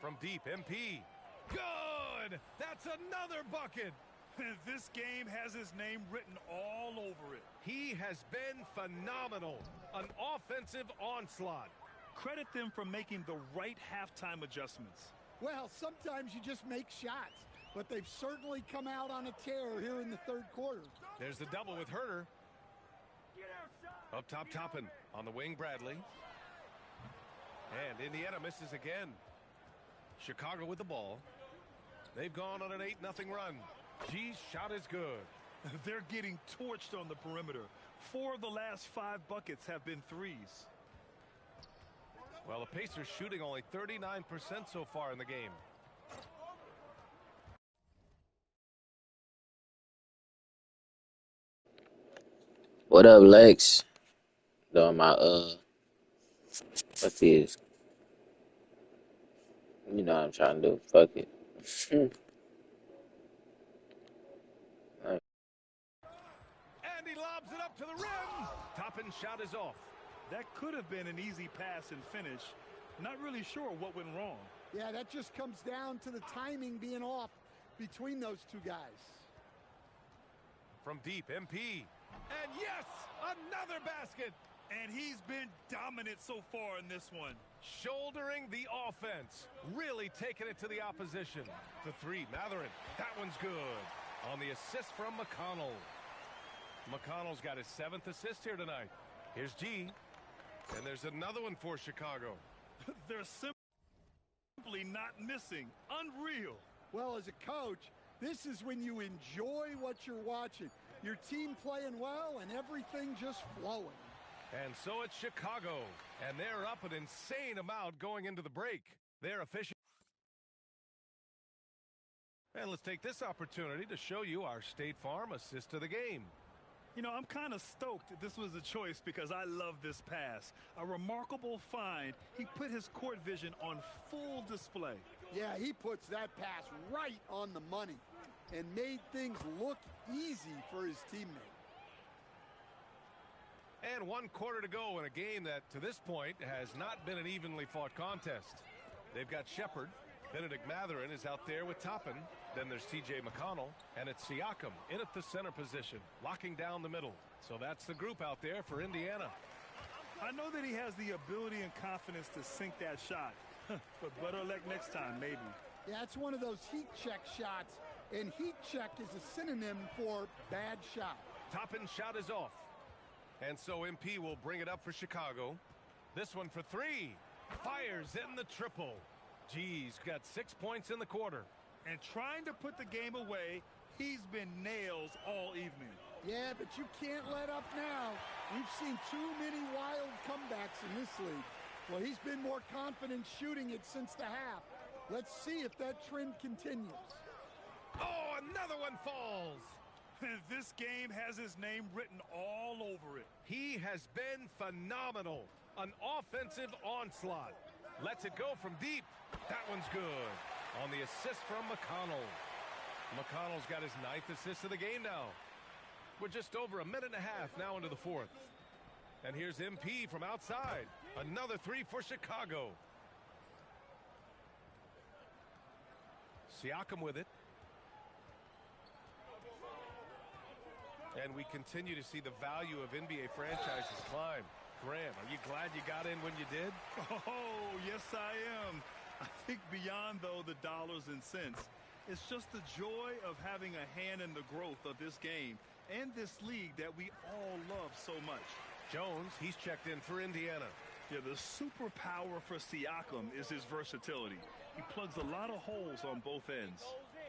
From deep, MP. Good! That's another bucket! This game has his name written all over it. He has been phenomenal. An offensive onslaught. Credit them for making the right halftime adjustments. Well, sometimes you just make shots, but they've certainly come out on a tear here in the third quarter. There's the double with Herter. Up top, Toppin. On the wing, Bradley. And Indiana misses again. Chicago with the ball. They've gone on an 8-0 run. G's shot is good. They're getting torched on the perimeter. 4 of the last 5 buckets have been threes. Well, the Pacers shooting only 39% so far in the game. What up, Lex? Doing my what's this? You know what I'm trying to do. Fuck it. And he lobs it up to the rim. Toppin's shot is off. That could have been an easy pass and finish. Not really sure what went wrong. Yeah, that just comes down to the timing being off between those two guys. From deep, MP. And yes, another basket. And he's been dominant so far in this one. Shouldering the offense. Really taking it to the opposition. The three, Mathurin. That one's good. On the assist from McConnell. McConnell's got his 7th assist here tonight. Here's G. And there's another one for Chicago. They're simply not missing. Unreal. Well, as a coach, this is when you enjoy what you're watching. Your team playing well and everything just flowing. And so it's Chicago. And they're up an insane amount going into the break. They're efficient. And let's take this opportunity to show you our State Farm assist of the game. You know, I'm kind of stoked that this was a choice because I love this pass. A remarkable find. He put his court vision on full display. Yeah, he puts that pass right on the money and made things look easy for his teammate. And 1 quarter to go in a game that, to this point, has not been an evenly fought contest. They've got Shepard. Benedict Mathurin is out there with Toppin. Then there's T.J. McConnell. And it's Siakam in at the center position, locking down the middle. So that's the group out there for Indiana. I know that he has the ability and confidence to sink that shot. But better luck next time, maybe. Yeah, it's one of those heat check shots. And heat check is a synonym for bad shot. Toppin's shot is off. And so MP will bring it up for Chicago. This one for 3. Fires in the triple. G's got 6 points in the quarter. And trying to put the game away, he's been nails all evening. Yeah, but you can't let up now. We've seen too many wild comebacks in this league. Well, he's been more confident shooting it since the half. Let's see if that trend continues. Oh, another one falls. This game has his name written all over it. He has been phenomenal. An offensive onslaught. Lets it go from deep. That one's good. On the assist from McConnell. McConnell's got his 9th assist of the game now. We're just over a minute and a half now into the 4th. And here's MP from outside. Another 3 for Chicago. Siakam with it. And we continue to see the value of NBA franchises climb. Graham, are you glad you got in when you did? Oh, yes, I am. I think beyond, though, the dollars and cents, it's just the joy of having a hand in the growth of this game and this league that we all love so much. Jones, he's checked in for Indiana. Yeah, the superpower for Siakam is his versatility. He plugs a lot of holes on both ends.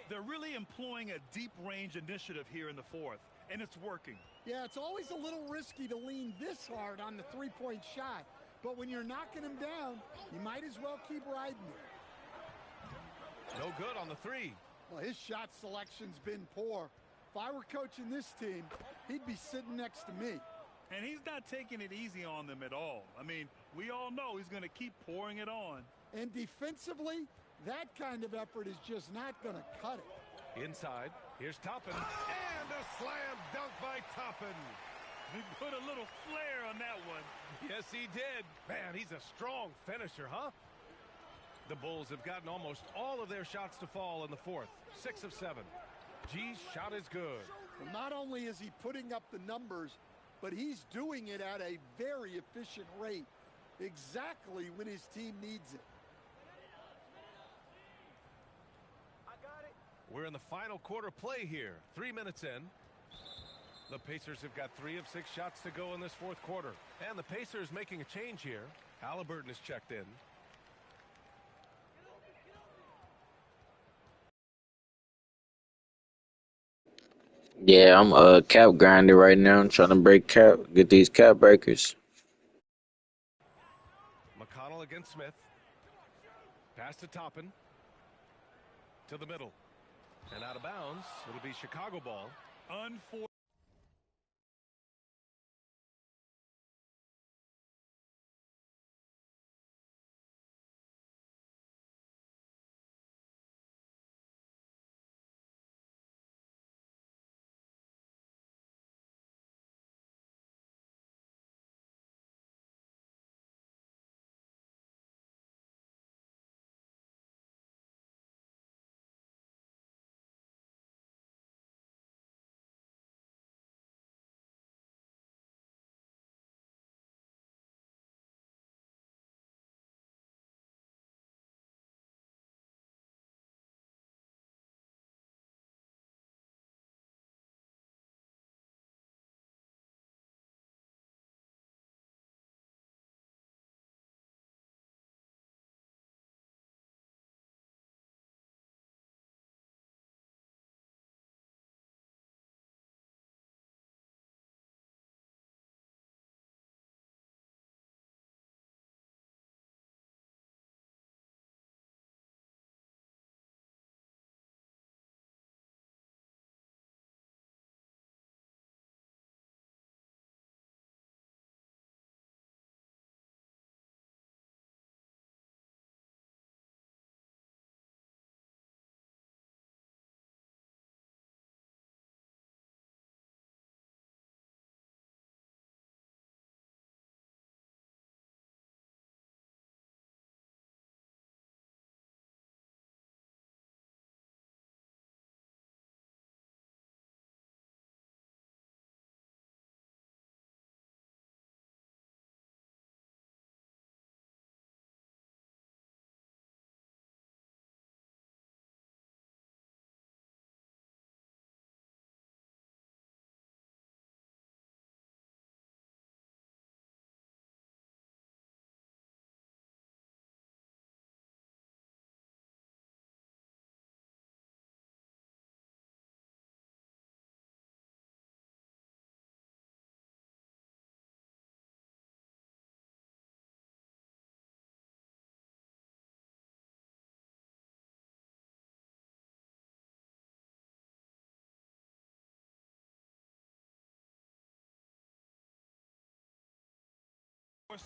They're really employing a deep-range initiative here in the 4th, and it's working. Yeah, it's always a little risky to lean this hard on the three-point shot. But when you're knocking him down, you might as well keep riding it. No good on the 3. Well, his shot selection's been poor. I were coaching this team, he'd be sitting next to me. And he's not taking it easy on them at all. I mean, we all know he's going to keep pouring it on. And defensively, that kind of effort is just not going to cut it. Inside, here's Toppin. And a slam dunk by Toppin. He put a little flair on that one. Yes, he did. Man, he's a strong finisher, huh? The Bulls have gotten almost all of their shots to fall in the fourth. 6 of 7. G's shot is good. Well, not only is he putting up the numbers, but he's doing it at a very efficient rate, exactly when his team needs it. We're in the final quarter play here. 3 minutes in. The Pacers have got 3 of 6 shots to go in this fourth quarter. And the Pacers making a change here. Halliburton is checked in. Yeah, I'm cap grinding right now. I'm trying to break cap, get these cap breakers. McConnell against Smith. Pass to Toppin. To the middle. And out of bounds. It'll be Chicago ball. Unfortunate.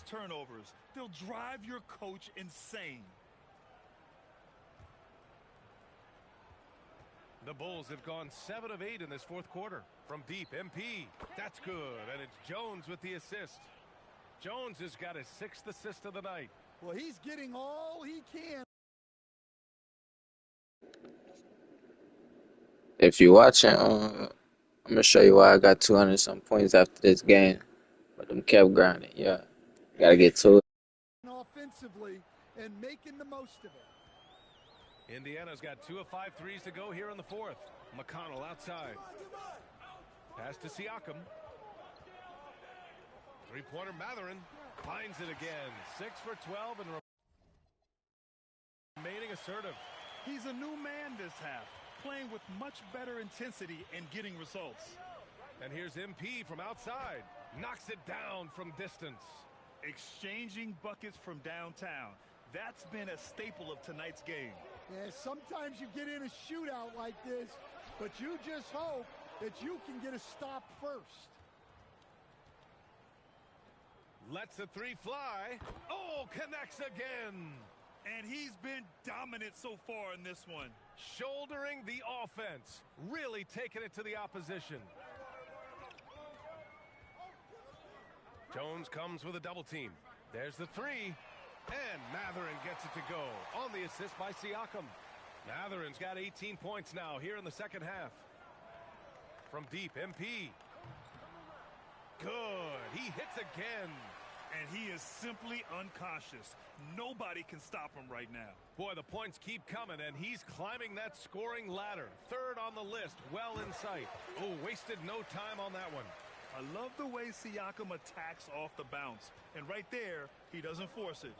Turnovers. They'll drive your coach insane. The Bulls have gone 7 of 8 in this fourth quarter. From deep, MP. That's good. And it's Jones with the assist. Jones has got his 6th assist of the night. Well, he's getting all he can. If you're watching, I'm going to show you why I got 200-some points after this game. But them kept grinding, yeah. Got to get to it. Offensively and making the most of it. Indiana's got 2 of 5 threes to go here in the fourth. McConnell outside. Pass to Siakam. Three-pointer Mathurin finds it again. 6 for 12 and remaining assertive. He's a new man this half, playing with much better intensity and getting results. And here's MP from outside. Knocks it down from distance. Exchanging buckets from downtown. That's been a staple of tonight's game. Yeah, sometimes you get in a shootout like this, but you just hope that you can get a stop first. Lets the three fly. Oh, connects again. And he's been dominant so far in this one. Shouldering the offense. Really taking it to the opposition. Jones comes with a double team. There's the three. And Mathurin gets it to go on the assist by Siakam. Mathurin's got 18 points now here in the second half. From deep, MP. Good. He hits again. And he is simply uncautious. Nobody can stop him right now. Boy, the points keep coming, and he's climbing that scoring ladder. Third on the list, well in sight. Oh, wasted no time on that one. I love the way Siakam attacks off the bounce. And right there, he doesn't force it.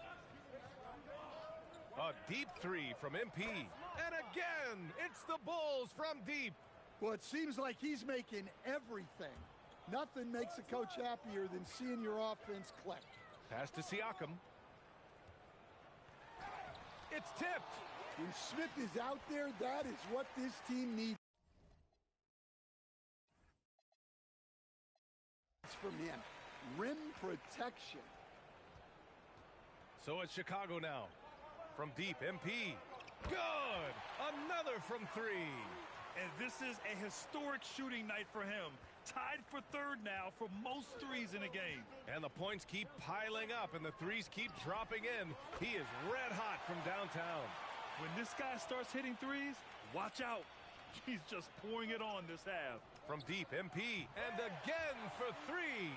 A deep three from MP. And again, it's the Bulls from deep. Well, it seems like he's making everything. Nothing makes a coach happier than seeing your offense click. Pass to Siakam. It's tipped. When Smith is out there, that is what this team needs from him. Rim protection. So it's Chicago now. From deep, MP. Good! Another from three. And this is a historic shooting night for him. Tied for third now for most threes in a game. And the points keep piling up and the threes keep dropping in. He is red hot from downtown. When this guy starts hitting threes, watch out. He's just pouring it on this half. From deep, MP. And again for three.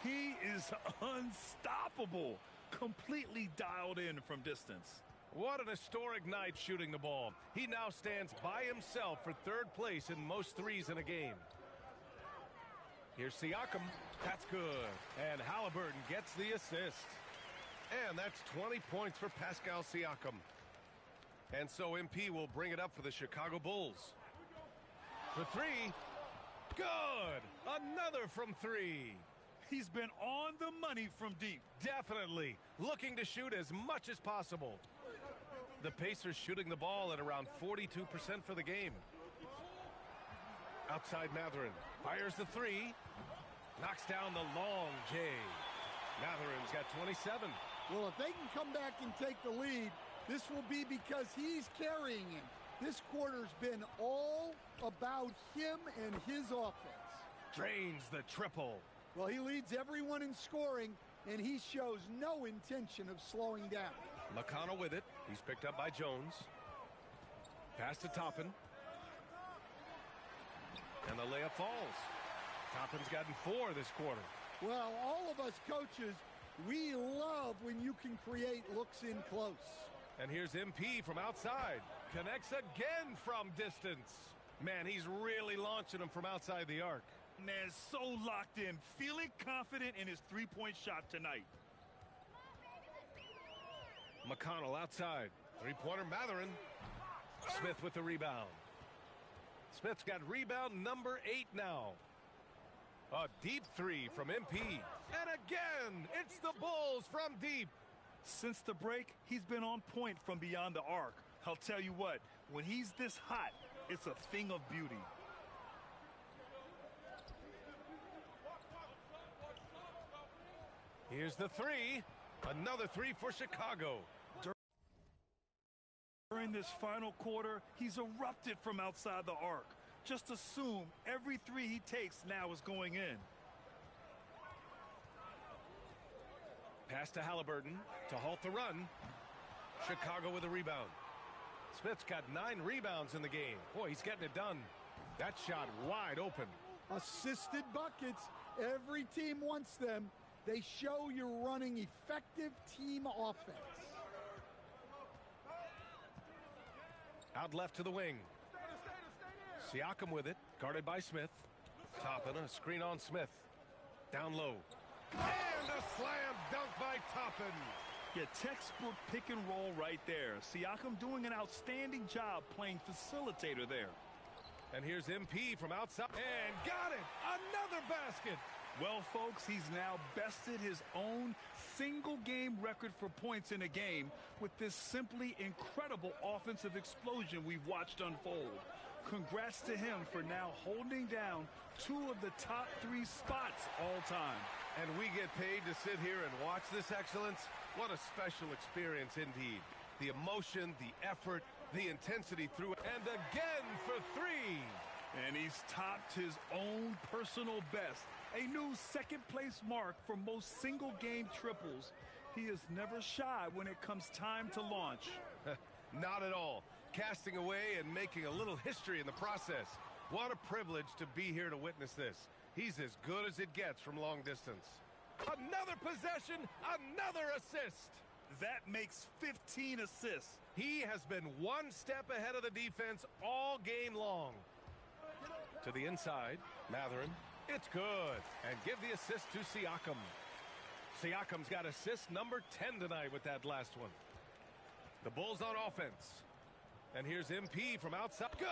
He is unstoppable. Completely dialed in from distance. What an historic night shooting the ball. He now stands by himself for third place in most threes in a game. Here's Siakam. That's good. And Halliburton gets the assist. And that's 20 points for Pascal Siakam. And so MP will bring it up for the Chicago Bulls. For three. Good. Another from three. He's been on the money from deep. Definitely. Looking to shoot as much as possible. The Pacers shooting the ball at around 42% for the game. Outside Mathurin. Fires the three. Knocks down the long J. Mathurin's got 27. Well, if they can come back and take the lead, this will be because he's carrying him. This quarter's been all about him and his offense. Drains the triple. Well, he leads everyone in scoring, and he shows no intention of slowing down. McConnell with it. He's picked up by Jones. Pass to Toppin. And the layup falls. Toppin's gotten 4 this quarter. Well, all of us coaches, we love when you can create looks in close. And here's MP from outside. Connects again from distance. Man, he's really launching him from outside the arc. Man, so locked in, feeling confident in his three-point shot tonight. McConnell outside. Three-pointer Mathurin. Smith with the rebound. Smith's got rebound number 8 now. A deep three from MP. And again, it's the Bulls from deep. Since the break, he's been on point from beyond the arc. I'll tell you what, when he's this hot, it's a thing of beauty. Here's the three. Another three for Chicago. During this final quarter, he's erupted from outside the arc. Just assume every three he takes now is going in. Pass to Halliburton to halt the run. Chicago with a rebound. Smith's got 9 rebounds in the game. Boy, he's getting it done. That shot wide open. Assisted buckets. Every team wants them. They show you're running effective team offense. Out left to the wing. Siakam with it, guarded by Smith. Toppin, a screen on Smith. Down low. And a slam dunk by Toppin. Yeah, textbook pick and roll right there. Siakam doing an outstanding job playing facilitator there. And here's MP from outside. And got it! Another basket! Well, folks, he's now bested his own single-game record for points in a game with this simply incredible offensive explosion we've watched unfold. Congrats to him for now holding down 2 of the top 3 spots all time. And we get paid to sit here and watch this excellence? What a special experience indeed. The emotion, the effort, the intensity through it. And again for 3. And he's topped his own personal best. A new second-place mark for most single-game triples. He is never shy when it comes time to launch. Not at all. Casting away and making a little history in the process. What a privilege to be here to witness this. He's as good as it gets from long distance. Another possession, another assist. That makes 15 assists. He has been one step ahead of the defense all game long. To the inside, Mathurin. It's good. And give the assist to Siakam. Siakam's got assist number 10 tonight with that last one. The Bulls on offense. And here's MP from outside. Good!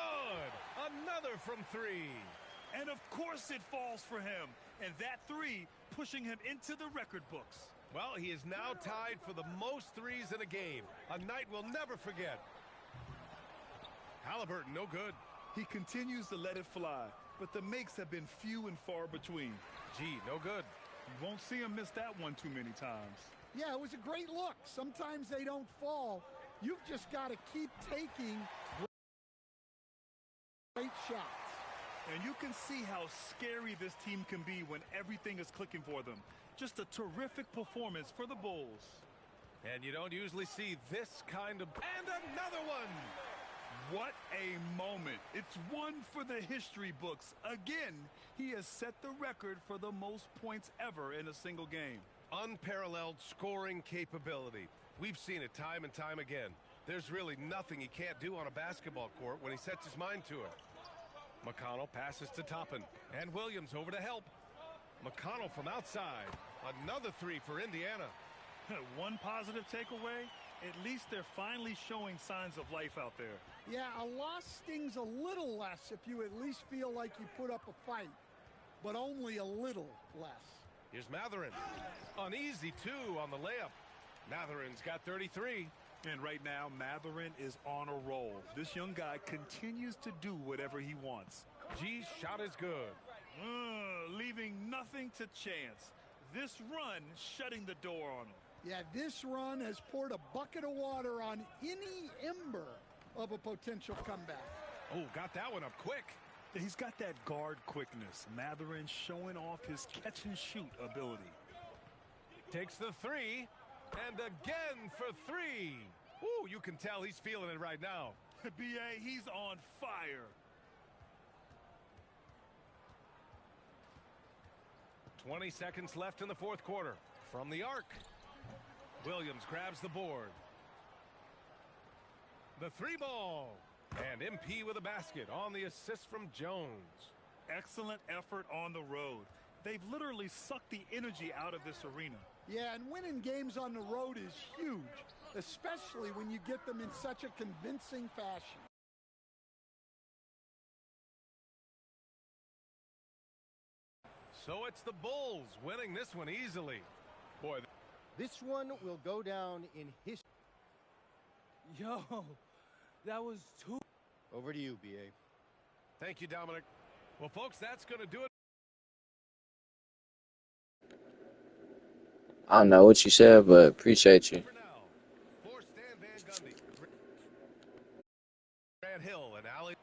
Another from 3. And of course it falls for him. And that 3 pushing him into the record books. Well, he is now tied for the most threes in a game. A night we'll never forget. Halliburton, no good. He continues to let it fly, but the makes have been few and far between. Gee, no good. You won't see him miss that one too many times. Yeah, it was a great look. Sometimes they don't fall. You've just got to keep taking great shots. And you can see how scary this team can be when everything is clicking for them. Just a terrific performance for the Bulls. And you don't usually see this kind of... And another one! What a moment. It's one for the history books. Again, he has set the record for the most points ever in a single game. Unparalleled scoring capability. We've seen it time and time again. There's really nothing he can't do on a basketball court when he sets his mind to it. McConnell passes to Toppin. And Williams over to help. McConnell from outside. Another 3 for Indiana. One positive takeaway, at least they're finally showing signs of life out there. Yeah, a loss stings a little less if you at least feel like you put up a fight, but only a little less. Here's Mathurin. Uneasy, 2 on the layup. Mathurin's got 33. And right now, Mathurin is on a roll. This young guy continues to do whatever he wants. G's shot is good. Leaving nothing to chance. This run shutting the door on him. Yeah, this run has poured a bucket of water on any ember of a potential comeback. Oh, got that one up quick. He's got that guard quickness. Mathurin showing off his catch-and-shoot ability. Takes the 3, and again for 3. Ooh, you can tell he's feeling it right now. B.A., he's on fire. 20 seconds left in the fourth quarter. From the arc. Williams grabs the board. The 3 ball. And MP with a basket on the assist from Jones. Excellent effort on the road. They've literally sucked the energy out of this arena. Yeah, and winning games on the road is huge, especially when you get them in such a convincing fashion. So it's the Bulls winning this one easily. Boy, this one will go down in history. Yo, that was too. Over to you, B.A. Thank you, Dominic. Well, folks, that's going to do it. I don't know what you said, but appreciate you. For Stan Van Gundy, Grant Hill and Allie.